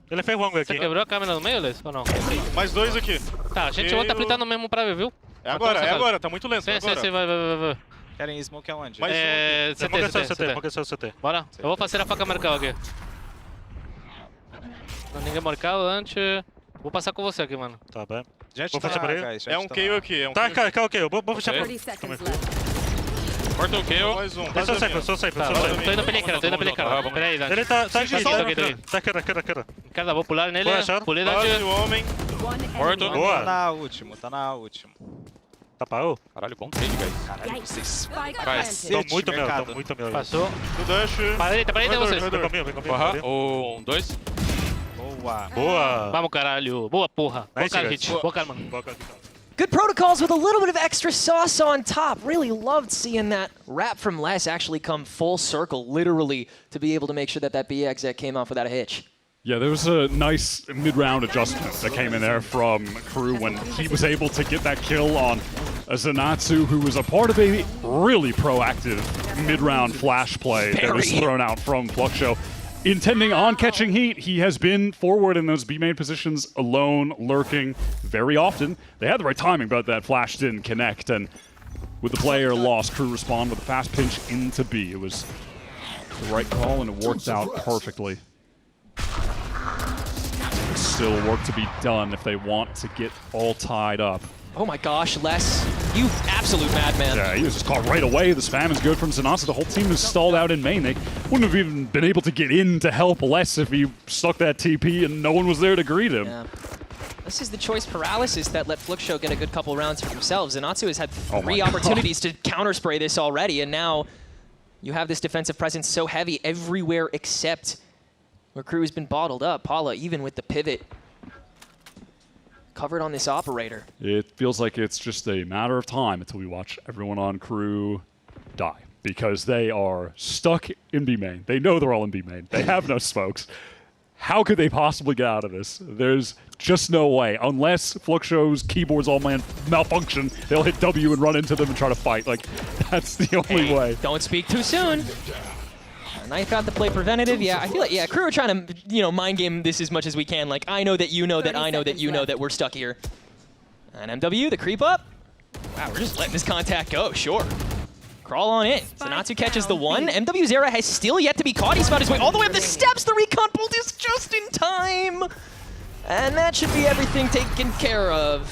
Ele fez longo Você aqui. quebrou a câmera no meio, Alex? Ou não? Mais 2 aqui. Tá, a gente volta apertando mesmo pra ver, viu? É agora, tá muito lento. Sim, agora. sim, vai. Querem smoke aonde? Mais CT. Vamos o CT. Bora, eu vou fazer a faca marcar aqui. Não, ninguém marcado antes. Vou passar com você aqui, mano. Tá bem. Gente, vou fechar pra ele. guys, É um tá KO aqui. Tá, ok. Eu vou fechar pra ele. 30 seconds left. Corta o KO. Mais um. Sou safe. Tô indo pela cara. Peraí, Dante. Ele tá aqui. Tá Tá, Cara, vou pular nele. Vou achar. Pulei, Dante. Quase o homem. Morto. Tá na último. Tapau? Caralho, bom trade, guys. Caralho, vocês... Tô muito meu. Passou. Do dash. Pra direita vocês. Vem comigo. 1, 2. Boa. Vamos, caralho. Boa, porra. Boa, Nice, cara, guys. hit. Boa, cara, mano. Good protocols with a little bit of extra sauce on top. Really loved seeing that wrap from Les actually come full circle, literally, to be able to make sure that B exec came off without a hitch. Yeah, there was a nice mid-round adjustment that came in there from KRU when he was able to get that kill on a Zanatsu, who was a part of a really proactive mid-round flash play that was thrown out from Fluxo. Intending on catching Heat, he has been forward in those B-main positions, alone, lurking very often. They had the right timing, but that flash didn't connect, and with the player lost, KRU respond with a fast pinch into B. It was the right call, and it worked out perfectly. There's still work to be done if they want to get all tied up. Oh my gosh, Les, you absolute madman. Yeah, he was just caught right away. The spam is good from Zanatsu. The whole team is stalled out in main. They wouldn't have even been able to get in to help Les if he stuck that TP and no one was there to greet him. Yeah. This is the choice paralysis that let Fluxo get a good couple rounds for themselves. Zanatsu has had 3 opportunities to counterspray this already, and now you have this defensive presence so heavy everywhere except where KRU has been bottled up. Paula, even with the pivot, covered on this operator. It feels like it's just a matter of time until we watch everyone on KRU die, because they are stuck in B main. They know they're all in B main. They have no smokes. How could they possibly get out of this? There's just no way. Unless Fluxo's keyboards all malfunction, they'll hit W and run into them and try to fight. Like, that's the only way. Don't speak too soon. Knife out the play preventative. Yeah, I feel like, KRU are trying to, mind game this as much as we can. Like, I know that you know that I know that you know that we're stuck here. And MW, the creep up. Wow, we're just letting this contact go, sure. Crawl on in. Zanatsu catches the 1. MW's era has still yet to be caught. He's found his way all the way up the steps. The recon bolt is just in time. And that should be everything taken care of.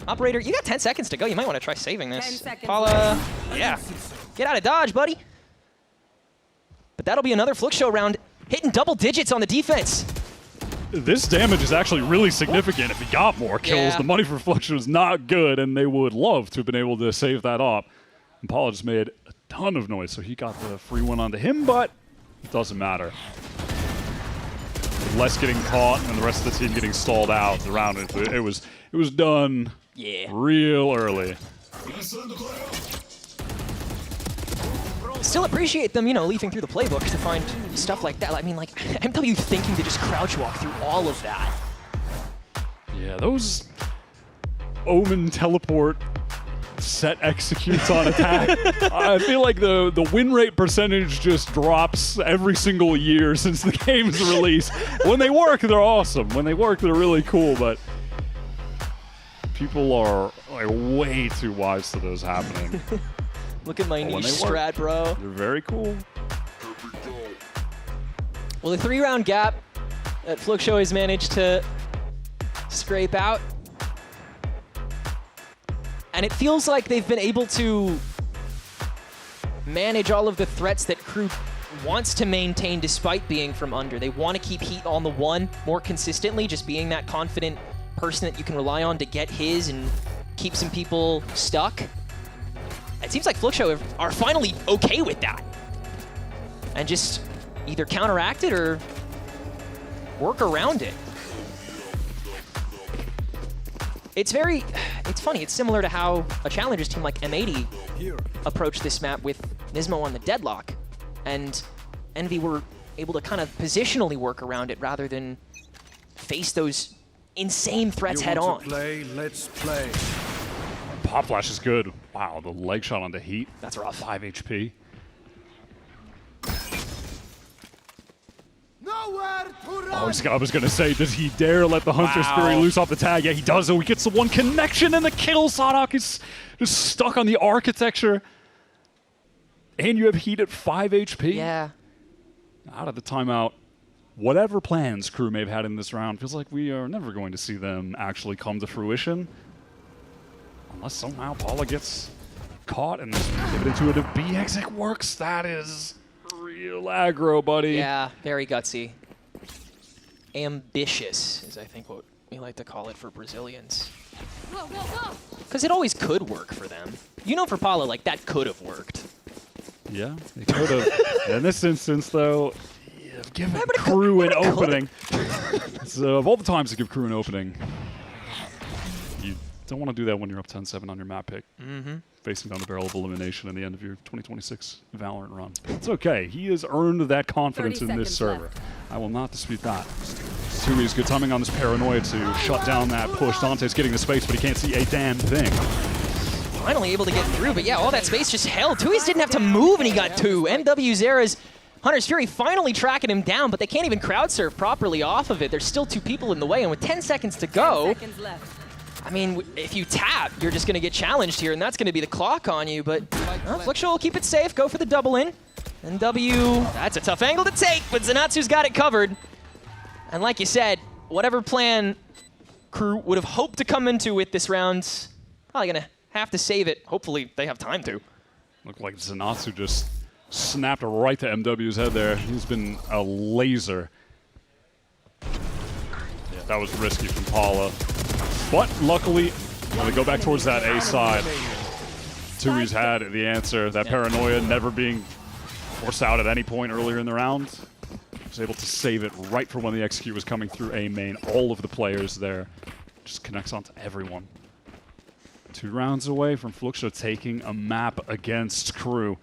Operator, you got 10 seconds to go. You might want to try saving this. 10 seconds. Paula, yeah. Get out of dodge, buddy. But that'll be another Fluke Show round, hitting double digits on the defense. This damage is actually really significant if he got more kills. Yeah. The money for Fluxure is not good, and they would love to have been able to save that up. And Paula just made a ton of noise, so he got the free one onto him, but it doesn't matter. Les getting caught and the rest of the team getting stalled out around it. It was done real early. Still appreciate them, you know, leafing through the playbook to find stuff like that. I mean, like, MW thinking to just crouch walk through all of that. Yeah, those Omen teleport set executes on attack. I feel like the win rate percentage just drops every single year since the game's release. When they work, they're awesome. When they work, they're really cool, but people are like way too wise to those happening. Look at my niche work, strat, bro. They're very cool. Well, the 3-round gap that Fluke Show has managed to scrape out. And it feels like they've been able to manage all of the threats that KRU wants to maintain despite being from under. They want to keep heat on the one more consistently, just being that confident person that you can rely on to get his and keep some people stuck. It seems like Fluke Show are finally okay with that. And just either counteract it or work around it. It's funny, it's similar to how a Challengers team like M80 approached this map with Nismo on the deadlock. And Envy were able to kind of positionally work around it rather than face those insane threats head on. Let's play. Pop Flash is good. Wow, the leg shot on the Heat. That's rough. 5 HP. I was going to say, does he dare let the Hunter's Fury loose off the tag? Yeah, he does. So he gets the one connection and the kill. Sadok is just stuck on the architecture. And you have Heat at 5 HP. Yeah. Out of the timeout. Whatever plans KRU may have had in this round, feels like we are never going to see them actually come to fruition. Unless somehow Paula gets caught and pivoted to a B exit works. That is real aggro, buddy. Yeah, very gutsy. Ambitious is, I think, what we like to call it for Brazilians. Because it always could work for them. You know, for Paula, like, that could have worked. Yeah, it could have. In this instance, though, give KRU an opening. So, of all the times to give KRU an opening, you don't want to do that when you're up 10-7 on your map pick. Facing down the barrel of elimination in the end of your 2026 Valorant run. It's okay. He has earned that confidence in this server. I will not dispute that. Zowie's good timing on this paranoia to shut down that push. Dante's getting the space, but he can't see a damn thing. Finally able to get through, but yeah, all that space just held. Tui's didn't have to move, and he got two. MW Zera's Hunter's Fury finally tracking him down, but they can't even crowd surf properly off of it. There's still two people in the way, and with 10 seconds to go, I mean, if you tap, you're just going to get challenged here, and that's going to be the clock on you. But Fluke Show will keep it safe, go for the double in. NW, that's a tough angle to take, but Zenatsu's got it covered. And like you said, whatever plan KRU would have hoped to come into with this round, probably going to have to save it. Hopefully they have time to. Looked like Zenatsu just snapped right to MW's head there. He's been a laser. Yeah, that was risky from Paula. But luckily, when they go back towards that A side, Tui's had the answer. That paranoia never being forced out at any point earlier in the round. Was able to save it right for when the execute was coming through A main. All of the players there. Just connects onto everyone. 2 rounds away from Fluke Show taking a map against KRU.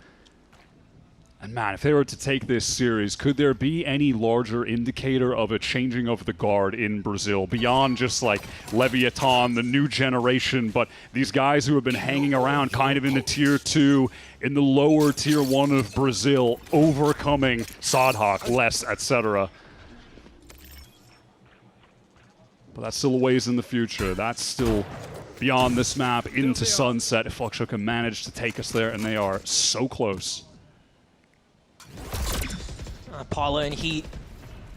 And man, if they were to take this series, could there be any larger indicator of a changing of the guard in Brazil beyond just like Leviatán, the new generation, but these guys who have been hanging around kind of in the tier 2, in the lower tier 1 of Brazil, overcoming Sadhawk, Les, etc. But that's still a ways in the future. That's still beyond this map into Sunset if Fluke Show can manage to take us there, and they are so close. Paula and Heat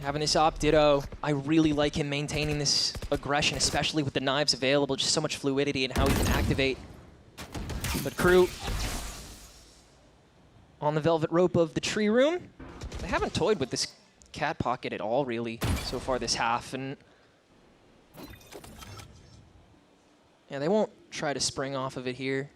having this op ditto. I really like him maintaining this aggression, especially with the knives available. Just so much fluidity in how he can activate. But KRU on the velvet rope of the tree room. haven't toyed with this cat pocket at all, really, so far this half. And yeah, they won't try to spring off of it here.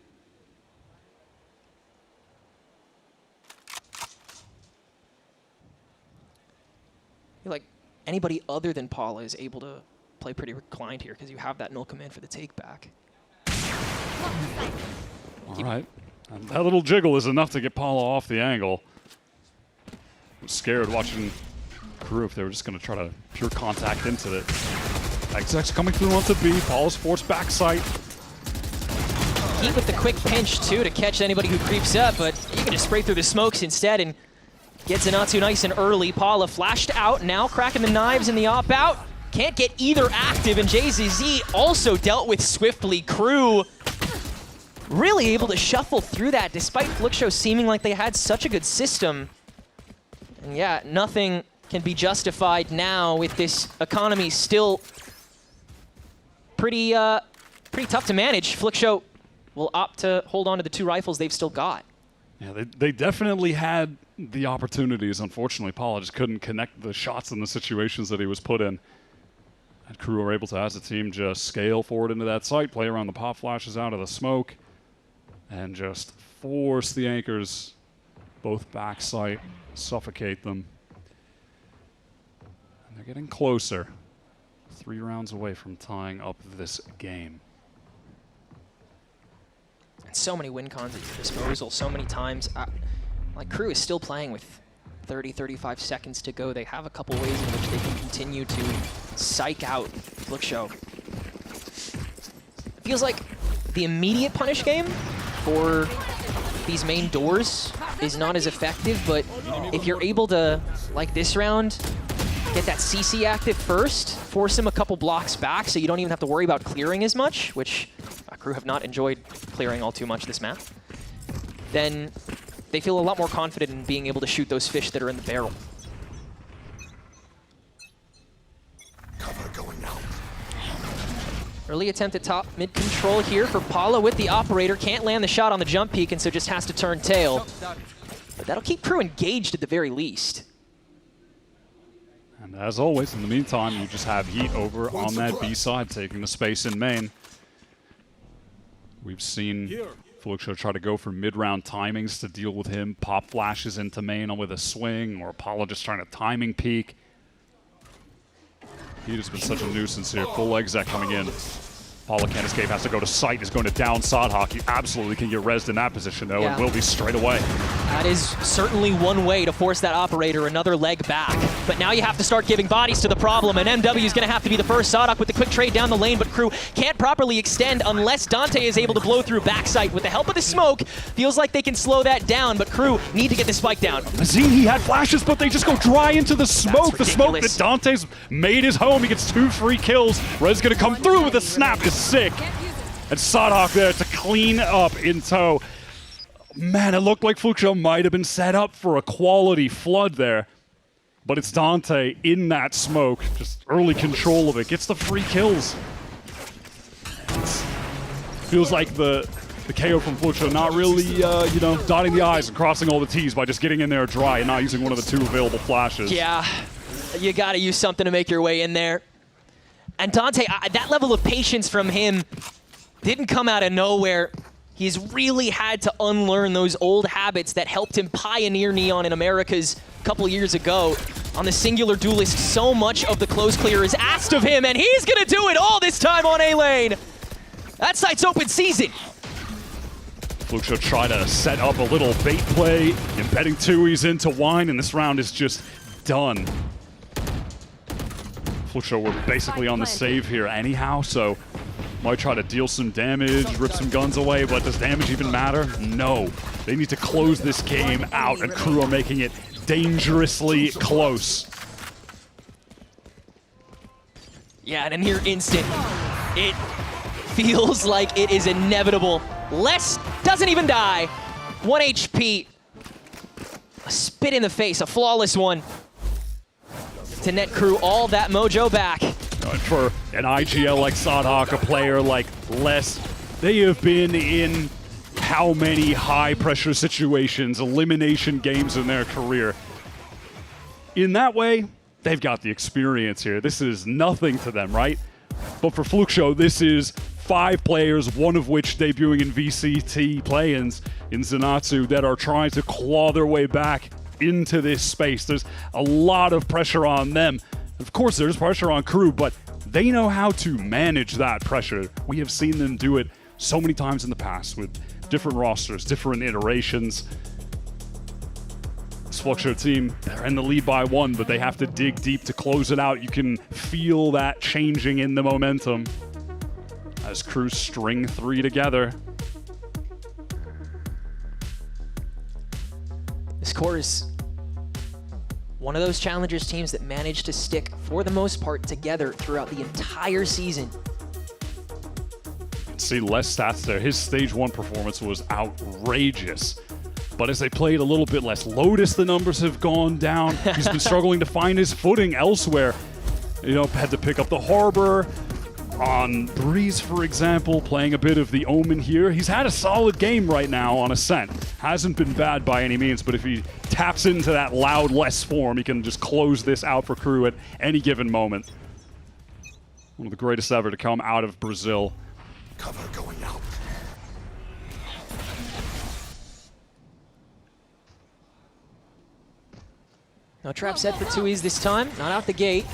I feel like anybody other than Paula is able to play pretty reclined here because you have that null command for the take back. All right. And that little jiggle is enough to get Paula off the angle. I'm scared watching KRU if they were just going to try to pure contact into it. Exec's coming through onto B. Paula's forced backside. Heat with the quick pinch, too, to catch anybody who creeps up, but you can just spray through the smokes instead and get Zenatsu nice and early. Paula flashed out, now cracking the knives in the op-out. Can't get either active, and JZZ also dealt with swiftly. KRU really able to shuffle through that despite Fluxo seeming like they had such a good system. And yeah, nothing can be justified now with this economy still pretty tough to manage. Fluxo will opt to hold on to the 2 rifles they've still got. Yeah, they definitely had the opportunities. Unfortunately, Paula just couldn't connect the shots in the situations that he was put in. And KRU were able to, as a team, just scale forward into that site, play around the pop flashes out of the smoke, and just force the anchors both back site, suffocate them. And they're getting closer. 3 rounds away from tying up this game. And so many win cons at your disposal, so many times. Like, KRU is still playing with 30, 35 seconds to go. They have a couple ways in which they can continue to psych out Fluxo. It feels like the immediate punish game for these main doors is not as effective, but if you're able to, like this round, get that CC active first, force him a couple blocks back so you don't even have to worry about clearing as much, which KRU have not enjoyed clearing all too much this map, then they feel a lot more confident in being able to shoot those fish that are in the barrel. Cover going out. Early attempt at top mid control here for Paula with the operator. Can't land the shot on the jump peak and so just has to turn tail. But that'll keep KRU engaged at the very least. And as always, in the meantime, you just have Heat over on that B side, taking the space in main. We've seen Fluxo try to go for mid-round timings to deal with him. Pop flashes into main with a swing, or Apollo just trying to timing peek. Heat has been such a nuisance here. Full exec coming in. Apollo can't escape, has to go to sight, is going to down Sadhawk. He absolutely can get rezzed in that position, though, and will be straight away. That is certainly one way to force that operator another leg back. But now you have to start giving bodies to the problem, and MW is going to have to be the first. Sadhawk with the quick trade down the lane, but KRU can't properly extend unless Dante is able to blow through backside. With the help of the smoke, feels like they can slow that down, but KRU need to get the spike down. Azine, he had flashes, but they just go dry into the smoke. The smoke that Dante's made his home. He gets 2 free kills. Rez going to come through with a snap. Is sick. And Sadhawk there to clean up in tow. Man, it looked like Fluxo might have been set up for a quality flood there. But it's Dante in that smoke, just early control of it, gets the free kills. Feels like the KO from Fluxo not really, you know, dotting the I's and crossing all the T's by just getting in there dry and not using one of the 2 available flashes. Yeah, you gotta use something to make your way in there. And Dante, that level of patience from him didn't come out of nowhere. He's really had to unlearn those old habits that helped him pioneer Neon in Americas a couple years ago. On the singular duelist, so much of the close clear is asked of him, and he's gonna do it all this time on A lane. That site's open season. Fluxo try to set up a little bait play, embedding 2Es into Wine, and this round is just done. Fluxo were basically on the save here anyhow, so might try to deal some damage, rip some guns away, but does damage even matter? No. They need to close this game out, and KRU are making it dangerously close. Yeah, and in here instant, it feels like it is inevitable. Les doesn't even die. 1 HP. A spit in the face, a flawless one. To net KRU all that mojo back. And for an IGL like Sadhawk, a player like Les, they have been in how many high-pressure situations, elimination games in their career. in that way, they've got the experience here. This is nothing to them, right? But for Fluke Show, this is 5 players, one of which debuting in VCT play-ins in Zenatsu, that are trying to claw their way back into this space. There's a lot of pressure on them. Of course, there's pressure on KRU, but they know how to manage that pressure. We have seen them do it so many times in the past with different rosters, different iterations. This Fluke Show team, they're in the lead by 1, but they have to dig deep to close it out. You can feel that changing in the momentum as KRU string 3 together. This core is one of those Challengers teams that managed to stick, for the most part, together throughout the entire season. See less stats there. His stage 1 performance was outrageous. But as they played a little bit less Lotus, the numbers have gone down. He's been struggling to find his footing elsewhere. You know, had to pick up the Harbor on Breeze, for example, playing a bit of the Omen here. He's had a solid game right now on Ascent. Hasn't been bad by any means, but if he taps into that loud less form, he can just close this out for KRU at any given moment. One of the greatest ever to come out of Brazil. Cover going out. No trap set for 2Es this time, not out the gate.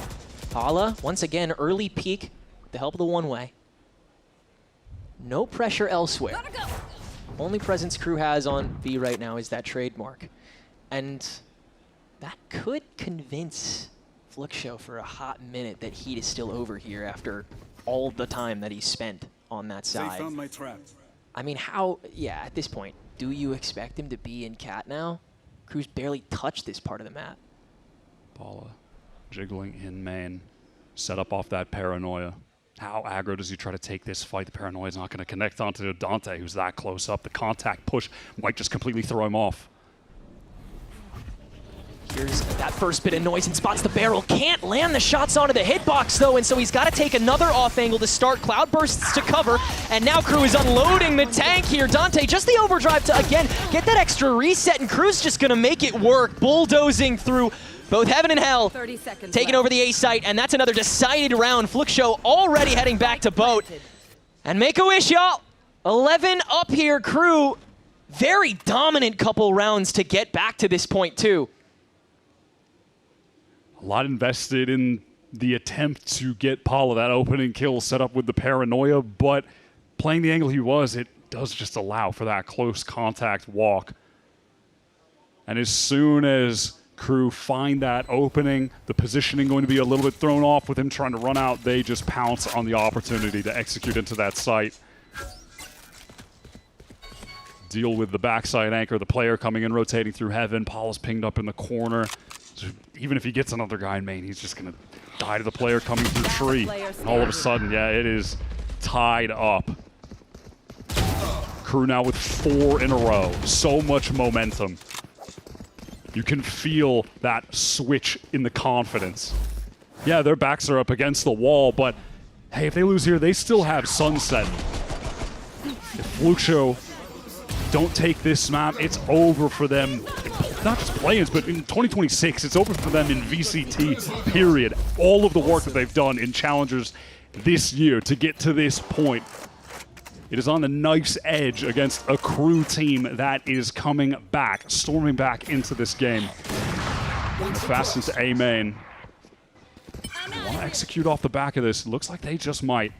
Paula, once again, early peek with the help of the one-way. No pressure elsewhere. Only presence KRU has on B right now is that trademark. And that could convince Fluke Show for a hot minute that Heat is still over here after all the time that he's spent on that side. They found my trap. I mean, at this point, do you expect him to be in Cat now? KRU's barely touched this part of the map. Paula jiggling in main, set up off that Paranoia. How aggro does he try to take this fight? The Paranoia is not going to connect onto Dante, who's that close up. The contact push might just completely throw him off. Here's that first bit of noise and spots the barrel. Can't land the shots onto the hitbox, though, and so he's got to take another off angle to start. Cloudbursts to cover, and now KRU is unloading the tank here. Dante, just the overdrive to, again, get that extra reset, and KRU's just going to make it work, bulldozing through both heaven and hell, 30 seconds taking left. over the A site, and that's another decided round. Fluke Show already heading back to boat. And make a wish, y'all. 11 up here, KRU. Very dominant couple rounds to get back to this point, too. A lot invested in the attempt to get Paula that opening kill set up with the Paranoia, but playing the angle he was, it does just allow for that close contact walk. And as soon as KRU find that opening, the positioning going to be a little bit thrown off with him trying to run out, they just pounce on the opportunity to execute into that site. Deal with the backside anchor, the player coming in, rotating through heaven. Paula's pinged up in the corner. So even if he gets another guy in main, he's just going to die to the player coming through tree. And all of a sudden, yeah, it is tied up. KRU now with 4 in a row. So much momentum. You can feel that switch in the confidence. Yeah, their backs are up against the wall, but hey, if they lose here, they still have Sunset. If Fluke Show don't take this map, it's over for them. Not just play-ins, but in 2026, it's over for them in VCT, period. All of the work that they've done in Challengers this year to get to this point. It is on the knife's edge against a KRU team that is coming back, storming back into this game. Fast into A main. Want to execute off the back of this. Looks like they just might.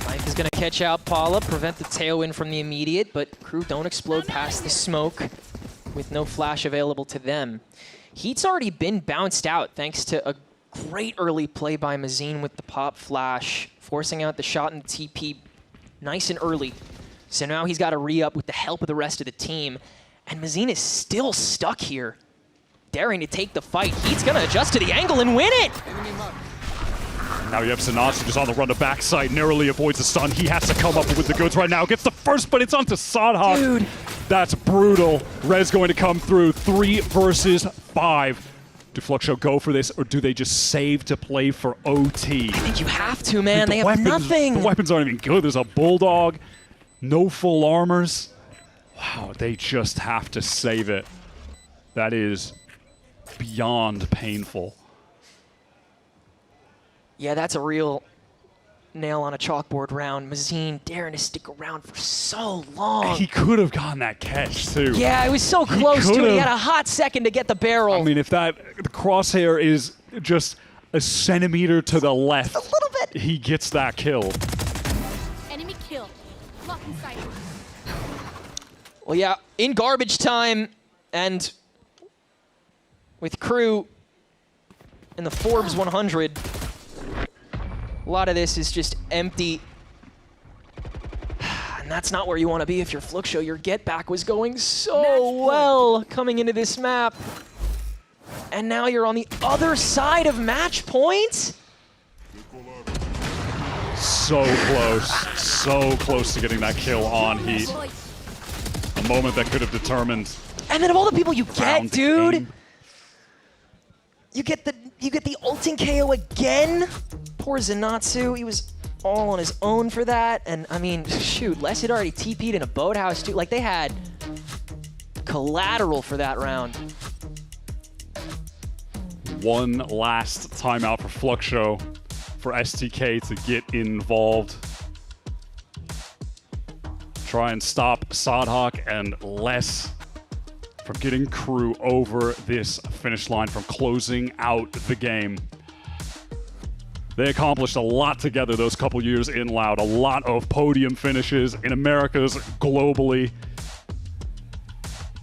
Knife is going to catch out Paula, prevent the tailwind from the immediate, but KRU don't explode past the smoke with no flash available to them. Heat's already been bounced out thanks to a great early play by Mazine with the pop flash, forcing out the shot and the TP nice and early. So now he's got to re-up with the help of the rest of the team. And Mazine is still stuck here, daring to take the fight. Heat's going to adjust to the angle and win it! Now you have Zenatsu just on the run to backside, narrowly avoids the stun. He has to come up with the goods right now. Gets the first, but it's onto Sadhak. Dude. That's brutal. Rez going to come through. 3 versus 5. Do Fluke Show go for this, or do they just save to play for OT? I think you have to, man. They have nothing. The weapons aren't even good. There's a Bulldog, no full armors. Wow, they just have to save it. That is beyond painful. Yeah, that's a real nail on a chalkboard round. Mazine daring to stick around for so long. He could have gotten that catch, too. Yeah, it was so close to it. He had a hot second to get the barrel. I mean, if the crosshair is just a centimeter to the left, a little bit, he gets that kill. Enemy kill. Lock in sight. Well, yeah, in garbage time and with KRU in the Forbes 100, a lot of this is just empty. And that's not where you want to be if you're Fluxo. Your get back was going so well coming into this map. And now you're on the other side of match point? So close to getting that kill on Heat. A moment that could have determined. And then of all the people you get, dude, game. you get the ulting KO again. Poor Zenatsu, he was all on his own for that. And I mean, shoot, Les had already TP'd in a boathouse too. Like they had collateral for that round. One last timeout for Fluxo, for STK to get involved. Try and stop Sadhak and Les from getting KRU over this finish line, from closing out the game. They accomplished a lot together those couple years in Loud, a lot of podium finishes in Americas, globally.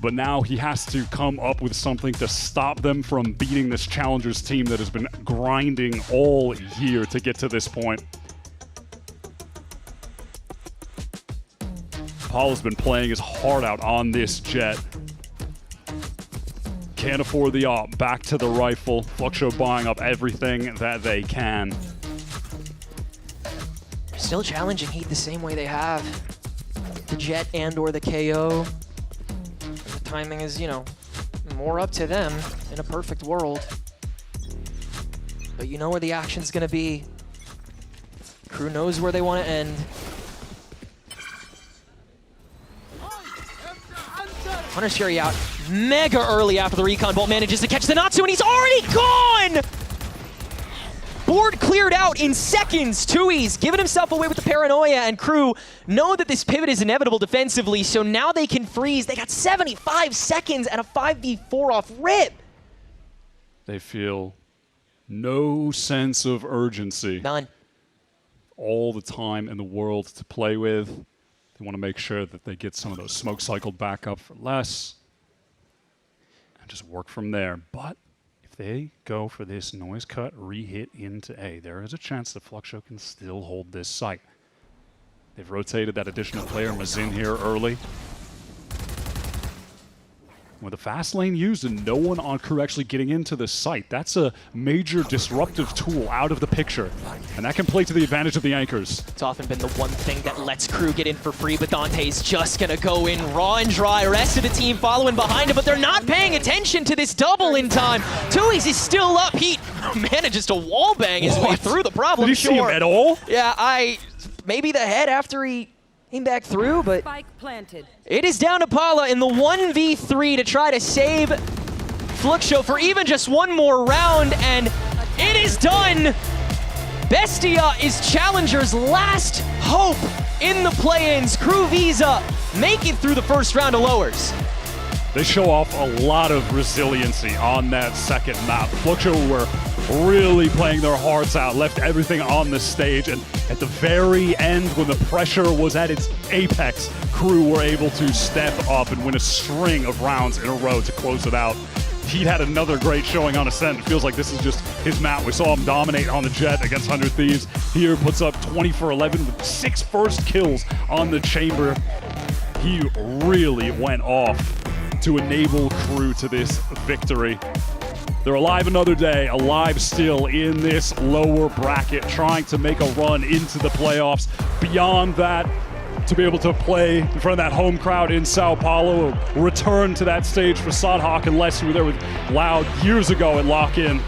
But now he has to come up with something to stop them from beating this Challengers team that has been grinding all year to get to this point. Paul's been playing his heart out on this Jet. Can't afford the op, back to the rifle. Fluxo buying up everything that they can. Still challenging Heat the same way they have. The Jet and or the KO. The timing is, you know, more up to them in a perfect world. But you know where the action's gonna be. KRU knows where they want to end. Hunter's Fury out mega early after the recon bolt, manages to catch the Natsu, and he's already gone! Board cleared out in seconds. Tui's giving himself away with the paranoia, and KRU know that this pivot is inevitable defensively, so now they can freeze. They got 75 seconds and a 5v4 off rip. They feel no sense of urgency. None. All the time in the world to play with. They want to make sure that they get some of those smoke cycled back up for less and just work from there. But if they go for this noise cut re-hit into A, there is a chance that Fluxo can still hold this site. They've rotated that additional player, Mazin, here early. With the fast lane used and no one on KRU actually getting into the site, that's a major disruptive tool out of the picture. And that can play to the advantage of the anchors. It's often been the one thing that lets KRU get in for free, but Dante's just gonna go in raw and dry. Rest of the team following behind him, but they're not paying attention to this double in time. Tui's is still up. Heat manages to wallbang his way through the problem. Did you see him at all? Yeah, maybe the head after he came back through, but Spike planted. it is down to Paula in the 1v3 to try to save Fluxo for even just one more round, and it is done! Bestia is Challenger's last hope in the play-ins. KRU Visa make it through the first round of lowers. They show off a lot of resiliency on that second map. Fluxo were really playing their hearts out, left everything on the stage, and at the very end, when the pressure was at its apex, KRU were able to step up and win a string of rounds in a row to close it out. He had another great showing on Ascent. It feels like this is just his map. We saw him dominate on the Jet against 100 Thieves. Here puts up 20 for 11 with 6 first kills on the Chamber. He really went off to enable KRU to this victory. They're alive another day, alive still in this lower bracket, trying to make a run into the playoffs. Beyond that, to be able to play in front of that home crowd in Sao Paulo, a return to that stage for Sadhak and Les, who were there with Loud years ago at Lock-In.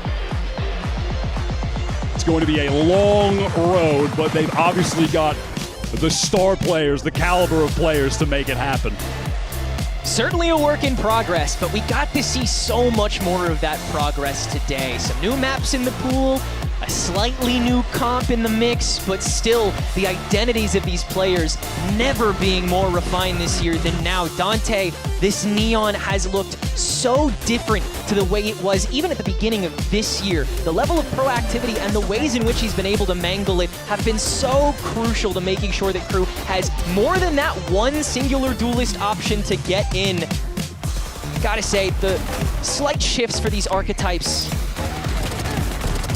It's going to be a long road, but they've obviously got the star players, the caliber of players to make it happen. Certainly a work in progress, but we got to see so much more of that progress today. Some new maps in the pool, a slightly new comp in the mix, but still the identities of these players never being more refined this year than now. Dante, this Neon has looked so different to the way it was even at the beginning of this year. The level of proactivity and the ways in which he's been able to mangle it have been so crucial to making sure that KRU has more than that one singular duelist option to get in. Gotta say, the slight shifts for these archetypes,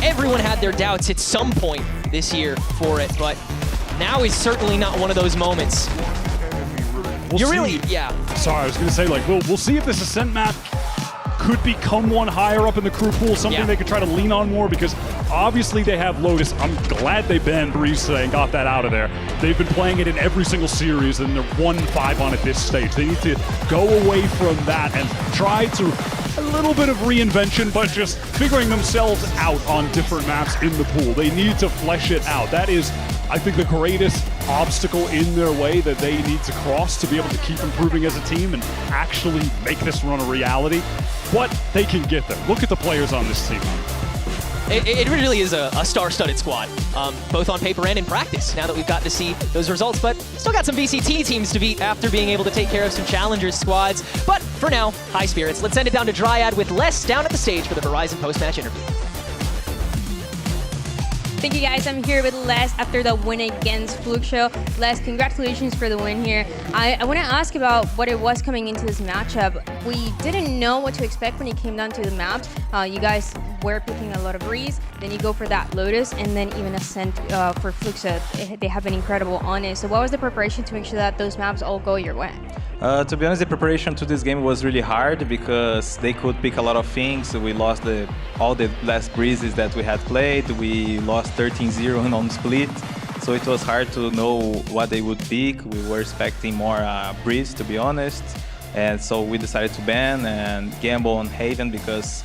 everyone had their doubts at some point this year for it, but now is certainly not one of those moments. Yeah. Sorry, I was gonna say, like, we'll see if this Ascent map could become one higher up in the KRU pool, something they could try to lean on more, because obviously they have Lotus. I'm glad they banned Breeze today and got that out of there. They've been playing it in every single series, and they're 1-5 on at this stage. They need to go away from that and try to a little bit of reinvention, but just figuring themselves out on different maps in the pool. They need to flesh it out. That is, I think, the greatest obstacle in their way that they need to cross to be able to keep improving as a team and actually make this run a reality. But they can get there. Look at the players on this team. It really is a star-studded squad, both on paper and in practice, now that we've got to see those results. But still got some VCT teams to beat after being able to take care of some Challengers squads. But for now, high spirits. Let's send it down to Dryad with Les down at the stage for the Verizon post-match interview. Thank you guys. I'm here with Les after the win against Fluke Show. Les, congratulations for the win here. I want to ask about what it was coming into this matchup. We didn't know what to expect when it came down to the maps. You guys were picking a lot of Breeze, then you go for that Lotus, and then even Ascent for Fluke Show. They have been incredible on it. So what was the preparation to make sure that those maps all go your way? To be honest, the preparation to this game was really hard because they could pick a lot of things. We lost all the last breezes that we had played. We lost 13-0 on split, so it was hard to know what they would pick. We were expecting more breeze, to be honest, and so we decided to ban and gamble on Haven because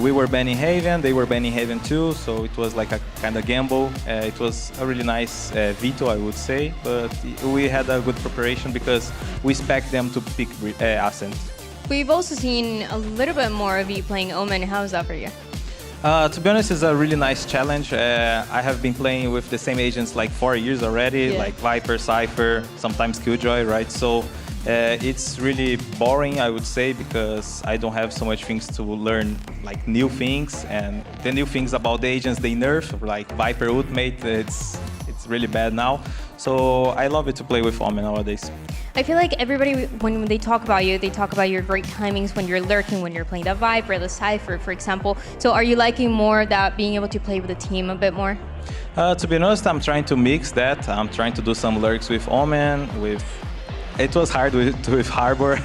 we were banning Haven, they were banning Haven too, so it was like a kind of gamble. It was a really nice veto, I would say, but we had a good preparation because we expect them to pick Ascent. We've also seen a little bit more of you playing Omen. How is that for you? To be honest, it's a really nice challenge. I have been playing with the same agents like 4 years already, like Viper, Cypher, sometimes Killjoy, right? So it's really boring, I would say, because I don't have so much things to learn, like new things, and the new things about the agents they nerf, like Viper Ultimate, it's really bad now. So I love it to play with Omen nowadays. I feel like everybody, when they talk about you, they talk about your great timings when you're lurking, when you're playing the Viper, the Cypher, for example. So are you liking more that being able to play with the team a bit more? To be honest, I'm trying to mix that. I'm trying to do some lurks with Omen, It was hard with Harbor.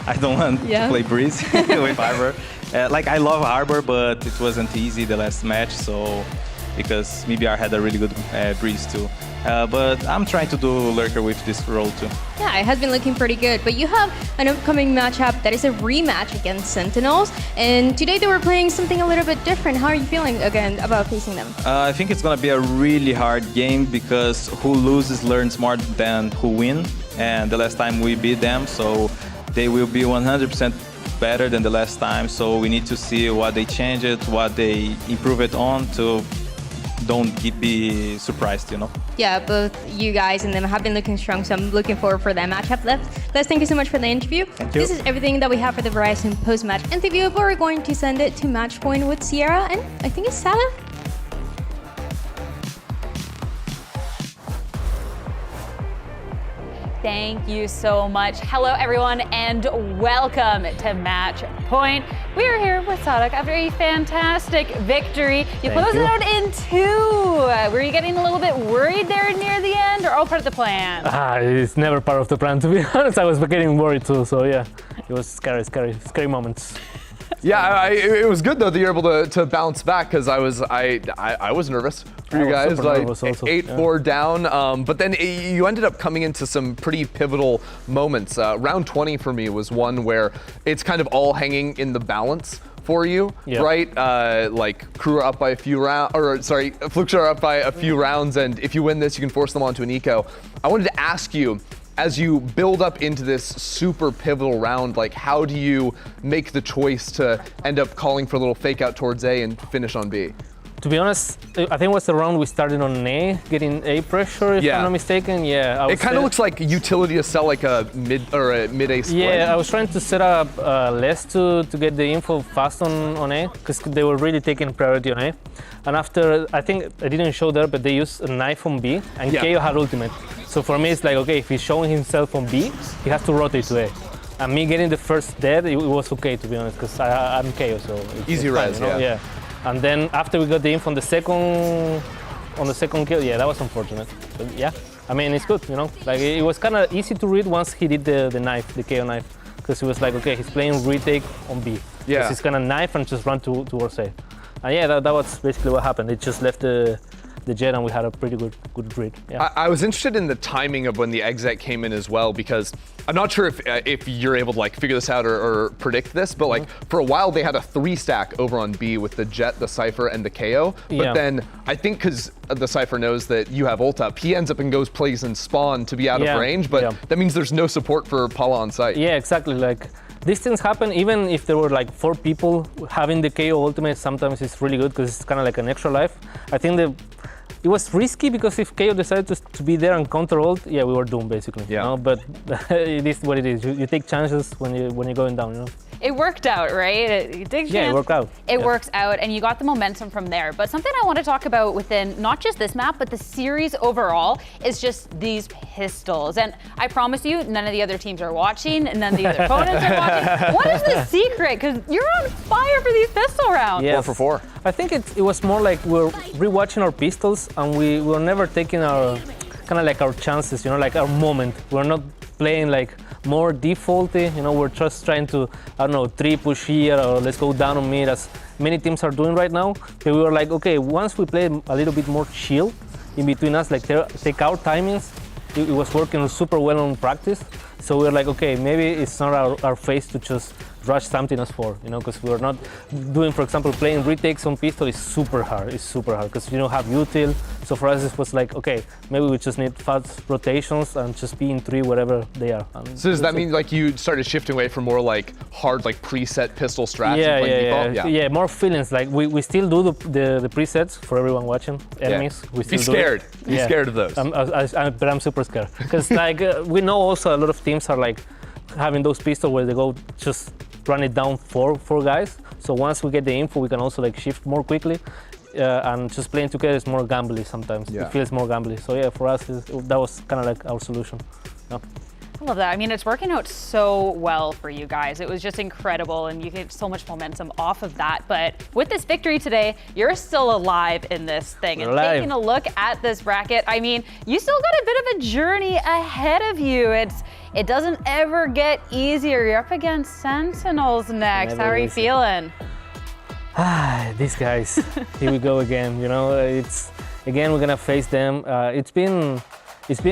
I don't want to play Breeze with Harbor. Like, I love Harbor, but it wasn't easy the last match, so because MBR had a really good Breeze too. But I'm trying to do Lurker with this role too. Yeah, it has been looking pretty good. But you have an upcoming matchup that is a rematch against Sentinels. And today they were playing something a little bit different. How are you feeling again about facing them? I think it's going to be a really hard game because who loses learns more than who wins. And the last time we beat them, so they will be 100% better than the last time. So we need to see what they change it, what they improve it on to don't be surprised, you know? Yeah, both you guys and them have been looking strong, so I'm looking forward for that matchup. Les, thank you so much for the interview. Thank you. This is everything that we have for the Verizon post-match interview, but we're going to send it to match point with Sierra and I think it's Salah. Thank you so much. Hello, everyone, and welcome to Match Point. We are here with Sadak after a fantastic victory. You closed it out in 2. Were you getting a little bit worried there near the end, or all part of the plan? It's never part of the plan, to be honest. I was getting worried too, so yeah, it was scary moments. Yeah, it was good though that you're able to bounce back because I was nervous for you guys, like 8-4 down. But then you ended up coming into some pretty pivotal moments. Round 20 for me was one where it's kind of all hanging in the balance for you, right? Like KRU are up by a few rounds, or sorry, Flukes are up by a few rounds, and if you win this, you can force them onto an eco. I wanted to ask you, as you build up into this super pivotal round, like how do you make the choice to end up calling for a little fake out towards A and finish on B? To be honest, I think it was the round we started on A, getting A pressure, if I'm not mistaken. Yeah. It kind of looks like utility to sell like a mid A split. Yeah, I was trying to set up less to get the info fast on A, because they were really taking priority on A. And after, I think I didn't show there, but they used a knife on B, and KO had ultimate. So for me, it's like, okay, if he's showing himself on B, he has to rotate to A. And me getting the first dead, it was okay, to be honest, because I'm KO, so easy res, yeah. And then after we got the info on the second kill, yeah, that was unfortunate. But yeah, I mean, it's good, you know. Like it was kind of easy to read once he did the knife, the KO knife, because it was like, okay, he's playing retake on B. Yeah. He's gonna knife and just run towards A. And yeah, that was basically what happened. It just left the jet and we had a pretty good read. Yeah. I was interested in the timing of when the exec came in as well, because I'm not sure if you're able to like figure this out or predict this, but like for a while they had a 3-stack over on B with the Jet, the Cypher, and the KO. But then I think because the Cypher knows that you have ult up, he ends up and goes plays and spawn to be out of range, but that means there's no support for Paula on site. Yeah, exactly. Like these things happen even if there were like 4 people having the KO ultimate. Sometimes it's really good because it's kind of like an extra life. I think it was risky because if KO decided to be there and counter ult, yeah, we were doomed basically. Yeah. You know? But it is what it is. You take chances when you're going down. You know. It worked out, right? You take yeah, it worked out. It works out, and you got the momentum from there. But something I want to talk about within not just this map, but the series overall, is just these pistols. And I promise you, none of the other teams are watching, and none of the other opponents are watching. What is the secret? Because you're on fire for these pistol rounds. Yeah. 4 for 4. I think it was more like we're rewatching our pistols, and we were never taking our kind of like our chances, you know, like our moment. We're not playing like more defaulty, you know, we're just trying to, I don't know, 3 push here or let's go down on mid as many teams are doing right now. But we were like, okay, once we play a little bit more chill in between us, like take our timings, it was working super well on practice. So we were like, okay, maybe it's not our phase to just rush something as 4, you know, because we were not doing, for example, playing retakes on pistol is super hard. It's super hard because you don't have util. So for us, it was like, okay, maybe we just need fast rotations and just be in 3 wherever they are. And so does that mean like you started shifting away from more like hard, like preset pistol strats? Yeah, more feelings. Like we still do the presets for everyone watching, enemies. Yeah. We still be scared. Be scared of those. But I'm super scared because like we know also a lot of teams are like having those pistols where they go just run it down 4 guys. So once we get the info, we can also like shift more quickly, and just playing together is more gambly sometimes. Yeah. It feels more gambly. So yeah, for us, that was kind of like our solution. Yeah. I love that. I mean, it's working out so well for you guys. It was just incredible, and you get so much momentum off of that. But with this victory today, you're still alive in this thing. And taking a look at this bracket, I mean, you still got a bit of a journey ahead of you. It doesn't ever get easier. You're up against Sentinels next. How are you feeling? These guys, here we go again. You know, we're gonna face them. It's been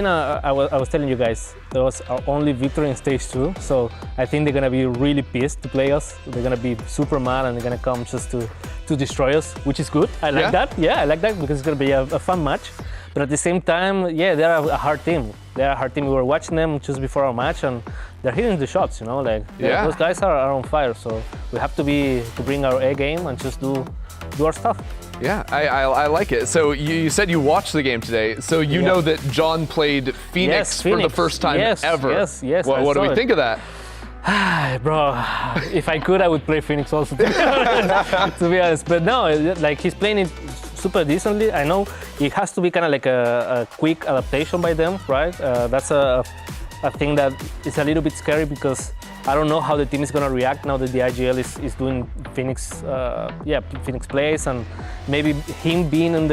I was telling you guys, that was our only victory in stage 2. So I think they're gonna be really pissed to play us. They're gonna be super mad and they're gonna come just to destroy us, which is good. I like that. Yeah, I like that because it's gonna be a fun match. But at the same time, yeah, they're a hard team. They're a hard team. We were watching them just before our match, and they're hitting the shots. You know, like those guys are on fire. So we have to bring our A game and just do our stuff. Yeah, I like it. So you said you watched the game today. So you know that John played Phoenix for the first time ever. Yes. What do we think of that? Bro, if I could, I would play Phoenix also, to be honest. But no, like he's playing it super decently. I know it has to be kind of like a quick adaptation by them, right? That's a thing that is a little bit scary because I don't know how the team is going to react now that the IGL is doing Phoenix, Phoenix plays, and maybe him being in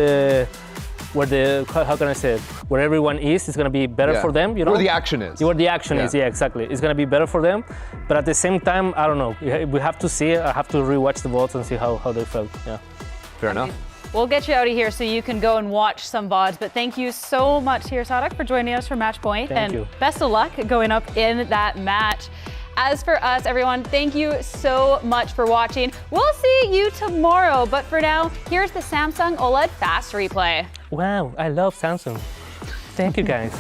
how can I say it? Where everyone is going to be better for them, you know? Where the action is. Where the action is, yeah, exactly. It's going to be better for them, but at the same time, I don't know. We have to see it. I have to rewatch the VODs and see how they felt, yeah. Fair enough. We'll get you out of here so you can go and watch some VODs, but thank you so much here, Sadok, for joining us for Match Point. Thank you. Best of luck going up in that match. As for us, everyone, thank you so much for watching. We'll see you tomorrow, but for now, here's the Samsung OLED Fast Replay. Wow, I love Samsung. Thank you, guys.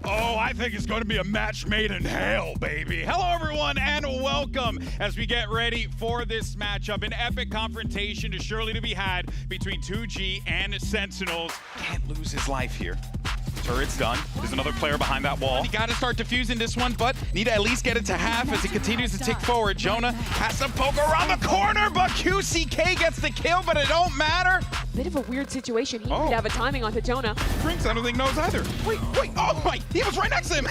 Oh, I think it's going to be a match made in hell, baby. Hello, everyone, and welcome as we get ready for this matchup. An epic confrontation is surely to be had between 2G and Sentinels. Can't lose his life here. Turret's done. There's another player behind that wall. You got to start defusing this one, but need to at least get it to half as he continues to tick forward. Jonah has to poke around the corner, but QCK gets the kill, but it don't matter. Bit of a weird situation. He could have a timing onto Jonah. Brinks, I don't think knows either. Wait, oh my, he was right next to him.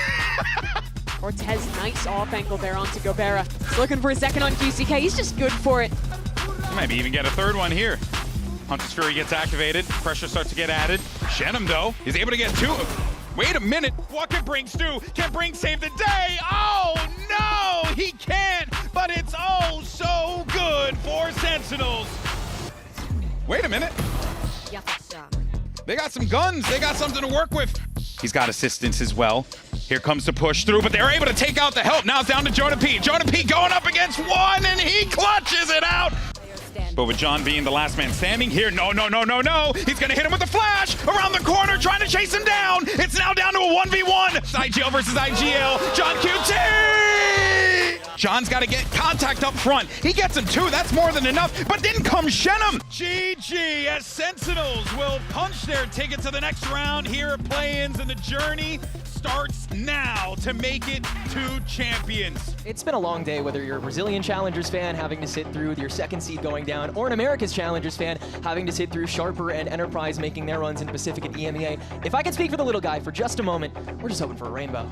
Cortez, nice off angle there onto Gobera. He's looking for a second on QCK. He's just good for it. Maybe even get a third one here. Hunter's Fury gets activated. Pressure starts to get added. Shenum, though, is able to get two. Wait a minute. What can Brinks do? Can Brinks save the day? Oh, no, he can't. But it's oh so good for Sentinels. Wait a minute. They got some guns. They got something to work with. He's got assistance as well. Here comes the push through, but they're able to take out the help. Now it's down to Jonah P. Jonah P going up against one, and he clutches it out. But with John being the last man standing here, no. He's gonna hit him with a flash around the corner, trying to chase him down. It's now down to a 1v1. It's IGL versus IGL. John QT! John's gotta get contact up front. He gets him too, that's more than enough. But then comes Shenum. GG as Sentinels will punch their ticket to the next round here at Play-Ins, and the journey starts now to make it to champions. It's been a long day, whether you're a Brazilian Challengers fan having to sit through with your second seed going down, or an Americas Challengers fan having to sit through Sharper and Enterprise making their runs in Pacific and EMEA. If I could speak for the little guy for just a moment, we're just hoping for a rainbow.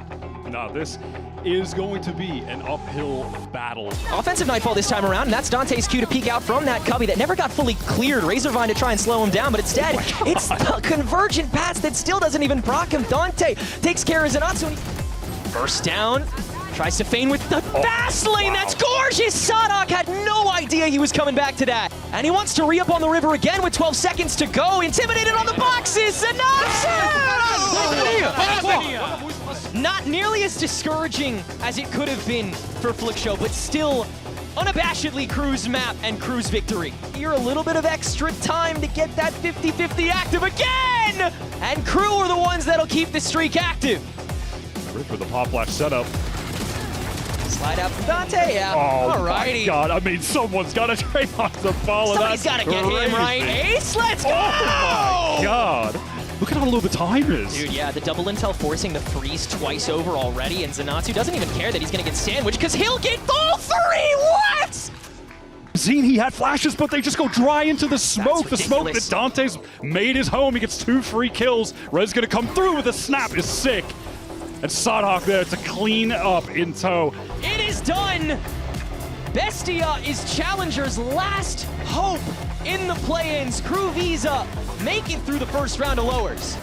Now this is going to be an uphill battle. Offensive Nightfall this time around, and that's Dante's cue to peek out from that cubby that never got fully cleared. Razorvine to try and slow him down, but instead, it's the convergent pass that still doesn't even proc him. Dante takes care of Zenatsu, and he bursts down, tries to feign with the fast lane. That's gorgeous! Sadok had no idea he was coming back to that. And he wants to re-up on the river again with 12 seconds to go. Intimidated on the boxes, Zenatsu! Not nearly as discouraging as it could have been for Flickshow, but still unabashedly Crew's map and Crew's victory. Here a little bit of extra time to get that 50-50 active again! And Crew are the ones that'll keep the streak active. Rip with the pop flash setup. Slide out from Dante, yeah. Oh alrighty. My God, I mean, someone's got to try not to follow that. Somebody's got to get him right. Ace, let's go! Oh my God. Look at how low the time is. Dude, yeah, the double intel forcing the freeze twice over already, and Zenatsu doesn't even care that he's gonna get sandwiched because he'll get all three! What? Zine, he had flashes, but they just go dry into the smoke. The smoke that Dante's made his home. He gets 2 free kills. Red's gonna come through with a snap is sick. And Sadok there to clean up in tow. It is done! Bestia is Challenger's last hope in the play-ins. Crew Visa make it through the first round of lowers.